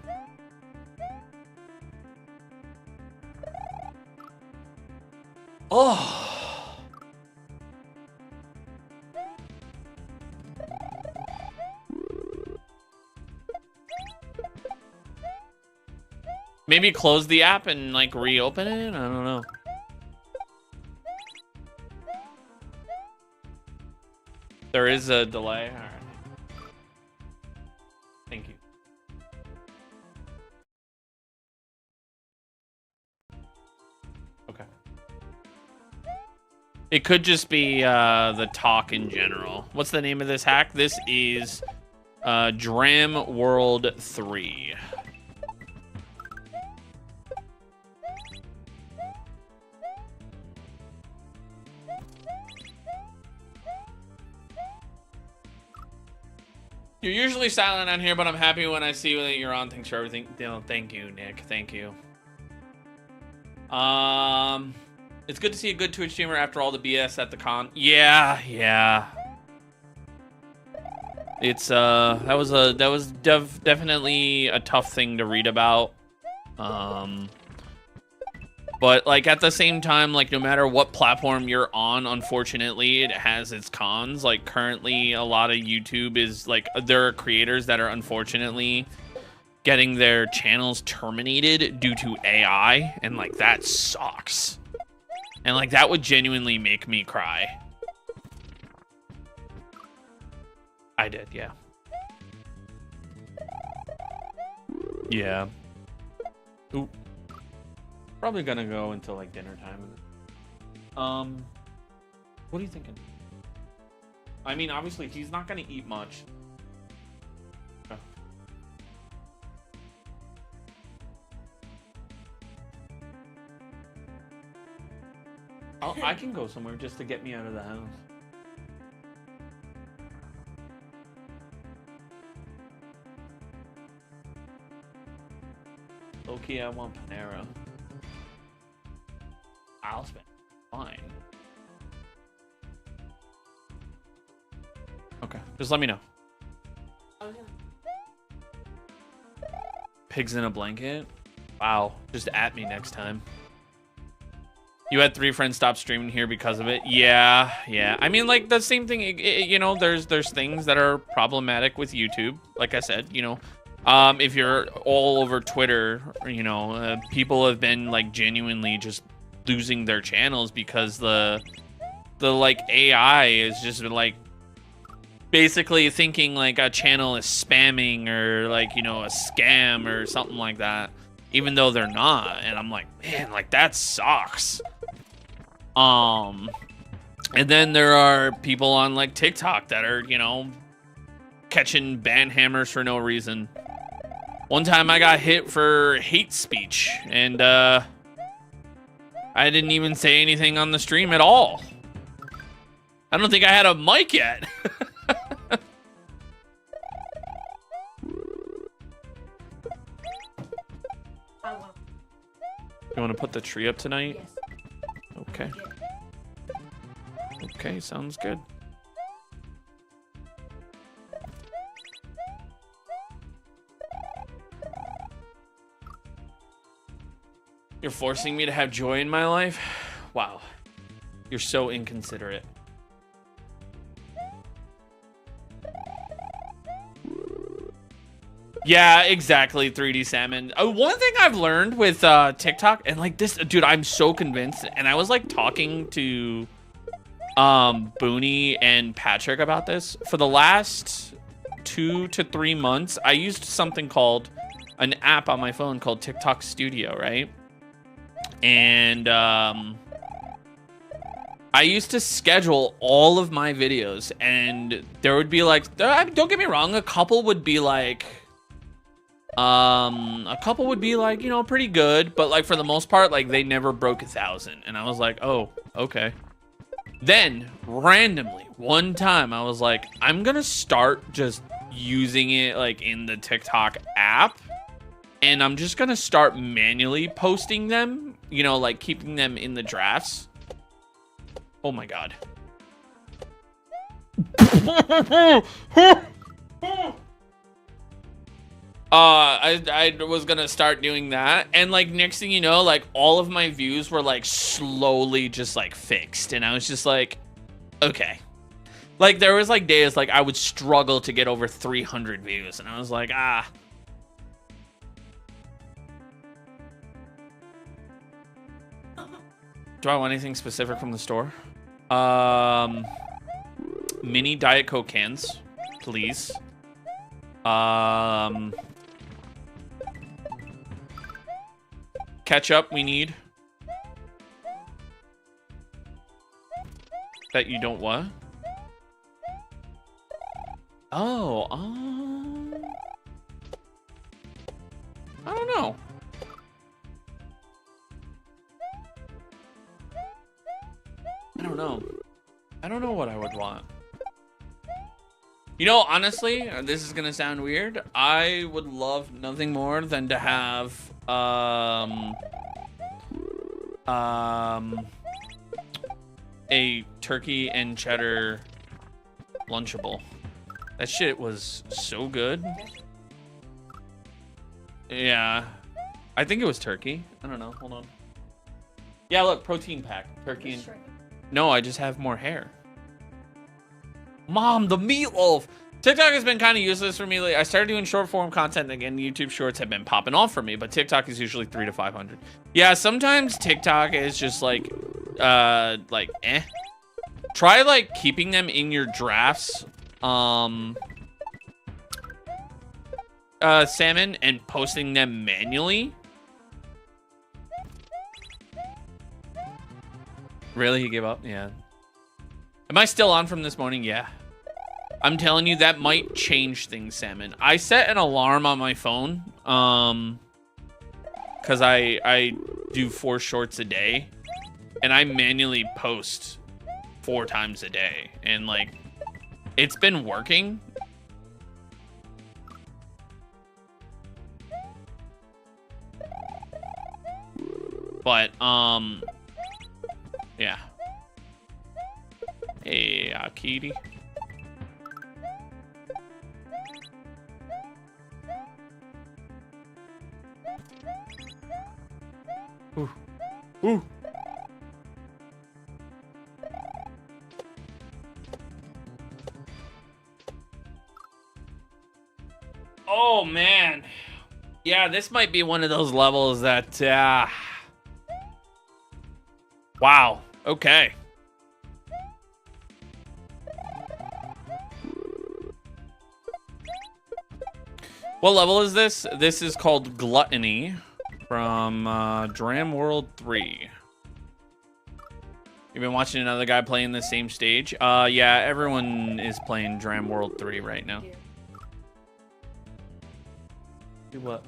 Oh. Maybe close the app and like reopen it? I don't know. There is a delay. All right. Thank you. Okay. It could just be the talk in general. What's the name of this hack? This is Dram World 3. You're usually silent on here, but I'm happy when I see that you're on. Thanks for everything. Thank you, Nick. Thank you. It's good to see a good Twitch streamer after all the BS at the con. Yeah. It's that was definitely a tough thing to read about. But like at the same time, like no matter what platform you're on, unfortunately, it has its cons. Like currently, a lot of YouTube is like there are creators that are unfortunately getting their channels terminated due to AI, and like that sucks. And like that would genuinely make me cry. I did, yeah. Yeah. Ooh. Probably gonna go until like dinner time. What are you thinking? I mean, obviously he's not gonna eat much. I can go somewhere just to get me out of the house. Okay, I want Panera. I'll spend fine. Okay, just let me know. Pigs in a blanket? Wow, just at me next time. You had 3 friends stop streaming here because of it? Yeah. I mean, like, the same thing, you know, there's things that are problematic with YouTube. Like I said, you know, if you're all over Twitter, you know, people have been, like, genuinely just losing their channels because the like, AI is just, like, basically thinking, like, a channel is spamming or, like, you know, a scam or something like that, even though they're not. And I'm like, man, like, that sucks. And then there are people on like TikTok that are, you know, catching ban hammers for no reason. One time I got hit for hate speech and I didn't even say anything on the stream at all. I don't think I had a mic yet. You want to put the tree up tonight? Yes. Okay. Okay, sounds good. You're forcing me to have joy in my life? Wow. You're so inconsiderate. Yeah, exactly, 3D Salmon. One thing I've learned with TikTok, and like this, dude, I'm so convinced, and I was like talking to Booney and Patrick about this. For the last 2 to 3 months, I used something called, an app on my phone called TikTok Studio, right? And I used to schedule all of my videos, and there would be like, don't get me wrong, a couple would be like, you know, pretty good, but like for the most part, like they never broke 1,000. And I was like, oh, okay. Then randomly one time I was like, I'm gonna start just using it like in the TikTok app, and I'm just gonna start manually posting them, you know, like keeping them in the drafts. Oh my God. I was gonna start doing that, and like next thing you know, like all of my views were like slowly just like fixed, and I was just like, okay. Like there was like days like I would struggle to get over 300 views, and I was like, ah. Do I want anything specific from the store? Mini Diet Coke cans, please. Ketchup we need. That you don't what? Oh, I don't know. I don't know what I would want. You know, honestly, this is gonna sound weird. I would love nothing more than to have a turkey and cheddar Lunchable. That shit was so good. Yeah. I think it was turkey. I don't know. Hold on. Yeah, look, protein pack. Turkey and... No, I just have more hair. Mom, the meatloaf. TikTok has been kind of useless for me lately. I started doing short form content again. YouTube shorts have been popping off for me, but TikTok is usually 300 to 500. Yeah, sometimes TikTok is just like eh. Try like keeping them in your drafts, salmon, and posting them manually. Really, he gave up? Yeah. Am I still on from this morning? Yeah. I'm telling you, that might change things, Salmon. I set an alarm on my phone, because I do 4 shorts a day, and I manually post 4 times a day, and like, it's been working. But, yeah. Hey, kitty. Ooh. Ooh. Oh, man. Yeah, this might be one of those levels that, wow. Okay. What level is this? This is called Gluttony from Dram World 3. You've been watching another guy playing the same stage? Yeah, everyone is playing Dram World 3 right now. Do what?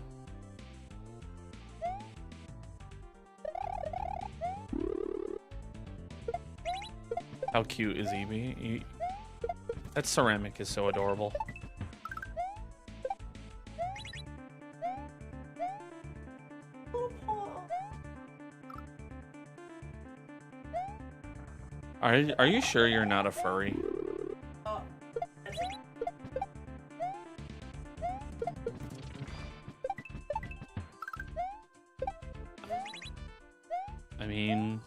How cute is Evie? That ceramic is so adorable. Are you sure you're not a furry? I mean...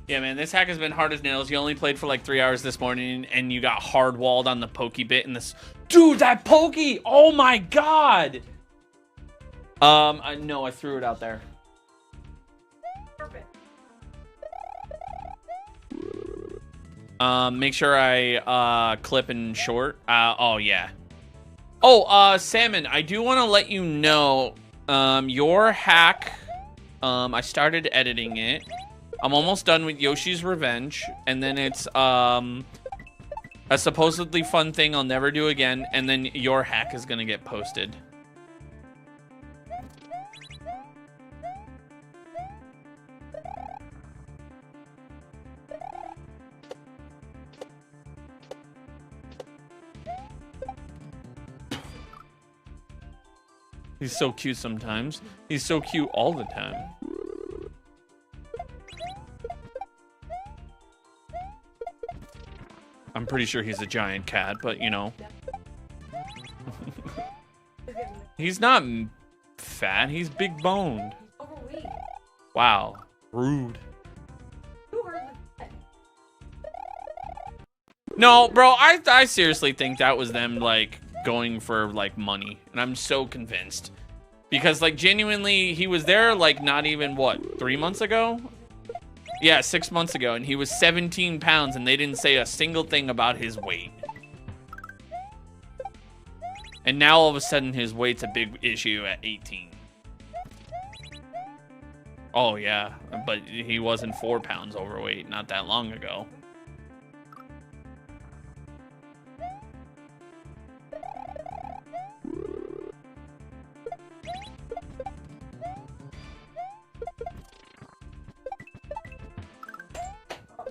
Yeah, man, this hack has been hard as nails. You only played for like 3 hours this morning, and you got hard-walled on the pokey bit in this... Dude, that pokey! Oh my god! No, I threw it out there. Perfect. Make sure I, clip and short. Oh, yeah. Oh, Salmon, I do want to let you know, your hack, I started editing it. I'm almost done with Yoshi's Revenge, and then it's, a supposedly fun thing I'll never do again, and then your hack is gonna get posted. He's so cute sometimes. He's so cute all the time. I'm pretty sure he's a giant cat, but you know. He's not fat, he's big boned. Overweight. Wow, rude. You heard the No, bro, I seriously think that was them, like, going for, like, money. And I'm so convinced. Because, like, genuinely, he was there, like, not even, what, 3 months ago? Yeah, 6 months ago, and he was 17 pounds, and they didn't say a single thing about his weight. And now, all of a sudden, his weight's a big issue at 18. Oh, yeah, but he wasn't 4 pounds overweight not that long ago. oh,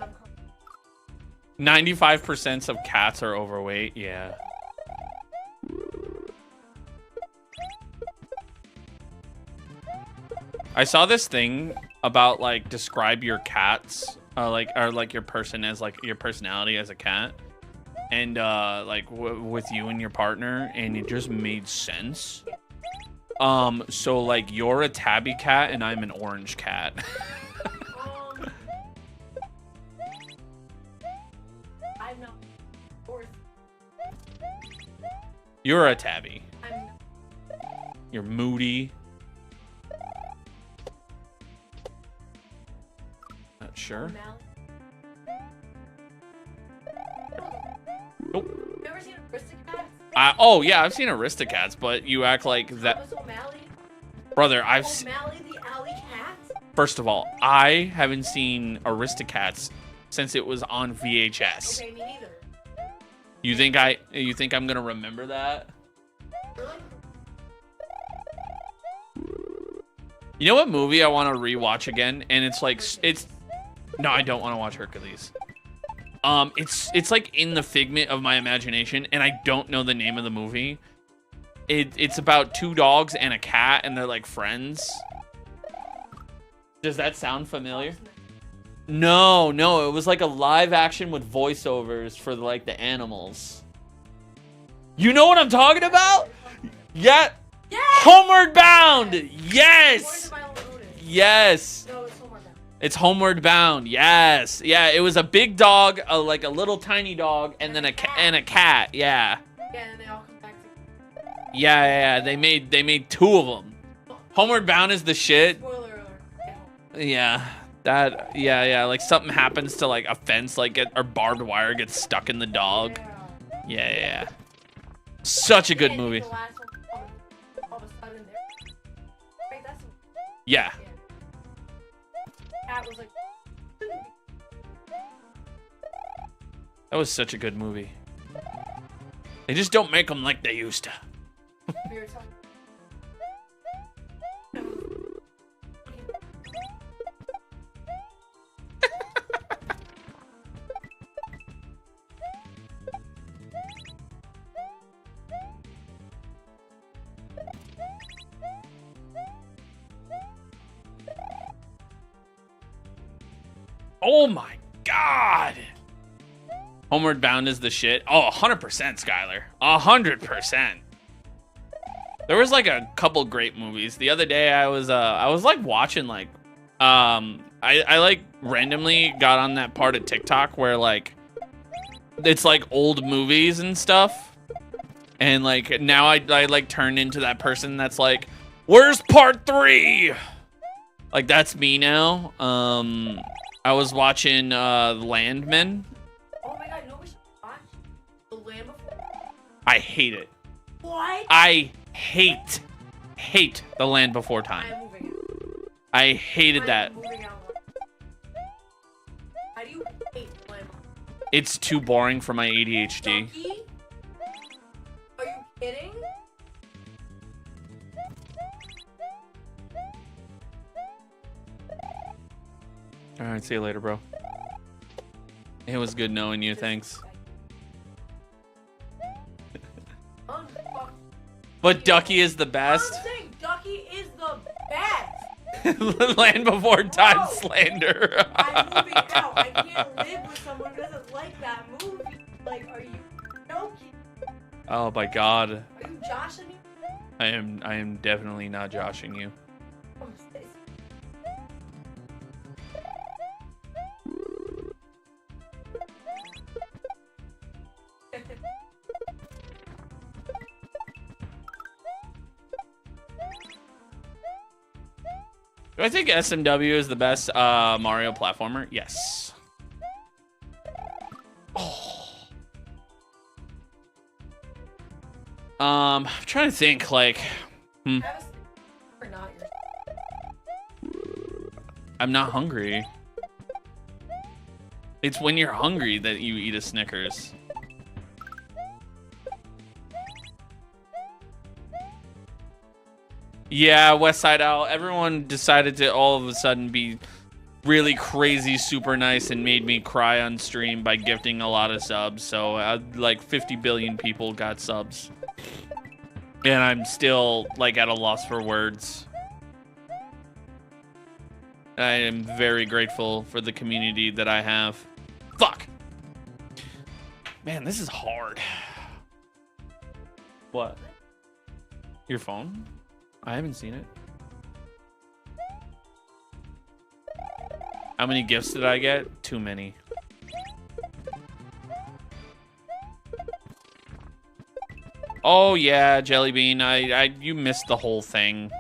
95% of cats are overweight, yeah. I saw this thing about, like, describe your cats, or your person as, like, your personality as a cat. And, like, with you and your partner, and it just made sense. So, like, you're a tabby cat, and I'm an orange cat. I'm not. Or You're a tabby. I'm not. You're moody. Not sure. O'Malley. Nope. You ever seen Aristocats? Oh, yeah, I've seen Aristocats, but you act like that. Thomas O'Malley? Brother, O'Malley the alley cat? First of all, I haven't seen Aristocats since it was on VHS. Okay, me neither. You think I'm gonna remember that? Really? You know what movie I want to rewatch again? And it's like, no, I don't want to watch Hercules. It's like in the figment of my imagination, and I don't know the name of the movie. It's about 2 dogs and a cat, and they're like friends. Does that sound familiar? No, it was like a live action with voiceovers for like the animals. You know what I'm talking about? Yeah. Yeah! Homeward Bound. Yes. Yes. No, it's Homeward Bound. It's Homeward Bound. Yes. Yeah, it was a big dog, like a little tiny dog, and then a cat. Yeah. Yeah, and they all come back together. Yeah. They made 2 of them. Homeward Bound is the shit. Spoiler alert. Yeah. Yeah. Like something happens to like a fence, like or barbed wire gets stuck in the dog. Yeah. Such a good movie. The last one, all of a sudden there. Right, that's Yeah. cat was like. That was such a good movie. They just don't make them like they used to. We were talking. Oh my god. Homeward Bound is the shit. Oh, 100% Skylar. 100%. There was like a couple great movies. The other day I was like watching like I like randomly got on that part of TikTok where like it's like old movies and stuff. And like now I like turned into that person that's like, where's part 3? Like that's me now. I was watching Landman. Oh my god, you know what we should watch? The Land Before. I hate it. What? I hate The Land Before Time. I'm moving out. I hated that. I'm moving out. How do you hate the Land Before? It's too boring for my ADHD. Ducky? Are you kidding? All right, see you later, bro. It was good knowing you. Thanks. But Ducky is the best. I'm saying Ducky is the best. Land Before Time No. slander. I'm moving out. I can't live with someone who doesn't like that movie. like, are you joking? Oh my god. Are you joshing me? I am definitely not joshing you. Oh, Stacy. Do I think SMW is the best Mario platformer? Yes. Oh. I'm trying to think, like, Or not your. I'm not hungry. It's when you're hungry that you eat a Snickers. Yeah, West Side Owl. Everyone decided to all of a sudden be really crazy, super nice, and made me cry on stream by gifting a lot of subs. So, like, 50 billion people got subs. And I'm still, like, at a loss for words. I am very grateful for the community that I have. Fuck! Man, this is hard. What? Your phone? I haven't seen it. How many gifts did I get? Too many. Oh yeah, Jelly Bean. You missed the whole thing.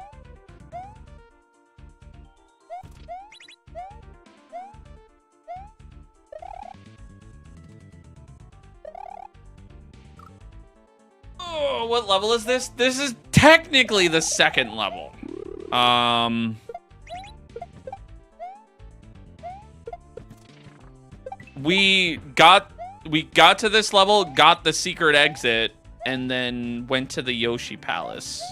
Oh, what level is this? This is technically the second level. We got to this level, got the secret exit, and then went to the Yoshi Palace.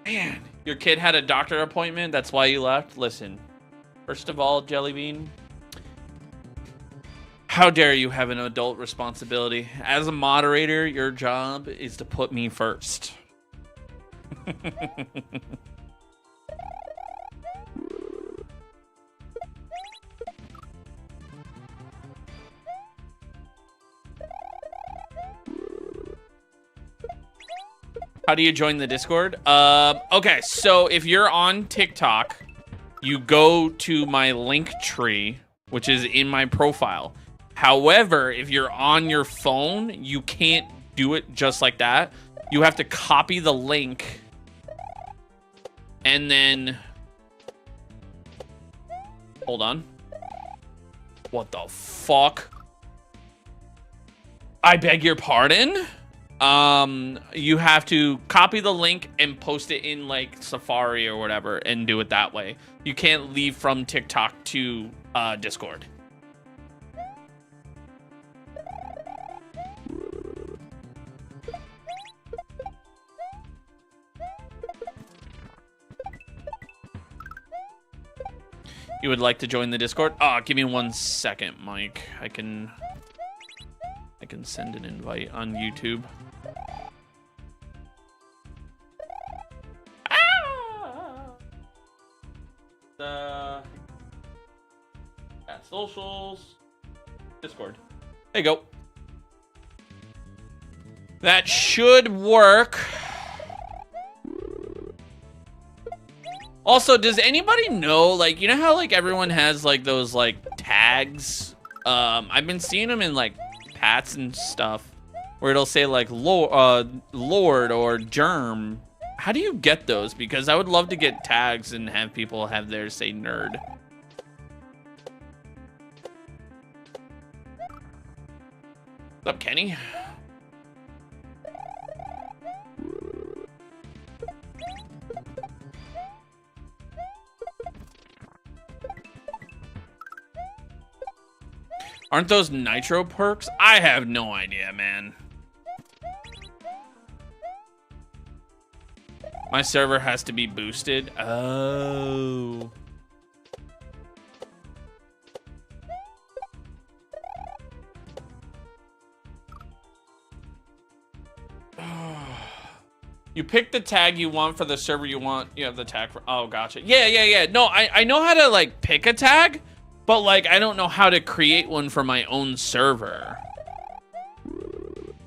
Man, your kid had a doctor appointment, that's why you left? Listen, first of all, Jelly Bean, how dare you have an adult responsibility? As a moderator, your job is to put me first. How do you join the Discord? Okay, so if you're on TikTok, you go to my link tree, which is in my profile. However, if you're on your phone, you can't do it just like that. You have to copy the link and then... Hold on. What the fuck? I beg your pardon? You have to copy the link and post it in like Safari or whatever and do it that way. You can't leave from TikTok to Discord. You would like to join the Discord? Give me 1 second, Mike. I can send an invite on YouTube. At socials, Discord. There you go. That should work. Also, does anybody know, like, you know how like everyone has like those like tags? I've been seeing them in like hats and stuff where it'll say like Lord or Germ. How do you get those? Because I would love to get tags and have people have theirs say nerd. What's up, Kenny? Aren't those nitro perks? I have no idea, man. My server has to be boosted. Oh. You pick the tag you want for the server you want. You have the tag for. Oh, gotcha. Yeah. No, I know how to like pick a tag, but like I don't know how to create one for my own server.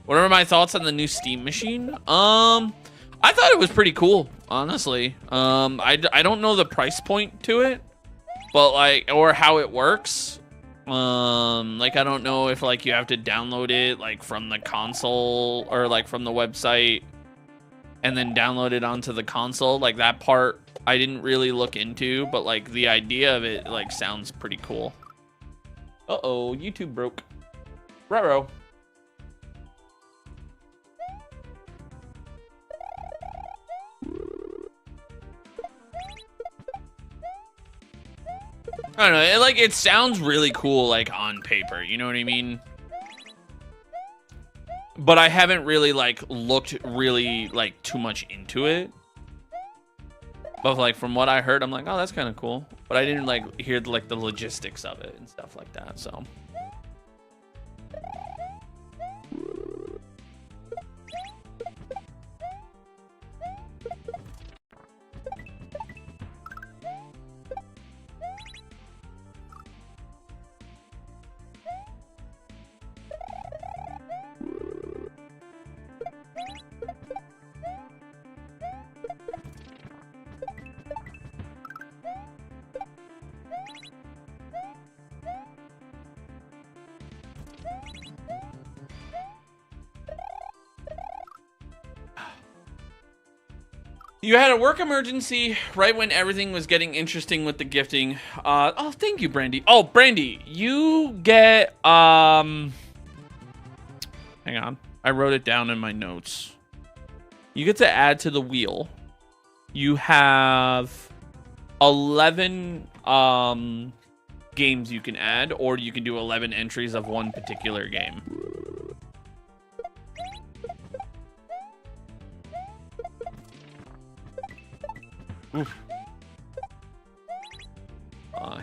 What are my thoughts on the new Steam machine? I thought it was pretty cool, honestly. I don't know the price point to it, but like, or how it works. Like, I don't know if like you have to download it like from the console or like from the website and then download it onto the console. Like that part I didn't really look into, but like the idea of it like sounds pretty cool. Uh-oh, YouTube broke. Ruh-roh. I don't know, it sounds really cool, like, on paper, you know what I mean? But I haven't really, like, looked really, like, too much into it. But, like, from what I heard, I'm like, oh, that's kind of cool. But I didn't, like, hear, like, the logistics of it and stuff like that, so... You had a work emergency right when everything was getting interesting with the gifting. Oh, thank you, Brandy. Oh, Brandy, you get, hang on. I wrote it down in my notes. You get to add to the wheel. You have 11, games you can add, or you can do 11 entries of one particular game. Oof.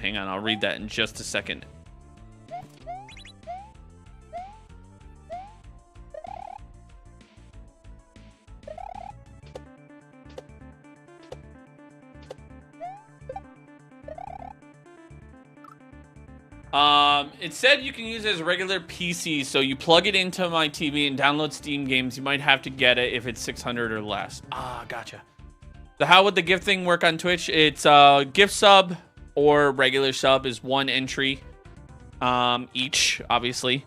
Hang on, I'll read that in just a second. It said you can use it as a regular PC, so you plug it into my TV and download Steam games. You might have to get it if it's 600 or less. Ah, gotcha. So how would the gift thing work on Twitch? It's gift sub or regular sub is 1 entry each, obviously.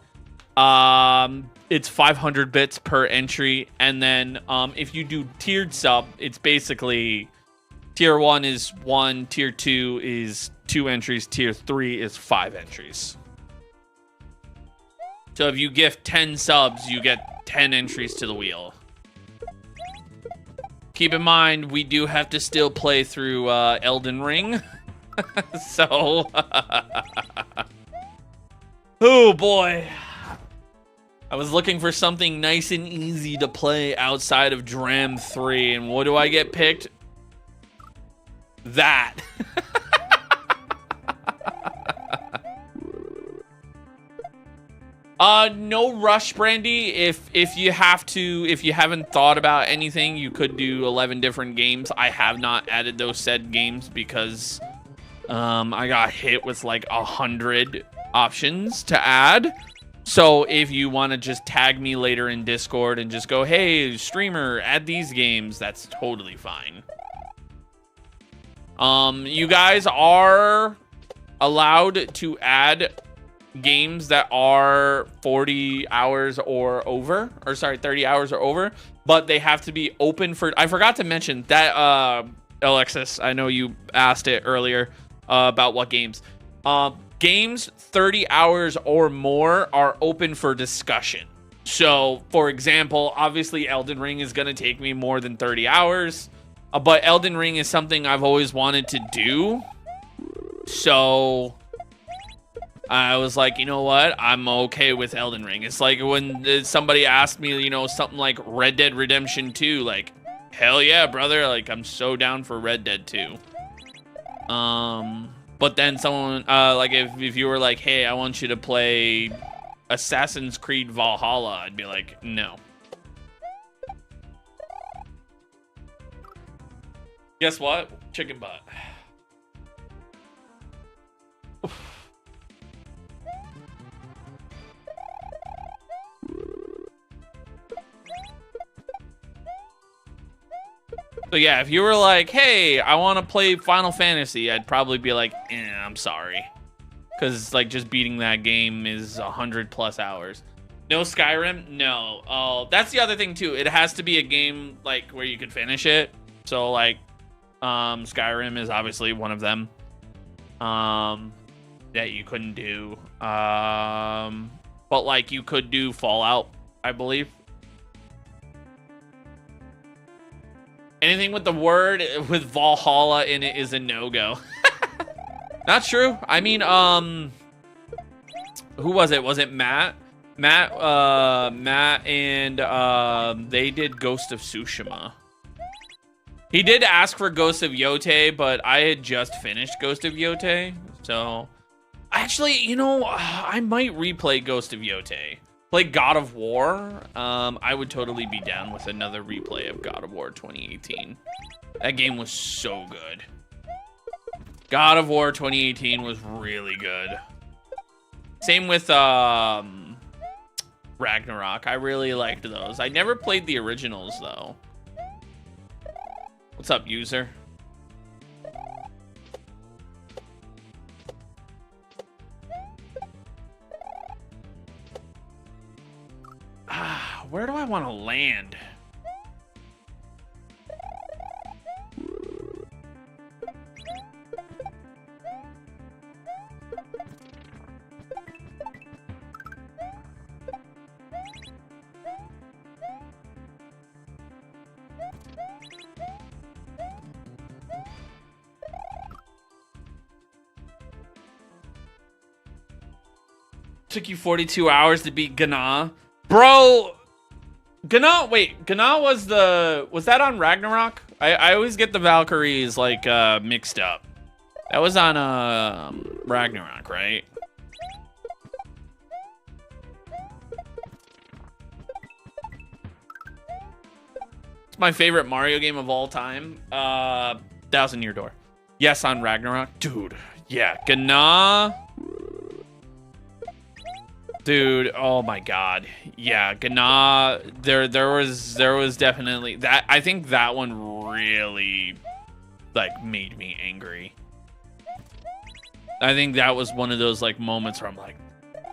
It's 500 bits per entry, and then if you do tiered sub, it's basically tier 1 is 1, tier 2 is 2 entries, tier 3 is 5 entries. So if you gift 10 subs, you get 10 entries to the wheel. Keep in mind, we do have to still play through Elden Ring. So, oh boy. I was looking for something nice and easy to play outside of Dram 3, and what do I get picked? That. No rush, Brandy. If you haven't thought about anything, you could do 11 different games. I have not added those said games because I got hit with like 100 options to add. So if you want to just tag me later in Discord and just go, hey, streamer, add these games, that's totally fine. You guys are allowed to add games that are 40 hours or over, or sorry, 30 hours or over, but they have to be open for, I forgot to mention that, Alexis, I know you asked it earlier, about what games. Games 30 hours or more are open for discussion. So, for example, obviously Elden Ring is going to take me more than 30 hours, but Elden Ring is something I've always wanted to do. So I was like, you know what? I'm okay with Elden Ring. It's like when somebody asked me, you know, something like Red Dead Redemption 2, like, hell yeah, brother. Like, I'm so down for Red Dead 2. But then someone, like, if you were like, hey, I want you to play Assassin's Creed Valhalla, I'd be like, no. Guess what? Chicken butt. So yeah, if you were like, hey, I want to play Final Fantasy, I'd probably be like, I'm sorry. Because like just beating that game is 100+ hours. No Skyrim? No. Oh, that's the other thing too. It has to be a game like where you could finish it. So like Skyrim is obviously one of them that you couldn't do. But like you could do Fallout, I believe. Anything with the word with Valhalla in it is a no-go. Not true. I mean, who was it? Was it Matt? Matt and they did Ghost of Tsushima. He did ask for Ghost of Yotei, but I had just finished Ghost of Yotei. So, actually, you know, I might replay Ghost of Yotei. Play God of War. I would totally be down with another replay of God of War 2018. That game was so good. God of War 2018 was really good. Same with Ragnarok. I really liked those. I never played the originals though. What's up, user? Where do I want to land? Took you 42 hours to beat Gna. Bro, Gna, wait, Gna was that on Ragnarok? I always get the Valkyries like mixed up. That was on Ragnarok, right? It's my favorite Mario game of all time. 1,000 Year Door. Yes, on Ragnarok. Dude, yeah, Gna. Dude, oh my god. Yeah, Gna, there was definitely that. I think that one really like made me angry. I think that was one of those like moments where I'm like,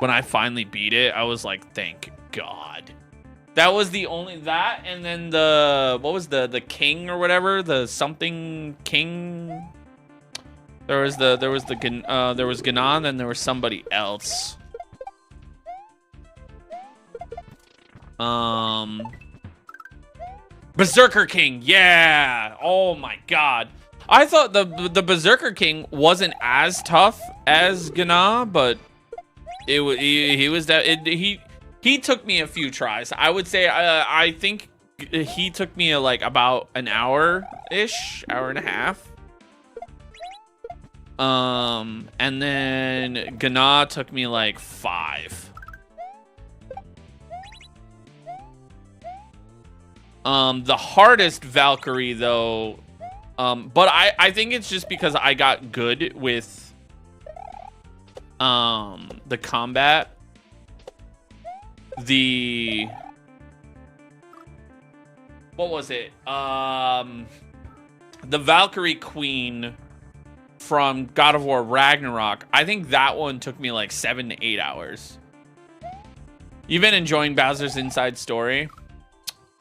when I finally beat it, I was like, thank God. That was the only that, and then what was the king or whatever, the something king. There was Gna, and then there was somebody else. Berserker King, yeah. Oh my god. I thought the Berserker King wasn't as tough as Gna, but it was he took me a few tries. I would say I think he took me like about an hour-ish, hour and a half. And then Gna took me like 5. The hardest Valkyrie though, but I think it's just because I got good with the combat. What was it? The Valkyrie Queen from God of War Ragnarok. I think that one took me like 7 to 8 hours. You've been enjoying Bowser's Inside Story?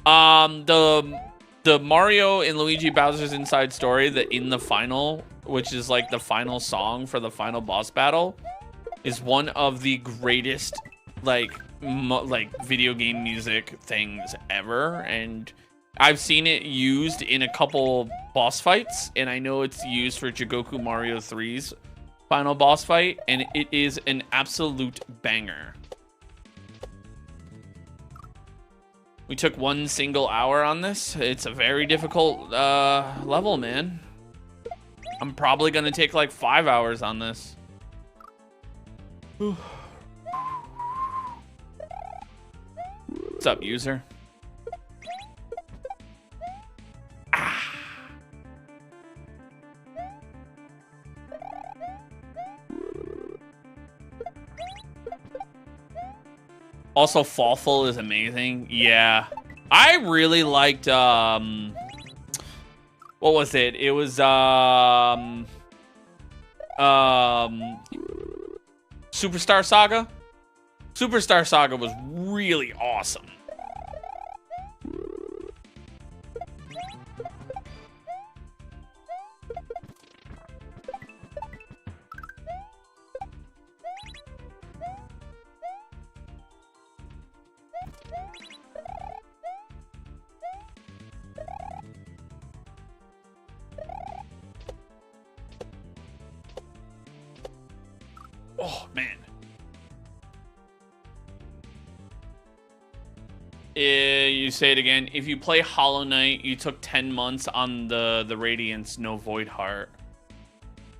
The Mario and Luigi Bowser's Inside Story, in the final, which is like the final song for the final boss battle, is one of the greatest like video game music things ever, and I've seen it used in a couple boss fights, and I know it's used for Jigoku Mario 3's final boss fight, and it is an absolute banger. We took 1 single hour on this. It's a very difficult level, man. I'm probably gonna take like 5 hours on this. What's up, user? Also, Fawful is amazing. Yeah. I really liked, what was it? It was, Superstar Saga? Superstar Saga was really awesome. Oh, man. You say it again. If you play Hollow Knight, you took 10 months on the Radiance, no Void Heart.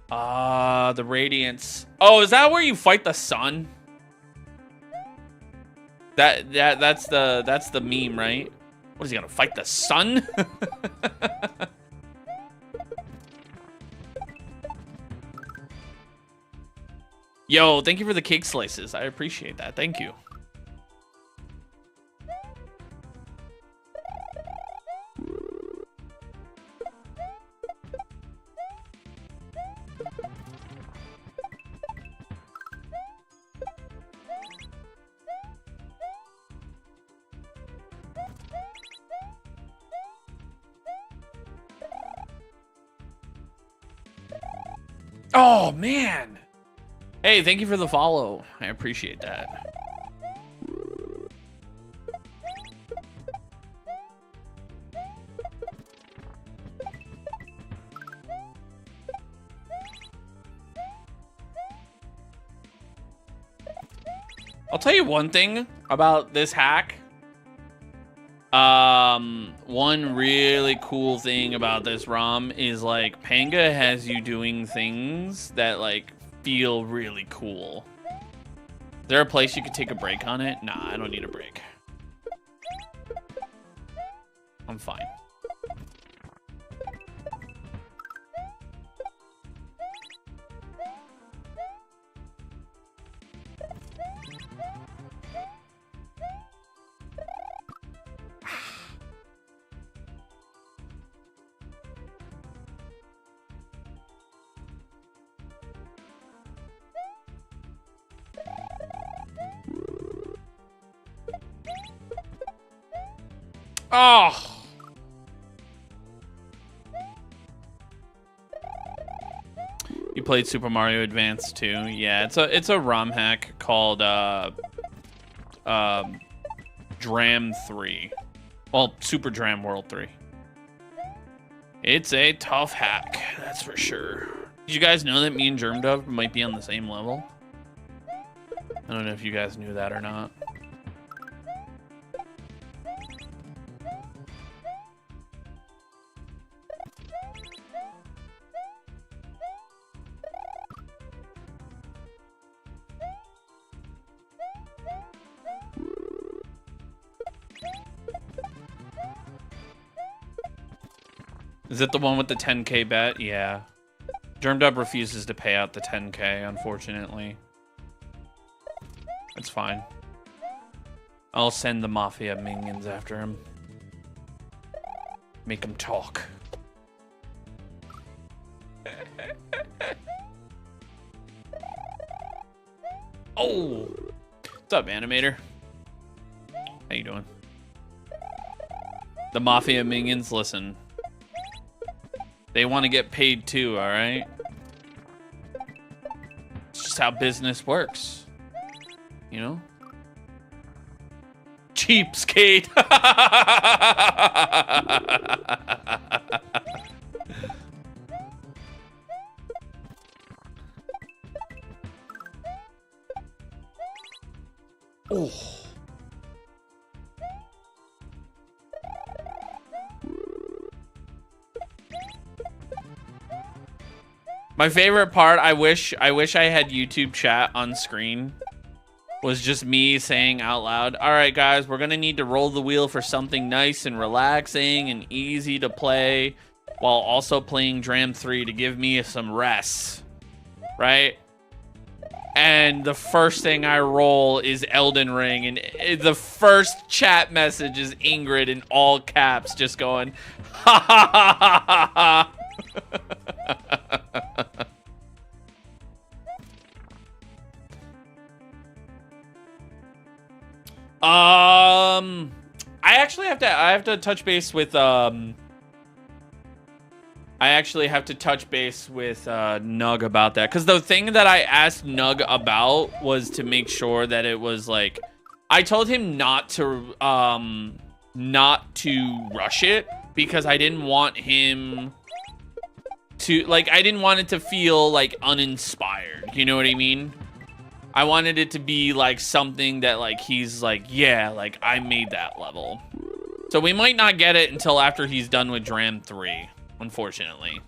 The Radiance. Oh, is that where you fight the sun? That's the meme, right? What is he gonna fight the sun? Yo, thank you for the cake slices. I appreciate that. Thank you. Oh, man. Hey, thank you for the follow. I appreciate that. I'll tell you one thing about this hack. One really cool thing about this ROM is like Panga has you doing things that like feel really cool. Is there a place you could take a break on it? Nah, I don't need a break. I'm fine. Oh. You played Super Mario Advance too? Yeah, it's a ROM hack called Dram 3. Well, Super Dram World 3. It's a tough hack, that's for sure. Did you guys know that me and Germdub might be on the same level? I don't know if you guys knew that or not. Is it the one with the 10K bet? Yeah. Germdub refuses to pay out the 10K, unfortunately. It's fine. I'll send the Mafia minions after him. Make him talk. Oh! What's up, Animator? How you doing? The Mafia minions, listen. They want to get paid too, alright? It's just how business works. You know? Cheapskate! Oh. My favorite part, I wish I had YouTube chat on screen, was just me saying out loud, all right, guys, we're going to need to roll the wheel for something nice and relaxing and easy to play while also playing Dram 3 to give me some rest, right? and the first thing I roll is Elden Ring, and the first chat message is Ingrid in all caps, just going, ha ha ha ha ha ha. I have to touch base with Nug about that, because the thing that I asked Nug about was to make sure that it was like, I told him not to rush it, because I didn't want him to, like, I didn't want it to feel like uninspired, you know what I mean? I wanted it to be like something that like he's like, yeah, like I made that level. So we might not get it until after he's done with Dram 3, unfortunately.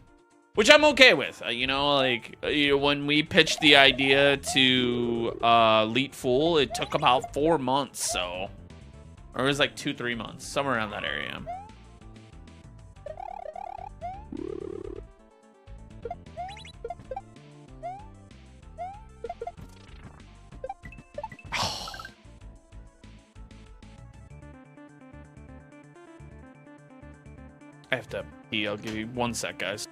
Which I'm okay with, you know, like, when we pitched the idea to Elite Fool, it took about 4 months, so. Or it was like 2-3 months, somewhere around that area. I have to pee. I'll give you 1 sec, guys.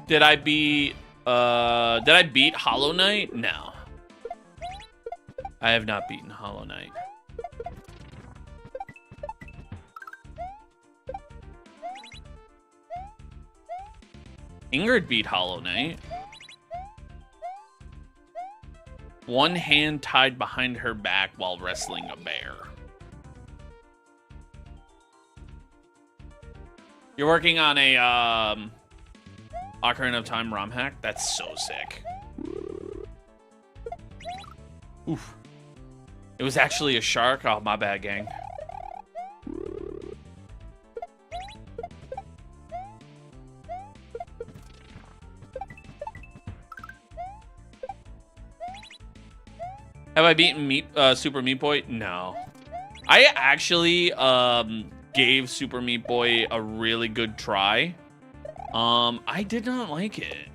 Did I beat Hollow Knight? No. I have not beaten Hollow Knight. Ingrid beat Hollow Knight. One hand tied behind her back while wrestling a bear. You're working on a Ocarina of Time ROM hack? That's so sick. Oof. It was actually a shark? Oh, my bad, gang. Have I beaten Super Meat Boy? No. I actually gave Super Meat Boy a really good try. I did not like it.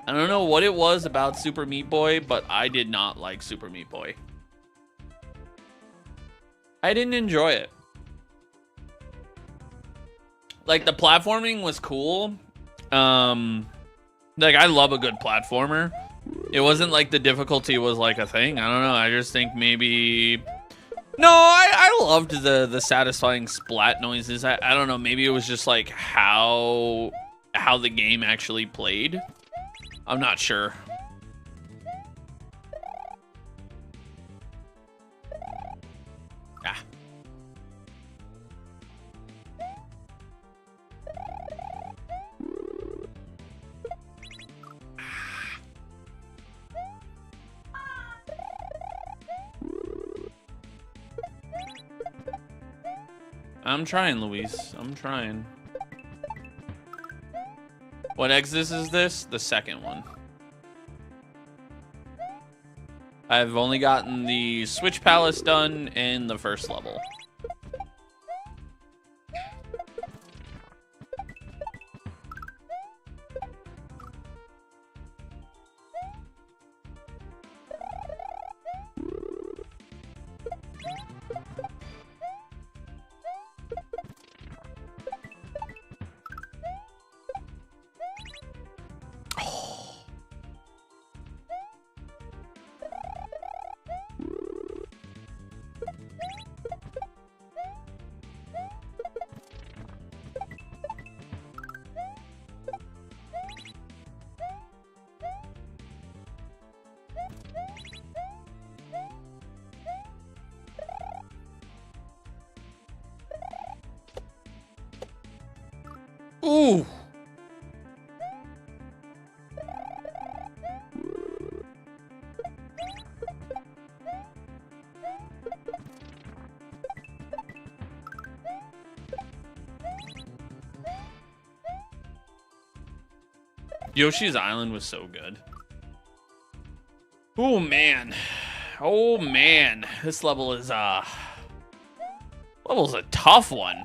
I don't know what it was about Super Meat Boy, but I did not like Super Meat Boy. I didn't enjoy it. Like, the platforming was cool. Like, I love a good platformer. It wasn't like the difficulty was like a thing. I don't know. I just think maybe... No, I loved the satisfying splat noises. I don't know. Maybe it was just like how the game actually played. I'm not sure. Ah. I'm trying, Luis. I'm trying. What Exodus is this? The second one. I've only gotten the Switch Palace done and the first level. Ooh. Yoshi's Island was so good. Oh man. Oh man. This level is level's a tough one.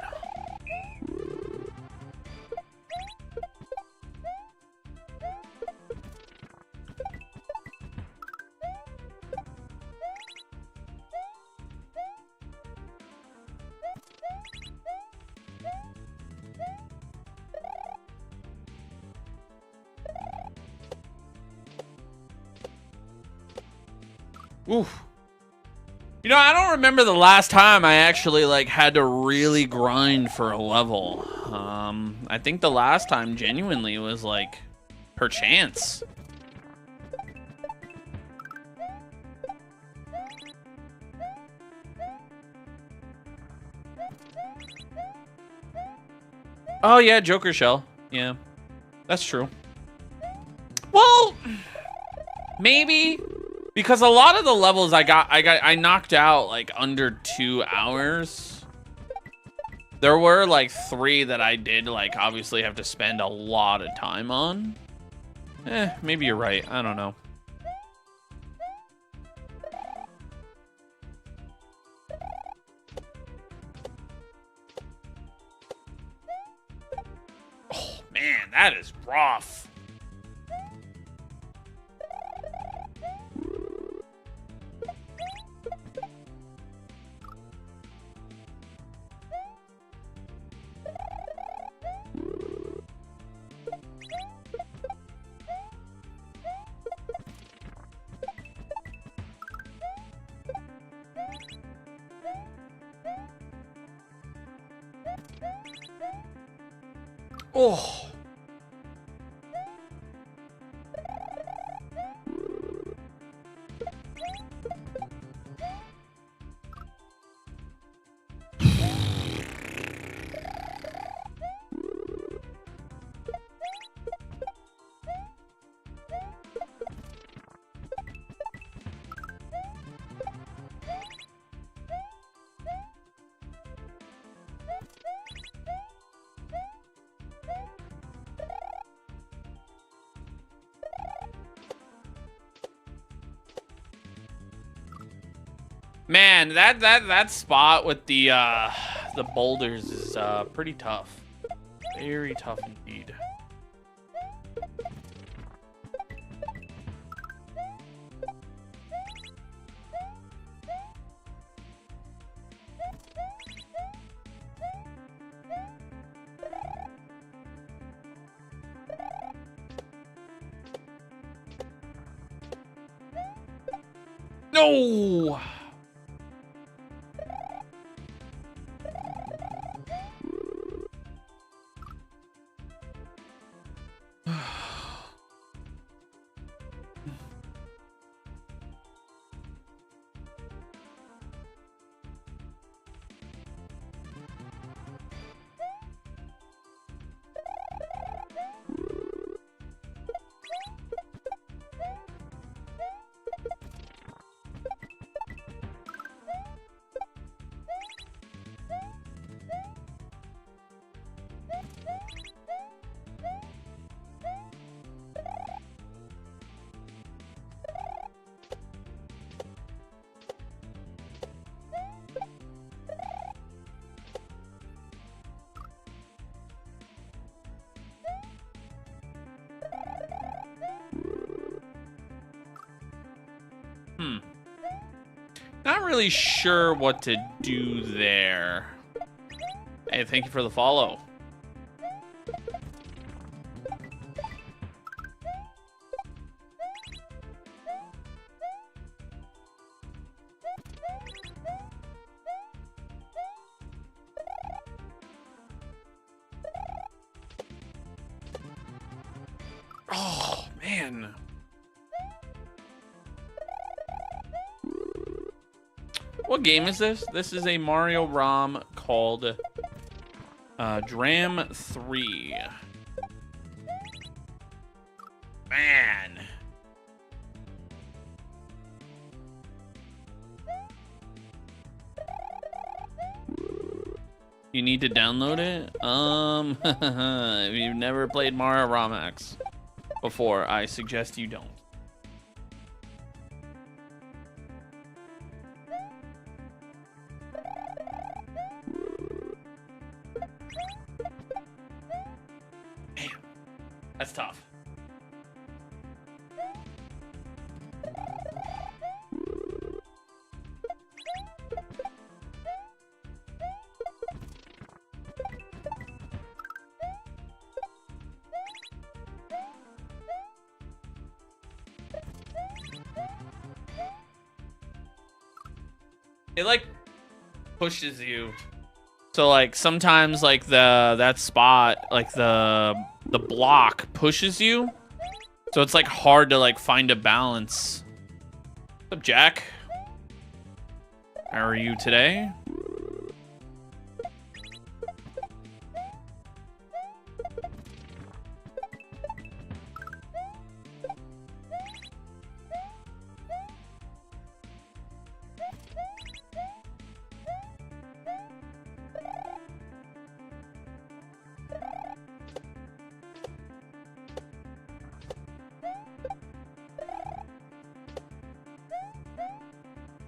Oof. You know, I don't remember the last time I actually like had to really grind for a level. I think the last time genuinely was like per chance. Oh yeah, Joker Shell. Yeah, that's true. Well, maybe. Because a lot of the levels I knocked out like under 2 hours. There were like 3 that I did like obviously have to spend a lot of time on. Maybe you're right. I don't know. Oh man, that is rough. Oh. Man, that spot with the boulders is pretty tough. Very tough indeed. No! Not really sure what to do there. Hey, thank you for the follow. Oh, man. What game is this? This is a Mario Rom called Dram 3. man. You need to download it? If you've never played Mario Rom Is before, I suggest you don't. Damn, that's tough. It like pushes you. So like sometimes like that spot, like the block pushes you. So it's like hard to like find a balance. What's up, Jack? How are you today?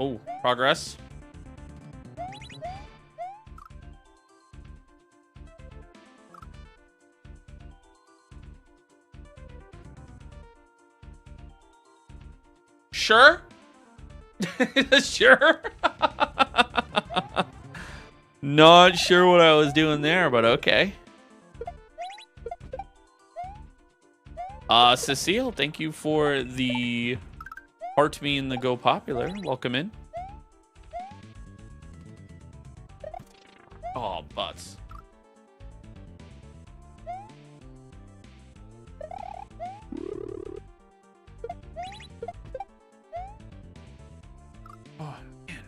Oh, progress. Sure? Sure? Not sure what I was doing there, but okay. Cecile, thank you for the heart me in the Go Popular. Welcome in. Oh, butts. Oh, man.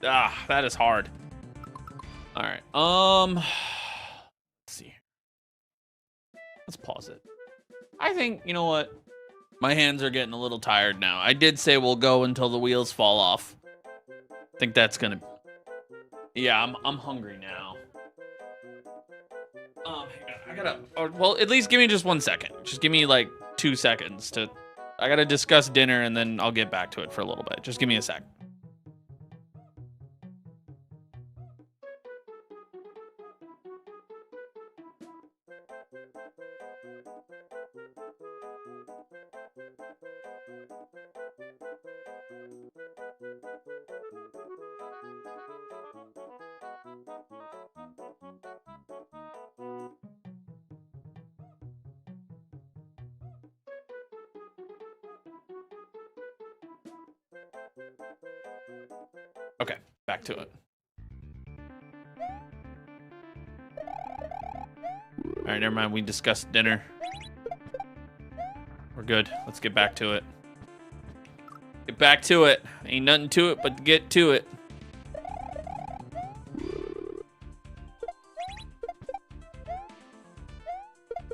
Ah, that is hard. All right. Let's see. Let's pause it. I think, you know what? My hands are getting a little tired now. I did say we'll go until the wheels fall off. I think that's gonna. Yeah, I'm hungry now. I gotta. Well, at least give me just 1 second. Just give me like 2 seconds to. I gotta discuss dinner and then I'll get back to it for a little bit. Just give me a sec. Okay, back to it. All right, never mind. We discussed dinner. We're good. Let's get back to it. Get back to it. Ain't nothing to it but get to it.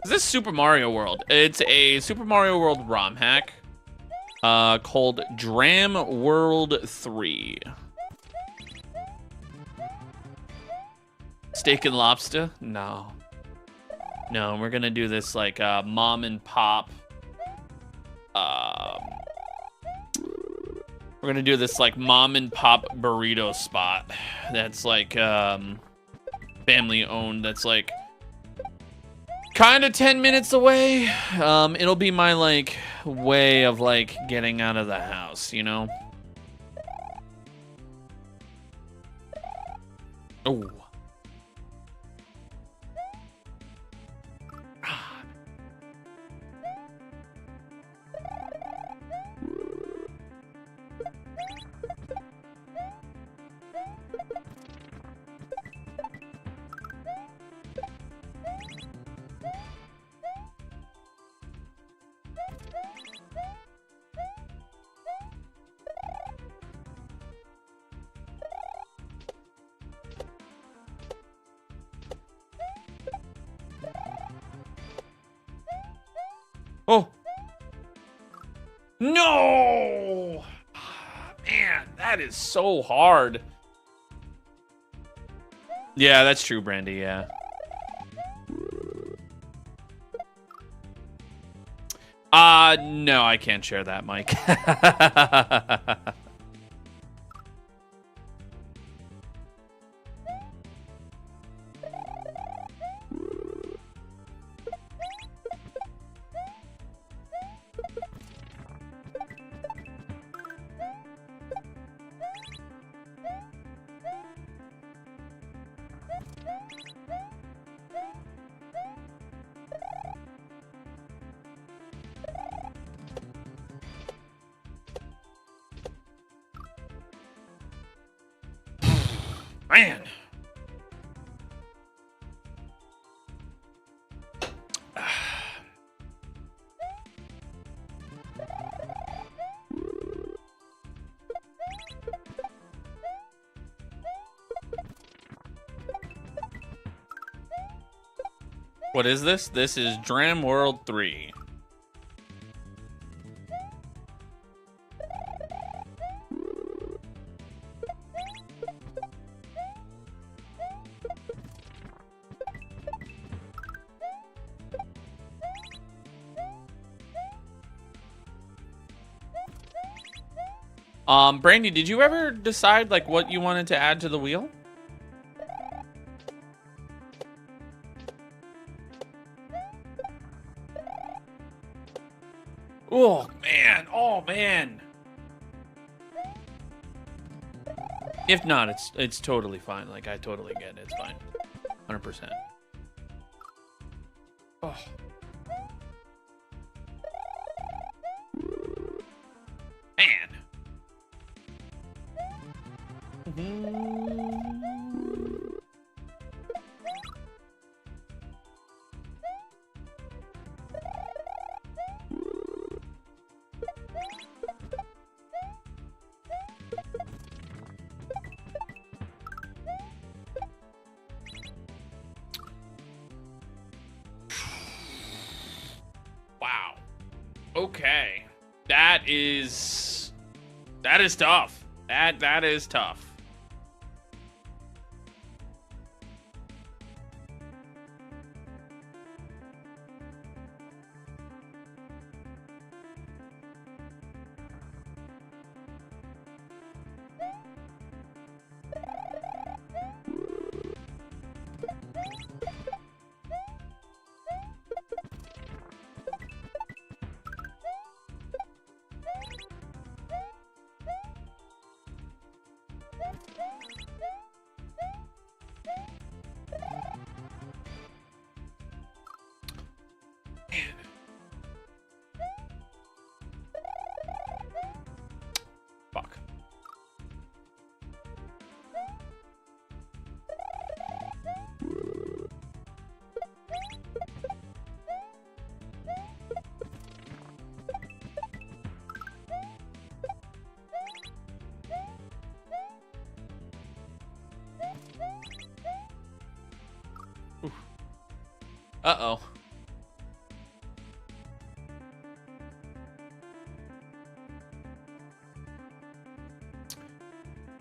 Is this Super Mario World? It's a Super Mario World ROM hack called Dram World 3. Steak and lobster? No. No, we're gonna do this like mom and pop. We're gonna do this like mom and pop burrito spot. That's like family owned. That's like kind of 10 minutes away. It'll be my like way of like getting out of the house, you know? Oh. Oh. No! Man, that is so hard. Yeah, that's true, Brandy, yeah. No, I can't share that, Mike. Man. What is this? This is Dram World 3. Brandy, did you ever decide like what you wanted to add to the wheel? Oh man, oh man. If not, it's totally fine. Like I totally get it. It's fine. 100%. Oh. Man. Wow. Okay. That is tough. That is tough. Fuck. Oof. Uh-oh.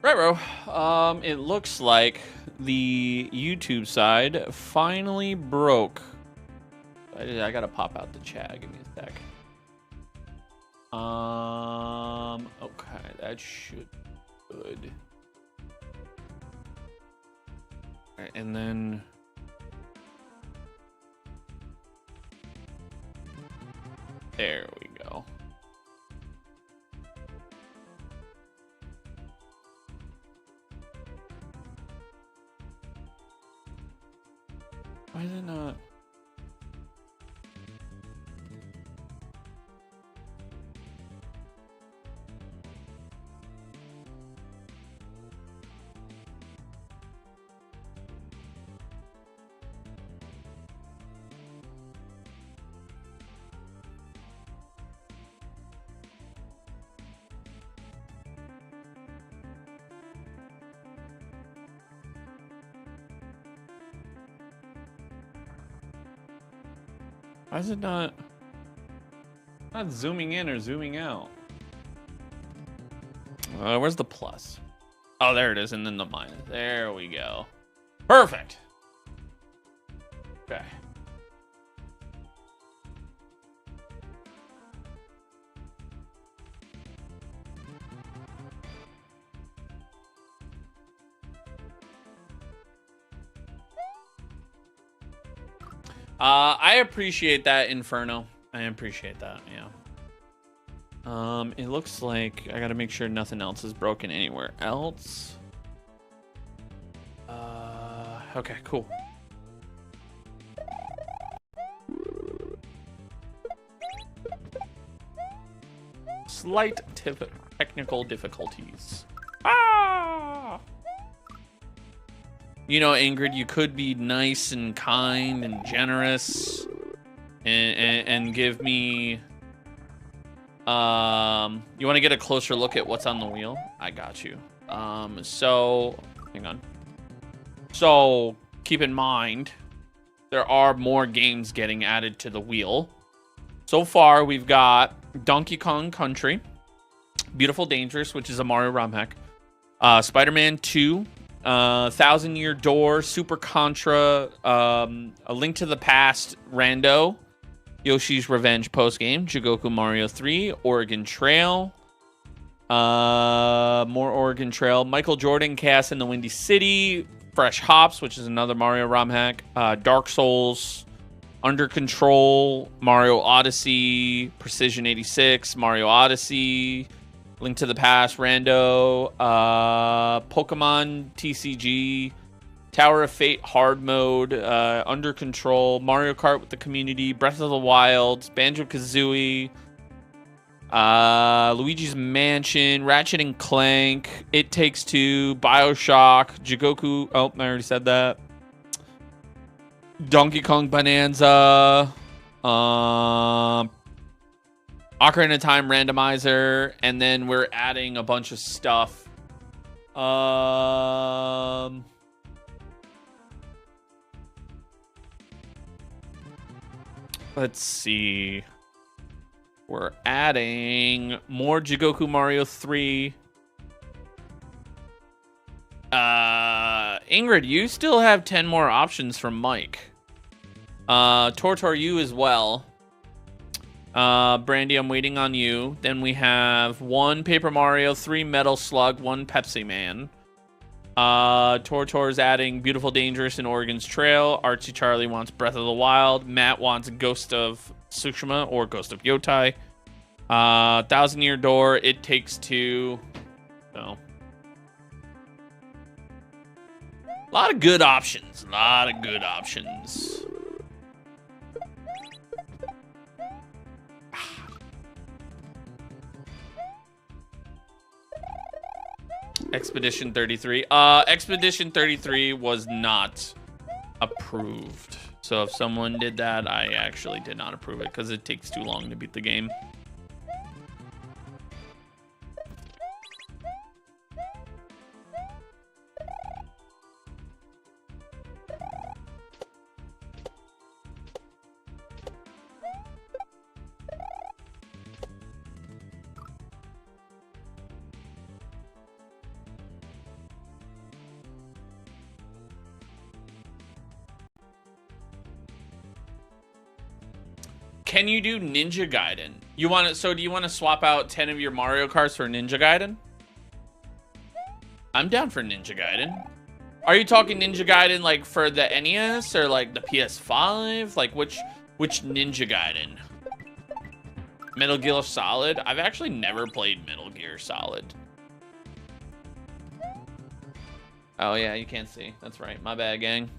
Right, it looks like the YouTube side finally broke. I gotta pop out the chat. Give me a sec. Okay, that should be good. Alright, and then there we go. Why is it not? Why is it not? Not zooming in or zooming out. Where's the plus? Oh, there it is, and then the minus. There we go. Perfect. Okay. I appreciate that, Inferno. I appreciate that, yeah. It looks like I gotta make sure nothing else is broken anywhere else. Okay, cool. Slight technical difficulties. Ah! You know, Ingrid, you could be nice and kind and generous and give me... you want to get a closer look at what's on the wheel? I got you. So, hang on. So, keep in mind, there are more games getting added to the wheel. So far, we've got Donkey Kong Country, Beautiful Dangerous, which is a Mario Rom hack, Spider-Man 2, 1000-Year Door, Super Contra, A Link to the Past, Rando, Yoshi's Revenge postgame, Jigoku Mario 3, Oregon Trail, more Oregon Trail, Michael Jordan, Chaos in the Windy City, Fresh Hops, which is another Mario ROM hack, Dark Souls, Under Control, Mario Odyssey, Precision 86, Mario Odyssey, Link to the Past, Rando, Pokemon TCG, Tower of Fate Hard Mode, Under Control, Mario Kart with the Community, Breath of the Wild, Banjo-Kazooie, Luigi's Mansion, Ratchet and Clank, It Takes Two, BioShock, Jigoku, oh, I already said that, Donkey Kong Bonanza, Ocarina of Time Randomizer, and then we're adding a bunch of stuff. Let's see. We're adding more Jigoku Mario 3. Ingrid, you still have 10 more options from Mike. Tortor, you as well. Brandy, I'm waiting on you. Then we have 1 Paper Mario, 3 Metal Slug, 1 Pepsi Man. Tortor's adding Beautiful Dangerous and Oregon's Trail. Archie Charlie wants Breath of the Wild. Matt wants Ghost of Tsushima or Ghost of Yotai. 1000-Year Door, It Takes Two. So, a lot of good options. A lot of good options. Expedition 33. Expedition 33 was not approved. So if someone did that, I actually did not approve it because it takes too long to beat the game. Can you do Ninja Gaiden? You want to? So do you want to swap out 10 of your Mario Karts for Ninja Gaiden? I'm down for Ninja Gaiden. Are you talking Ninja Gaiden like for the NES or like the PS5? Like which Ninja Gaiden? Metal Gear Solid? I've actually never played Metal Gear Solid. Oh yeah, you can't see. That's right. My bad, gang.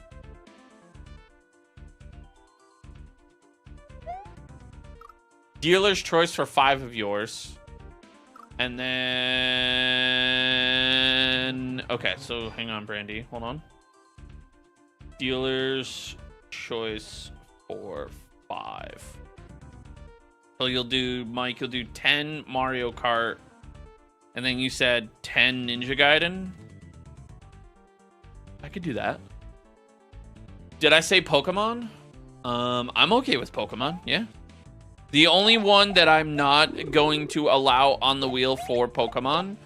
Dealer's choice for 5 of yours. And then... Okay, so hang on, Brandy. Hold on. Dealer's choice for 5. So you'll do, Mike, you'll do 10 Mario Kart. And then you said 10 Ninja Gaiden. I could do that. Did I say Pokemon? I'm okay with Pokemon, yeah. The only one that I'm not going to allow on the wheel for Pokemon,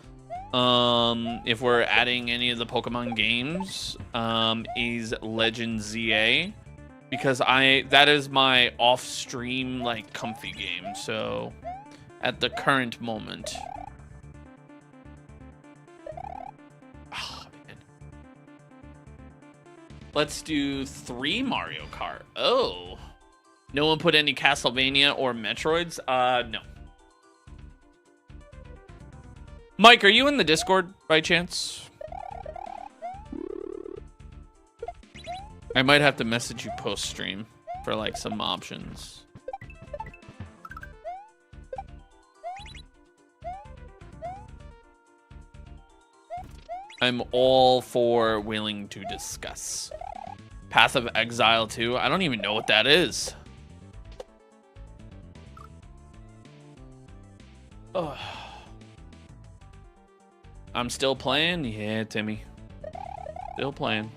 if we're adding any of the Pokemon games, is Legend ZA, because that is my off-stream like comfy game. So at the current moment, oh man, let's do 3 Mario Kart. Oh. No one put any Castlevania or Metroids? No. Mike, are you in the Discord by chance? I might have to message you post-stream for like some options. I'm all for willing to discuss. Path of Exile 2? I don't even know what that is. Oh. I'm still playing? Yeah, Timmy. Still playing.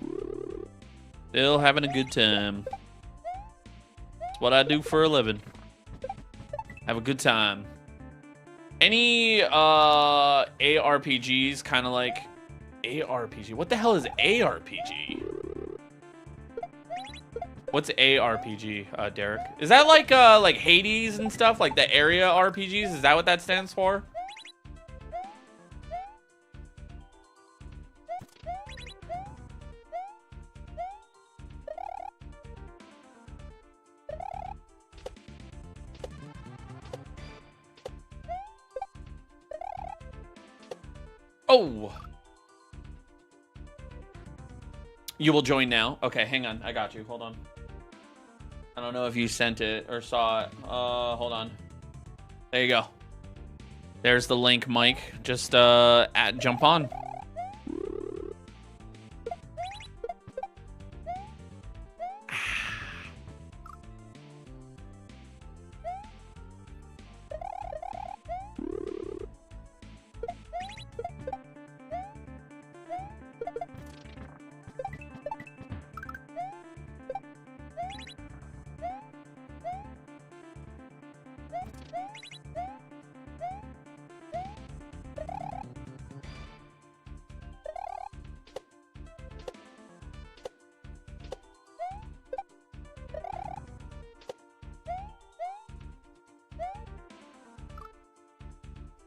Still having a good time. It's what I do for a living. Have a good time. Any ARPGs kind of like ARPG? What the hell is ARPG? What's ARPG, Derek? Is that like Hades and stuff? Like the area RPGs? Is that what that stands for? Oh! You will join now? Okay, hang on. I got you. Hold on. I don't know if you sent it or saw it. Hold on. There you go. There's the link, Mike. Just jump on.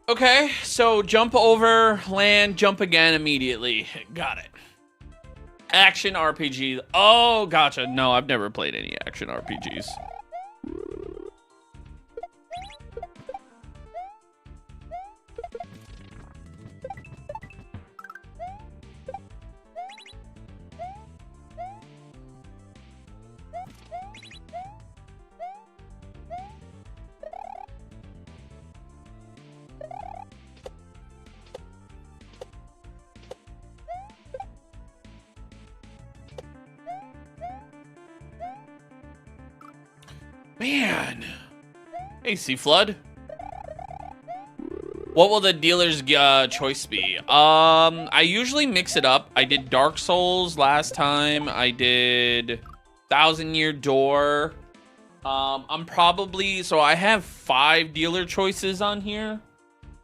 Okay, so jump over, land, jump again immediately. Got it. Action RPG. Oh, gotcha. No, I've never played any action RPGs. Man. Hey, Sea Flood. What will the dealer's choice be? I usually mix it up. I did Dark Souls last time. I did Thousand Year Door. I'm probably... So I have 5 dealer choices on here.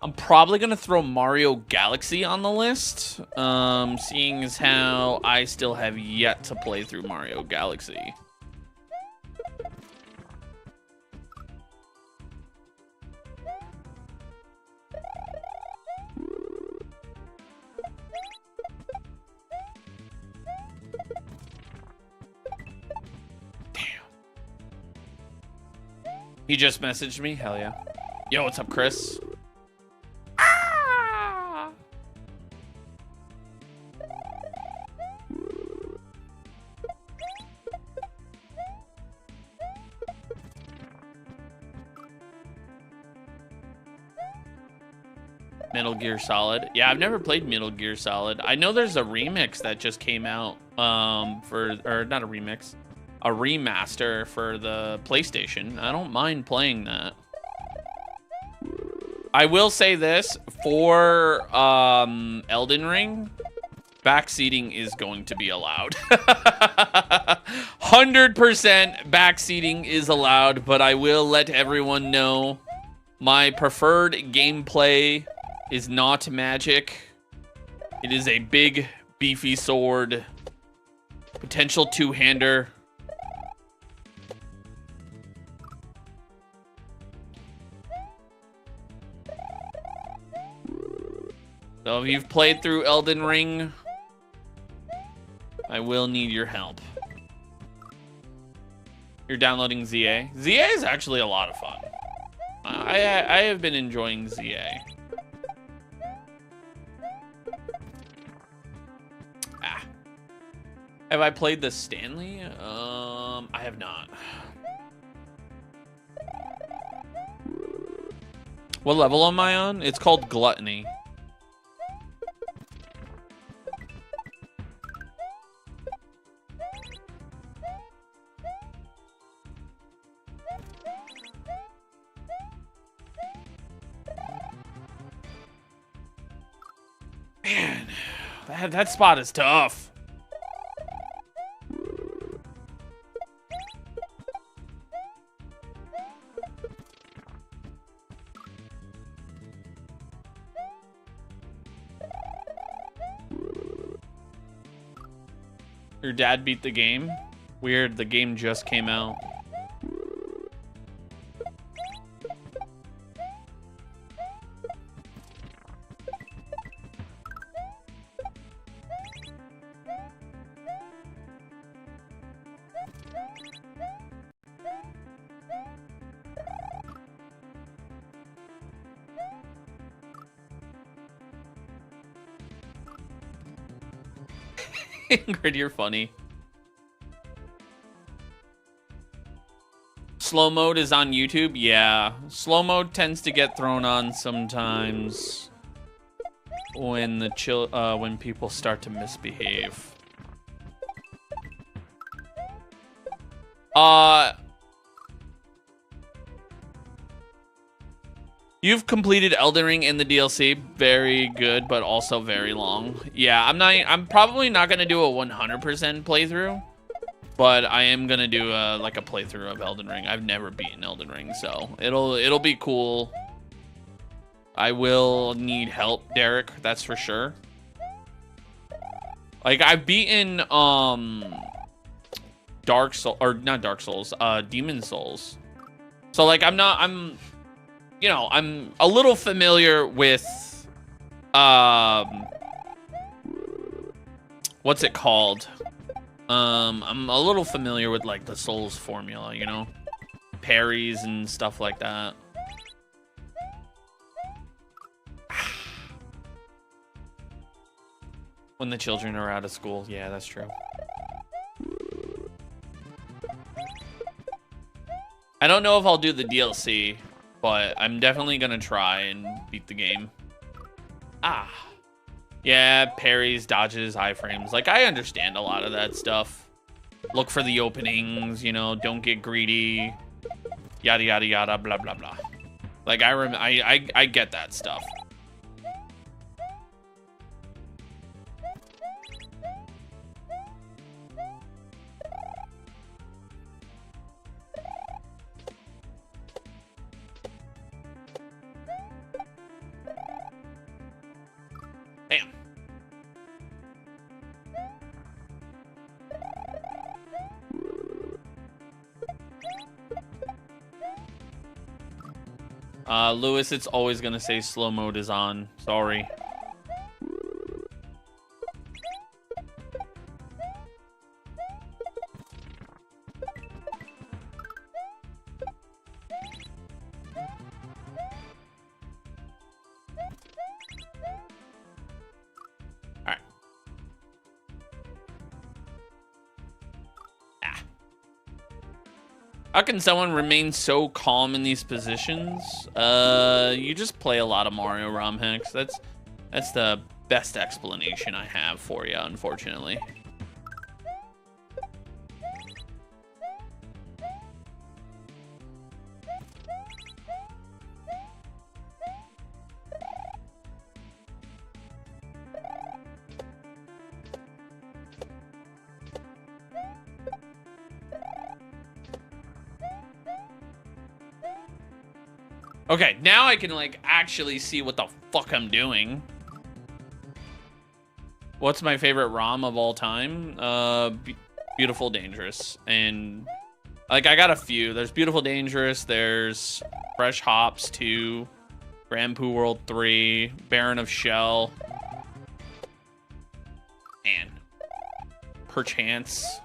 I'm probably going to throw Mario Galaxy on the list. Seeing as how I still have yet to play through Mario Galaxy. He just messaged me? Hell yeah. Yo, what's up, Chris? Ah! Metal Gear Solid. Yeah, I've never played Metal Gear Solid. I know there's a remix that just came out or not a remix. A remaster for the PlayStation. I don't mind playing that. I will say this, for Elden Ring, backseating is going to be allowed. 100% backseating is allowed, but I will let everyone know my preferred gameplay is not magic. It is a big, beefy sword. Potential two-hander. So if you've played through Elden Ring, I will need your help. You're downloading ZA. ZA is actually a lot of fun. I have been enjoying ZA. Have I played the Stanley? I have not. What level am I on? It's called Gluttony. Man, that spot is tough. Your dad beat the game? Weird, the game just came out. Ingrid, you're funny. Slow mode is on YouTube? Yeah. Slow mode tends to get thrown on sometimes when when people start to misbehave. You've completed Elden Ring and the DLC. Very good, but also very long. Yeah, I'm probably not gonna do a 100% playthrough, but I am gonna do like a playthrough of Elden Ring. I've never beaten Elden Ring, so it'll be cool. I will need help, Derek, that's for sure. Like I've beaten Dark Soul, or not Dark Souls, Demon Souls. So like I'm you know, I'm a little familiar with, what's it called? I'm a little familiar with, like, the Souls formula, you know? Parries and stuff like that. When the children are out of school. Yeah, that's true. I don't know if I'll do the DLC, but I'm definitely gonna try and beat the game. Yeah, parries, dodges, iframes. Like, I understand a lot of that stuff. Look for the openings, you know, don't get greedy. Yada, yada, yada, blah, blah, blah. Like, I get that stuff. Damn. Lewis, it's always gonna say slow mode is on. Sorry. How can someone remain so calm in these positions? You just play a lot of Mario Rom hacks. That's the best explanation I have for you, unfortunately. Okay, now I can, like, actually see what the fuck I'm doing. What's my favorite ROM of all time? Beautiful Dangerous. And, like, I got a few. There's Beautiful Dangerous. There's Fresh Hops 2. Grand Poo World 3. Baron of Shell. And Perchance.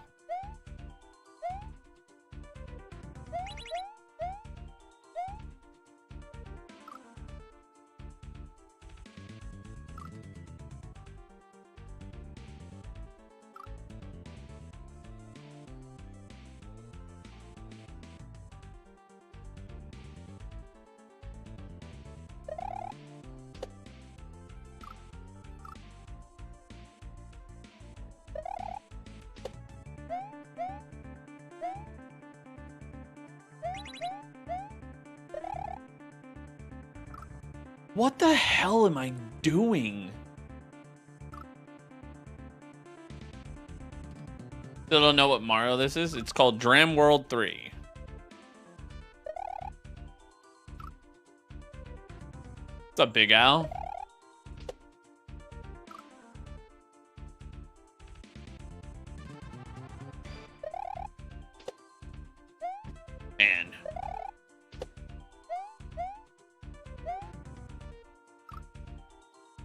What the hell am I doing? Still don't know what Mario this is. It's called Dram World 3. What's up, Big Al? Man.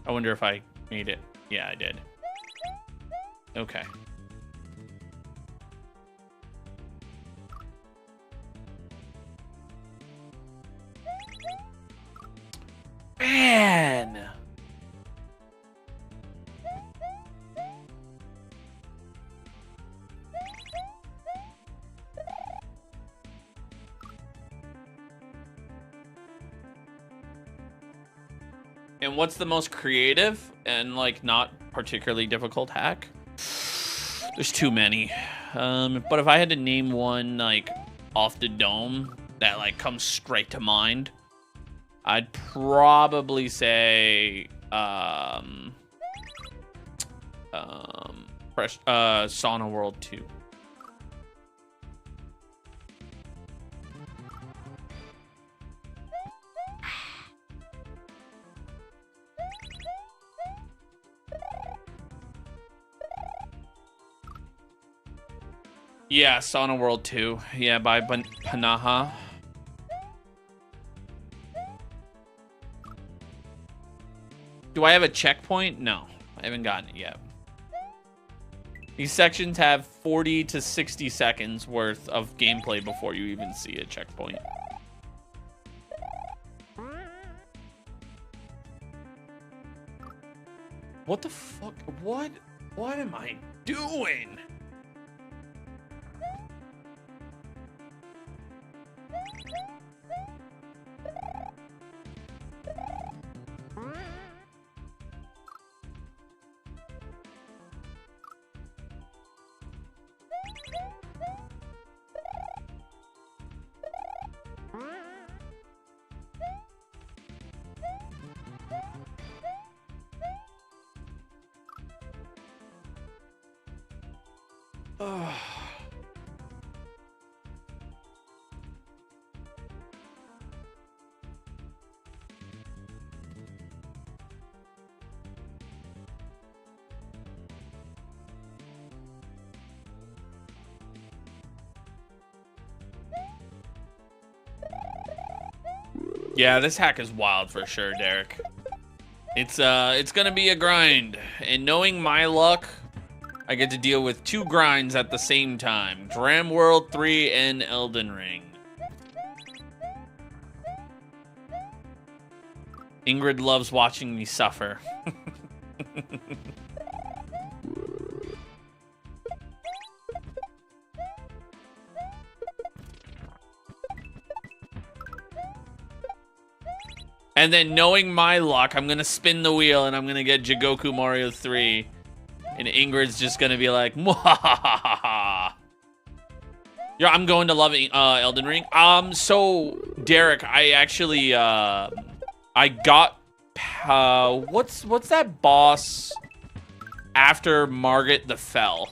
I wonder if I made it. Yeah, I did. Okay. Man. And what's the most creative and, like, not particularly difficult hack? There's too many. But if I had to name one, like, off the dome that, like, comes straight to mind, I'd probably say Sauna World 2. Yeah, Sauna World 2. Yeah, by Panaha. Do I have a checkpoint? No, I haven't gotten it yet. These sections have 40 to 60 seconds worth of gameplay before you even see a checkpoint. What the fuck? What am I doing? Yeah, this hack is wild for sure, Derek. It's gonna be a grind, and knowing my luck, I get to deal with 2 grinds at the same time. Dram World 3 and Elden Ring. Ingrid loves watching me suffer. And then knowing my luck, I'm gonna spin the wheel and I'm gonna get Jigoku Mario 3. And Ingrid's just gonna be like, "Mwahahaha." Yeah, I'm going to love Elden Ring. So Derek, I actually I got what's that boss after Margit the Fell?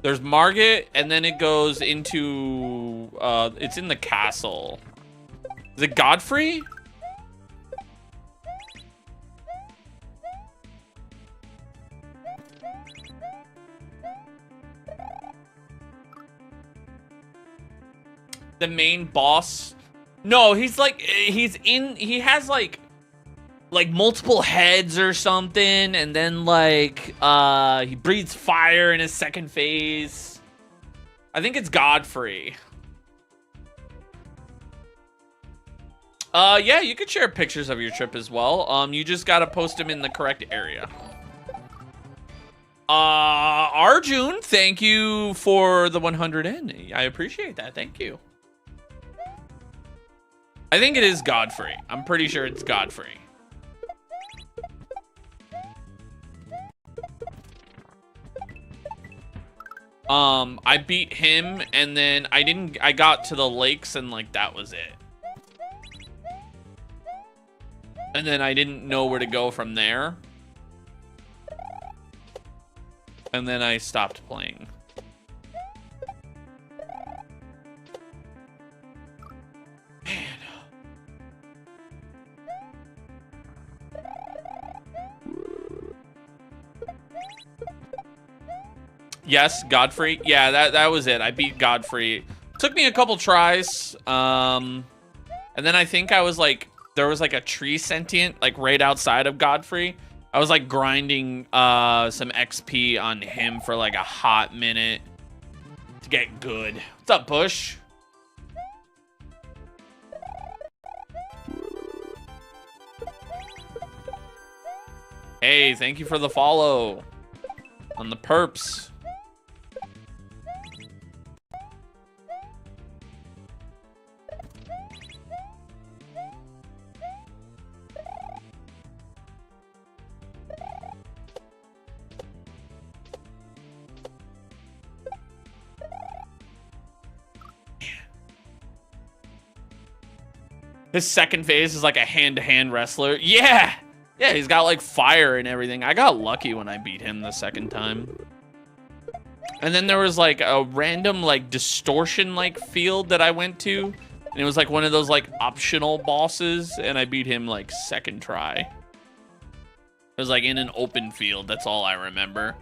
There's Margit, and then it goes into, it's in the castle. Is it Godfrey? The main boss? No, he's like, he has like multiple heads or something, and then like he breathes fire in his second phase. I think it's Godfrey. Yeah, you could share pictures of your trip as well. You just gotta post them in the correct area. Arjun, thank you for the 100N. I appreciate that. Thank you. I think it is Godfrey. I'm pretty sure it's Godfrey. I beat him, and then I got to the lakes, and like that was it. And then I didn't know where to go from there. And then I stopped playing. Man. Yes, Godfrey. Yeah, that was it. I beat Godfrey. Took me a couple tries. And then I think I was like, there was like a tree sentient like right outside of Godfrey. I was like grinding some XP on him for like a hot minute to get good. What's up, Bush? Hey, thank you for the follow on the perps. His second phase is like a hand-to-hand wrestler. Yeah! Yeah, he's got like fire and everything. I got lucky when I beat him the second time. And then there was like a random like distortion like field that I went to. And it was like one of those like optional bosses. And I beat him like second try. It was like in an open field. That's all I remember.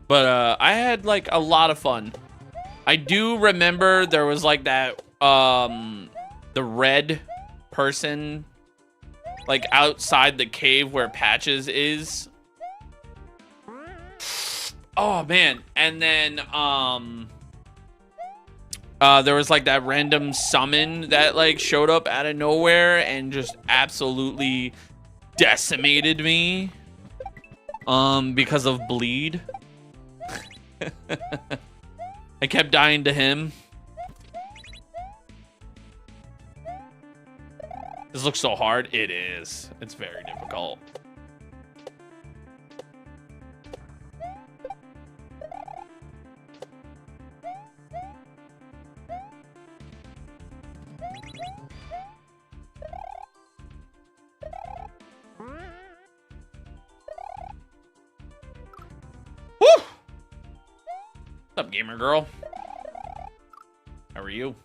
But I had like a lot of fun. I do remember there was like that, the red person, like outside the cave where Patches is. Oh man. And then, there was like that random summon that like showed up out of nowhere and just absolutely decimated me, because of bleed. I kept dying to him. This looks so hard. It is. It's very difficult. Woo! What's up, gamer girl? How are you?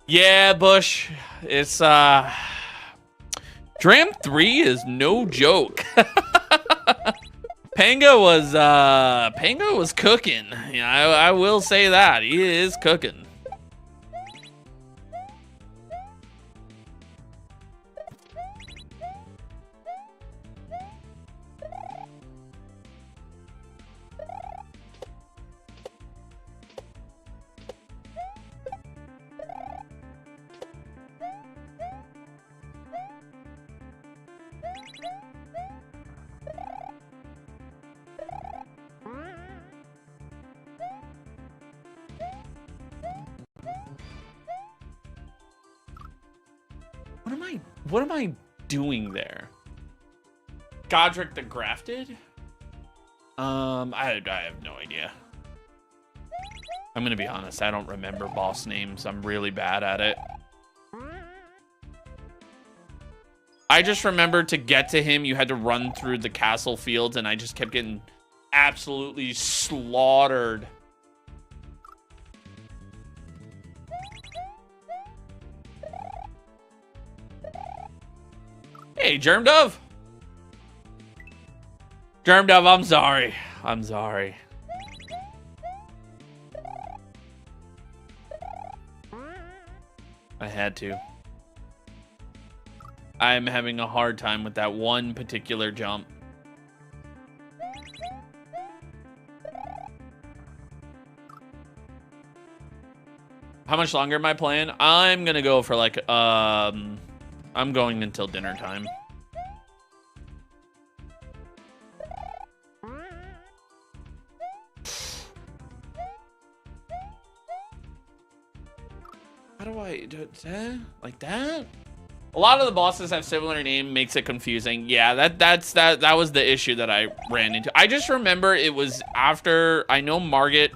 Yeah, Bush. It's Dram 3 is no joke. Panga was cooking. Yeah, I will say that. He is cooking. What am I doing there? Godric the Grafted? I have no idea. I'm gonna be honest, I don't remember boss names. I'm really bad at it. I just remember to get to him, you had to run through the castle fields, and I just kept getting absolutely slaughtered. Hey, Germ Dove. Germ Dove, I'm sorry. I'm sorry. I had to. I'm having a hard time with that one particular jump. How much longer am I playing? I'm gonna go for like, I'm going until dinner time. How do I do it? Like that? A lot of the bosses have similar name, makes it confusing. Yeah, that was the issue that I ran into. I just remember it was after, I know Margit,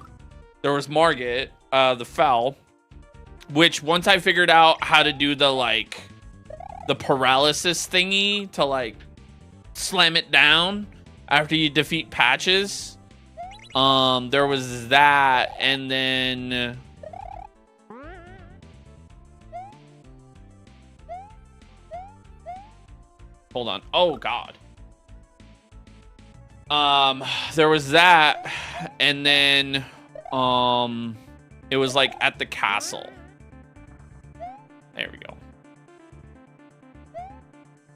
there was Margit, the Fowl, which once I figured out how to do the like the paralysis thingy to like slam it down after you defeat Patches. There was that, and then hold on. Oh God. There was that, and then it was like at the castle. There we go.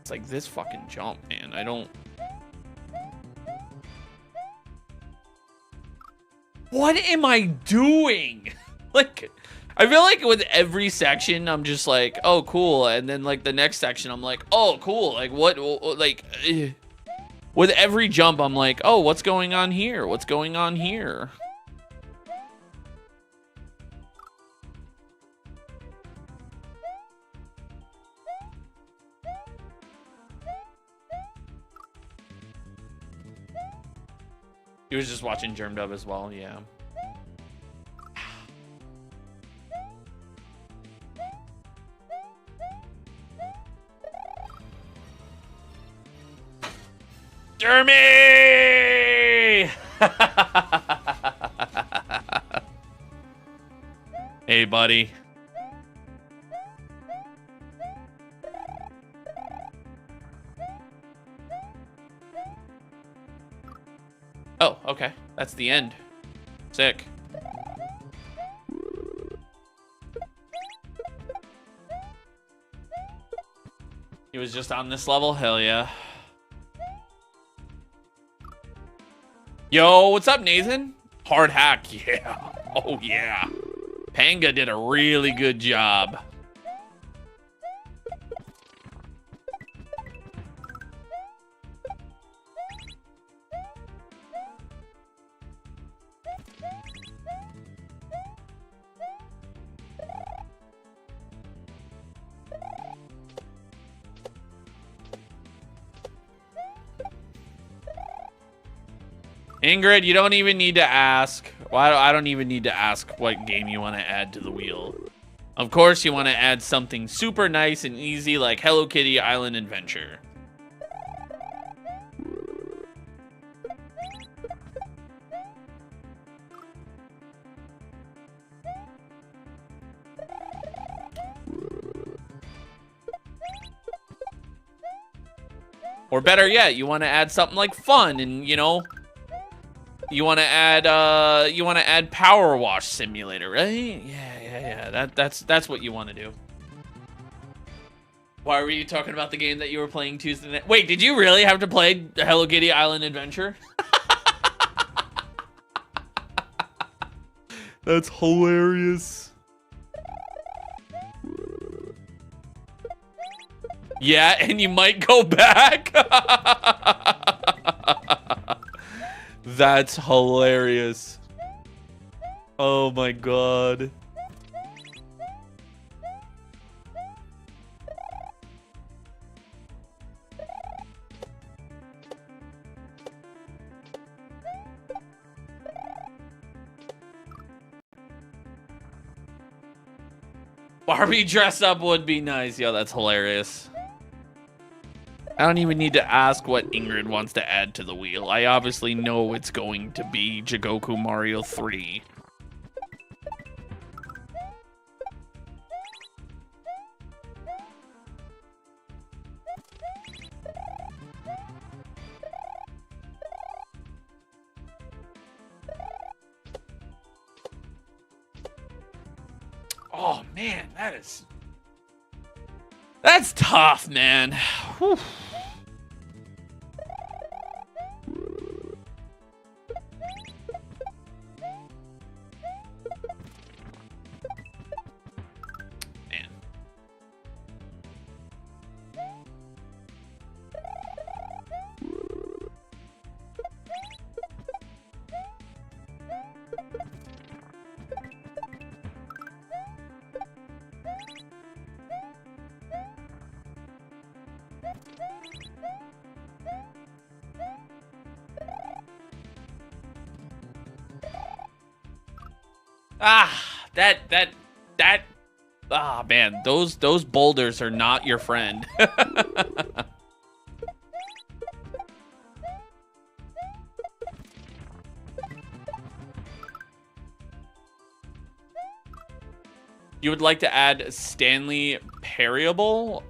It's like this fucking jump, man. I don't. What am I doing? Like, I feel like with every section, I'm just like, oh, cool. And then like the next section, I'm like, oh, cool. Like what, like, with every jump, I'm like, oh, what's going on here? What's going on here? He was just watching Germ Dub as well, yeah. Jeremy! Hey, buddy. Oh, okay. That's the end. Sick. He was just on this level? Hell yeah. Yo, what's up, Nathan? Hard hack, yeah. Oh, yeah. Panga did a really good job. Ingrid, you don't even need to ask. Well, I don't even need to ask what game you want to add to the wheel. Of course, you want to add something super nice and easy like Hello Kitty Island Adventure. Or better yet, you want to add something like fun and, you know, you want to add Power Wash Simulator, right? Yeah. That's what you want to do. Why were you talking about the game that you were playing Tuesday night? Wait, did you really have to play Hello Kitty Island Adventure? That's hilarious. Yeah, and you might go back. That's hilarious. Oh my god. Barbie dress up would be nice. Yo, that's hilarious. I don't even need to ask what Ingrid wants to add to the wheel. I obviously know it's going to be Jigoku Mario 3. Oh man, that's tough, man. Whew. Man. Man, those boulders are not your friend. You would like to add Stanley Parable?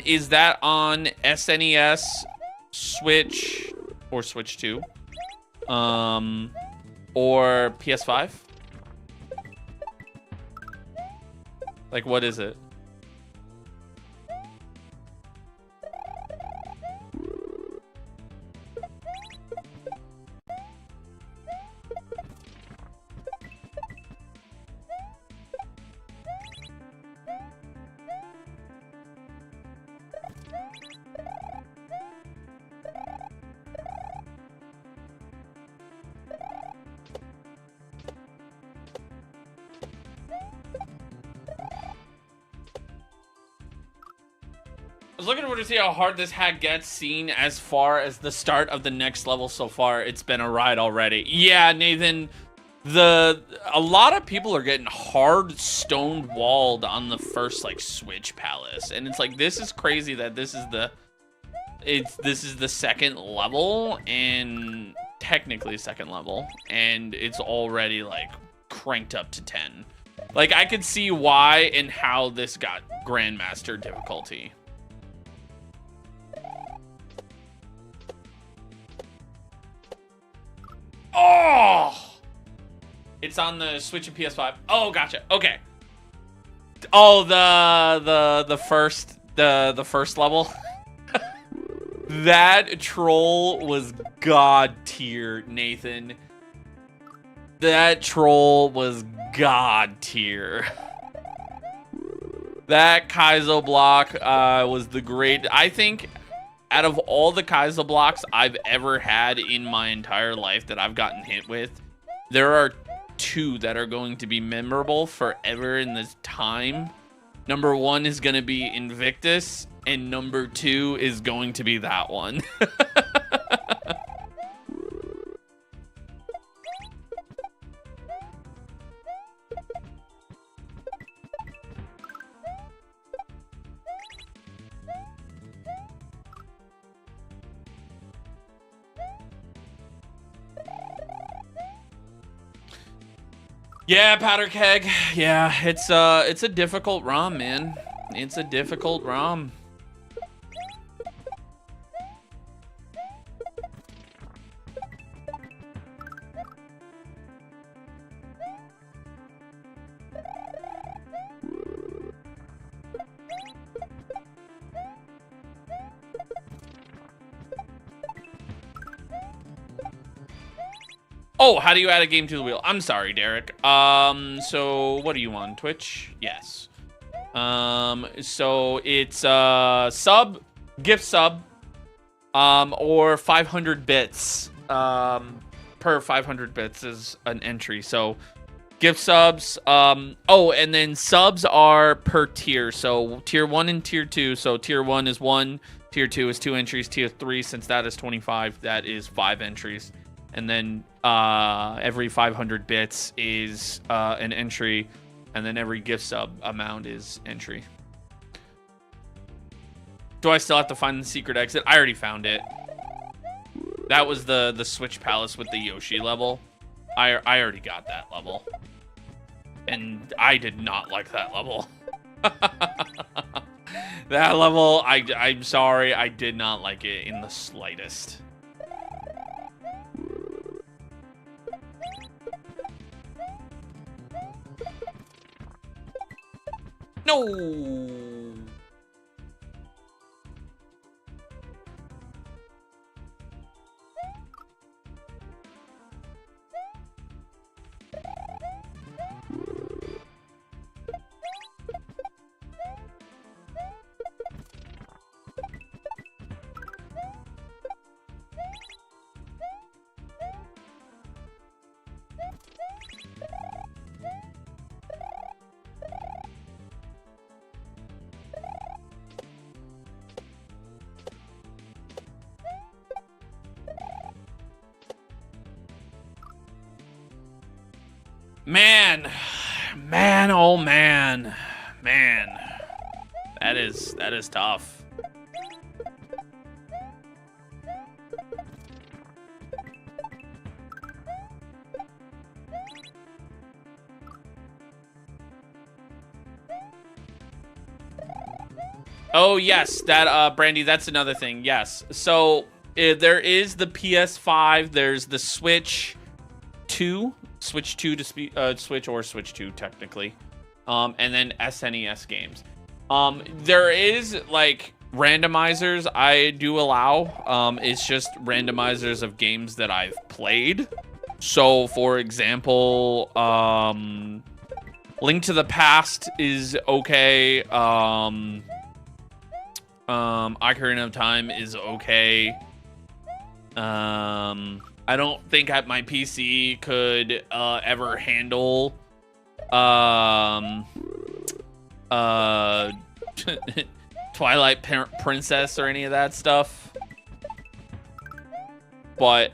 Is that on SNES, Switch, or Switch 2? Or PS5? Like, what is it? I was looking forward to see how hard this hack gets, seen as far as the start of the next level so far. It's been a ride already. Yeah, Nathan, a lot of people are getting hard stone walled on the first like Switch Palace, and it's like, this is crazy that this is the second level, and technically second level, and it's already like cranked up to 10. Like, I could see why and how this got Grandmaster difficulty. Oh! It's on the Switch and PS5. Oh, gotcha. Okay. Oh, the first level. That troll was god tier, Nathan. That troll was god tier. That Kaiso block was the great. I think out of all the Kaizo blocks I've ever had in my entire life that I've gotten hit with, there are two that are going to be memorable forever in this time. Number one is going to be Invictus, and number two is going to be that one. Yeah, Powder Keg. Yeah, it's a difficult ROM, man. It's a difficult ROM. Oh, how do you add a game to the wheel? I'm sorry, Derek. So what are you on? Twitch? Yes. So it's sub, gift sub, or 500 bits. Per 500 bits is an entry. So gift subs. Oh, and then subs are per tier. So tier 1 and tier 2. So tier 1 is 1, tier 2 is 2 entries, tier 3, since that is 25, that is 5 entries. And then every 500 bits is an entry. And then every gift sub amount is entry. Do I still have to find the secret exit? I already found it. That was the Switch Palace with the Yoshi level. I already got that level. And I did not like that level. That level, I'm sorry, I did not like it in the slightest. No. Man, oh man. That is tough. Oh yes, that Brandy, that's another thing. Yes. So there is the PS5, there's the Switch 2. Switch 2 to Switch or Switch 2 technically, and then SNES games. There is like randomizers I do allow. It's just randomizers of games that I've played. So for example, Link to the Past is okay. Ocarina of Time is okay. I don't think my PC could ever handle Twilight Princess or any of that stuff. But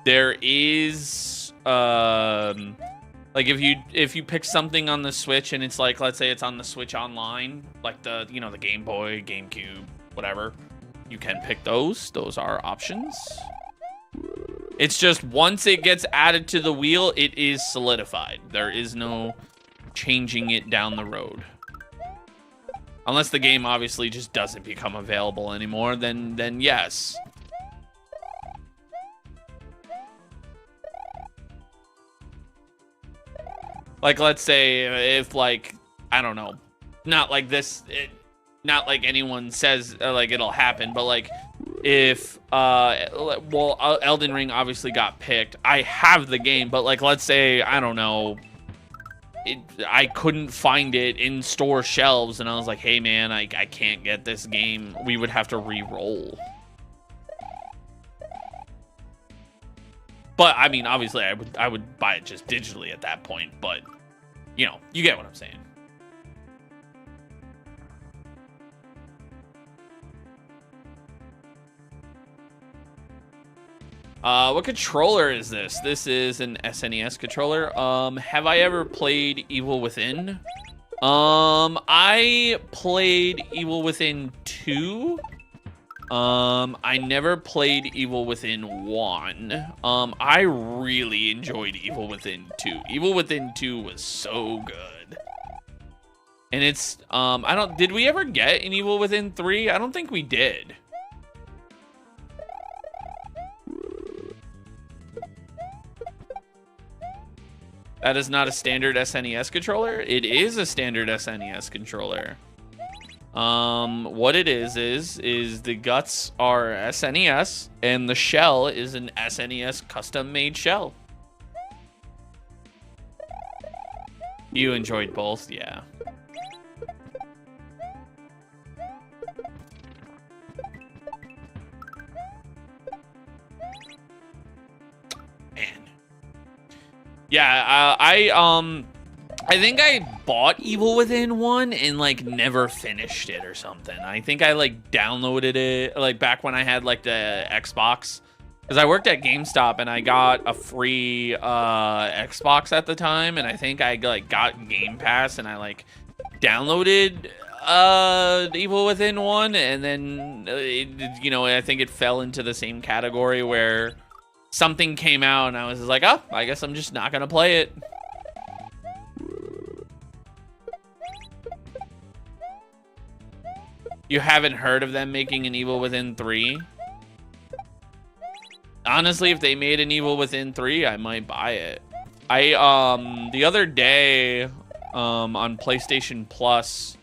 there is like if you pick something on the Switch and it's like, let's say it's on the Switch Online, like the the Game Boy, GameCube, whatever. You can pick those. Those are options. It's just once it gets added to the wheel, it is solidified. There is no changing it down the road. Unless the game obviously just doesn't become available anymore, then yes. Like, let's say if, like, I don't know, not like this... Not like anyone says like it'll happen, but like if Elden Ring obviously got picked. I have the game, but like let's say I don't know, I couldn't find it in store shelves, and I was like, hey man, I can't get this game. We would have to re-roll. But I mean, obviously, I would buy it just digitally at that point. But you get what I'm saying. What controller is this? This is an SNES controller. Have I ever played Evil Within? I played Evil Within 2. I never played Evil Within 1. I really enjoyed Evil Within 2. Evil Within 2 was so good. And it's, did we ever get an Evil Within 3? I don't think we did. That is not a standard SNES controller. It is a standard SNES controller. What it is the guts are SNES and the shell is an SNES custom made shell. You enjoyed both, yeah. Yeah, I think I bought Evil Within 1 and like never finished it or something. I think I like downloaded it like back when I had like the Xbox. Because I worked at GameStop and I got a free Xbox at the time, and I think I like got Game Pass and I like downloaded Evil Within 1, and then you know, I think it fell into the same category where something came out and I was just like, oh, I guess I'm just not gonna play it. You haven't heard of them making an Evil Within 3? Honestly, if they made an Evil Within 3, I might buy it. The other day on PlayStation Plus,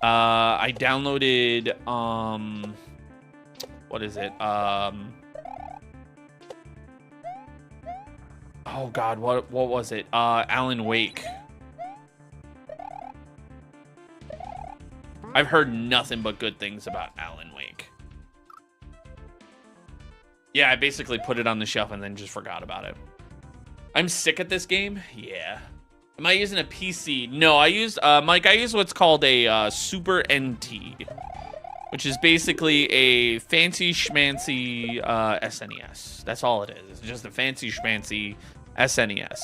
I downloaded what is it? Oh god, what was it? Alan Wake. I've heard nothing but good things about Alan Wake. Yeah, I basically put it on the shelf and then just forgot about it. I'm sick at this game. Yeah. Am I using a PC? No, I use Mike, I use what's called a Super NT, which is basically a fancy schmancy SNES. That's all it is. It's just a fancy schmancy SNES.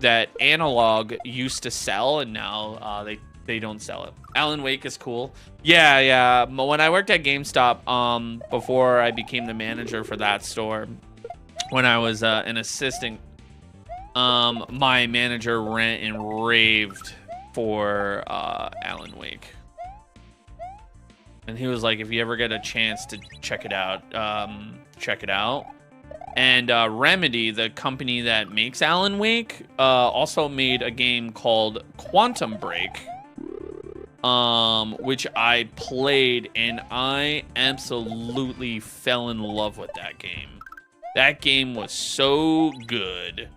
That Analog used to sell, and now they don't sell it. Alan Wake is cool. Yeah. When I worked at GameStop, before I became the manager for that store, when I was an assistant, my manager rant and raved for Alan Wake. And he was like, if you ever get a chance to check it out, check it out. And Remedy, the company that makes Alan Wake, also made a game called Quantum Break, which I played, and I absolutely fell in love with that game. That game was so good.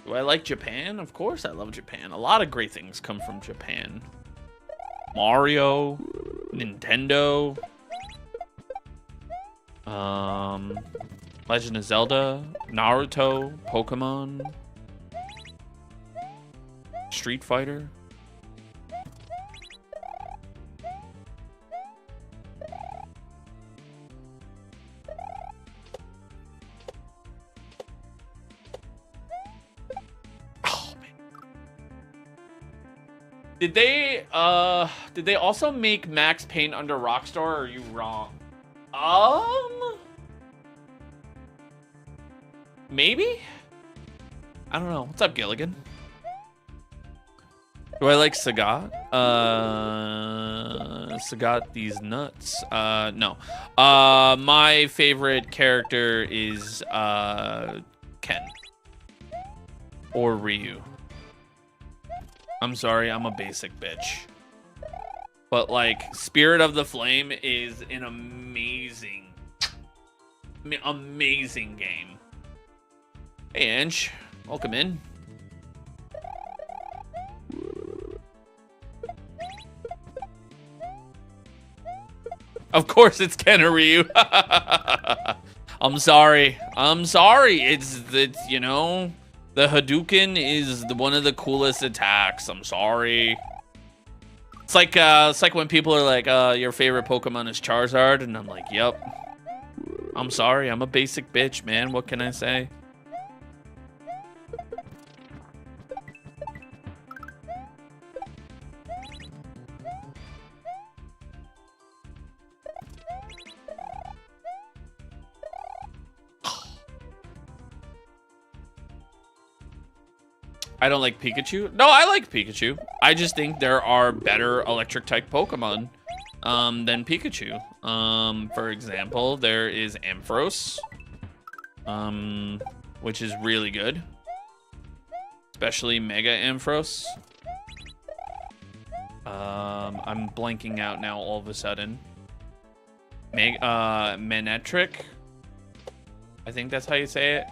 Do I like Japan? Of course I love Japan. A lot of great things come from Japan. Mario, Nintendo, Legend of Zelda, Naruto, Pokemon, Street Fighter. Did they also make Max Payne under Rockstar, or are you wrong? Maybe? I don't know. What's up, Gilligan? Do I like Sagat? Sagat these nuts. No. My favorite character is Ken. Or Ryu. I'm sorry, I'm a basic bitch. But like, Spirit of the Flame is an amazing game. Hey, Ange. Welcome in. Of course it's Ken or Ryu. I'm sorry. It's you know, the Hadouken is one of the coolest attacks. I'm sorry. It's like when people are like, your favorite Pokemon is Charizard, and I'm like, yep. I'm sorry, I'm a basic bitch, man. What can I say? I don't like Pikachu. No, I like Pikachu. I just think there are better electric type Pokemon than Pikachu. For example, there is Ampharos, which is really good, especially Mega Ampharos. I'm blanking out now all of a sudden. Manectric. I think that's how you say it.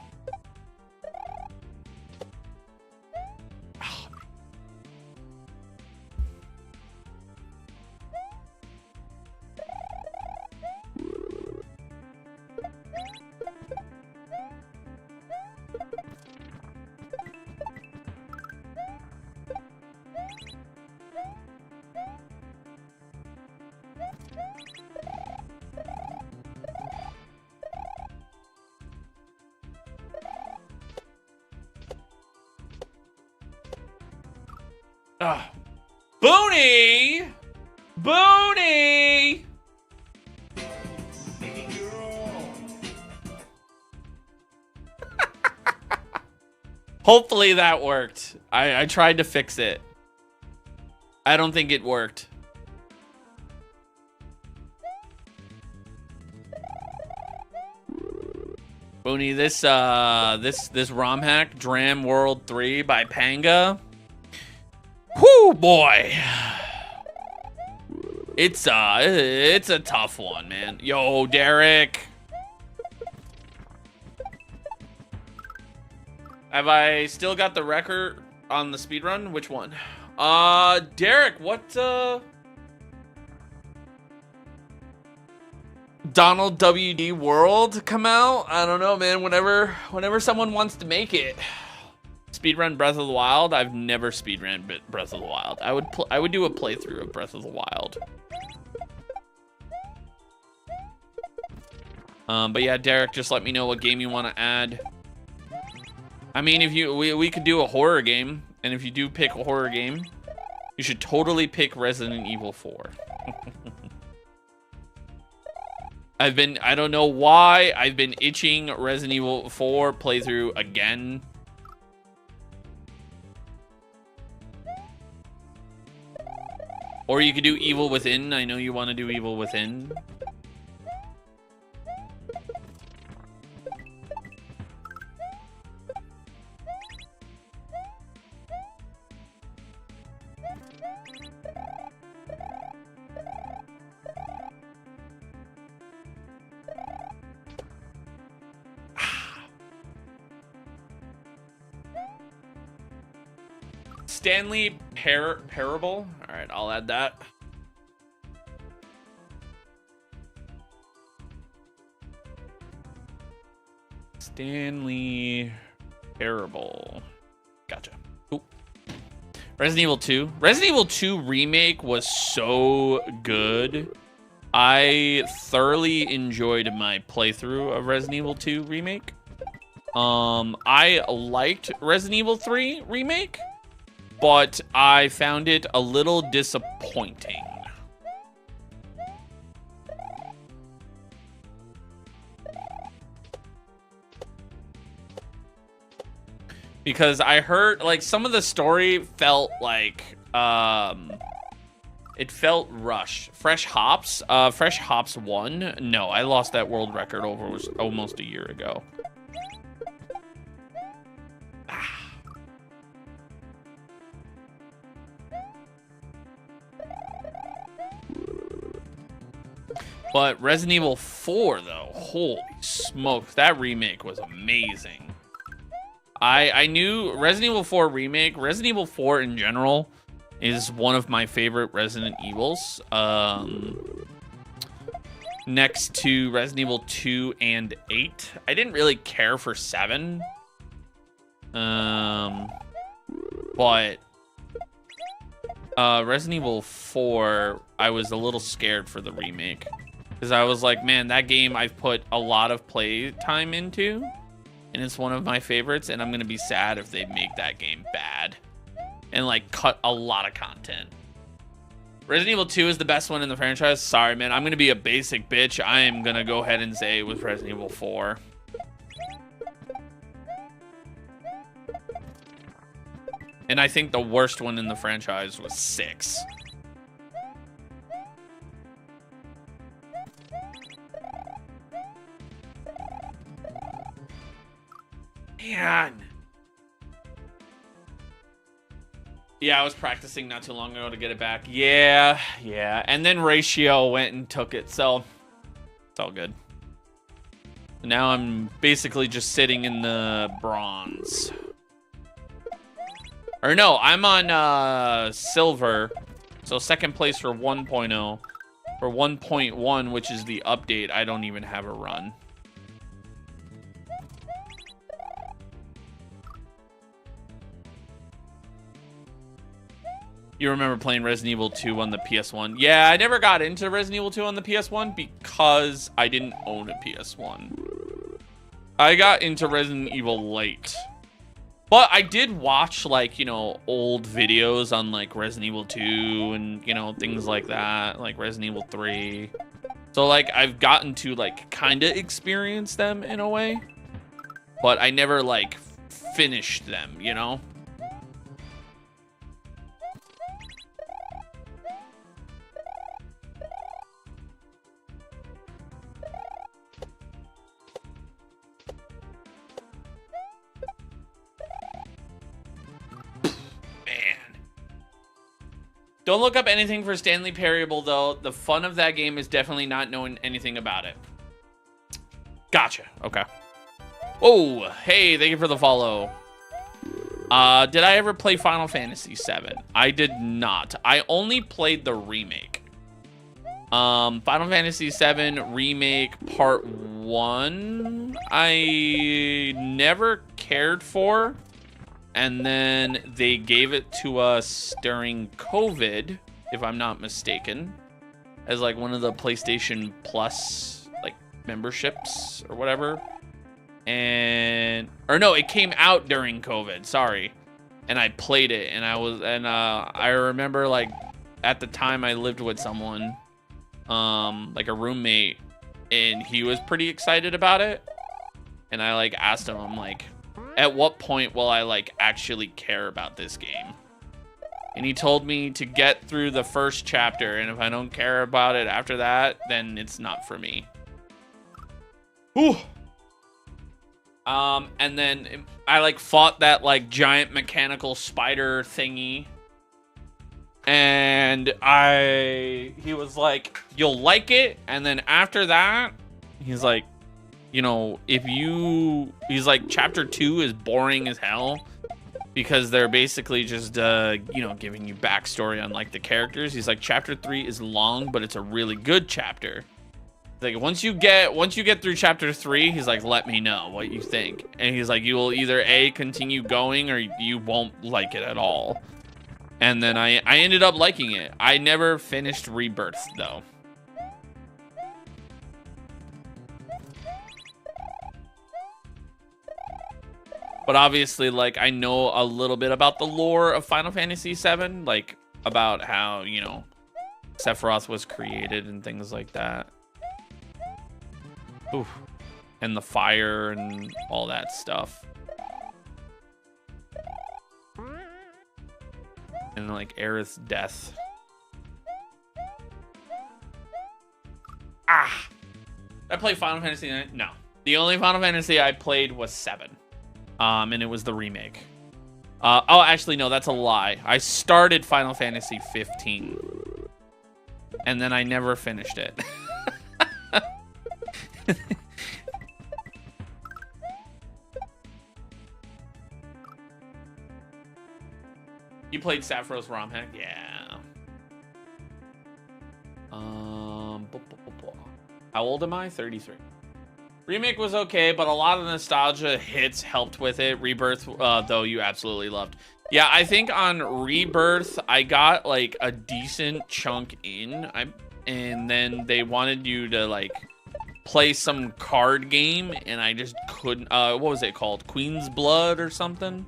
Booney! Booney! Hopefully that worked. I tried to fix it. I don't think it worked. Booney, this ROM hack, Dram World 3 by Panga. Whoo, boy. It's a tough one, man. Yo, Derek. Have I still got the record on the speedrun? Which one? Derek, what, Donald WD World come out? I don't know, man. Whenever someone wants to make it. Speedrun Breath of the Wild. I've never speedrun Breath of the Wild. I would do a playthrough of Breath of the Wild. But yeah, Derek, just let me know what game you want to add. I mean, if we could do a horror game, and if you do pick a horror game, you should totally pick Resident Evil 4. I don't know why, I've been itching Resident Evil 4 playthrough again. Or you could do Evil Within. I know you want to do Evil Within. Stanley Parable. All right, I'll add that. Stanley Parable. Gotcha. Cool. Resident Evil 2. Resident Evil 2 Remake was so good. I thoroughly enjoyed my playthrough of Resident Evil 2 Remake. I liked Resident Evil 3 Remake, but I found it a little disappointing. Because I heard, like, some of the story felt like, it felt rushed. Fresh Hops 1? No, I lost that world record over almost a year ago. But Resident Evil 4, though, holy smokes, that remake was amazing. I knew Resident Evil 4 Remake, Resident Evil 4 in general, is one of my favorite Resident Evils. Next to Resident Evil 2 and 8. I didn't really care for 7. But Resident Evil 4, I was a little scared for the remake. Because I was like, man, that game I've put a lot of play time into. And it's one of my favorites. And I'm going to be sad if they make that game bad. And, like, cut a lot of content. Resident Evil 2 is the best one in the franchise. Sorry, man. I'm going to be a basic bitch. I am going to go ahead and say it was Resident Evil 4. And I think the worst one in the franchise was 6. Man. Yeah, I was practicing not too long ago to get it back. Yeah. And then Ratio went and took it, so it's all good. Now I'm basically just sitting in the bronze. Or no, I'm on silver. So second place for 1.0. For 1.1, which is the update, I don't even have a run. You remember playing Resident Evil 2 on the PS1? Yeah, I never got into Resident Evil 2 on the PS1 because I didn't own a PS1. I got into Resident Evil late. But I did watch, like, you know, old videos on, like, Resident Evil 2 and, you know, things like that, like Resident Evil 3. So, like, I've gotten to, like, kind of experience them in a way. But I never, like, finished them, you know? Don't look up anything for Stanley Parable, though. The fun of that game is definitely not knowing anything about it. Gotcha. Okay. Oh, hey, thank you for the follow. Did I ever play Final Fantasy VII? I did not. I only played the remake. Final Fantasy VII Remake Part 1, I never cared for. And then they gave it to us during COVID, if I'm not mistaken, as like one of the PlayStation Plus like memberships or whatever. Or no, it came out during COVID, sorry. And I played it, and I remember, like, at the time I lived with someone, like a roommate, and he was pretty excited about it. And I like asked him, I'm like, at what point will I like actually care about this game? And he told me to get through the first chapter, and if I don't care about it after that, then it's not for me. Whew. And then I like fought that like giant mechanical spider thingy. And he was like, you'll like it. And then after that, he's like, you know, he's like, chapter 2 is boring as hell because they're basically just, you know, giving you backstory on like the characters. He's like, chapter 3 is long, but it's a really good chapter. Like, once you get through chapter 3, he's like, let me know what you think. And he's like, you will either A, continue going, or you won't like it at all. And then I ended up liking it. I never finished Rebirth, though. But obviously, like, I know a little bit about the lore of Final Fantasy VII, like, about how, you know, Sephiroth was created and things like that. Oof. And the fire and all that stuff. And, like, Aerith's death. Ah! Did I play Final Fantasy 9? No. The only Final Fantasy I played was 7. And it was the remake. Oh, actually, no, that's a lie. I started Final Fantasy 15. And then I never finished it. You played Sapphiro's ROM hack? Yeah. How old am I? 33. Remake was okay, but a lot of nostalgia hits helped with it. Rebirth, though, you absolutely loved. Yeah, I think on Rebirth, I got, like, a decent chunk in. And then they wanted you to, like, play some card game, and I just couldn't. What was it called? Queen's Blood or something?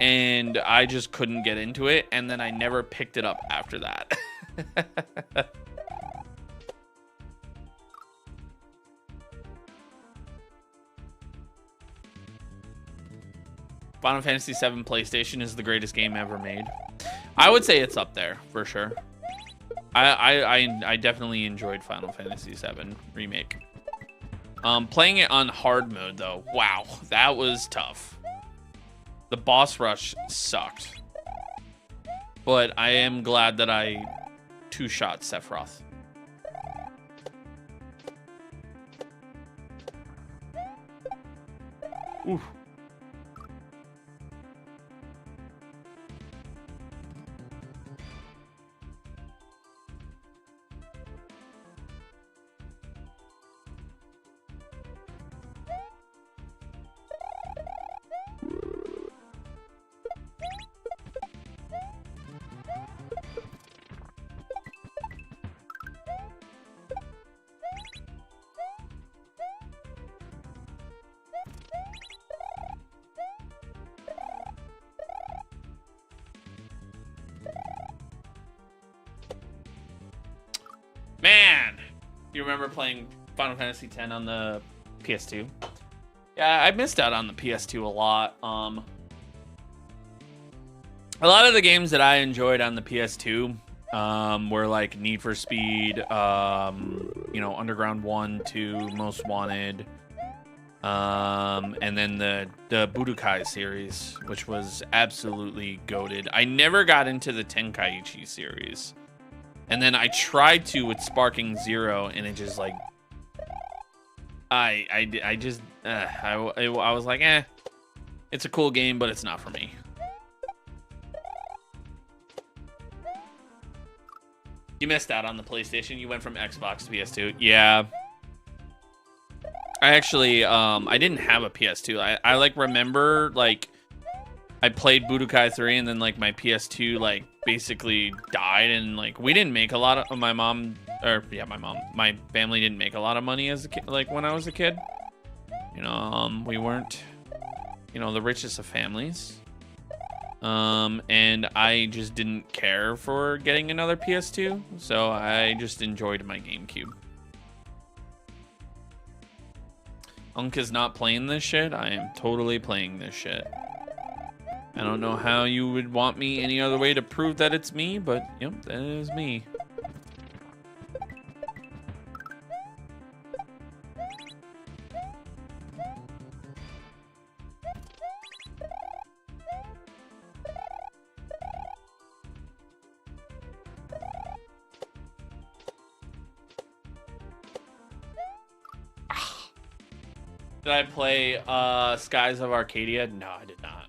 And I just couldn't get into it, and then I never picked it up after that. Final Fantasy VII PlayStation is the greatest game ever made. I would say it's up there for sure. I definitely enjoyed Final Fantasy VII Remake. Playing it on hard mode though, wow, that was tough. The boss rush sucked, but I am glad that I two-shot Sephiroth. Ooh. You remember playing Final Fantasy X on the PS2? Yeah, I missed out on the PS2 a lot. A lot of the games that I enjoyed on the PS2 were like Need for Speed, you know, Underground 1, 2, Most Wanted, and then the Budokai series, which was absolutely goated. I never got into the Tenkaichi series. And then I tried to with Sparking Zero, and it just like I was like, it's a cool game, but it's not for me. You missed out on the PlayStation. You went from Xbox to PS2. Yeah. I actually I didn't have a PS2. I like remember like I played Budokai 3 and then like my PS2 like basically died, and like we didn't make a lot of my family didn't make a lot of money as a kid, like when I was a kid. You know, we weren't, you know, the richest of families. And I just didn't care for getting another PS2, so I just enjoyed my GameCube. Unk is not playing this shit. I am totally playing this shit. I don't know how you would want me any other way to prove that it's me, but yep, that is me. Did I play Skies of Arcadia? No, I did not.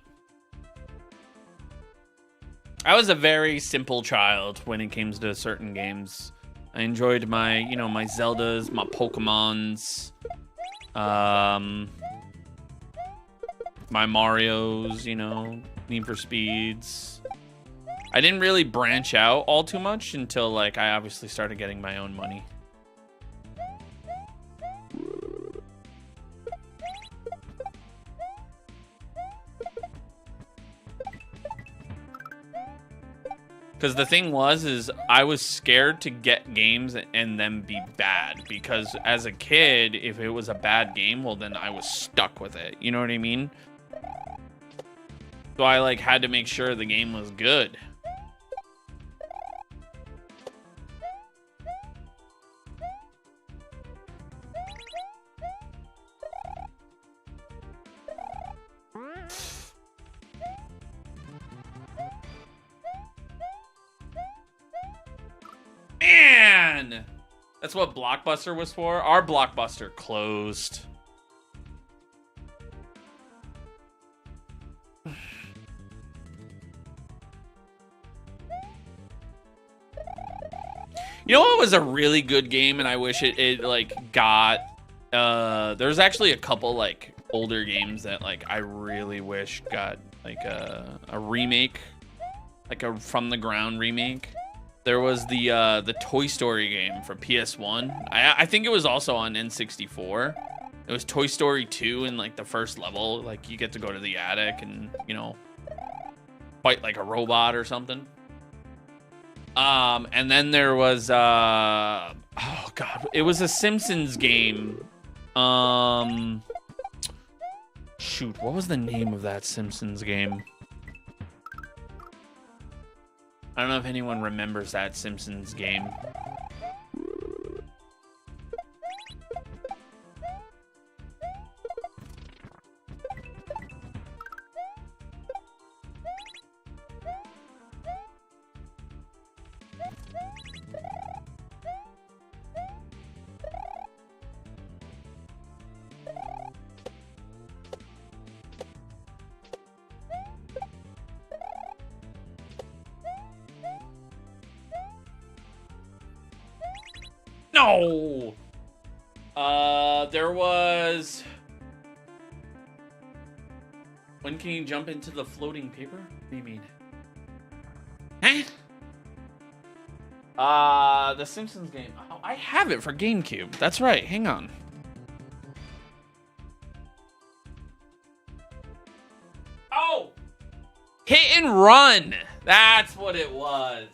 I was a very simple child when it came to certain games. I enjoyed my, you know, my Zeldas, my Pokemons, my Marios, you know, Need for Speeds. I didn't really branch out all too much until, like, I obviously started getting my own money. Because the thing is I was scared to get games and then be bad. Because as a kid, if it was a bad game, well, then I was stuck with it. You know what I mean? So I, like, had to make sure the game was good. Man! That's what Blockbuster was for? Our Blockbuster closed. You know what was a really good game, and I wish it like got there's actually a couple like older games that like I really wish got like a remake, like a from the ground remake. There was the Toy Story game for PS1. I think it was also on N64. It was Toy Story 2 in like the first level. Like you get to go to the attic and, you know, fight like a robot or something. And then there was oh god, it was a Simpsons game. Shoot, what was the name of that Simpsons game? I don't know if anyone remembers that Simpsons game. No! There was... When can you jump into the floating paper? What do you mean? Huh? The Simpsons game. Oh, I have it for GameCube. That's right. Hang on. Oh! Hit and Run! That's what it was.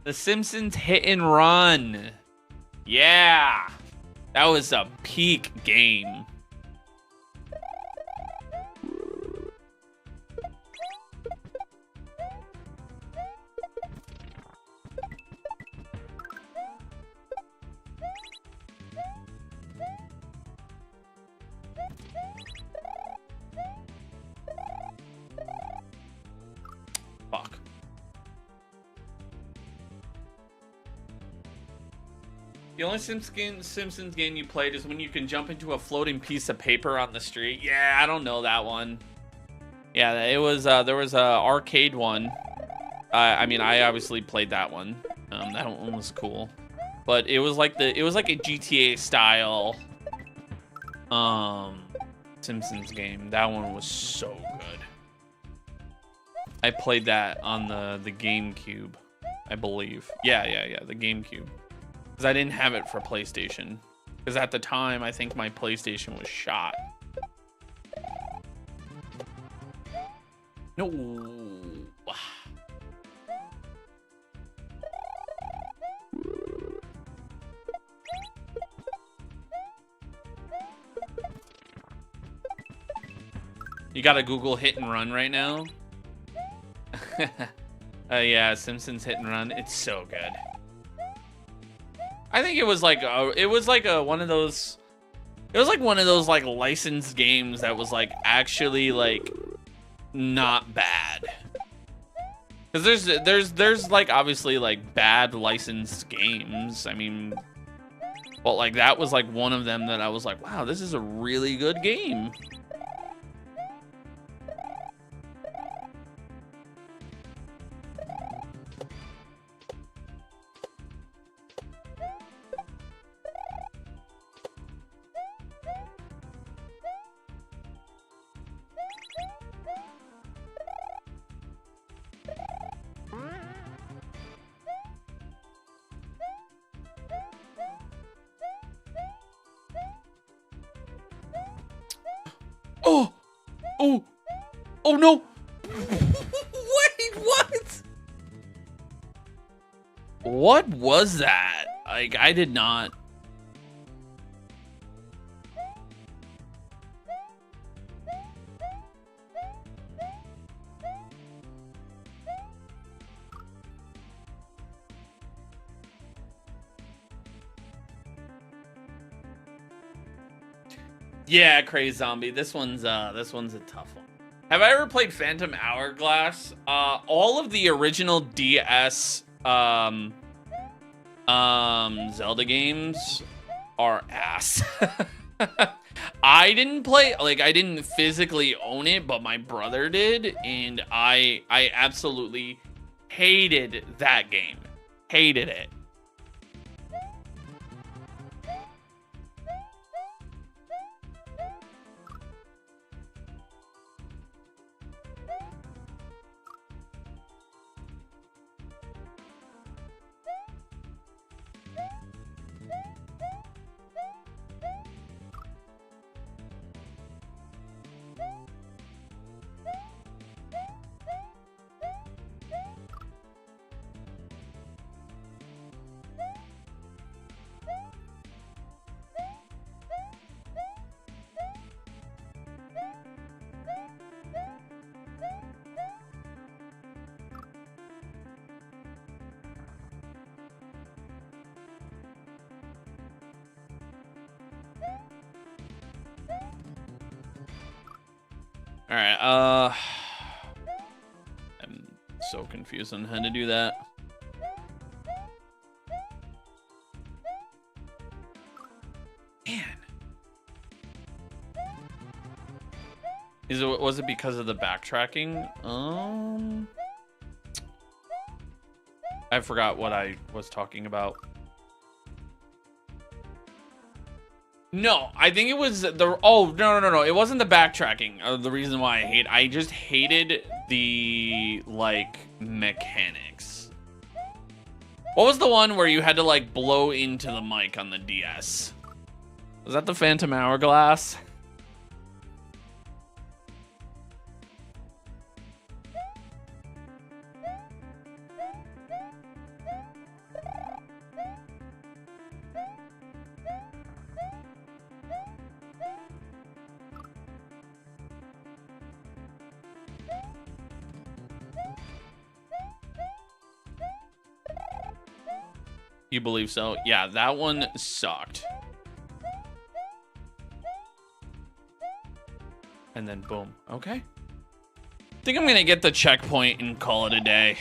The Simpsons Hit and Run. Yeah. That was a peak game. Fuck. The only Simpsons game you played is when you can jump into a floating piece of paper on the street. Yeah, I don't know that one. Yeah, it was there was a arcade one. I mean, I obviously played that one. That one was cool, but it was like a GTA style Simpsons game. That one was so good. I played that on the GameCube, I believe. Yeah, the GameCube. Because I didn't have it for PlayStation. Because at the time, I think my PlayStation was shot. No. You gotta Google hit and run right now. Yeah, Simpsons hit and run. It's so good. I think it was like one of those. It was like one of those like licensed games that was like actually like not bad. Because there's like obviously like bad licensed games. I mean, but like that was like one of them that I was like, wow, this is a really good game. Oh no! Wait, what? What was that? Like, I did not. Yeah, Crazy Zombie. This one's a tough one. Have I ever played Phantom Hourglass? All of the original DS Zelda games are ass. I didn't play, like, I didn't physically own it, but my brother did, and I absolutely hated that game. Hated it. All right, I'm so confused on how to do that. Man. Was it because of the backtracking? I forgot what I was talking about. No, I think it was the... Oh, no. It wasn't the backtracking. The reason why I just hated the, like, mechanics. What was the one where you had to, like, blow into the mic on the DS? Was that the Phantom Hourglass? You believe so? Yeah, that one sucked. And then boom. Okay. I think I'm gonna get the checkpoint and call it a day.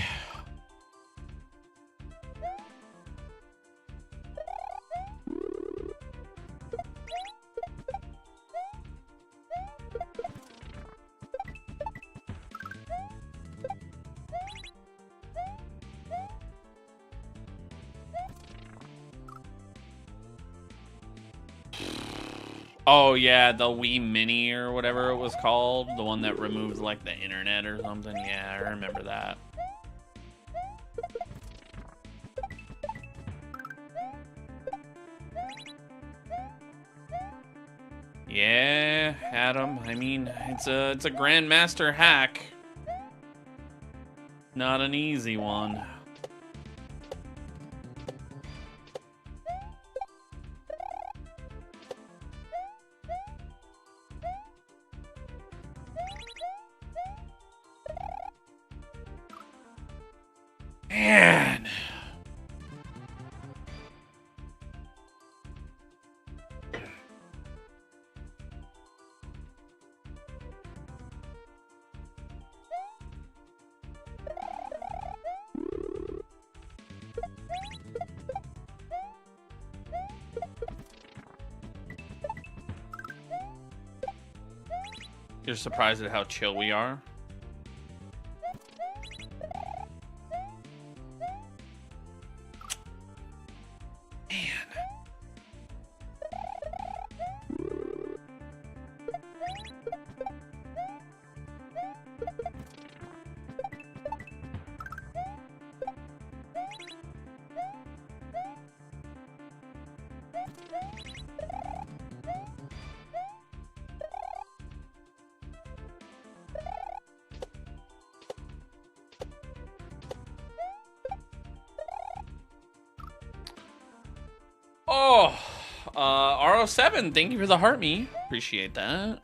Oh yeah, the Wii Mini or whatever it was called. The one that removed like the internet or something. Yeah, I remember that. Yeah, Adam. I mean, it's a Grandmaster hack. Not an easy one. Man. You're surprised at how chill we are? Oh, RO7, thank you for the heart me. Appreciate that.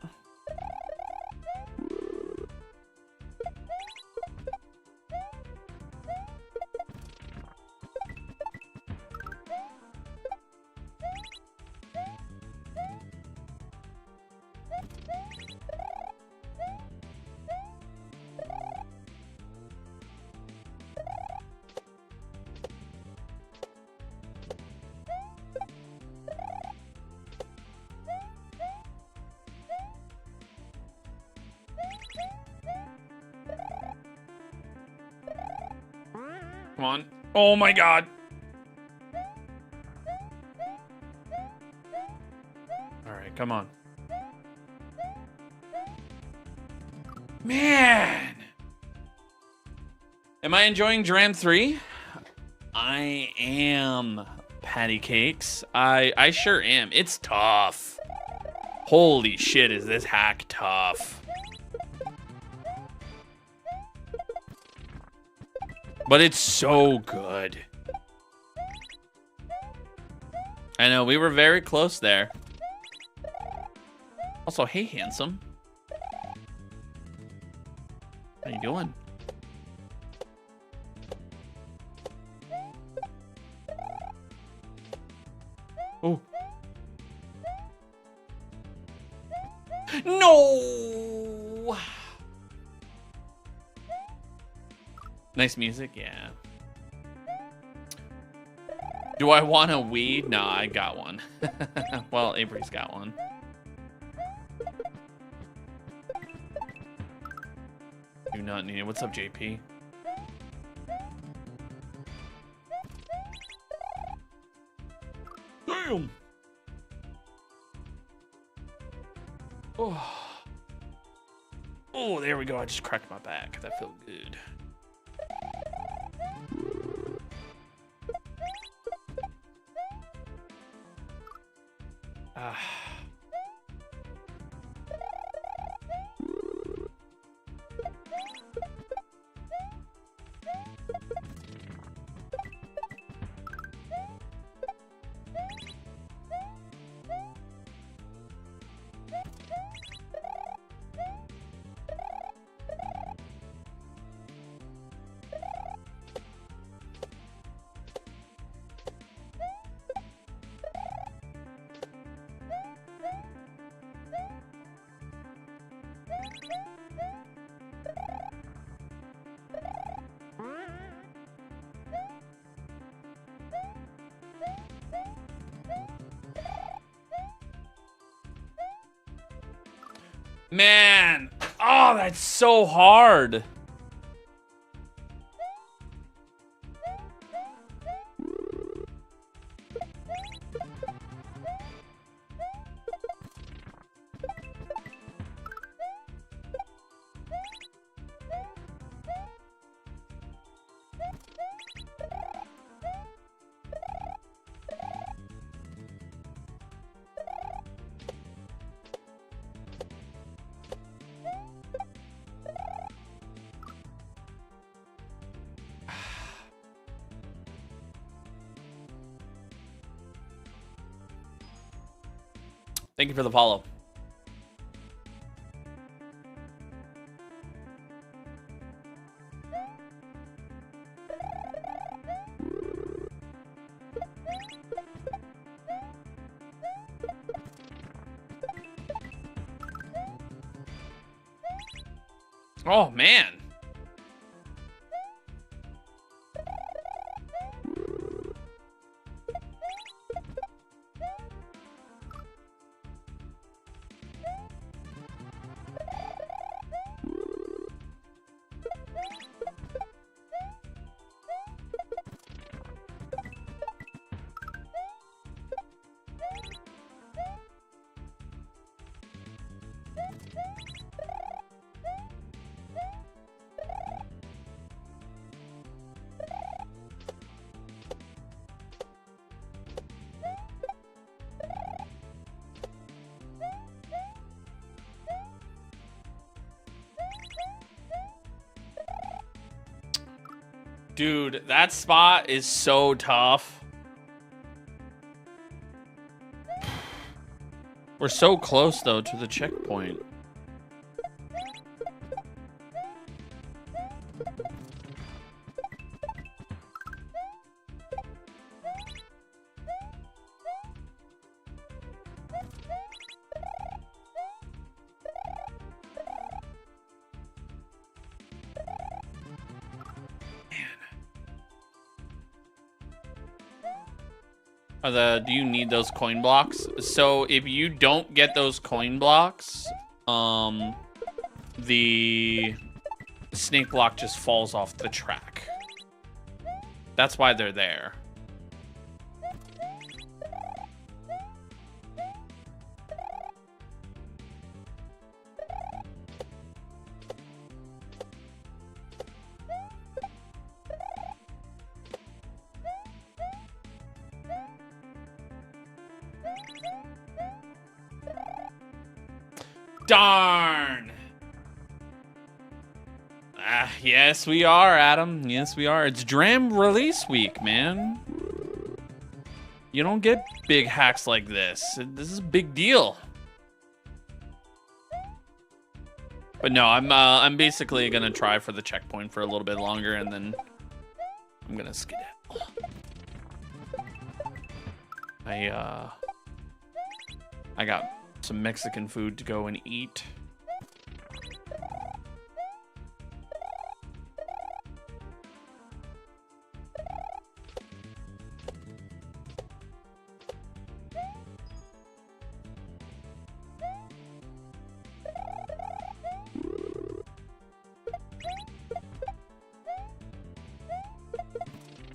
Come on. Oh my god. Alright, come on. Man! Am I enjoying Dram 3? I am, patty cakes. I sure am. It's tough. Holy shit, is this hack tough. But it's so good. I know, we were very close there. Also, hey, handsome. How you doing? Oh. No! Nice music, yeah. Do I want a Wii? Nah, I got one. Well, Avery's got one. Do not need it. What's up, JP? Damn! Oh. Oh, there we go. I just cracked my back. That felt good. Man. Oh, that's so hard. Thank you for the follow. Oh, man. Dude, that spot is so tough. We're so close, though, to the checkpoint. Do you need those coin blocks? So if you don't get those coin blocks, the snake block just falls off the track. That's why they're there. Darn. Yes, we are, Adam. Yes, we are. It's Dram release week, man. You don't get big hacks like this. This is a big deal. But no, I'm basically gonna try for the checkpoint for a little bit longer, and then I'm gonna skedaddle. I got some Mexican food to go and eat.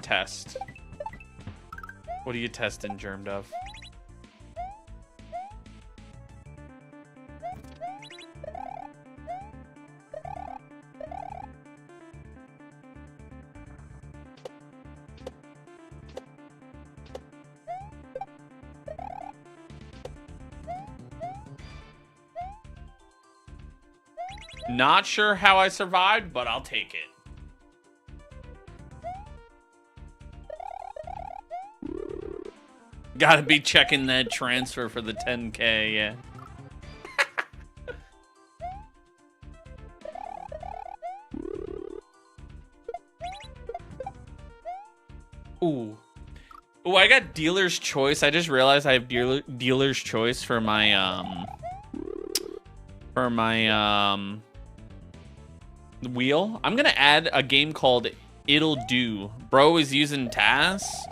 Test. What are you testing, Germ Dove? Not sure how I survived, but I'll take it. Gotta be checking that transfer for the 10K, yeah. Ooh. Ooh, I got dealer's choice. I just realized I have dealer's choice for my, wheel. I'm gonna add a game called It'll Do. Bro is using TAS.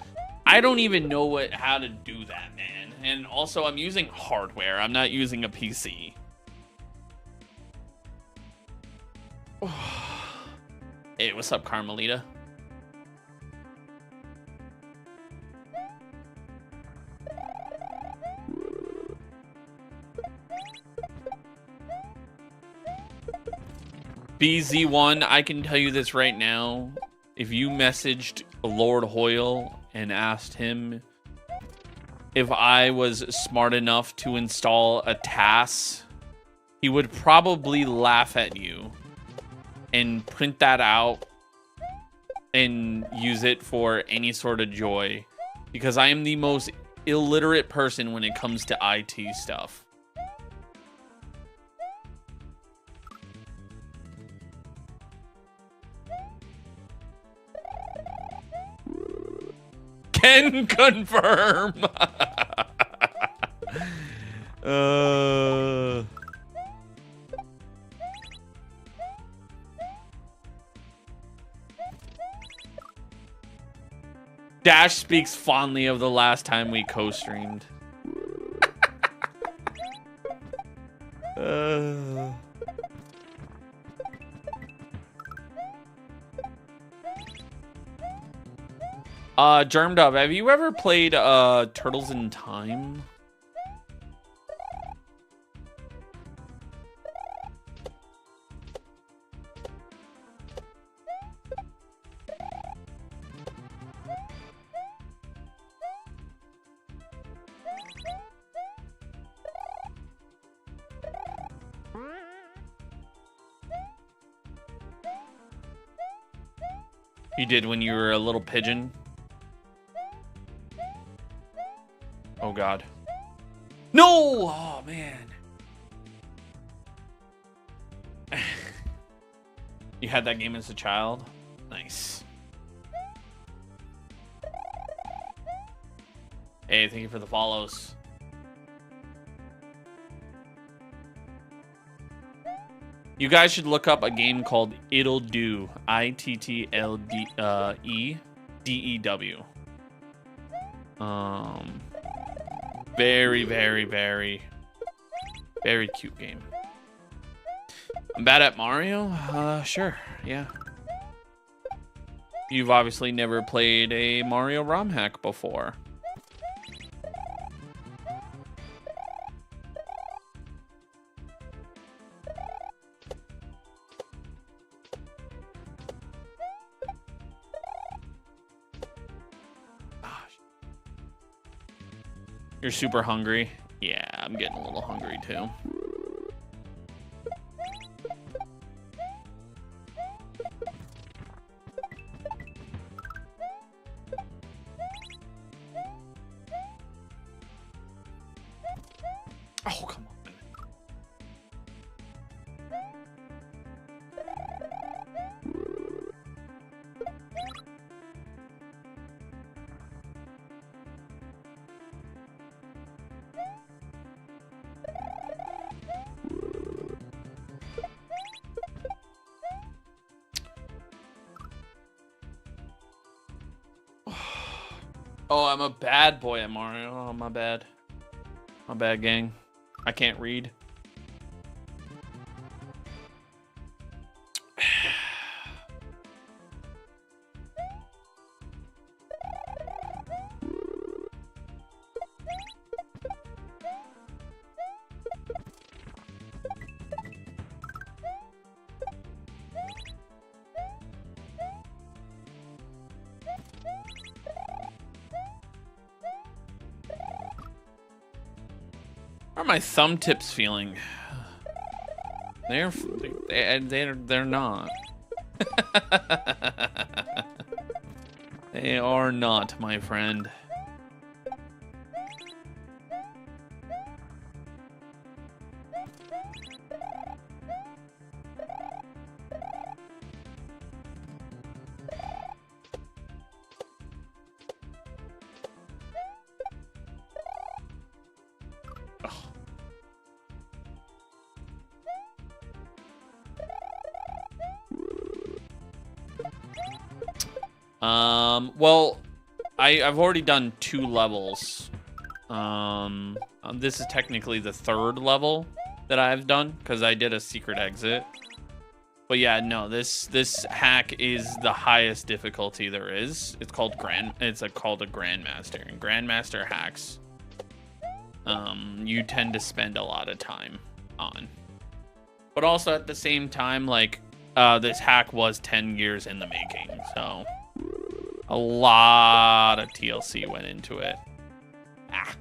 I don't even know how to do that, man. And also, I'm using hardware. I'm not using a PC. Hey, what's up, Carmelita? BZ1, I can tell you this right now. If you messaged Lord Hoyle and asked him if I was smart enough to install a TAS, he would probably laugh at you and print that out and use it for any sort of joy, because I am the most illiterate person when it comes to IT stuff. Can confirm. Dash speaks fondly of the last time we co-streamed. Germdub, have you ever played Turtles in Time? You did when you were a little pigeon? Oh god. No! Oh man. You had that game as a child? Nice. Hey, thank you for the follows. You guys should look up a game called It'll Do. ITTLEDEW. Very, very, very, very cute game. I'm bad at Mario? Sure, yeah. You've obviously never played a Mario ROM hack before. You're super hungry? Yeah, I'm getting a little hungry too. Oh, come on. Oh, I'm a bad boy at Mario. Oh, my bad. My bad, gang. I can't read. How are my thumb tips feeling? They're not. They are not, my friend. Well, I've already done 2 levels. This is technically the 3rd level that I've done because I did a secret exit. But yeah, no, this hack is the highest difficulty there is. It's called called a grandmaster. And grandmaster hacks, you tend to spend a lot of time on. But also at the same time, like, this hack was 10 years in the making, so a lot of TLC went into it. Ah.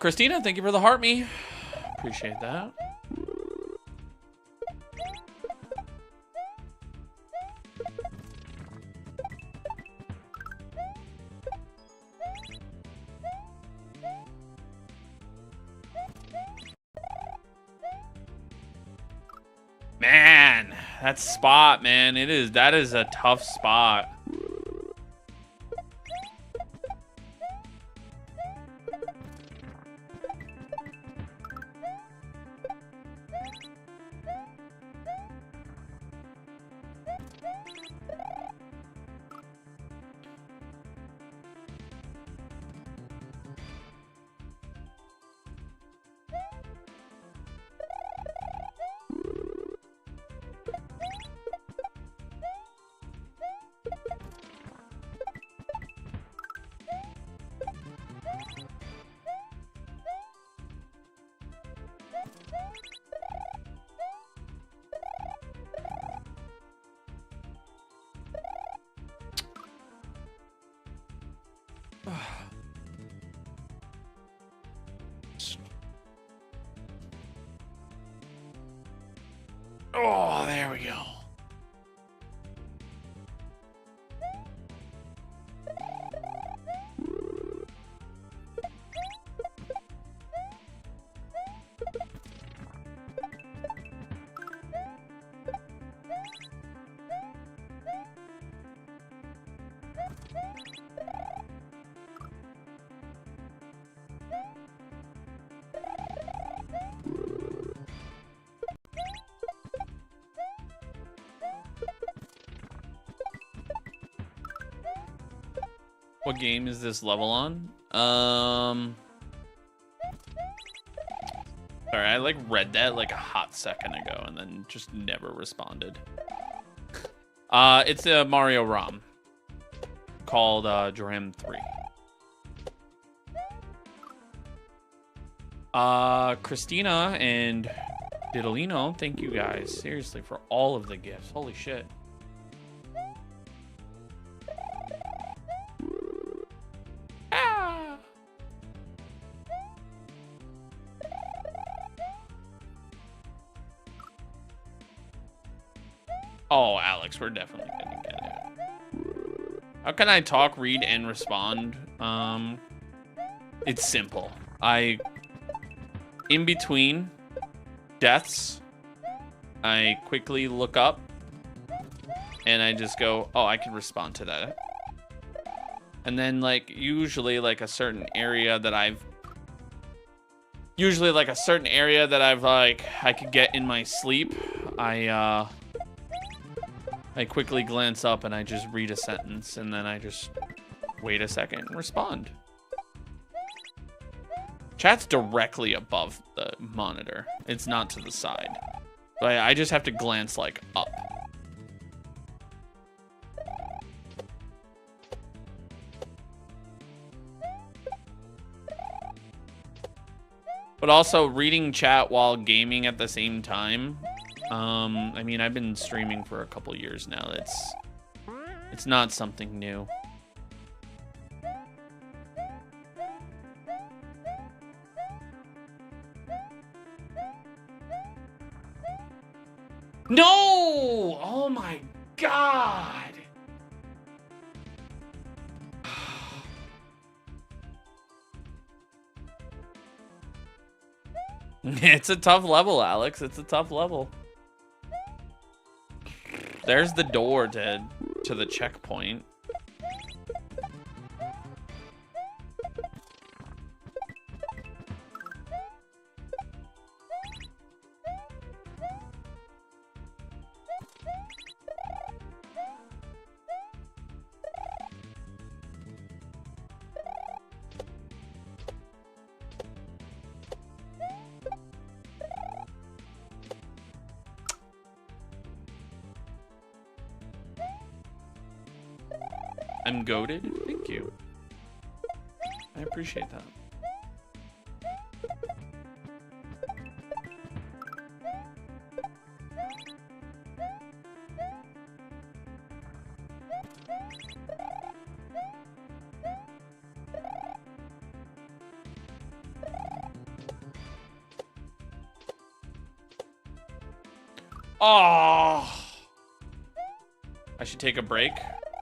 Christina, thank you for the heart me. Appreciate that. Man, that spot, man, that is a tough spot. Oh, there we go. What game is this level on? Sorry, I like read that like a hot second ago and then just never responded. It's a Mario Rom called Dram 3. Christina and Diddlino, thank you guys seriously for all of the gifts. Holy shit. Oh, Alex, we're definitely gonna get it. How can I talk, read, and respond? It's simple. In between deaths, I quickly look up, and I just go, oh, I can respond to that. And then, like, usually, like, a certain area that I've, like, I could get in my sleep, I quickly glance up and I just read a sentence and then I just wait a second and respond. Chat's directly above the monitor. It's not to the side. But I just have to glance like up. But also reading chat while gaming at the same time. I mean, I've been streaming for a couple years now. It's not something new. No! Oh my God! It's a tough level, Alex. It's a tough level. There's the door to the checkpoint. I'm goated. Thank you. I appreciate that. Oh, I should take a break.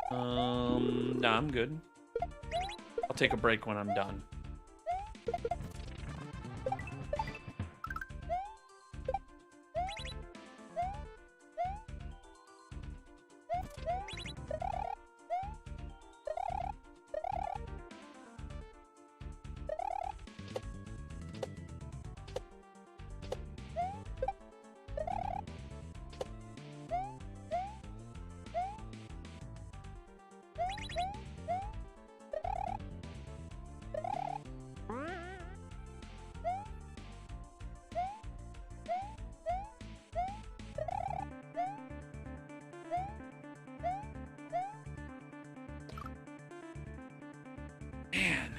Nah, I'm good. I'll take a break when I'm done. Man.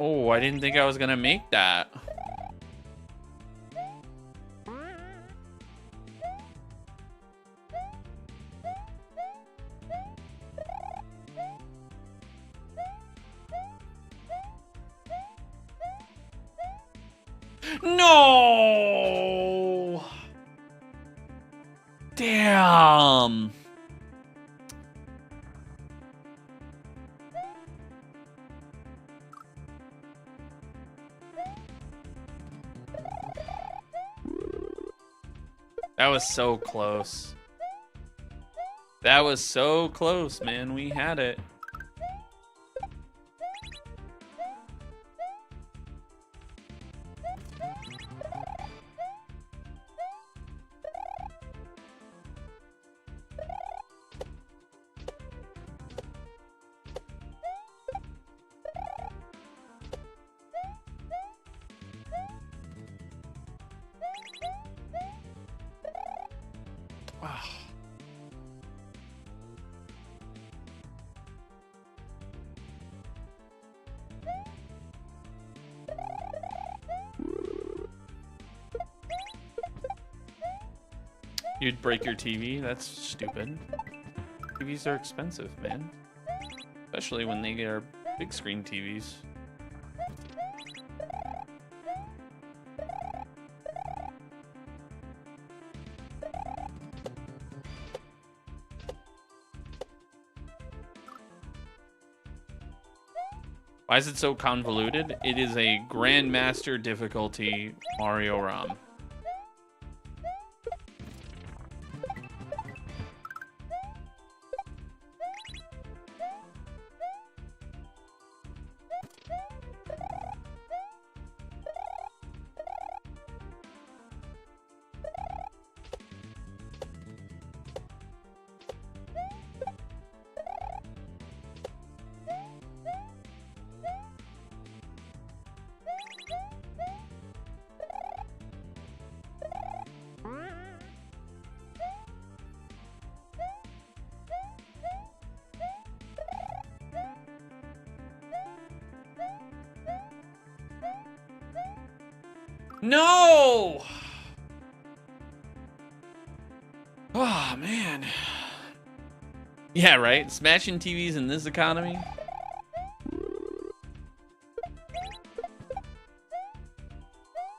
Oh, I didn't think I was gonna make that. No! Damn. That was so close. That was so close, man. We had it. You'd break your TV? That's stupid. TVs are expensive, man. Especially when they are big screen TVs. Why is it so convoluted? It is a Grandmaster difficulty Mario Rom. No! Oh, man. Yeah, right? Smashing TVs in this economy?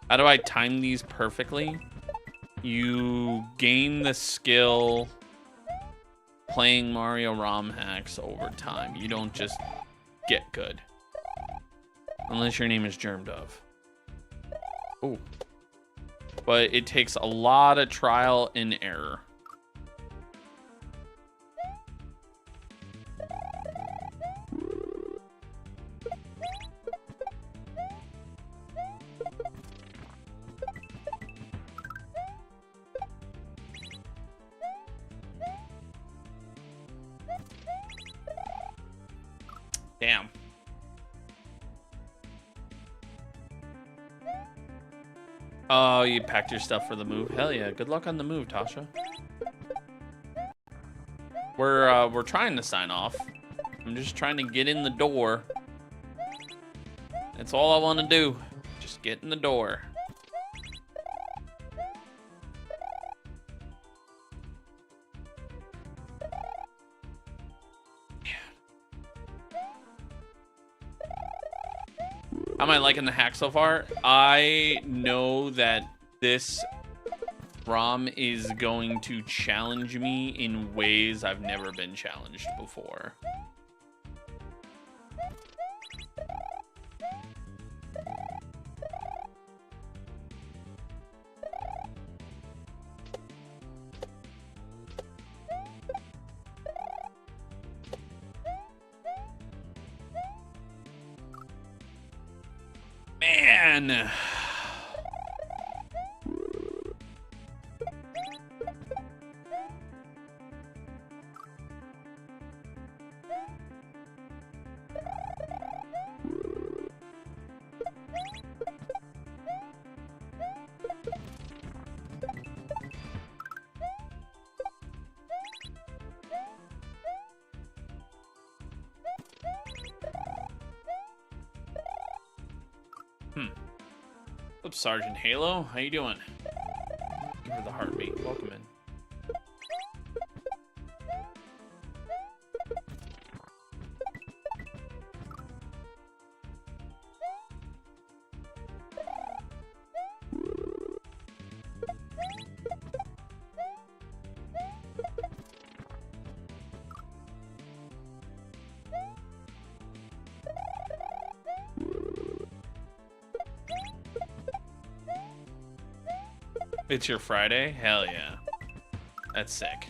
How do I time these perfectly? You gain the skill playing Mario ROM hacks over time. You don't just get good. Unless your name is Germ Dove. Oh. But it takes a lot of trial and error. Damn. Oh, you packed your stuff for the move. Hell yeah. Good luck on the move, Tasha. We're trying to sign off. I'm just trying to get in the door. That's all I want to do. Just get in the door. How am I liking the hack so far? I know that this ROM is going to challenge me in ways I've never been challenged before. Man. What's up, Sergeant Halo? How you doing? Give her the heartbeat. Welcome in. It's your Friday? Hell yeah. That's sick.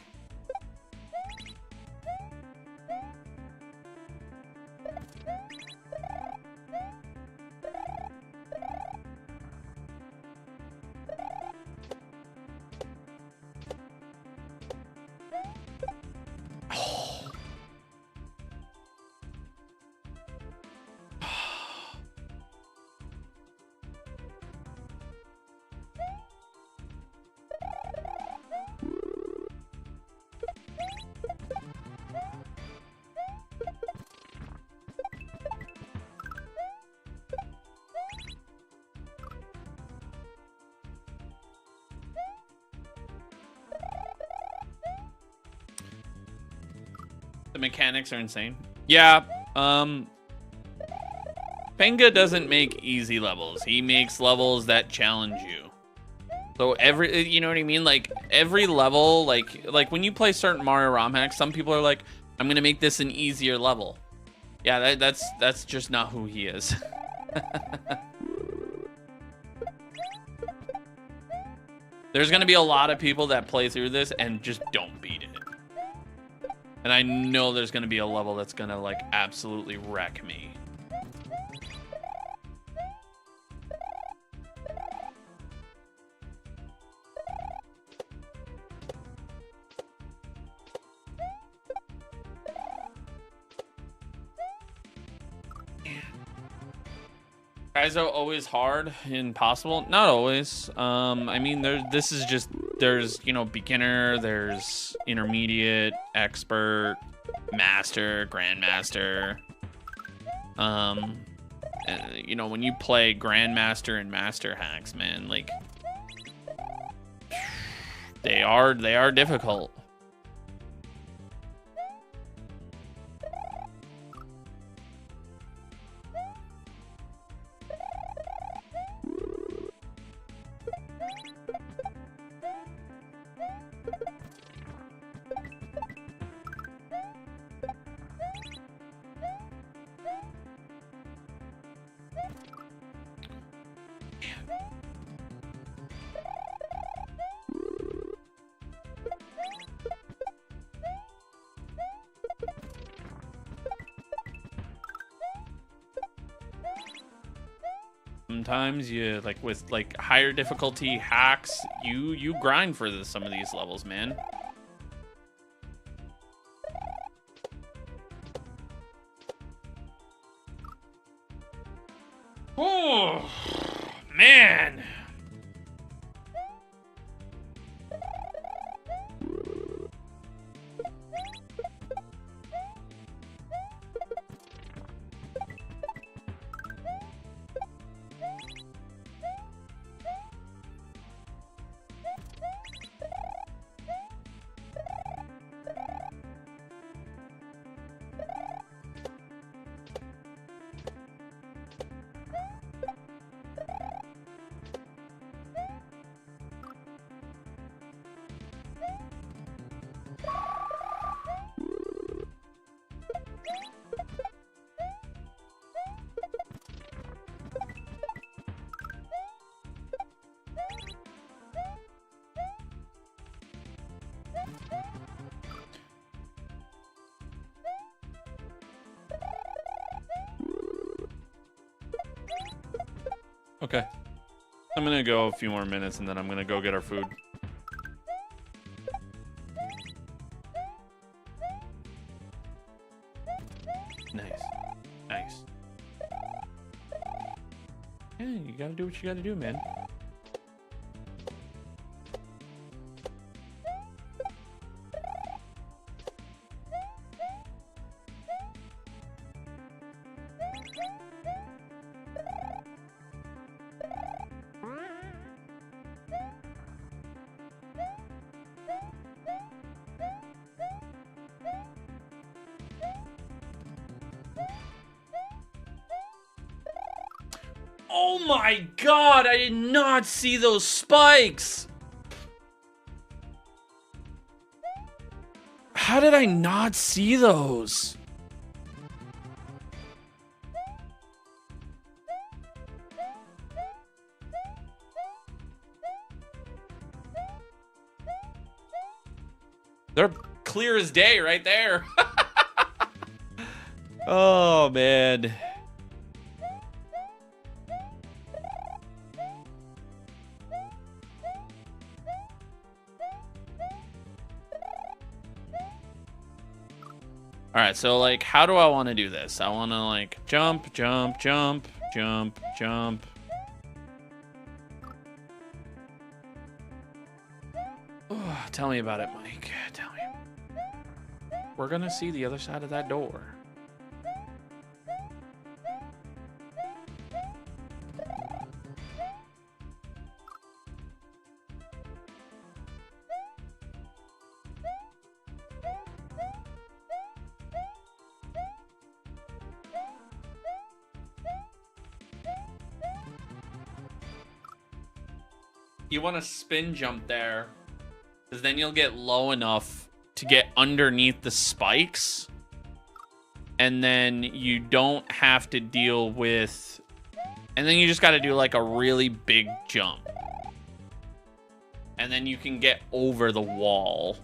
The mechanics are insane. Yeah, Panga doesn't make easy levels. He makes levels that challenge you. So you know what I mean? Like every level, like when you play certain Mario ROM hacks, some people are like, I'm gonna make this an easier level. Yeah, that's just not who he is. There's gonna be a lot of people that play through this and just don't beat it. And I know there's gonna be a level that's gonna like absolutely wreck me. Kaiso always hard, impossible? Not always. I mean, there's you know, beginner, there's intermediate, expert, master, grandmaster. you know, when you play Grandmaster and Master Hacks, man, like they are difficult. Sometimes you like with like higher difficulty hacks, you grind for some of these levels, man. Oh man. Okay. I'm gonna go a few more minutes and then I'm gonna go get our food. Nice. Nice. Yeah, you gotta do what you gotta do, man. Oh my god, I did not see those spikes! How did I not see those? They're clear as day right there. Oh, man. All right, so like, how do I want to do this? I want to like jump, jump, jump, jump, jump. Oh, tell me about it, Mike. Tell me. We're gonna see the other side of that door. You want to spin jump there, because then you'll get low enough to get underneath the spikes, and then you don't have to deal with, and then you just got to do like a really big jump, and then you can get over the wall,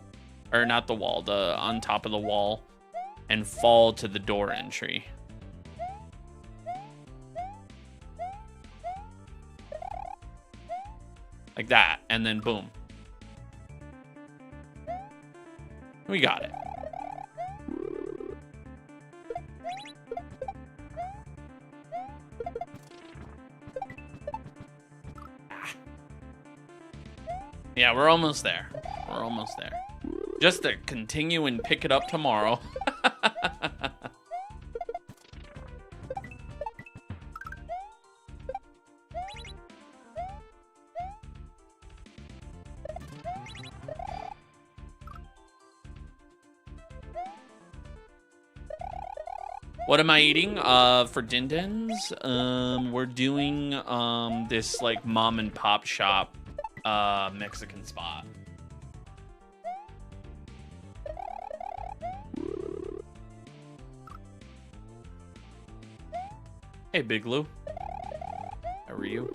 or not the wall, the on top of the wall, and fall to the door entry. Like that, and then boom. We got it. Yeah, we're almost there. We're almost there. Just to continue and pick it up tomorrow. What am I eating? For Din Din's, we're doing this like mom and pop shop Mexican spot. Hey, Big Lou. How are you?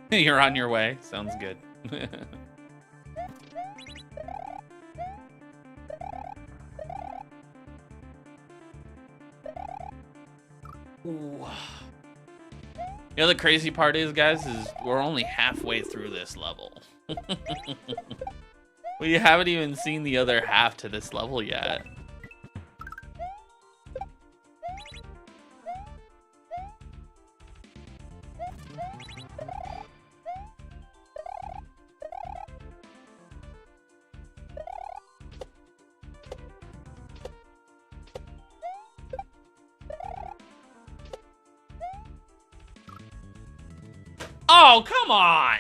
You're on your way. Sounds good. Ooh. You know, the crazy part is, guys, is we're only halfway through this level. We haven't even seen the other half to this level yet. Oh, come on!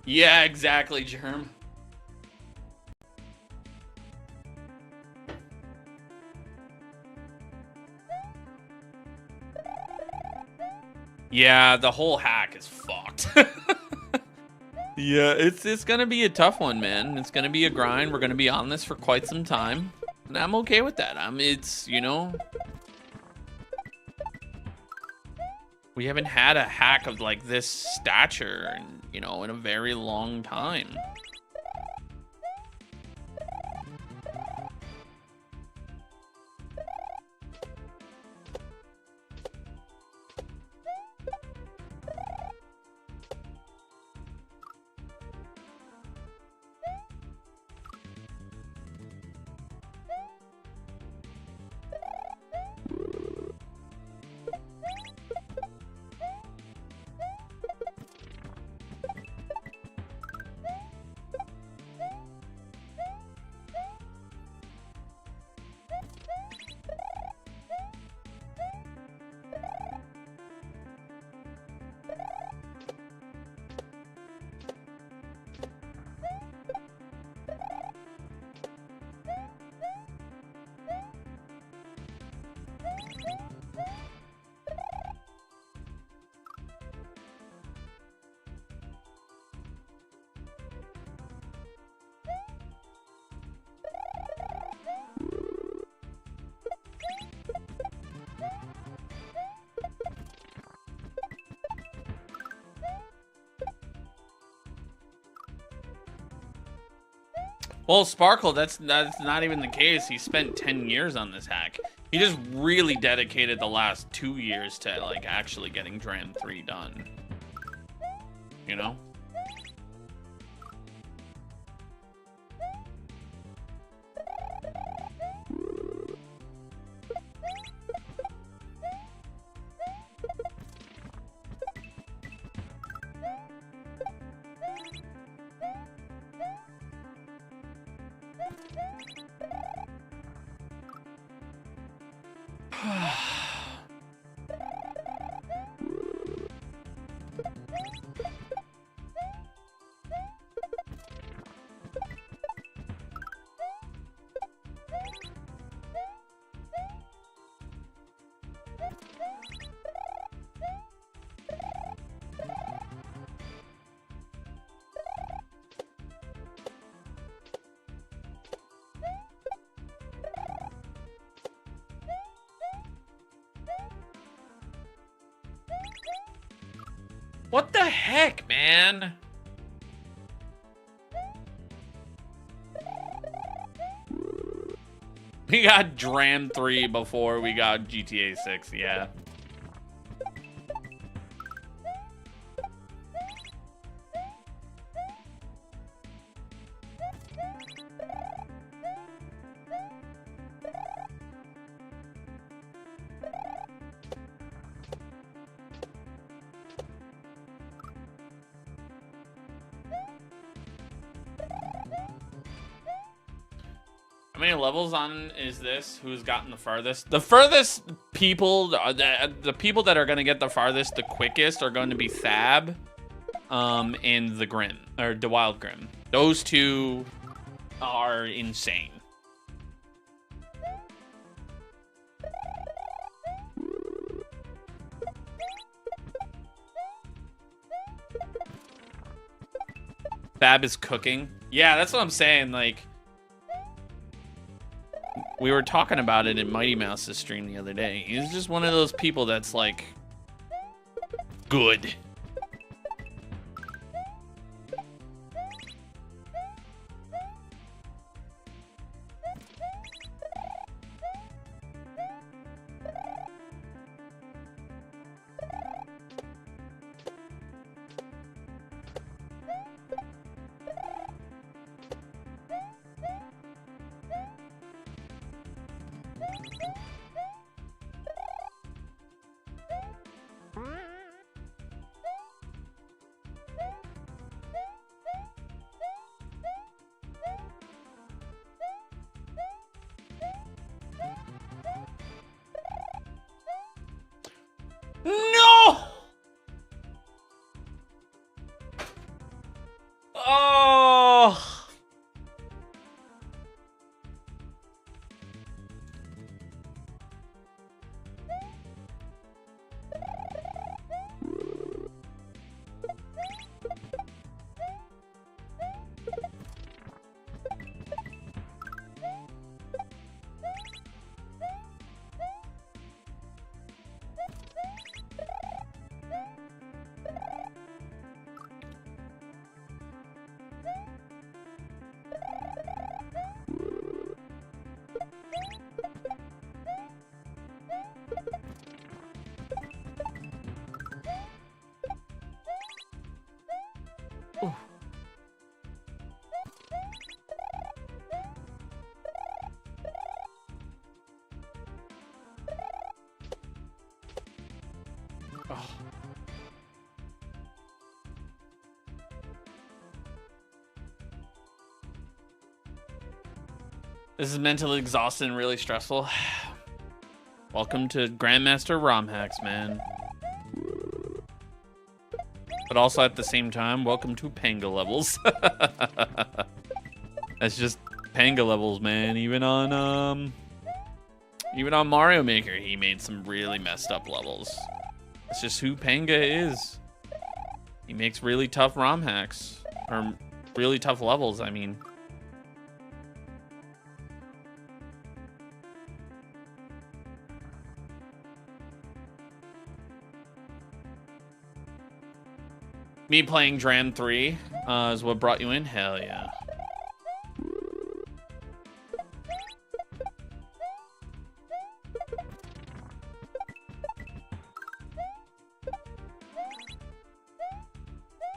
Yeah, exactly, Germ. Yeah, the whole hack is fucked. Yeah, it's gonna be a tough one, man. It's gonna be a grind. We're gonna be on this for quite some time. And I'm okay with that. It's, you know, we haven't had a hack of like this stature and, you know, in a very long time. Well, Sparkle, that's not even the case. He spent 10 years on this hack. He just really dedicated the last 2 years to like actually getting Dram 3 done. You know? What the heck, man? We got Dram 3 before we got GTA 6, yeah. many levels on is this? Who's gotten the farthest? The furthest people, the people that are going to get the farthest the quickest are going to be Thab and the Grim, or the Wild Grim. Those two are insane. Thab is cooking. Yeah, that's what I'm saying. Like, we were talking about it in Mighty Mouse's stream the other day. He's just one of those people that's like good. No! Oh! Oh. This is mentally exhausting and really stressful. Welcome to Grandmaster ROM hacks, man. But also at the same time, welcome to Panga levels. That's just Panga levels, man. Even on Mario Maker, he made some really messed up levels. It's just who Panga is. He makes really tough ROM hacks. Or really tough levels, I mean. Me playing Dram 3 is what brought you in? Hell yeah.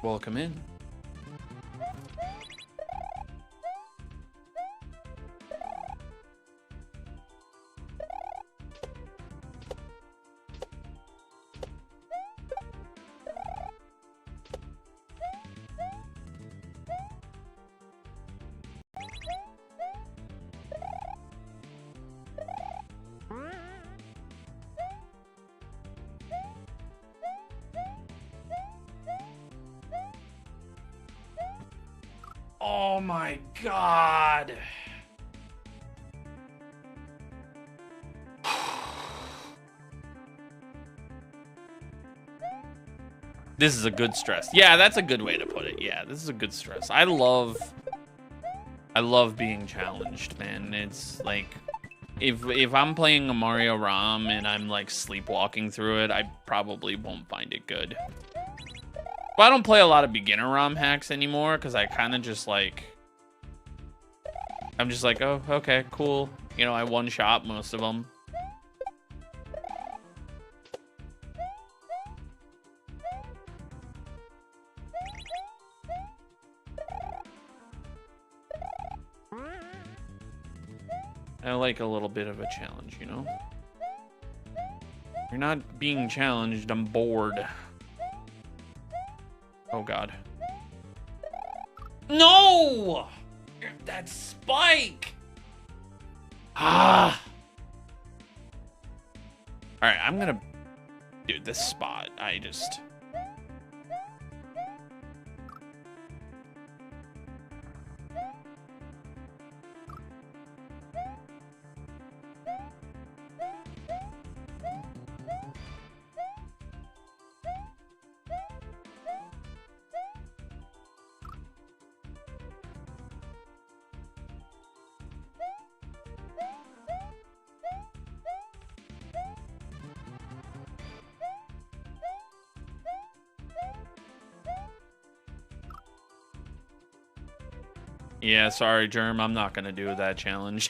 Welcome in. Oh my god. This is a good stress. Yeah, that's a good way to put it. Yeah, this is a good stress. I love being challenged, man. It's like if I'm playing a Mario Rom and I'm like sleepwalking through it, I probably won't find it good. But I don't play a lot of beginner ROM hacks anymore because I kind of just like, I'm just like, oh, okay, cool. You know, I one-shot most of them. I like a little bit of a challenge, you know? You're not being challenged, I'm bored. Oh god. No! That spike! Ah! Alright, I'm gonna... Dude, this spot, I just... Yeah, sorry, Germ. I'm not gonna do that challenge.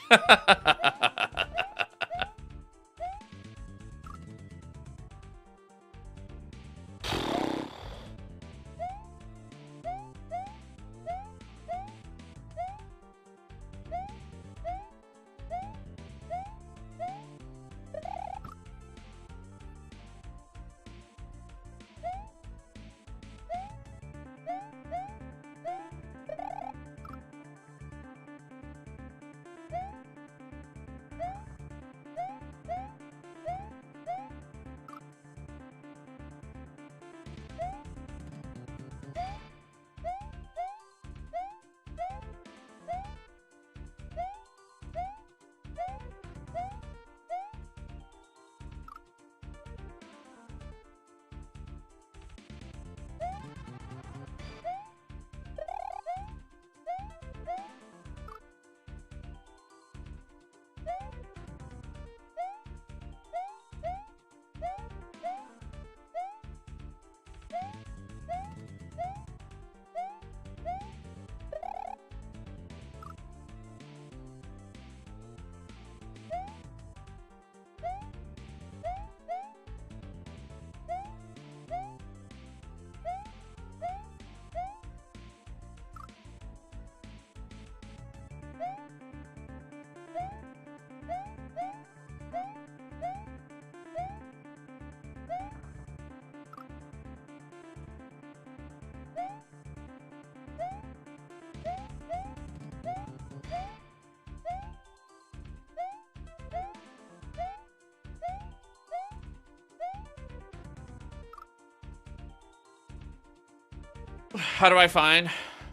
How do I find?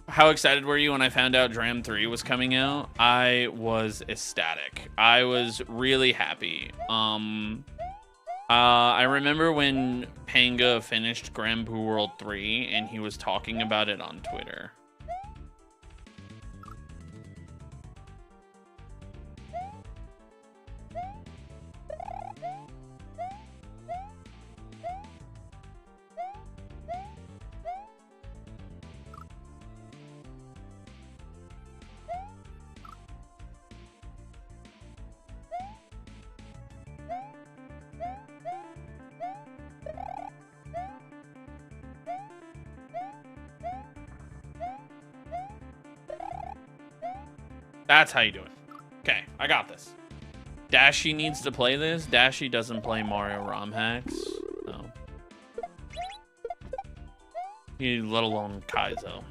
How excited were you when I found out Dram 3 was coming out? I was ecstatic. I was really happy. I remember when Panga finished Grand Poo World 3 and he was talking about it on Twitter. That's how you do it. Okay, I got this. Dashi needs to play this. Dashi doesn't play Mario Rom hacks. No. Let alone Kaizo.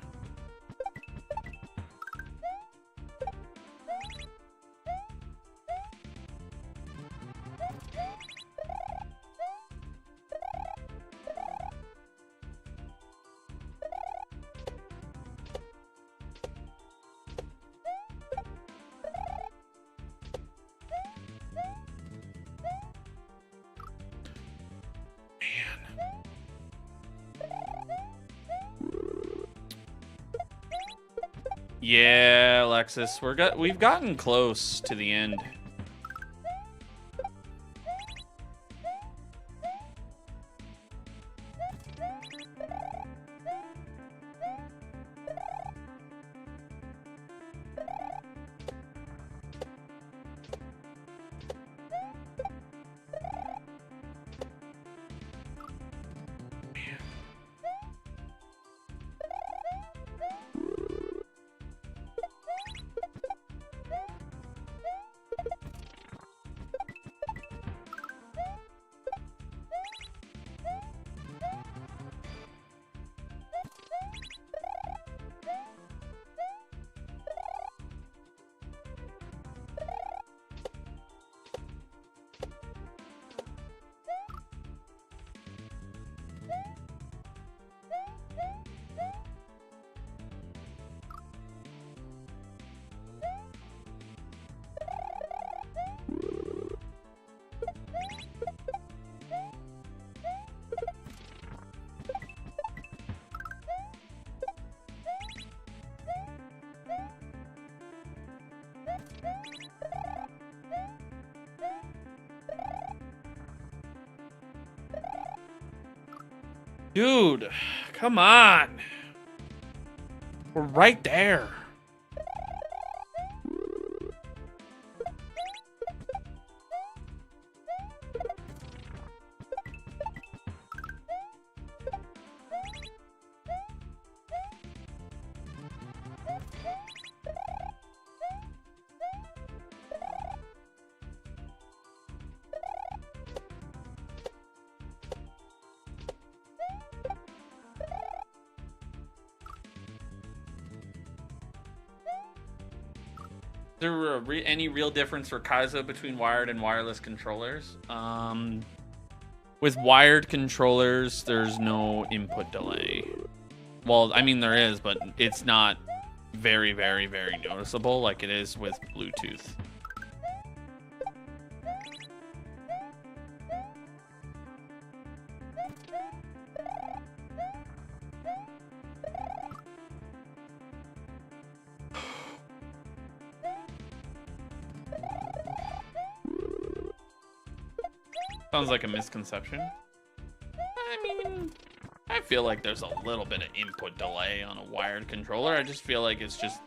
Yeah, Alexis, we've gotten close to the end. Dude, come on. We're right there. Is there any real difference for Kaizo between wired and wireless controllers? With wired controllers, there's no input delay. Well, I mean, there is, but it's not very, very, very noticeable like it is with Bluetooth. Sounds like a misconception. I mean, I feel like there's a little bit of input delay on a wired controller. I just feel like it's just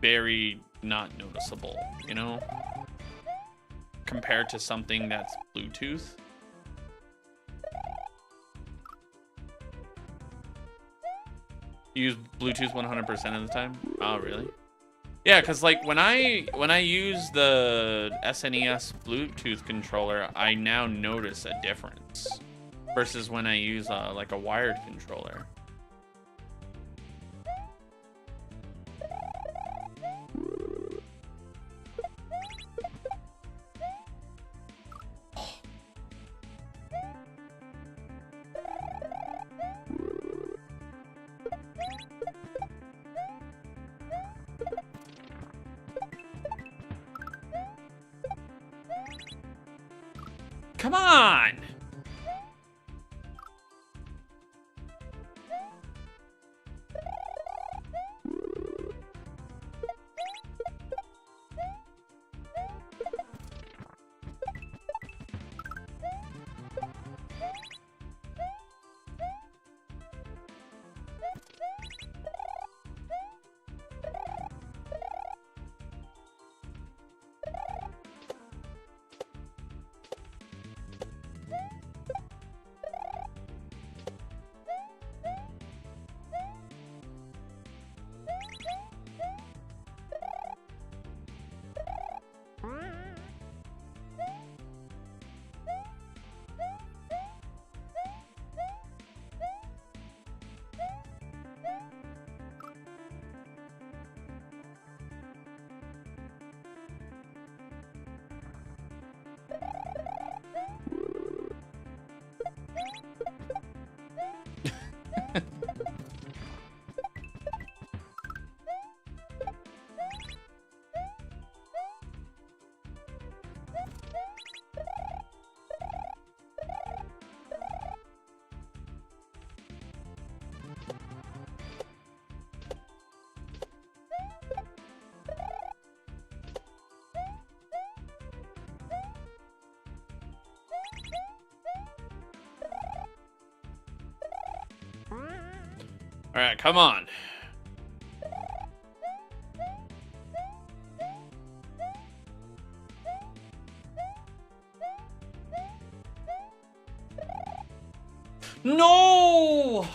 very not noticeable, you know? Compared to something that's Bluetooth. You use Bluetooth 100% of the time? Oh, really? Yeah, because like when I use the SNES Bluetooth controller, I now notice a difference versus when I use like a wired controller. Come on! All right, come on. No!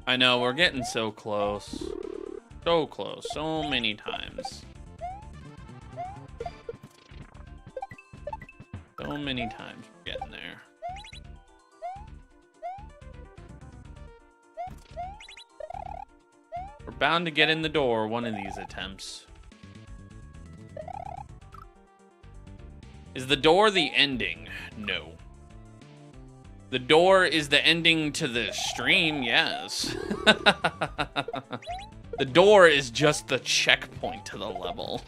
I know, we're getting so close. So close, so many times. So many times we're getting there. We're bound to get in the door one of these attempts. Is the door the ending? No. The door is the ending to the stream, yes. The door is just the checkpoint to the level.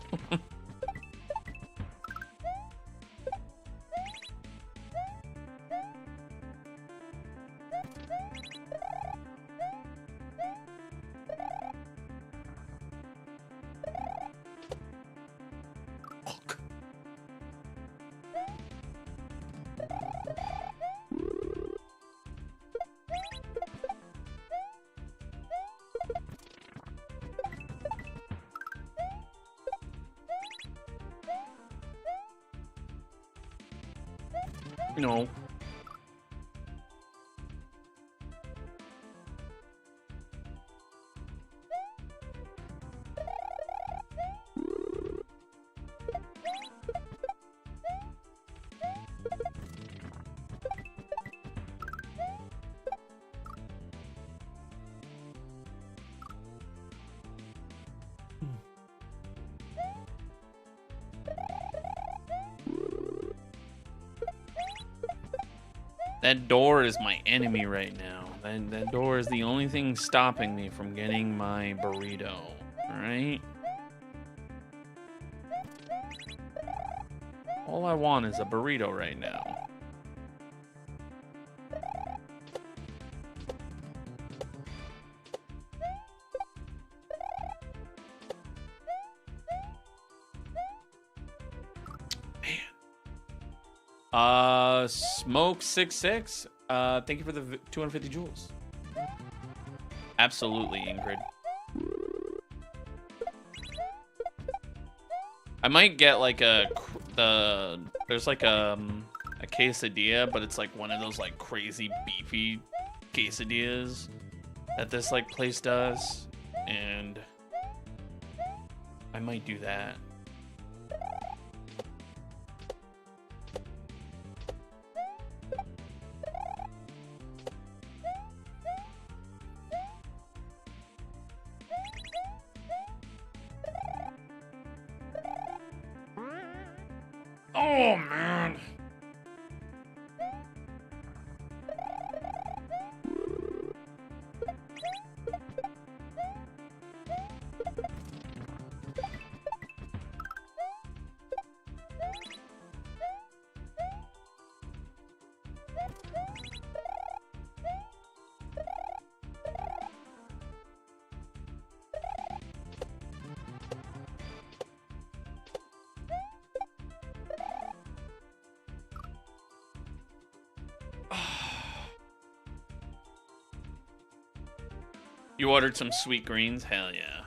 No. That door is my enemy right now. That door is the only thing stopping me from getting my burrito. Alright? All I want is a burrito right now. Smoke66, thank you for the 250 joules. Absolutely, Ingrid. I might get like there's like a quesadilla, but it's like one of those like crazy beefy quesadillas that this like place does, and I might do that. Oh, man. You ordered some sweet greens? Hell yeah.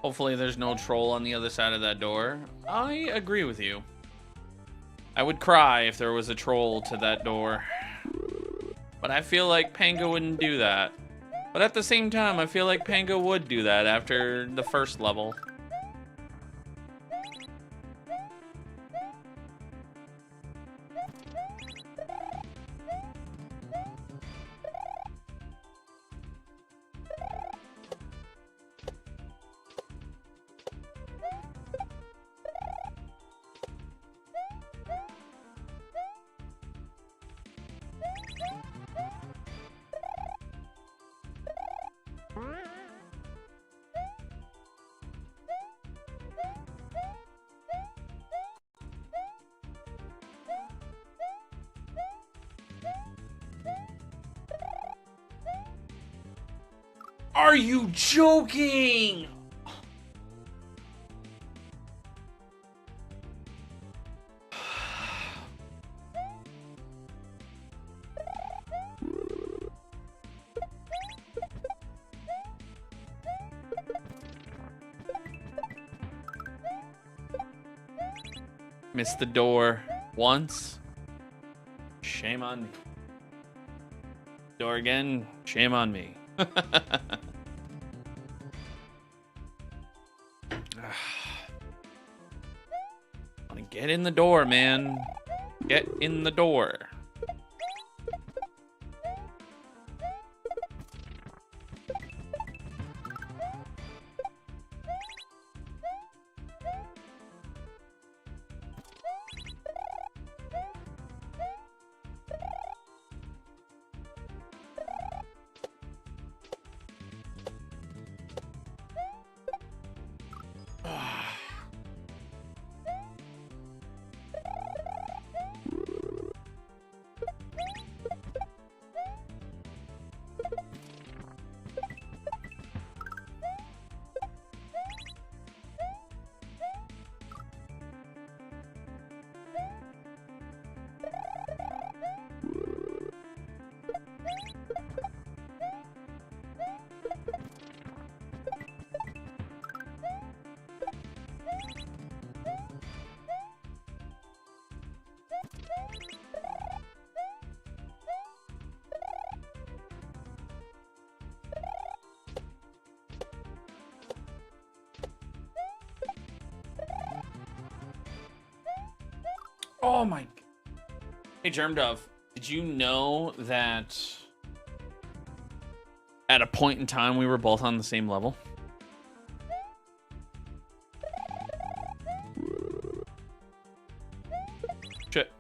Hopefully there's no troll on the other side of that door. I agree with you. I would cry if there was a troll to that door. But I feel like Panga wouldn't do that. But at the same time, I feel like Panga would do that after the first level. Are you joking? Missed the door once. Shame on me. Door again. Shame on me. Wanna get in the door, man. Get in the door. Oh my. Hey, Germ Dove, did you know that at a point in time we were both on the same level? Shit.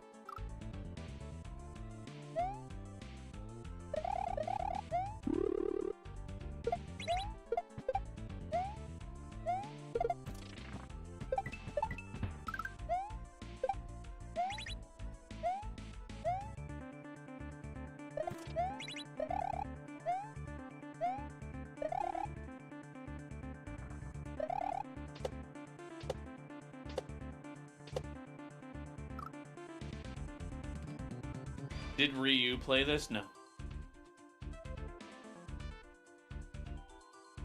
Did Ryu play this? No.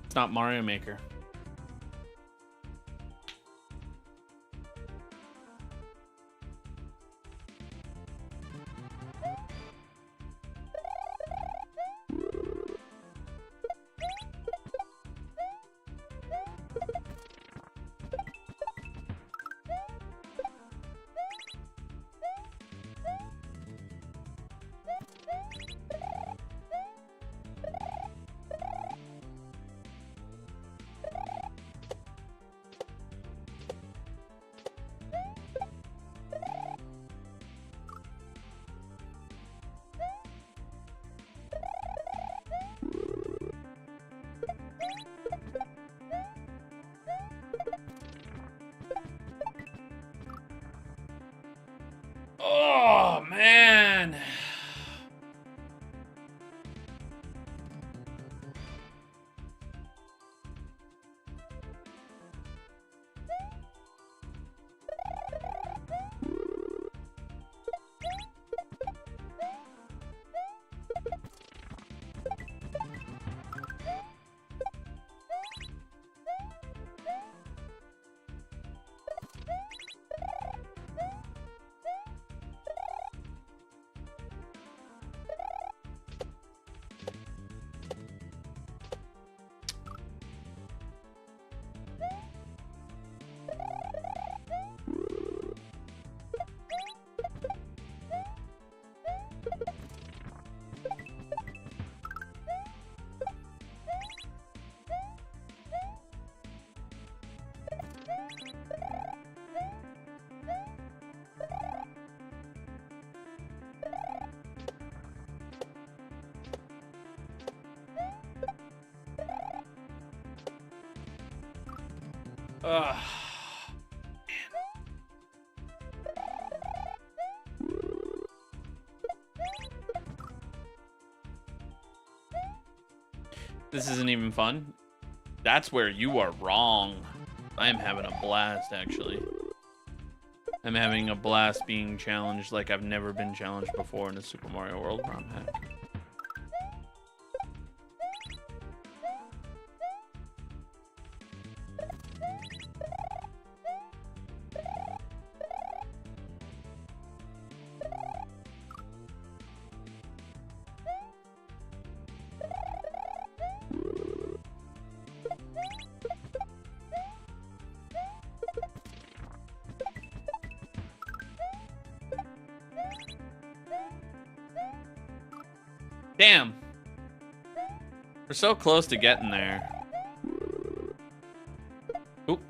It's not Mario Maker. Oh, man. Ugh. This isn't even fun. That's where you are wrong. I'm having a blast, actually. I'm having a blast being challenged like I've never been challenged before in a Super Mario World ROM hack. Damn. We're so close to getting there. Oop.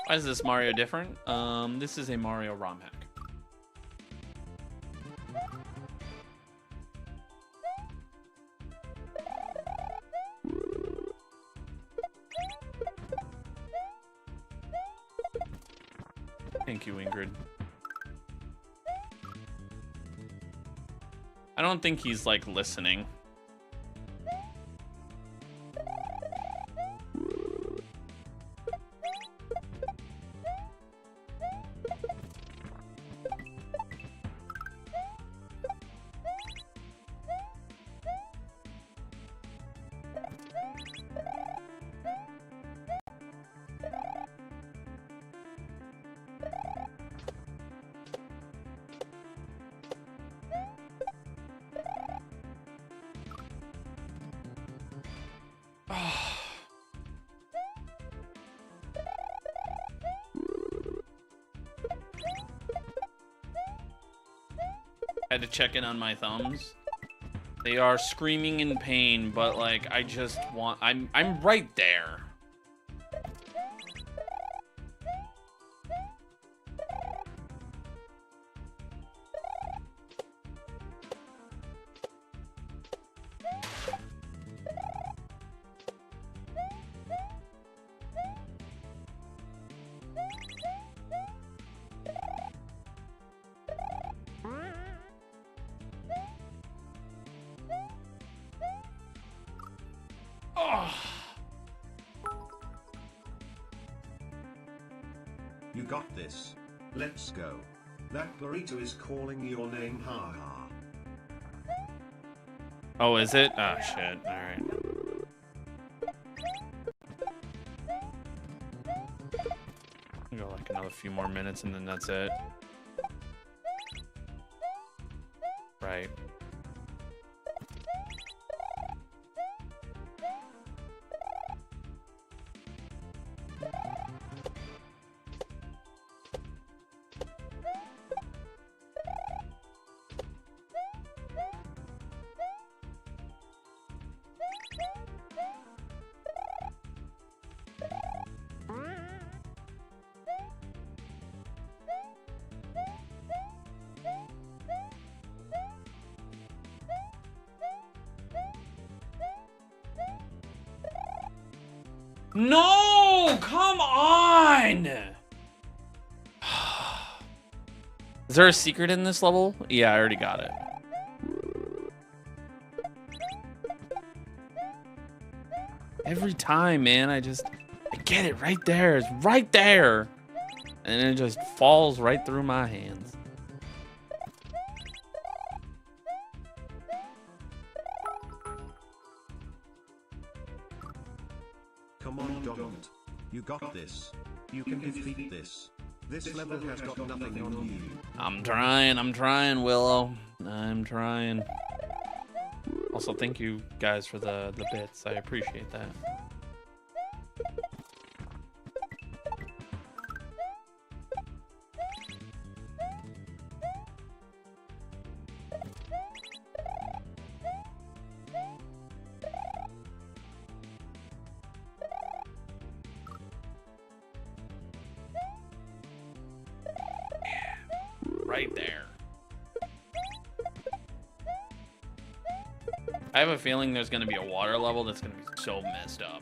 Why is this Mario different? This is a Mario ROM hack. Thank you, Ingrid. I don't think he's like listening. Had to check in on my thumbs. They are screaming in pain, but like I just want I'm right there. You got this. Let's go. That burrito is calling your name, haha. Oh, is it? Oh shit. Alright. Go like another few more minutes and then that's it. Right. No! Come on! Is there a secret in this level? Yeah, I already got it. Every time, man, I get it right there. It's right there. And it just falls right through my hands. Come on, don't. You got this. You can defeat this. This level has got nothing on you. I'm trying, Willow. I'm trying. Also, thank you guys for the bits. I appreciate that. Right there. I have a feeling there's going to be a water level that's going to be so messed up.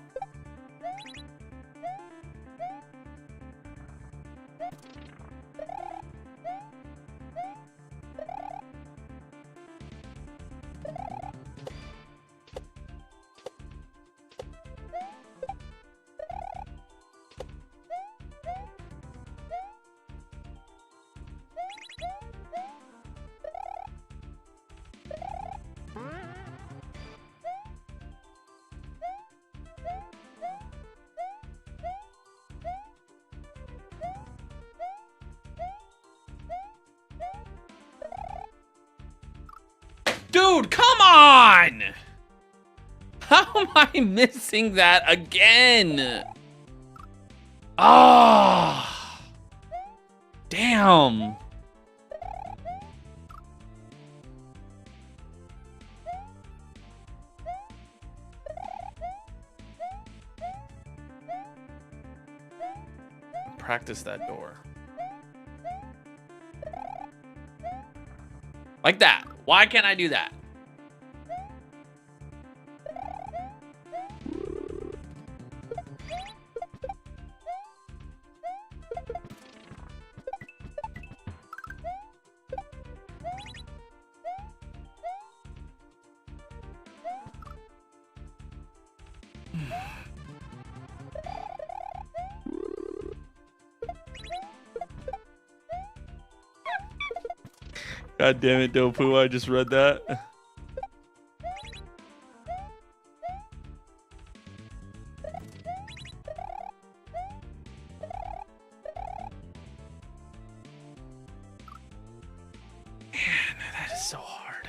Dude, come on! How am I missing that again? Ah! Damn. practice that door. Like that. Why can't I do that? God damn it, Dopu, I just read that. Man, that is so hard.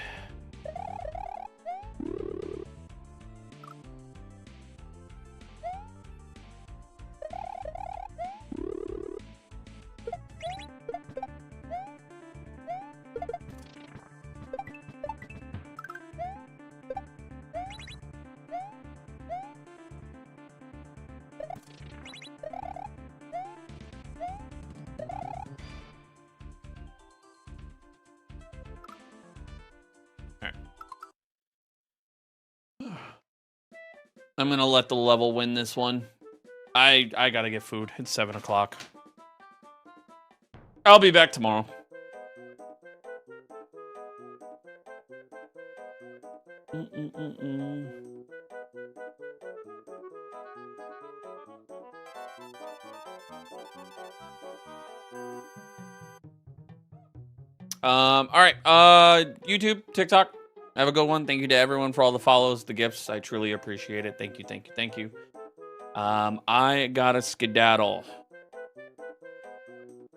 I'm gonna let the level win this one. I gotta get food. It's 7 o'clock. I'll be back tomorrow. All right. YouTube, TikTok. Have a good one. Thank you to everyone for all the follows, the gifts. I truly appreciate it. Thank you, thank you, thank you. I gotta skedaddle.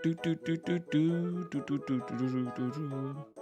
Do do do do do do do do do do do.